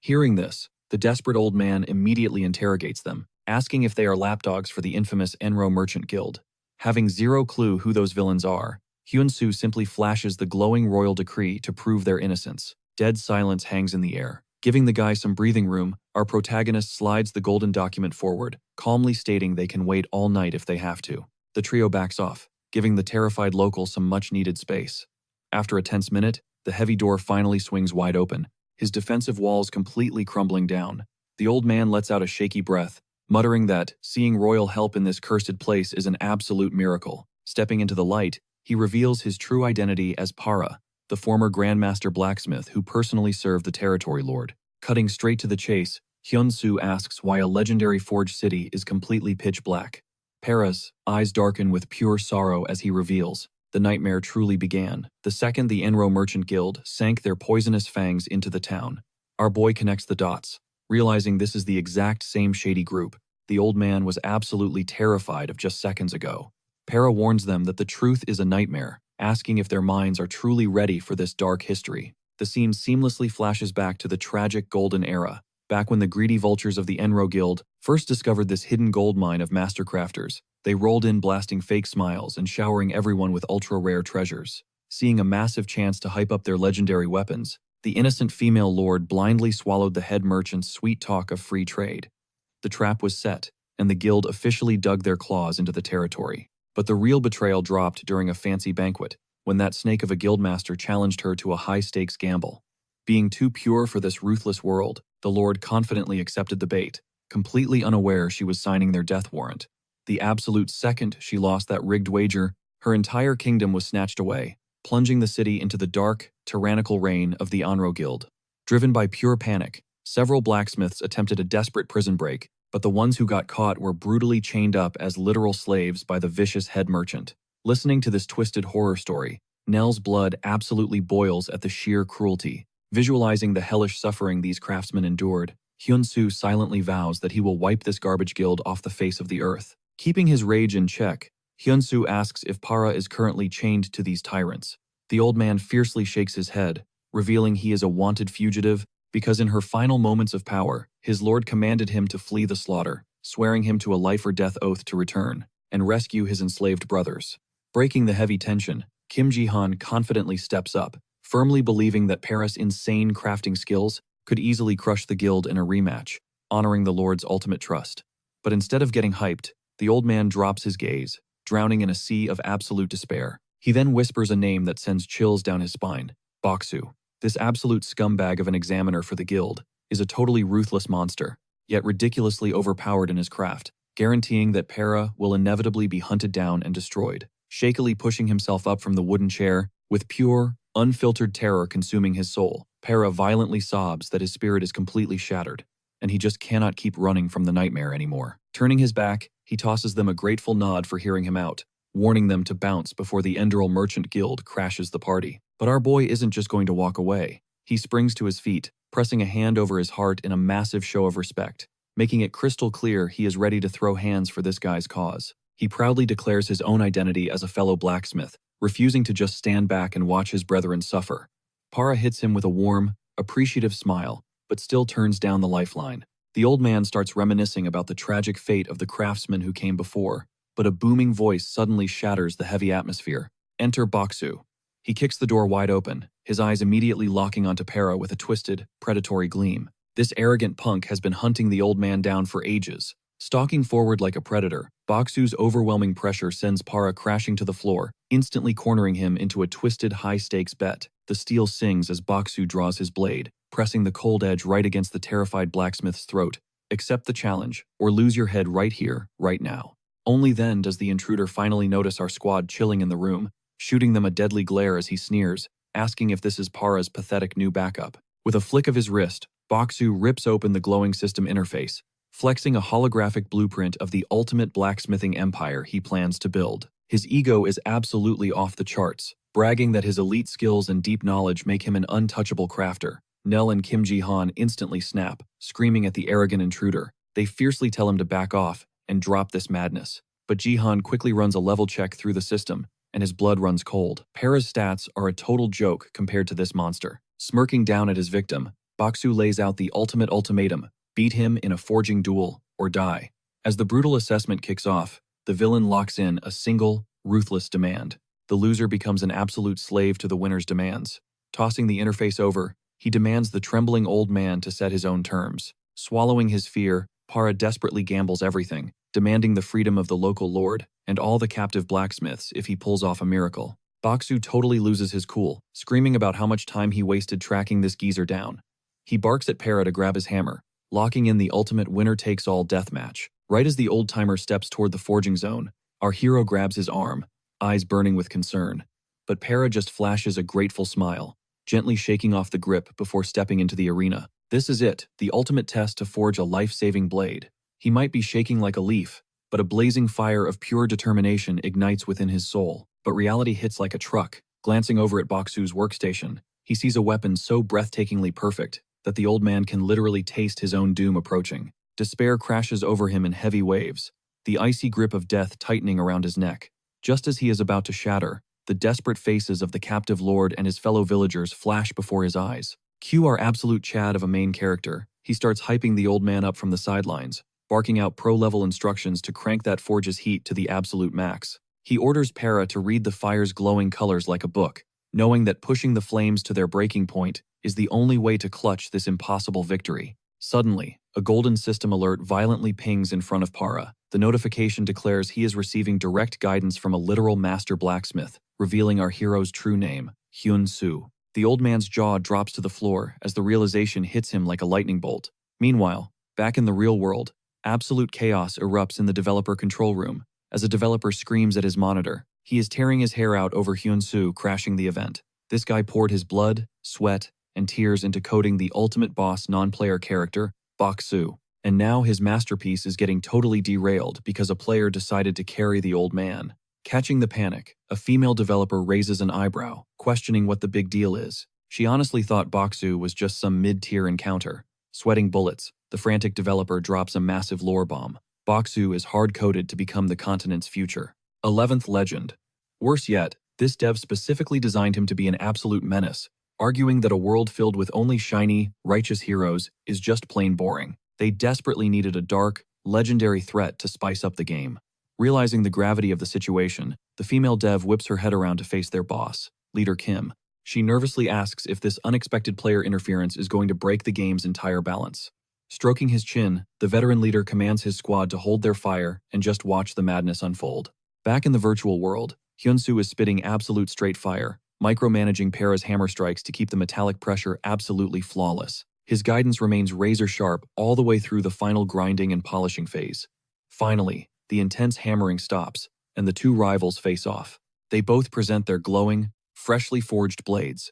Hearing this, the desperate old man immediately interrogates them, asking if they are lapdogs for the infamous Enro Merchant Guild. Having zero clue who those villains are, Hyun-soo simply flashes the glowing royal decree to prove their innocence. Dead silence hangs in the air. Giving the guy some breathing room, our protagonist slides the golden document forward, calmly stating they can wait all night if they have to. The trio backs off, giving the terrified local some much-needed space. After a tense minute, the heavy door finally swings wide open, his defensive walls completely crumbling down. The old man lets out a shaky breath, muttering that seeing royal help in this cursed place is an absolute miracle. Stepping into the light, he reveals his true identity as Para, the former Grandmaster Blacksmith who personally served the territory lord. Cutting straight to the chase, Hyun-soo asks why a legendary forge city is completely pitch black. Para's eyes darken with pure sorrow as he reveals, the nightmare truly began the second the Enro Merchant Guild sank their poisonous fangs into the town. Our boy connects the dots, realizing this is the exact same shady group the old man was absolutely terrified of just seconds ago. Para warns them that the truth is a nightmare, asking if their minds are truly ready for this dark history. The scene seamlessly flashes back to the tragic golden era, back when the greedy vultures of the Enro Guild first discovered this hidden gold mine of master crafters. They rolled in blasting fake smiles and showering everyone with ultra-rare treasures. Seeing a massive chance to hype up their legendary weapons, the innocent female lord blindly swallowed the head merchant's sweet talk of free trade. The trap was set, and the guild officially dug their claws into the territory. But the real betrayal dropped during a fancy banquet, when that snake of a guildmaster challenged her to a high-stakes gamble. Being too pure for this ruthless world, the lord confidently accepted the bait, completely unaware she was signing their death warrant. The absolute second she lost that rigged wager, her entire kingdom was snatched away, plunging the city into the dark, tyrannical reign of the Enro Guild. Driven by pure panic, several blacksmiths attempted a desperate prison break, but the ones who got caught were brutally chained up as literal slaves by the vicious head merchant. Listening to this twisted horror story, Nell's blood absolutely boils at the sheer cruelty. Visualizing the hellish suffering these craftsmen endured, Hyun-soo silently vows that he will wipe this garbage guild off the face of the earth. Keeping his rage in check, Hyun-soo asks if Para is currently chained to these tyrants. The old man fiercely shakes his head, revealing he is a wanted fugitive because in her final moments of power, his lord commanded him to flee the slaughter, swearing him to a life-or-death oath to return and rescue his enslaved brothers. Breaking the heavy tension, Kim Ji-han confidently steps up, firmly believing that Paris' insane crafting skills could easily crush the guild in a rematch, honoring the lord's ultimate trust. But instead of getting hyped, the old man drops his gaze, drowning in a sea of absolute despair. He then whispers a name that sends chills down his spine: Baksu. This absolute scumbag of an examiner for the guild is a totally ruthless monster, yet ridiculously overpowered in his craft, guaranteeing that Para will inevitably be hunted down and destroyed. Shakily pushing himself up from the wooden chair, with pure, unfiltered terror consuming his soul, Para violently sobs that his spirit is completely shattered, and he just cannot keep running from the nightmare anymore. Turning his back, he tosses them a grateful nod for hearing him out, warning them to bounce before the Enderal Merchant Guild crashes the party. But our boy isn't just going to walk away. He springs to his feet, pressing a hand over his heart in a massive show of respect, making it crystal clear he is ready to throw hands for this guy's cause. He proudly declares his own identity as a fellow blacksmith, refusing to just stand back and watch his brethren suffer. Para hits him with a warm, appreciative smile, but still turns down the lifeline. The old man starts reminiscing about the tragic fate of the craftsmen who came before, but a booming voice suddenly shatters the heavy atmosphere. Enter Baksu. He kicks the door wide open, his eyes immediately locking onto Para with a twisted, predatory gleam. This arrogant punk has been hunting the old man down for ages. Stalking forward like a predator, Baksu's overwhelming pressure sends Para crashing to the floor, instantly cornering him into a twisted, high-stakes bet. The steel sings as Baksu draws his blade, pressing the cold edge right against the terrified blacksmith's throat. Accept the challenge, or lose your head right here, right now. Only then does the intruder finally notice our squad chilling in the room, shooting them a deadly glare as he sneers, asking if this is Para's pathetic new backup. With a flick of his wrist, Baksu rips open the glowing system interface, flexing a holographic blueprint of the ultimate blacksmithing empire he plans to build. His ego is absolutely off the charts, bragging that his elite skills and deep knowledge make him an untouchable crafter. Nell and Kim Ji-han instantly snap, screaming at the arrogant intruder. They fiercely tell him to back off and drop this madness. But Ji-han quickly runs a level check through the system, and his blood runs cold. Para's stats are a total joke compared to this monster. Smirking down at his victim, Baksu lays out the ultimate ultimatum: beat him in a forging duel, or die. As the brutal assessment kicks off, the villain locks in a single, ruthless demand. The loser becomes an absolute slave to the winner's demands. Tossing the interface over, he demands the trembling old man to set his own terms. Swallowing his fear, Para desperately gambles everything, demanding the freedom of the local lord and all the captive blacksmiths if he pulls off a miracle. Baksu totally loses his cool, screaming about how much time he wasted tracking this geezer down. He barks at Para to grab his hammer, locking in the ultimate winner-takes-all deathmatch. Right as the old-timer steps toward the forging zone, our hero grabs his arm, eyes burning with concern. But Para just flashes a grateful smile, gently shaking off the grip before stepping into the arena. This is it, the ultimate test to forge a life-saving blade. He might be shaking like a leaf, but a blazing fire of pure determination ignites within his soul. But reality hits like a truck. Glancing over at Baksu's workstation, he sees a weapon so breathtakingly perfect that the old man can literally taste his own doom approaching. Despair crashes over him in heavy waves, the icy grip of death tightening around his neck. Just as he is about to shatter, the desperate faces of the captive lord and his fellow villagers flash before his eyes. Cue our absolute Chad of a main character. He starts hyping the old man up from the sidelines, barking out pro-level instructions to crank that forge's heat to the absolute max. He orders Para to read the fire's glowing colors like a book, knowing that pushing the flames to their breaking point is the only way to clutch this impossible victory. Suddenly, a golden system alert violently pings in front of Para. The notification declares he is receiving direct guidance from a literal master blacksmith, revealing our hero's true name, Hyun-soo. The old man's jaw drops to the floor as the realization hits him like a lightning bolt. Meanwhile, back in the real world, absolute chaos erupts in the developer control room as a developer screams at his monitor. He is tearing his hair out over Hyun-soo crashing the event. This guy poured his blood, sweat, and tears into coding the ultimate boss non-player character, Baksu. And now his masterpiece is getting totally derailed because a player decided to carry the old man. Catching the panic, a female developer raises an eyebrow, questioning what the big deal is. She honestly thought Baksu was just some mid-tier encounter. Sweating bullets, the frantic developer drops a massive lore bomb. Baksu is hard-coded to become the continent's future. 11th legend. Worse yet, This dev specifically designed him to be an absolute menace, arguing that a world filled with only shiny, righteous heroes is just plain boring. They desperately needed a dark, legendary threat to spice up the game. Realizing the gravity of the situation, the female dev whips her head around to face their boss, Leader Kim. She nervously asks if this unexpected player interference is going to break the game's entire balance. Stroking his chin, the veteran leader commands his squad to hold their fire and just watch the madness unfold. Back in the virtual world, Hyunsoo is spitting absolute straight fire, micromanaging Para's hammer strikes to keep the metallic pressure absolutely flawless. His guidance remains razor-sharp all the way through the final grinding and polishing phase. Finally, the intense hammering stops, and the two rivals face off. They both present their glowing, freshly forged blades.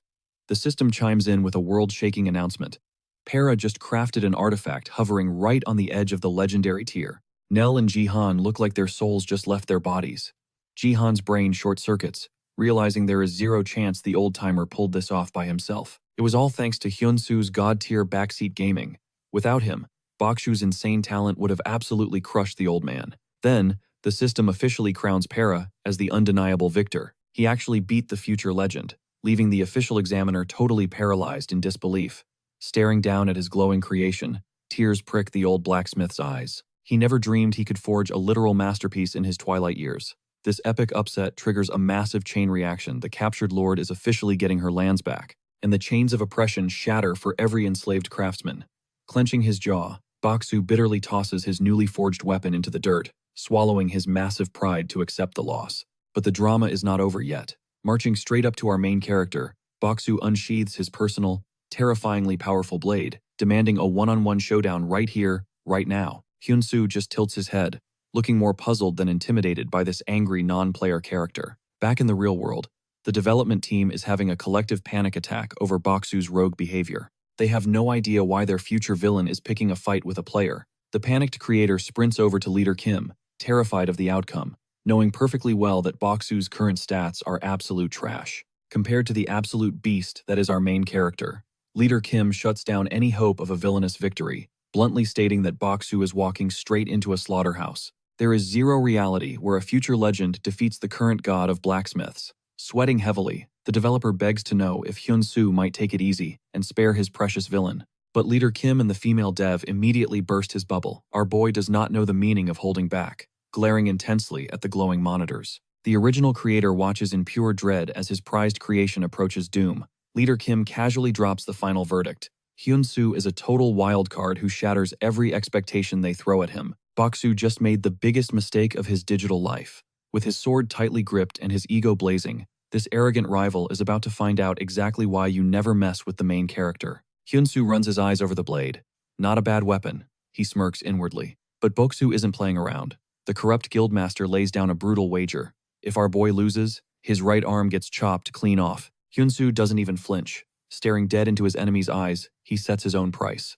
The system chimes in with a world-shaking announcement. Para just crafted an artifact hovering right on the edge of the legendary tier. Nell and Jihan look like their souls just left their bodies. Jihan's brain short-circuits, realizing there is zero chance the old-timer pulled this off by himself. It was all thanks to Hyunsoo's god-tier backseat gaming. Without him, Bakshu's insane talent would have absolutely crushed the old man. Then, the system officially crowns Para as the undeniable victor. He actually beat the future legend, leaving the official examiner totally paralyzed in disbelief. Staring down at his glowing creation, tears prick the old blacksmith's eyes. He never dreamed he could forge a literal masterpiece in his twilight years. This epic upset triggers a massive chain reaction. The captured lord is officially getting her lands back, and the chains of oppression shatter for every enslaved craftsman. Clenching his jaw, Bakshu bitterly tosses his newly forged weapon into the dirt, swallowing his massive pride to accept the loss. But the drama is not over yet. Marching straight up to our main character, Bakshu unsheathes his personal, terrifyingly powerful blade, demanding a one-on-one showdown right here, right now. Hyunsoo just tilts his head, looking more puzzled than intimidated by this angry non-player character. Back in the real world, the development team is having a collective panic attack over Bakshu's rogue behavior. They have no idea why their future villain is picking a fight with a player. The panicked creator sprints over to Leader Kim, terrified of the outcome, knowing perfectly well that Bakshu's current stats are absolute trash, compared to the absolute beast that is our main character. Leader Kim shuts down any hope of a villainous victory, bluntly stating that Bakshu is walking straight into a slaughterhouse. There is zero reality where a future legend defeats the current god of blacksmiths. Sweating heavily, the developer begs to know if Hyunsoo might take it easy and spare his precious villain. But Leader Kim and the female dev immediately burst his bubble. Our boy does not know the meaning of holding back, glaring intensely at the glowing monitors. The original creator watches in pure dread as his prized creation approaches doom. Leader Kim casually drops the final verdict. Hyunsoo is a total wildcard who shatters every expectation they throw at him. Bakshu just made the biggest mistake of his digital life. With his sword tightly gripped and his ego blazing, this arrogant rival is about to find out exactly why you never mess with the main character. Hyunsoo runs his eyes over the blade. Not a bad weapon, he smirks inwardly. But Bakshu isn't playing around. The corrupt guildmaster lays down a brutal wager. If our boy loses, his right arm gets chopped clean off. Hyunsoo doesn't even flinch. Staring dead into his enemy's eyes, he sets his own price.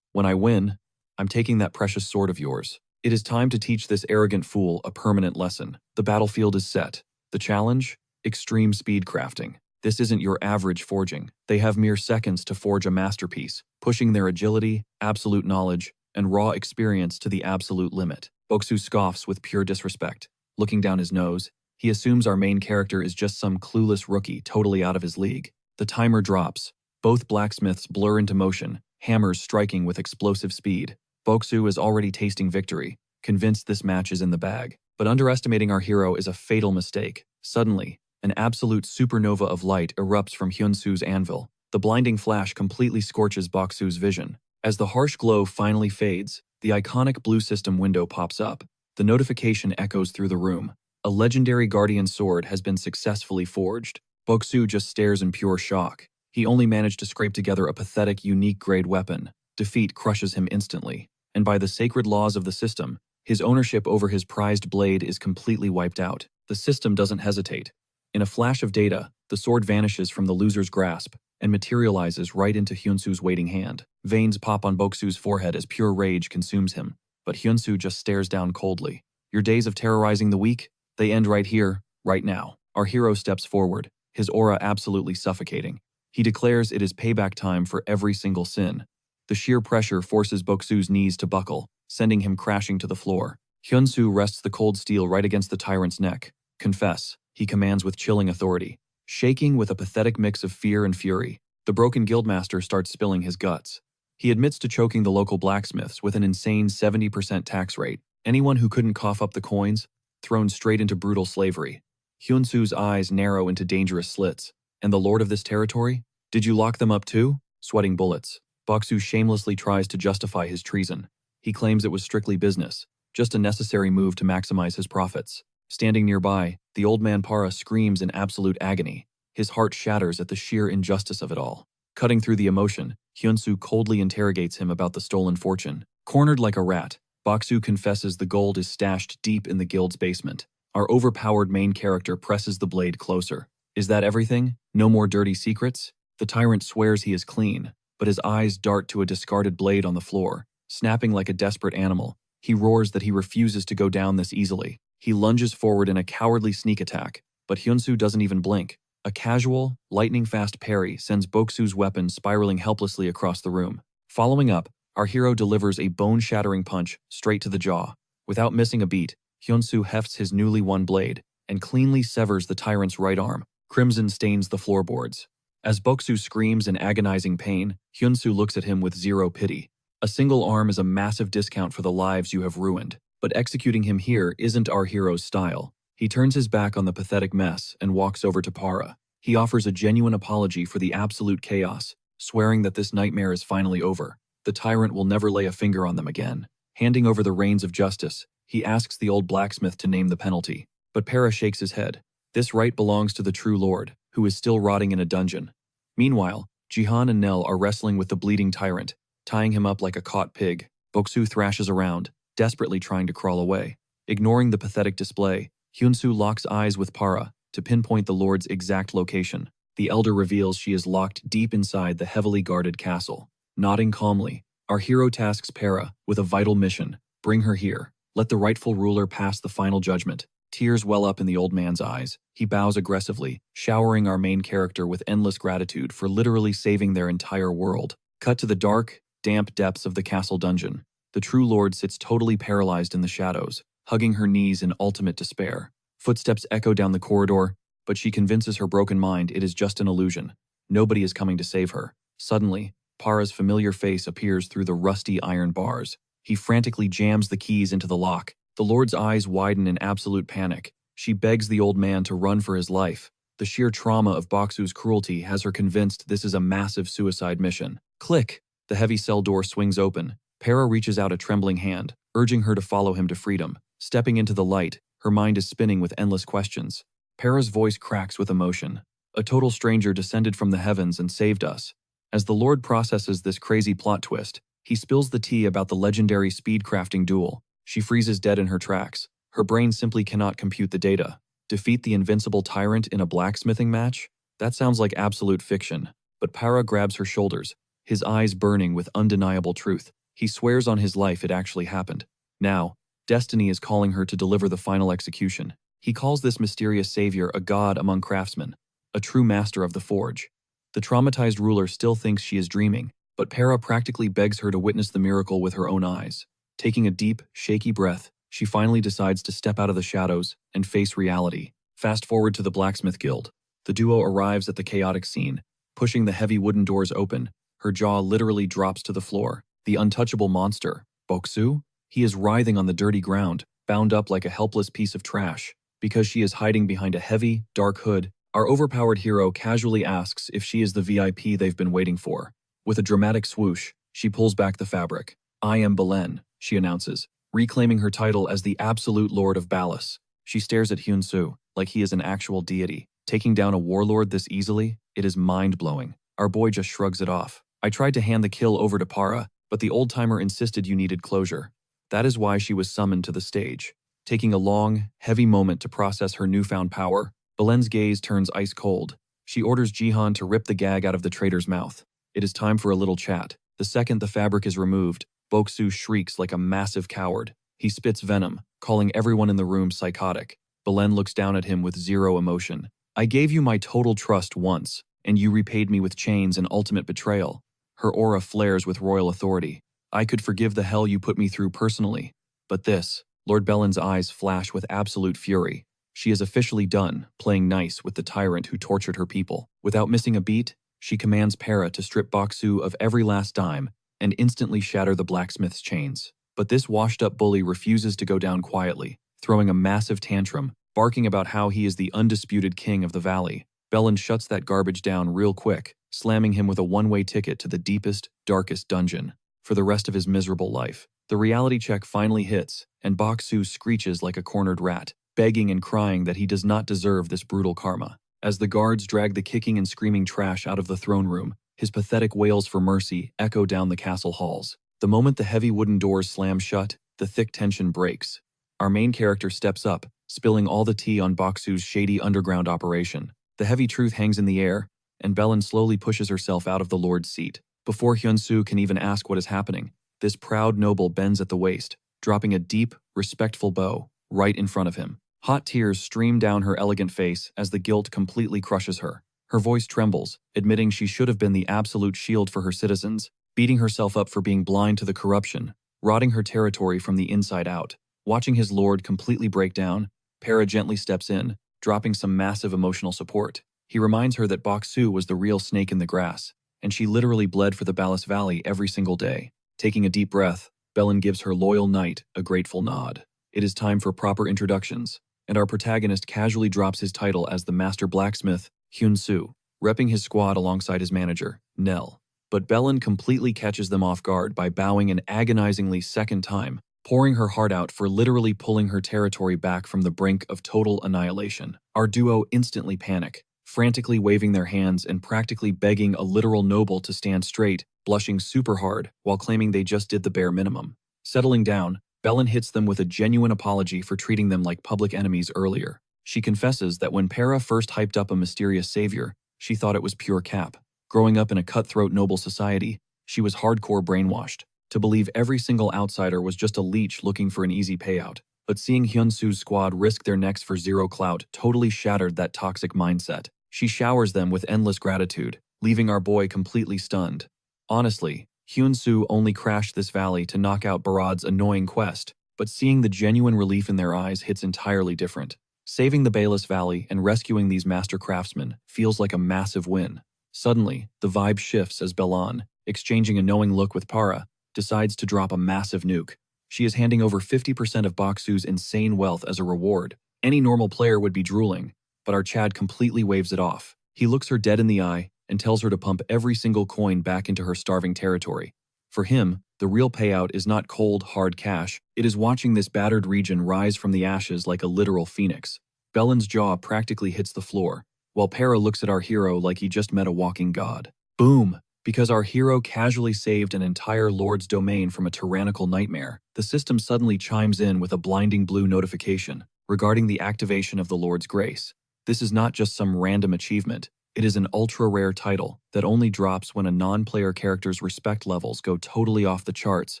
When I win, I'm taking that precious sword of yours. It is time to teach this arrogant fool a permanent lesson. The battlefield is set. The challenge? Extreme speed crafting. This isn't your average forging. They have mere seconds to forge a masterpiece, pushing their agility, absolute knowledge, and raw experience to the absolute limit. Bakshu scoffs with pure disrespect. Looking down his nose, he assumes our main character is just some clueless rookie totally out of his league. The timer drops. Both blacksmiths blur into motion, hammers striking with explosive speed. Bakshu is already tasting victory, convinced this match is in the bag. But underestimating our hero is a fatal mistake. Suddenly, an absolute supernova of light erupts from Hyunsoo's anvil. The blinding flash completely scorches Bakshu's vision. As the harsh glow finally fades, the iconic blue system window pops up. The notification echoes through the room. A legendary guardian sword has been successfully forged. Bakshu just stares in pure shock. He only managed to scrape together a pathetic unique grade weapon. Defeat crushes him instantly. And by the sacred laws of the system, his ownership over his prized blade is completely wiped out. The system doesn't hesitate. In a flash of data, the sword vanishes from the loser's grasp and materializes right into Hyunsoo's waiting hand. Veins pop on Bakshu's forehead as pure rage consumes him, but Hyunsoo just stares down coldly. Your days of terrorizing the weak? They end right here, right now. Our hero steps forward, his aura absolutely suffocating. He declares it is payback time for every single sin. The sheer pressure forces Bakshu's knees to buckle, sending him crashing to the floor. Hyunsoo rests the cold steel right against the tyrant's neck. Confess. he commands with chilling authority. Shaking with a pathetic mix of fear and fury, the broken guildmaster starts spilling his guts. He admits to choking the local blacksmiths with an insane 70% tax rate. Anyone who couldn't cough up the coins, thrown straight into brutal slavery. Hyunsu's eyes narrow into dangerous slits. And the lord of this territory? Did you lock them up too? Sweating bullets. Boksu shamelessly tries to justify his treason. He claims it was strictly business, just a necessary move to maximize his profits. Standing nearby, the old man Para screams in absolute agony. His heart shatters at the sheer injustice of it all. Cutting through the emotion, Hyunsu coldly interrogates him about the stolen fortune. Cornered like a rat, Boksu confesses the gold is stashed deep in the guild's basement. Our overpowered main character presses the blade closer. Is that everything? No more dirty secrets? The tyrant swears he is clean, but his eyes dart to a discarded blade on the floor. Snapping like a desperate animal, he roars that he refuses to go down this easily. He lunges forward in a cowardly sneak attack, but Hyunsu doesn't even blink. A casual, lightning-fast parry sends Boksu's weapon spiraling helplessly across the room. Following up, our hero delivers a bone-shattering punch straight to the jaw. Without missing a beat, Hyunsu hefts his newly won blade and cleanly severs the tyrant's right arm. Crimson stains the floorboards. As Boksu screams in agonizing pain, Hyunsu looks at him with zero pity. A single arm is a massive discount for the lives you have ruined, but executing him here isn't our hero's style. He turns his back on the pathetic mess and walks over to Para. He offers a genuine apology for the absolute chaos, swearing that this nightmare is finally over. The tyrant will never lay a finger on them again. Handing over the reins of justice, he asks the old blacksmith to name the penalty. But Para shakes his head. This right belongs to the true lord, who is still rotting in a dungeon. Meanwhile, Jihan and Nell are wrestling with the bleeding tyrant, tying him up like a caught pig. Boksu thrashes around, desperately trying to crawl away. Ignoring the pathetic display, Hyunsu locks eyes with Para to pinpoint the lord's exact location. The elder reveals she is locked deep inside the heavily guarded castle. Nodding calmly, our hero tasks Para with a vital mission. Bring her here. Let the rightful ruler pass the final judgment. Tears well up in the old man's eyes. He bows aggressively, showering our main character with endless gratitude for literally saving their entire world. Cut to the dark, damp depths of the castle dungeon. The true lord sits totally paralyzed in the shadows, hugging her knees in ultimate despair. Footsteps echo down the corridor, but she convinces her broken mind it is just an illusion. Nobody is coming to save her. Suddenly, Para's familiar face appears through the rusty iron bars. He frantically jams the keys into the lock. The lord's eyes widen in absolute panic. She begs the old man to run for his life. The sheer trauma of Boksu's cruelty has her convinced this is a massive suicide mission. Click! The heavy cell door swings open. Para reaches out a trembling hand, urging her to follow him to freedom. Stepping into the light, her mind is spinning with endless questions. Para's voice cracks with emotion. A total stranger descended from the heavens and saved us. As the Lord processes this crazy plot twist, he spills the tea about the legendary speedcrafting duel. She freezes dead in her tracks. Her brain simply cannot compute the data. Defeat the invincible tyrant in a blacksmithing match? That sounds like absolute fiction. But Para grabs her shoulders, his eyes burning with undeniable truth. He swears on his life it actually happened. Now, destiny is calling her to deliver the final execution. He calls this mysterious savior a god among craftsmen, a true master of the forge. The traumatized ruler still thinks she is dreaming, but Para practically begs her to witness the miracle with her own eyes. Taking a deep, shaky breath, she finally decides to step out of the shadows and face reality. Fast forward to the blacksmith guild. The duo arrives at the chaotic scene. Pushing the heavy wooden doors open, her jaw literally drops to the floor. The untouchable monster, Boksu? He is writhing on the dirty ground, bound up like a helpless piece of trash. Because she is hiding behind a heavy, dark hood, our overpowered hero casually asks if she is the VIP they've been waiting for. With a dramatic swoosh, she pulls back the fabric. I am Belen, she announces, reclaiming her title as the absolute lord of Ballas. She stares at Hyunsu like he is an actual deity. Taking down a warlord this easily, it is mind-blowing. Our boy just shrugs it off. I tried to hand the kill over to Para, but the old-timer insisted you needed closure. That is why she was summoned to the stage. Taking a long, heavy moment to process her newfound power, Belen's gaze turns ice cold. She orders Jihan to rip the gag out of the traitor's mouth. It is time for a little chat. The second the fabric is removed, Boksu shrieks like a massive coward. He spits venom, calling everyone in the room psychotic. Belen looks down at him with zero emotion. I gave you my total trust once, and you repaid me with chains and ultimate betrayal. Her aura flares with royal authority. I could forgive the hell you put me through personally. But this, Lord Belen's eyes flash with absolute fury. She is officially done playing nice with the tyrant who tortured her people. Without missing a beat, she commands Para to strip Baksu of every last dime and instantly shatter the blacksmith's chains. But this washed-up bully refuses to go down quietly, throwing a massive tantrum, barking about how he is the undisputed king of the valley. Bellin shuts that garbage down real quick, slamming him with a one-way ticket to the deepest, darkest dungeon for the rest of his miserable life. The reality check finally hits, and Baksu screeches like a cornered rat, begging and crying that he does not deserve this brutal karma. As the guards drag the kicking and screaming trash out of the throne room, his pathetic wails for mercy echo down the castle halls. The moment the heavy wooden doors slam shut, the thick tension breaks. Our main character steps up, spilling all the tea on Baksu's shady underground operation. The heavy truth hangs in the air, and Bellin slowly pushes herself out of the lord's seat. Before Hyunsu can even ask what is happening, this proud noble bends at the waist, dropping a deep, respectful bow right in front of him. Hot tears stream down her elegant face as the guilt completely crushes her. Her voice trembles, admitting she should have been the absolute shield for her citizens, beating herself up for being blind to the corruption, rotting her territory from the inside out. Watching his lord completely break down, Para gently steps in, dropping some massive emotional support. He reminds her that Baksu was the real snake in the grass, and she literally bled for the Balas Valley every single day. Taking a deep breath, Bellin gives her loyal knight a grateful nod. It is time for proper introductions, and our protagonist casually drops his title as the master blacksmith, Hyun-soo, repping his squad alongside his manager, Nell. But Bellin completely catches them off guard by bowing an agonizingly second time, pouring her heart out for literally pulling her territory back from the brink of total annihilation. Our duo instantly panic, frantically waving their hands and practically begging a literal noble to stand straight, blushing super hard while claiming they just did the bare minimum. Settling down, Bellin hits them with a genuine apology for treating them like public enemies earlier. She confesses that when Para first hyped up a mysterious savior, she thought it was pure cap. Growing up in a cutthroat noble society, she was hardcore brainwashed to believe every single outsider was just a leech looking for an easy payout. But seeing Hyun-soo's squad risk their necks for zero clout totally shattered that toxic mindset. She showers them with endless gratitude, leaving our boy completely stunned. Honestly, Hyun-soo only crashed this valley to knock out Barad's annoying quest, but seeing the genuine relief in their eyes hits entirely different. Saving the Bayless Valley and rescuing these master craftsmen feels like a massive win. Suddenly, the vibe shifts as Bellin, exchanging a knowing look with Para, decides to drop a massive nuke. She is handing over 50% of Baksu's insane wealth as a reward. Any normal player would be drooling, but our Chad completely waves it off. He looks her dead in the eye and tells her to pump every single coin back into her starving territory. For him, the real payout is not cold, hard cash. It is watching this battered region rise from the ashes like a literal phoenix. Bellin's jaw practically hits the floor, while Para looks at our hero like he just met a walking god. Boom! Because our hero casually saved an entire lord's domain from a tyrannical nightmare, the system suddenly chimes in with a blinding blue notification regarding the activation of the Lord's grace. This is not just some random achievement. It is an ultra-rare title that only drops when a non-player character's respect levels go totally off the charts,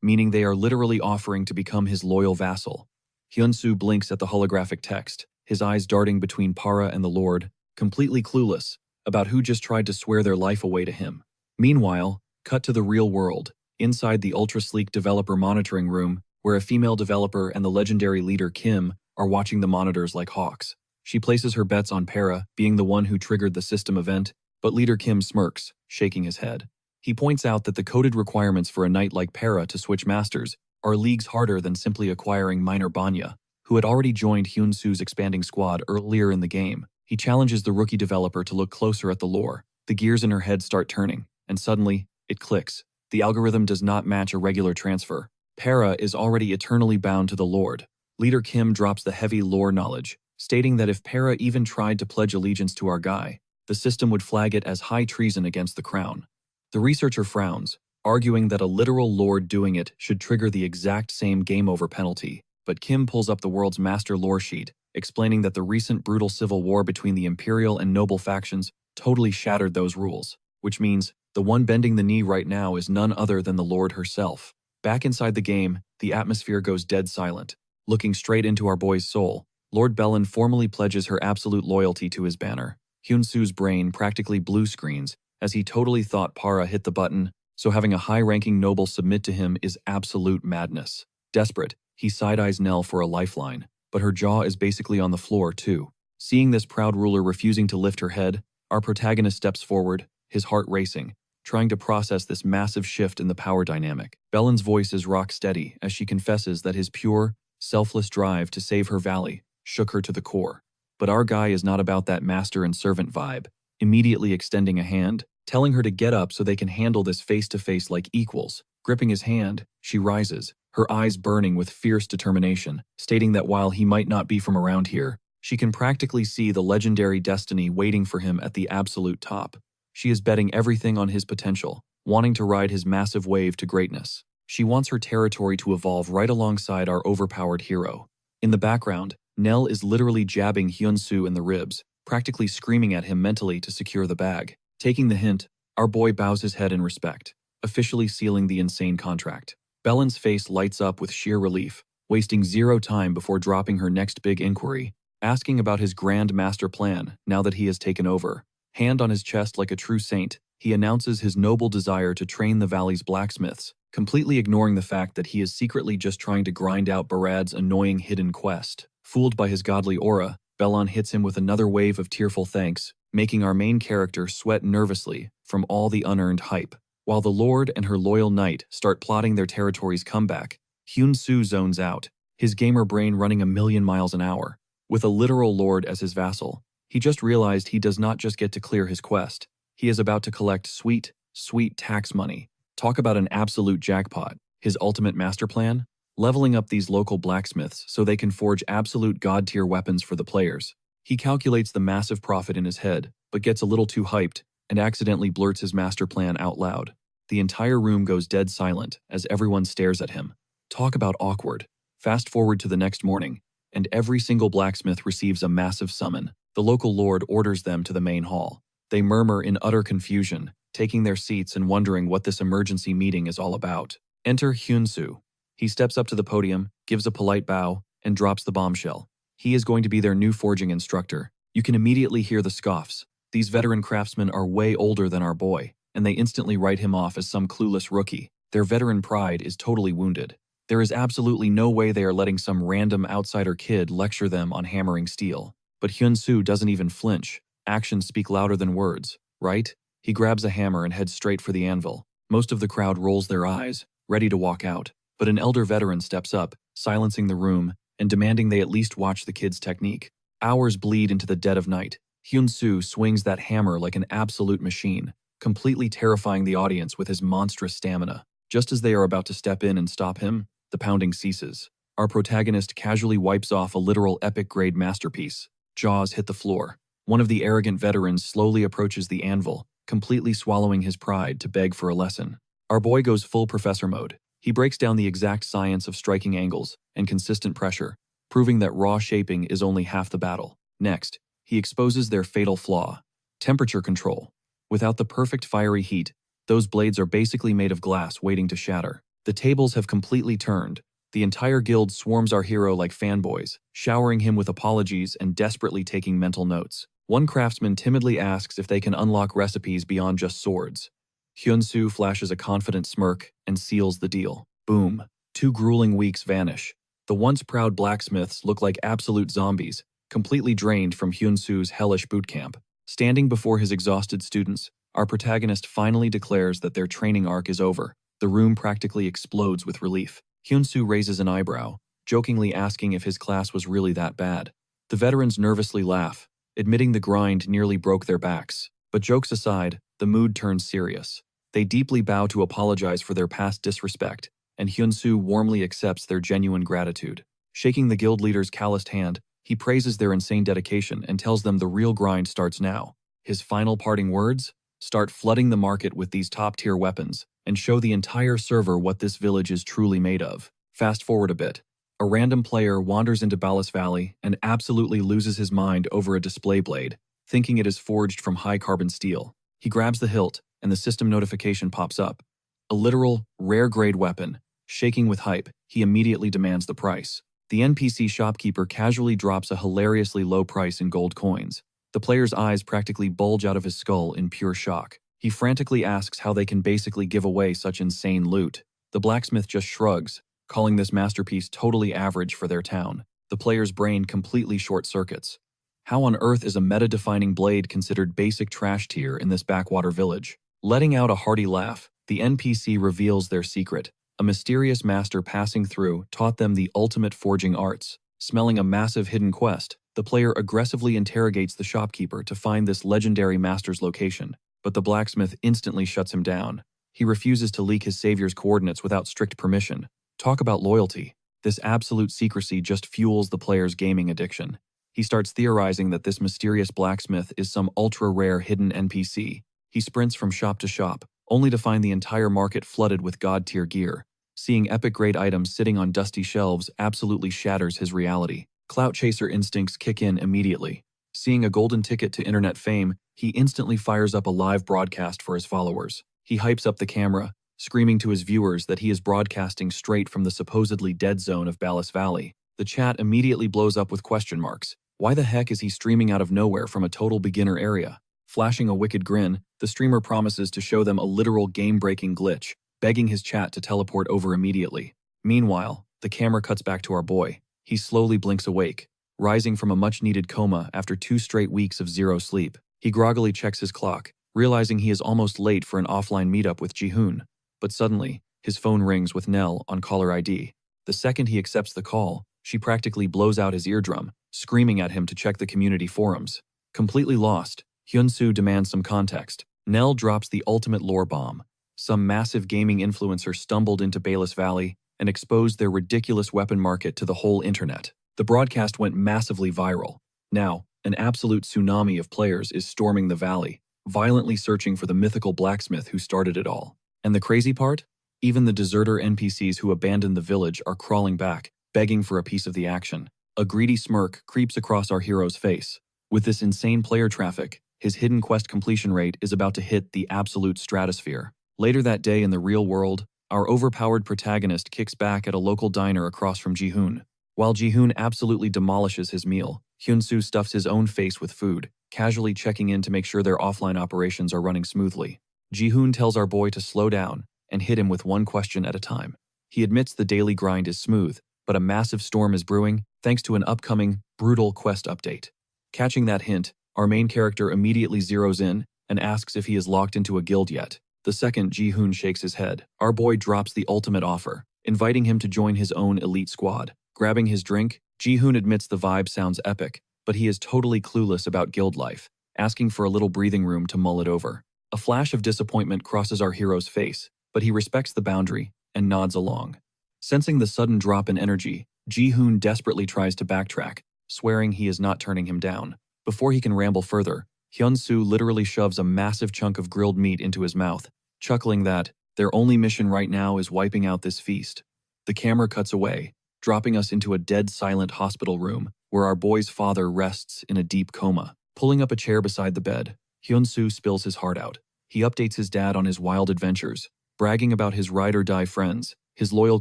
meaning they are literally offering to become his loyal vassal. Hyun-soo blinks at the holographic text, his eyes darting between Para and the Lord, completely clueless about who just tried to swear their life away to him. Meanwhile, cut to the real world, inside the ultra-sleek developer monitoring room, where a female developer and the legendary leader Kim are watching the monitors like hawks. She places her bets on Para being the one who triggered the system event, but leader Kim smirks, shaking his head. He points out that the coded requirements for a knight like Para to switch masters are leagues harder than simply acquiring minor Banya, who had already joined Hyun-soo's expanding squad earlier in the game. He challenges the rookie developer to look closer at the lore. The gears in her head start turning, and suddenly, it clicks. The algorithm does not match a regular transfer. Para is already eternally bound to the Lord. Leader Kim drops the heavy lore knowledge, stating that if Para even tried to pledge allegiance to our guy, the system would flag it as high treason against the crown. The researcher frowns, arguing that a literal lord doing it should trigger the exact same game over penalty, but Kim pulls up the world's master lore sheet, explaining that the recent brutal civil war between the imperial and noble factions totally shattered those rules, which means the one bending the knee right now is none other than the Lord herself. Back inside the game, the atmosphere goes dead silent. Looking straight into our boy's soul, Lord Bellin formally pledges her absolute loyalty to his banner. Hyun-soo's brain practically blue screens as he totally thought Para hit the button, so having a high-ranking noble submit to him is absolute madness. Desperate, he side-eyes Nell for a lifeline, but her jaw is basically on the floor too. Seeing this proud ruler refusing to lift her head, our protagonist steps forward, his heart racing, trying to process this massive shift in the power dynamic. Bellen's voice is rock steady as she confesses that his pure, selfless drive to save her valley shook her to the core. But our guy is not about that master and servant vibe, immediately extending a hand, telling her to get up so they can handle this face-to-face like equals. Gripping his hand, she rises, her eyes burning with fierce determination, stating that while he might not be from around here, she can practically see the legendary destiny waiting for him at the absolute top. She is betting everything on his potential, wanting to ride his massive wave to greatness. She wants her territory to evolve right alongside our overpowered hero. In the background, Nell is literally jabbing Hyun-soo in the ribs, practically screaming at him mentally to secure the bag. Taking the hint, our boy bows his head in respect, officially sealing the insane contract. Bellen's face lights up with sheer relief, wasting zero time before dropping her next big inquiry, asking about his grand master plan now that he has taken over. Hand on his chest like a true saint, he announces his noble desire to train the valley's blacksmiths, completely ignoring the fact that he is secretly just trying to grind out Barad's annoying hidden quest. Fooled by his godly aura, Bellon hits him with another wave of tearful thanks, making our main character sweat nervously from all the unearned hype. While the Lord and her loyal knight start plotting their territory's comeback, Hyun-soo zones out, his gamer brain running a million miles an hour. With a literal lord as his vassal, he just realized he does not just get to clear his quest. He is about to collect sweet, sweet tax money. Talk about an absolute jackpot. His ultimate master plan? Leveling up these local blacksmiths so they can forge absolute god-tier weapons for the players. He calculates the massive profit in his head, but gets a little too hyped and accidentally blurts his master plan out loud. The entire room goes dead silent as everyone stares at him. Talk about awkward. Fast forward to the next morning, and every single blacksmith receives a massive summon. The local lord orders them to the main hall. They murmur in utter confusion, taking their seats and wondering what this emergency meeting is all about. Enter Hyun-soo. He steps up to the podium, gives a polite bow, and drops the bombshell. He is going to be their new forging instructor. You can immediately hear the scoffs. These veteran craftsmen are way older than our boy, and they instantly write him off as some clueless rookie. Their veteran pride is totally wounded. There is absolutely no way they are letting some random outsider kid lecture them on hammering steel. But Hyun-soo doesn't even flinch. Actions speak louder than words, right? He grabs a hammer and heads straight for the anvil. Most of the crowd rolls their eyes, ready to walk out. But an elder veteran steps up, silencing the room, and demanding they at least watch the kid's technique. Hours bleed into the dead of night. Hyun-soo swings that hammer like an absolute machine, completely terrifying the audience with his monstrous stamina. Just as they are about to step in and stop him, the pounding ceases. Our protagonist casually wipes off a literal epic-grade masterpiece. Jaws hit the floor. One of the arrogant veterans slowly approaches the anvil, completely swallowing his pride to beg for a lesson. Our boy goes full professor mode. He breaks down the exact science of striking angles and consistent pressure, proving that raw shaping is only half the battle. Next, he exposes their fatal flaw: temperature control. Without the perfect fiery heat, those blades are basically made of glass waiting to shatter. The tables have completely turned. The entire guild swarms our hero like fanboys, showering him with apologies and desperately taking mental notes. One craftsman timidly asks if they can unlock recipes beyond just swords. Hyun-soo flashes a confident smirk and seals the deal. Boom. 2 grueling weeks vanish. The once proud blacksmiths look like absolute zombies, completely drained from Hyun-soo's hellish boot camp. Standing before his exhausted students, our protagonist finally declares that their training arc is over. The room practically explodes with relief. Hyun-soo raises an eyebrow, jokingly asking if his class was really that bad. The veterans nervously laugh, admitting the grind nearly broke their backs. But jokes aside, the mood turns serious. They deeply bow to apologize for their past disrespect, and Hyun-soo warmly accepts their genuine gratitude. Shaking the guild leader's calloused hand, he praises their insane dedication and tells them the real grind starts now. His final parting words? Start flooding the market with these top-tier weapons, and show the entire server what this village is truly made of. Fast forward a bit. A random player wanders into Ballas Valley and absolutely loses his mind over a display blade, thinking it is forged from high-carbon steel. He grabs the hilt, and the system notification pops up. A literal, rare-grade weapon. Shaking with hype, he immediately demands the price. The NPC shopkeeper casually drops a hilariously low price in gold coins. The player's eyes practically bulge out of his skull in pure shock. He frantically asks how they can basically give away such insane loot. The blacksmith just shrugs, calling this masterpiece totally average for their town. the player's brain completely short-circuits. How on earth is a meta-defining blade considered basic trash tier in this backwater village? Letting out a hearty laugh, the NPC reveals their secret. A mysterious master passing through taught them the ultimate forging arts. Smelling a massive hidden quest, the player aggressively interrogates the shopkeeper to find this legendary master's location, but the blacksmith instantly shuts him down. He refuses to leak his savior's coordinates without strict permission. Talk about loyalty. This absolute secrecy just fuels the player's gaming addiction. He starts theorizing that this mysterious blacksmith is some ultra-rare hidden NPC. He sprints from shop to shop, only to find the entire market flooded with god-tier gear. Seeing epic-grade items sitting on dusty shelves absolutely shatters his reality. Clout chaser instincts kick in immediately. Seeing a golden ticket to internet fame, he instantly fires up a live broadcast for his followers. He hypes up the camera, screaming to his viewers that he is broadcasting straight from the supposedly dead zone of Ballas Valley. The chat immediately blows up with question marks. Why the heck is he streaming out of nowhere from a total beginner area? Flashing a wicked grin, the streamer promises to show them a literal game-breaking glitch, begging his chat to teleport over immediately. Meanwhile, the camera cuts back to our boy. He slowly blinks awake, rising from a much-needed coma after 2 straight weeks of zero sleep. He groggily checks his clock, realizing he is almost late for an offline meetup with Ji-hoon. But suddenly, his phone rings with Nell on caller ID. The second he accepts the call, she practically blows out his eardrum, screaming at him to check the community forums. Completely lost, Hyun-soo demands some context. Nell drops the ultimate lore bomb. Some massive gaming influencer stumbled into Ballas Valley and exposed their ridiculous weapon market to the whole internet. The broadcast went massively viral. Now, an absolute tsunami of players is storming the valley, violently searching for the mythical blacksmith who started it all. And the crazy part? Even the deserter NPCs who abandoned the village are crawling back, begging for a piece of the action. A greedy smirk creeps across our hero's face. With this insane player traffic, his hidden quest completion rate is about to hit the absolute stratosphere. Later that day in the real world, our overpowered protagonist kicks back at a local diner across from Ji-hoon. While Ji-hoon absolutely demolishes his meal, Hyun-soo stuffs his own face with food, casually checking in to make sure their offline operations are running smoothly. Ji-hoon tells our boy to slow down and hit him with one question at a time. He admits the daily grind is smooth, but a massive storm is brewing thanks to an upcoming, brutal quest update. Catching that hint, our main character immediately zeroes in and asks if he is locked into a guild yet. The second Ji-hoon shakes his head, our boy drops the ultimate offer, inviting him to join his own elite squad. Grabbing his drink, Ji-hoon admits the vibe sounds epic, but he is totally clueless about guild life, asking for a little breathing room to mull it over. A flash of disappointment crosses our hero's face, but he respects the boundary and nods along. Sensing the sudden drop in energy, Ji-hoon desperately tries to backtrack, swearing he is not turning him down. Before he can ramble further, Hyun-soo literally shoves a massive chunk of grilled meat into his mouth, chuckling that their only mission right now is wiping out this feast. The camera cuts away, dropping us into a dead silent hospital room where our boy's father rests in a deep coma. Pulling up a chair beside the bed, Hyun-soo spills his heart out. He updates his dad on his wild adventures, bragging about his ride-or-die friends, his loyal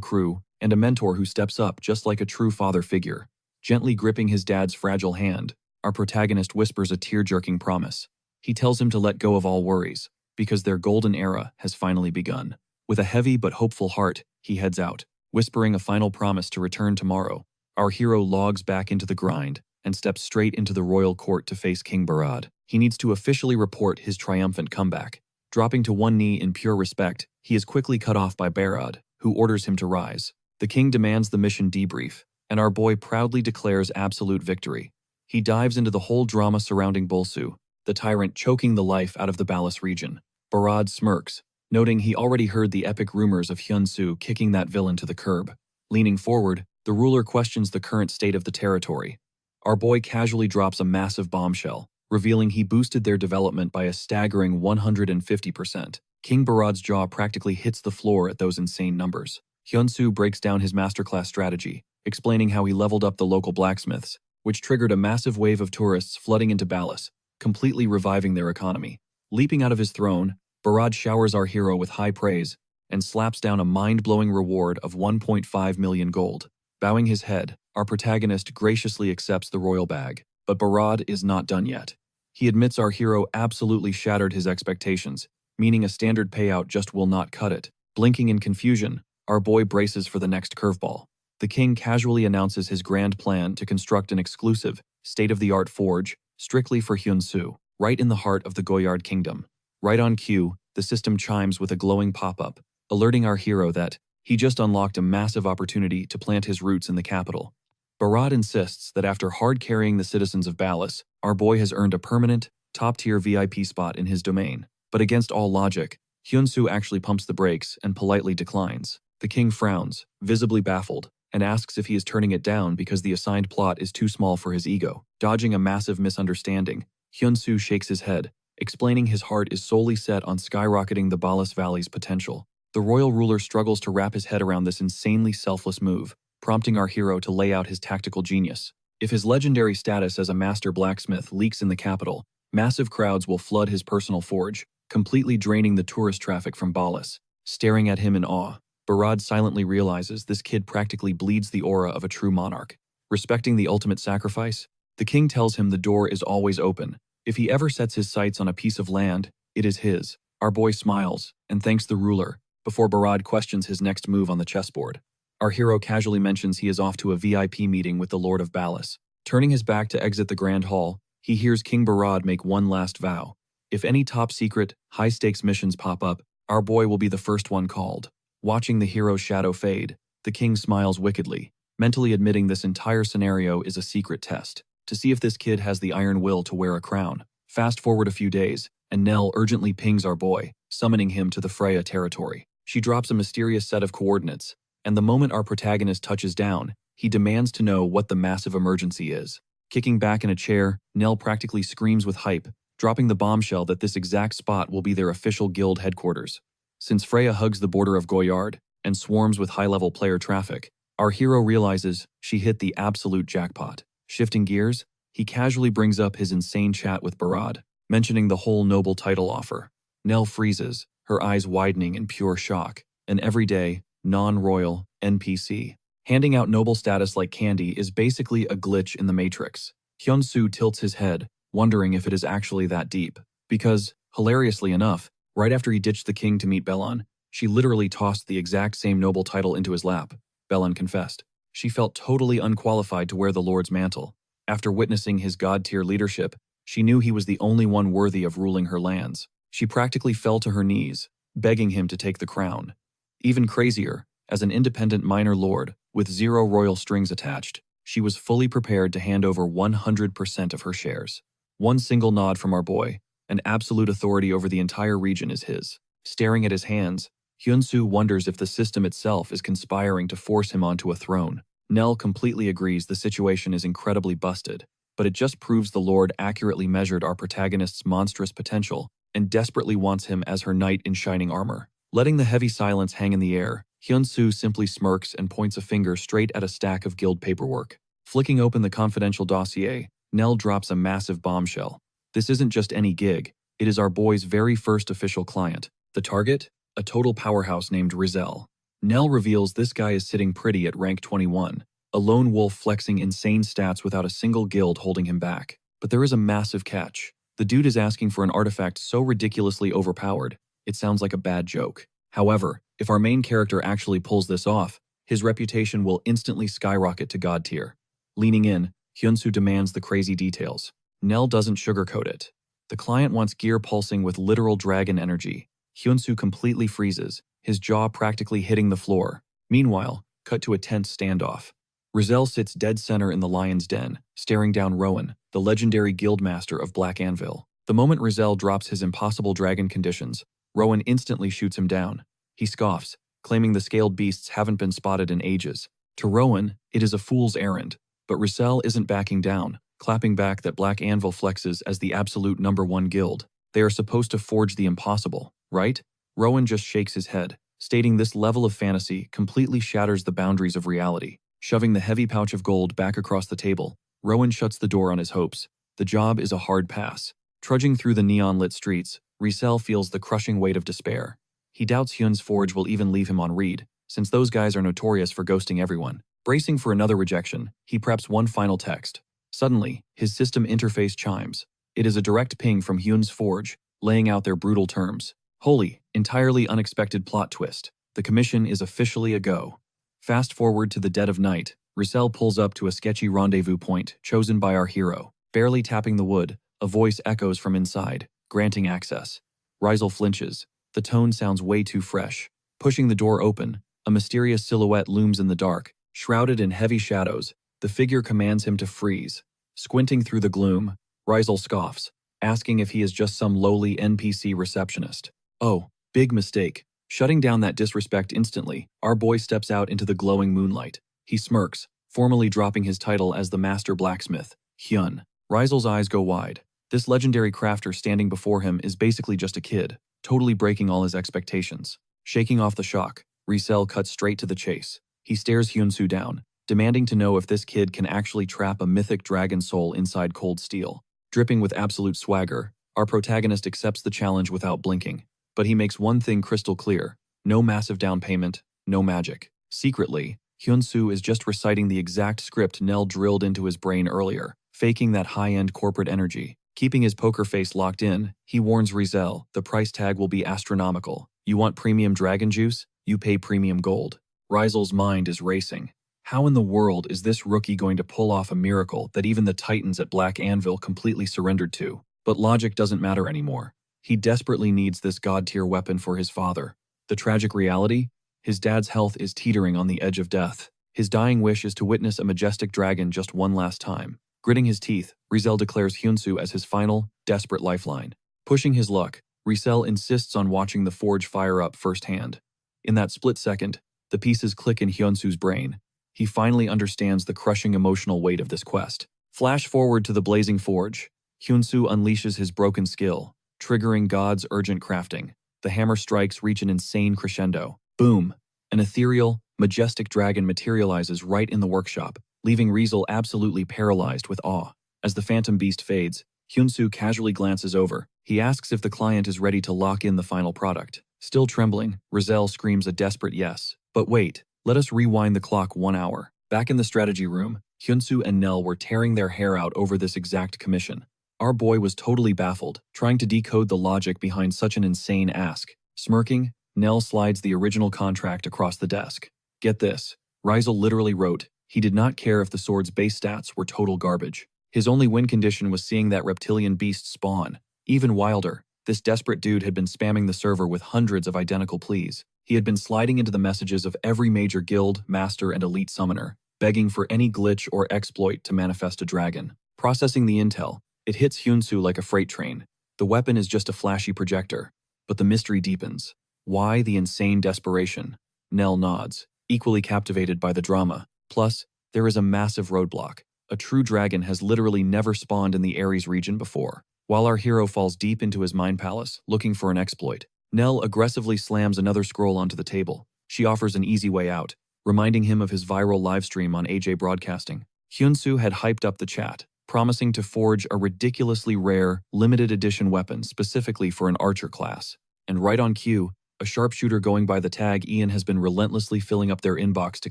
crew, and a mentor who steps up just like a true father figure. Gently gripping his dad's fragile hand, our protagonist whispers a tear-jerking promise. He tells him to let go of all worries, because their golden era has finally begun. With a heavy but hopeful heart, he heads out, whispering a final promise to return tomorrow. Our hero logs back into the grind and steps straight into the royal court to face King Barad. He needs to officially report his triumphant comeback. Dropping to one knee in pure respect, he is quickly cut off by Barad, who orders him to rise. The king demands the mission debrief, and our boy proudly declares absolute victory. He dives into the whole drama surrounding Bolsu, the tyrant choking the life out of the Ballas region. Barad smirks, noting he already heard the epic rumors of Hyun-soo kicking that villain to the curb. Leaning forward, the ruler questions the current state of the territory. Our boy casually drops a massive bombshell, revealing he boosted their development by a staggering 150%. King Barad's jaw practically hits the floor at those insane numbers. Hyun-soo breaks down his masterclass strategy, explaining how he leveled up the local blacksmiths, which triggered a massive wave of tourists flooding into Ballas, completely reviving their economy. Leaping out of his throne, Barad showers our hero with high praise and slaps down a mind-blowing reward of 1.5 million gold. Bowing his head, our protagonist graciously accepts the royal bag. But Barad is not done yet. He admits our hero absolutely shattered his expectations, meaning a standard payout just will not cut it. Blinking in confusion, our boy braces for the next curveball. the king casually announces his grand plan to construct an exclusive, state-of-the-art forge strictly for Hyun-soo, right in the heart of the Goyard kingdom. Right on cue, the system chimes with a glowing pop-up, alerting our hero that he just unlocked a massive opportunity to plant his roots in the capital. Barad insists that after hard carrying the citizens of Ballas, our boy has earned a permanent, top-tier VIP spot in his domain. But against all logic, Hyun-soo actually pumps the brakes and politely declines. The king frowns, visibly baffled, and asks if he is turning it down because the assigned plot is too small for his ego. Dodging a massive misunderstanding, Hyun-soo shakes his head, explaining his heart is solely set on skyrocketing the Ballas Valley's potential. The royal ruler struggles to wrap his head around this insanely selfless move, prompting our hero to lay out his tactical genius. If his legendary status as a master blacksmith leaks in the capital, massive crowds will flood his personal forge, completely draining the tourist traffic from Ballas. Staring at him in awe, Barad silently realizes this kid practically bleeds the aura of a true monarch. Respecting the ultimate sacrifice, the king tells him the door is always open. If he ever sets his sights on a piece of land, it is his. Our boy smiles and thanks the ruler, before Barad questions his next move on the chessboard. Our hero casually mentions he is off to a VIP meeting with the Lord of Ballas. Turning his back to exit the Grand Hall, he hears King Barad make one last vow. If any top-secret, high-stakes missions pop up, our boy will be the first one called. Watching the hero's shadow fade, the king smiles wickedly, mentally admitting this entire scenario is a secret test, to see if this kid has the iron will to wear a crown. Fast forward a few days, and Nell urgently pings our boy, summoning him to the Freya territory. She drops a mysterious set of coordinates, and the moment our protagonist touches down, he demands to know what the massive emergency is. Kicking back in a chair, Nell practically screams with hype, dropping the bombshell that this exact spot will be their official guild headquarters. Since Freya hugs the border of Goyard and swarms with high-level player traffic, our hero realizes she hit the absolute jackpot. Shifting gears, he casually brings up his insane chat with Barad, mentioning the whole noble title offer. Nell freezes, her eyes widening in pure shock. An everyday, non-royal NPC. Handing out noble status like candy is basically a glitch in the Matrix. Hyun-soo tilts his head, wondering if it is actually that deep. Because, hilariously enough, right after he ditched the king to meet Belon, she literally tossed the exact same noble title into his lap, Belon confessed. She felt totally unqualified to wear the Lord's mantle. After witnessing his god-tier leadership, she knew he was the only one worthy of ruling her lands. She practically fell to her knees, begging him to take the crown. Even crazier, as an independent minor lord, with zero royal strings attached, she was fully prepared to hand over 100% of her shares. One single nod from our boy, and absolute authority over the entire region is his. Staring at his hands, Hyun-soo wonders if the system itself is conspiring to force him onto a throne. Nell completely agrees the situation is incredibly busted, but it just proves the Lord accurately measured our protagonist's monstrous potential and desperately wants him as her knight in shining armor. Letting the heavy silence hang in the air, Hyun-soo simply smirks and points a finger straight at a stack of guild paperwork. Flicking open the confidential dossier, Nell drops a massive bombshell. This isn't just any gig, it is our boy's very first official client. The target? A total powerhouse named Rizal. Nell reveals this guy is sitting pretty at rank 21, a lone wolf flexing insane stats without a single guild holding him back. But there is a massive catch. The dude is asking for an artifact so ridiculously overpowered, it sounds like a bad joke. However, if our main character actually pulls this off, his reputation will instantly skyrocket to god tier. Leaning in, Hyun-soo demands the crazy details. Nell doesn't sugarcoat it. The client wants gear pulsing with literal dragon energy. Hyun-soo completely freezes, his jaw practically hitting the floor. Meanwhile, cut to a tense standoff. Rizal sits dead center in the lion's den, staring down Rowan, the legendary guildmaster of Black Anvil. The moment Rizal drops his impossible dragon conditions, Rowan instantly shoots him down. He scoffs, claiming the scaled beasts haven't been spotted in ages. To Rowan, it is a fool's errand, but Rizal isn't backing down, clapping back that Black Anvil flexes as the absolute #1 guild. They are supposed to forge the impossible, right? Rowan just shakes his head, stating this level of fantasy completely shatters the boundaries of reality. Shoving the heavy pouch of gold back across the table, Rowan shuts the door on his hopes. The job is a hard pass. Trudging through the neon-lit streets, Rizal feels the crushing weight of despair. He doubts Hyun's forge will even leave him on read, since those guys are notorious for ghosting everyone. Bracing for another rejection, he preps one final text. Suddenly, his system interface chimes. It is a direct ping from Hyun's forge, laying out their brutal terms. Holy, entirely unexpected plot twist. The commission is officially a go. Fast forward to the dead of night, Roussel pulls up to a sketchy rendezvous point chosen by our hero. Barely tapping the wood, a voice echoes from inside, granting access. Rizal flinches. The tone sounds way too fresh. Pushing the door open, a mysterious silhouette looms in the dark, shrouded in heavy shadows. The figure commands him to freeze. Squinting through the gloom, Rizal scoffs, asking if he is just some lowly NPC receptionist. Oh, big mistake. Shutting down that disrespect instantly, our boy steps out into the glowing moonlight. He smirks, formally dropping his title as the master blacksmith, Hyun. Rizal's eyes go wide. This legendary crafter standing before him is basically just a kid, totally breaking all his expectations. Shaking off the shock, Rizal cuts straight to the chase. He stares Hyun-soo down, demanding to know if this kid can actually trap a mythic dragon soul inside cold steel. Dripping with absolute swagger, our protagonist accepts the challenge without blinking. But he makes one thing crystal clear: no massive down payment, no magic. Secretly, Hyun-soo is just reciting the exact script Nell drilled into his brain earlier, faking that high-end corporate energy. Keeping his poker face locked in, he warns Rizal the price tag will be astronomical. You want premium dragon juice? You pay premium gold. Rizal's mind is racing. How in the world is this rookie going to pull off a miracle that even the titans at Black Anvil completely surrendered to? But logic doesn't matter anymore. He desperately needs this god-tier weapon for his father. The tragic reality? His dad's health is teetering on the edge of death. His dying wish is to witness a majestic dragon just one last time. Gritting his teeth, Rizal declares Hyun-soo as his final, desperate lifeline. Pushing his luck, Rizal insists on watching the forge fire up firsthand. In that split second, the pieces click in Hyun-soo's brain. He finally understands the crushing emotional weight of this quest. Flash forward to the blazing forge. Hyun-soo unleashes his broken skill, triggering God's urgent crafting. The hammer strikes reach an insane crescendo. Boom! An ethereal, majestic dragon materializes right in the workshop, leaving Rizal absolutely paralyzed with awe. As the phantom beast fades, Hyun-soo casually glances over. He asks if the client is ready to lock in the final product. Still trembling, Rizal screams a desperate yes. But wait, let us rewind the clock 1 hour. Back in the strategy room, Hyun-soo and Nell were tearing their hair out over this exact commission. Our boy was totally baffled, trying to decode the logic behind such an insane ask. Smirking, Nell slides the original contract across the desk. Get this, Rizal literally wrote, he did not care if the sword's base stats were total garbage. His only win condition was seeing that reptilian beast spawn. Even wilder, this desperate dude had been spamming the server with hundreds of identical pleas. He had been sliding into the messages of every major guild, master, and elite summoner, begging for any glitch or exploit to manifest a dragon. Processing the intel, it hits Hyun-soo like a freight train. The weapon is just a flashy projector, but the mystery deepens. Why the insane desperation? Nell nods, equally captivated by the drama. Plus, there is a massive roadblock. A true dragon has literally never spawned in the Aries region before. While our hero falls deep into his mind palace, looking for an exploit, Nell aggressively slams another scroll onto the table. She offers an easy way out, reminding him of his viral livestream on AJ Broadcasting. Hyun-soo had hyped up the chat, promising to forge a ridiculously rare, limited edition weapon specifically for an archer class. And right on cue, a sharpshooter going by the tag Ian has been relentlessly filling up their inbox to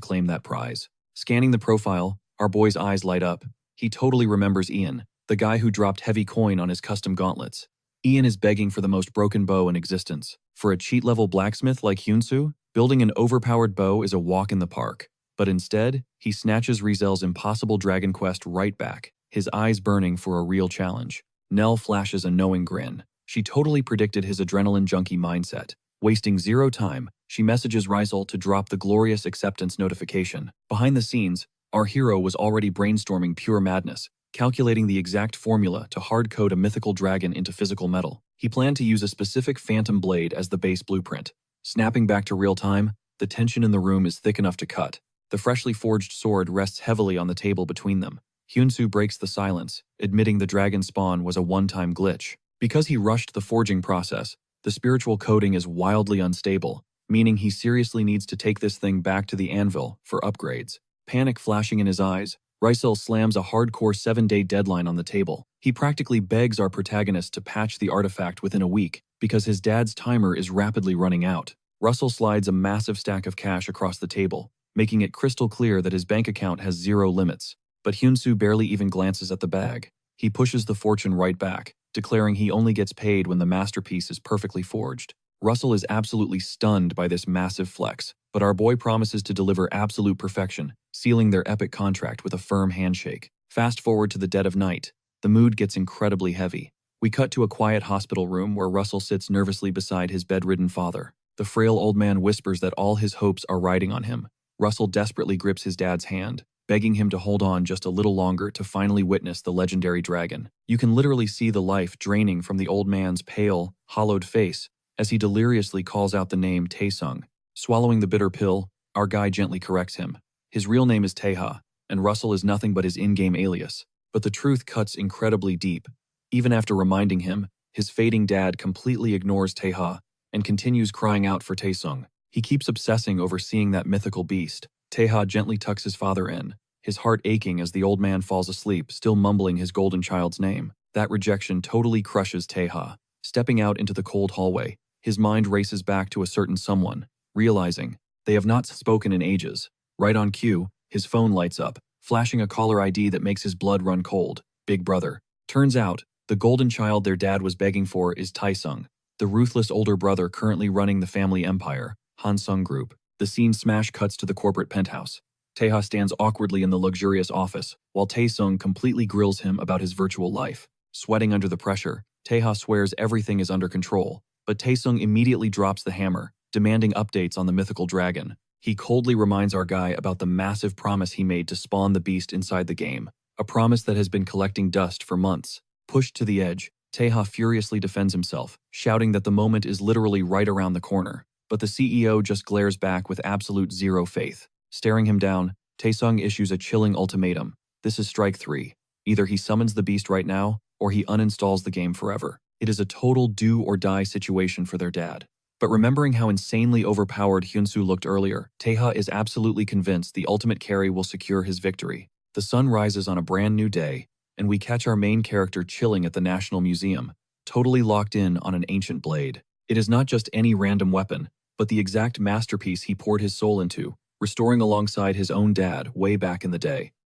claim that prize. Scanning the profile, our boy's eyes light up. He totally remembers Ian, the guy who dropped heavy coin on his custom gauntlets. Ian is begging for the most broken bow in existence. For a cheat-level blacksmith like Hyun-soo, building an overpowered bow is a walk in the park. But instead, he snatches Rizal's impossible dragon quest right back, his eyes burning for a real challenge. Nell flashes a knowing grin. She totally predicted his adrenaline junkie mindset. Wasting zero time, she messages Rizal to drop the glorious acceptance notification. Behind the scenes, our hero was already brainstorming pure madness, calculating the exact formula to hard-code a mythical dragon into physical metal. He planned to use a specific phantom blade as the base blueprint. Snapping back to real time, the tension in the room is thick enough to cut. The freshly forged sword rests heavily on the table between them. Hyun-soo breaks the silence, admitting the dragon spawn was a one-time glitch. Because he rushed the forging process, the spiritual coding is wildly unstable, meaning he seriously needs to take this thing back to the anvil for upgrades. Panic flashing in his eyes, Rizal slams a hardcore 7-day deadline on the table. He practically begs our protagonist to patch the artifact within a week because his dad's timer is rapidly running out. Russell slides a massive stack of cash across the table, making it crystal clear that his bank account has zero limits. But Hyun-soo barely even glances at the bag. He pushes the fortune right back, declaring he only gets paid when the masterpiece is perfectly forged. Russell is absolutely stunned by this massive flex, But our boy promises to deliver absolute perfection, sealing their epic contract with a firm handshake. Fast forward to the dead of night. The mood gets incredibly heavy. We cut to a quiet hospital room where Russell sits nervously beside his bedridden father. The frail old man whispers that all his hopes are riding on him. Russell desperately grips his dad's hand, begging him to hold on just a little longer to finally witness the legendary dragon. You can literally see the life draining from the old man's pale, hollowed face as he deliriously calls out the name Taesung. Swallowing the bitter pill, our guy gently corrects him. His real name is Taeha, and Russell is nothing but his in-game alias. But the truth cuts incredibly deep. Even after reminding him, his fading dad completely ignores Taeha and continues crying out for Taesung. He keeps obsessing over seeing that mythical beast. Taeha gently tucks his father in, his heart aching as the old man falls asleep, still mumbling his golden child's name. That rejection totally crushes Taeha. Stepping out into the cold hallway, his mind races back to a certain someone, realizing they have not spoken in ages. Right on cue, his phone lights up, flashing a caller ID that makes his blood run cold. Big brother. Turns out, the golden child their dad was begging for is Taesung, the ruthless older brother currently running the family empire, Hansung Group. The scene smash cuts to the corporate penthouse. Taeha stands awkwardly in the luxurious office, while Taesung completely grills him about his virtual life. Sweating under the pressure, Taeha swears everything is under control, but Taesung immediately drops the hammer, demanding updates on the mythical dragon. He coldly reminds our guy about the massive promise he made to spawn the beast inside the game, a promise that has been collecting dust for months. Pushed to the edge, Taeha furiously defends himself, shouting that the moment is literally right around the corner. But the CEO just glares back with absolute zero faith. Staring him down, Taesung issues a chilling ultimatum. This is strike 3. Either he summons the beast right now, or he uninstalls the game forever. It is a total do-or-die situation for their dad. But remembering how insanely overpowered Hyunsu looked earlier, Taeha is absolutely convinced the ultimate carry will secure his victory. The sun rises on a brand new day, and we catch our main character chilling at the National Museum, totally locked in on an ancient blade. It is not just any random weapon, but the exact masterpiece he poured his soul into, restoring alongside his own dad way back in the day.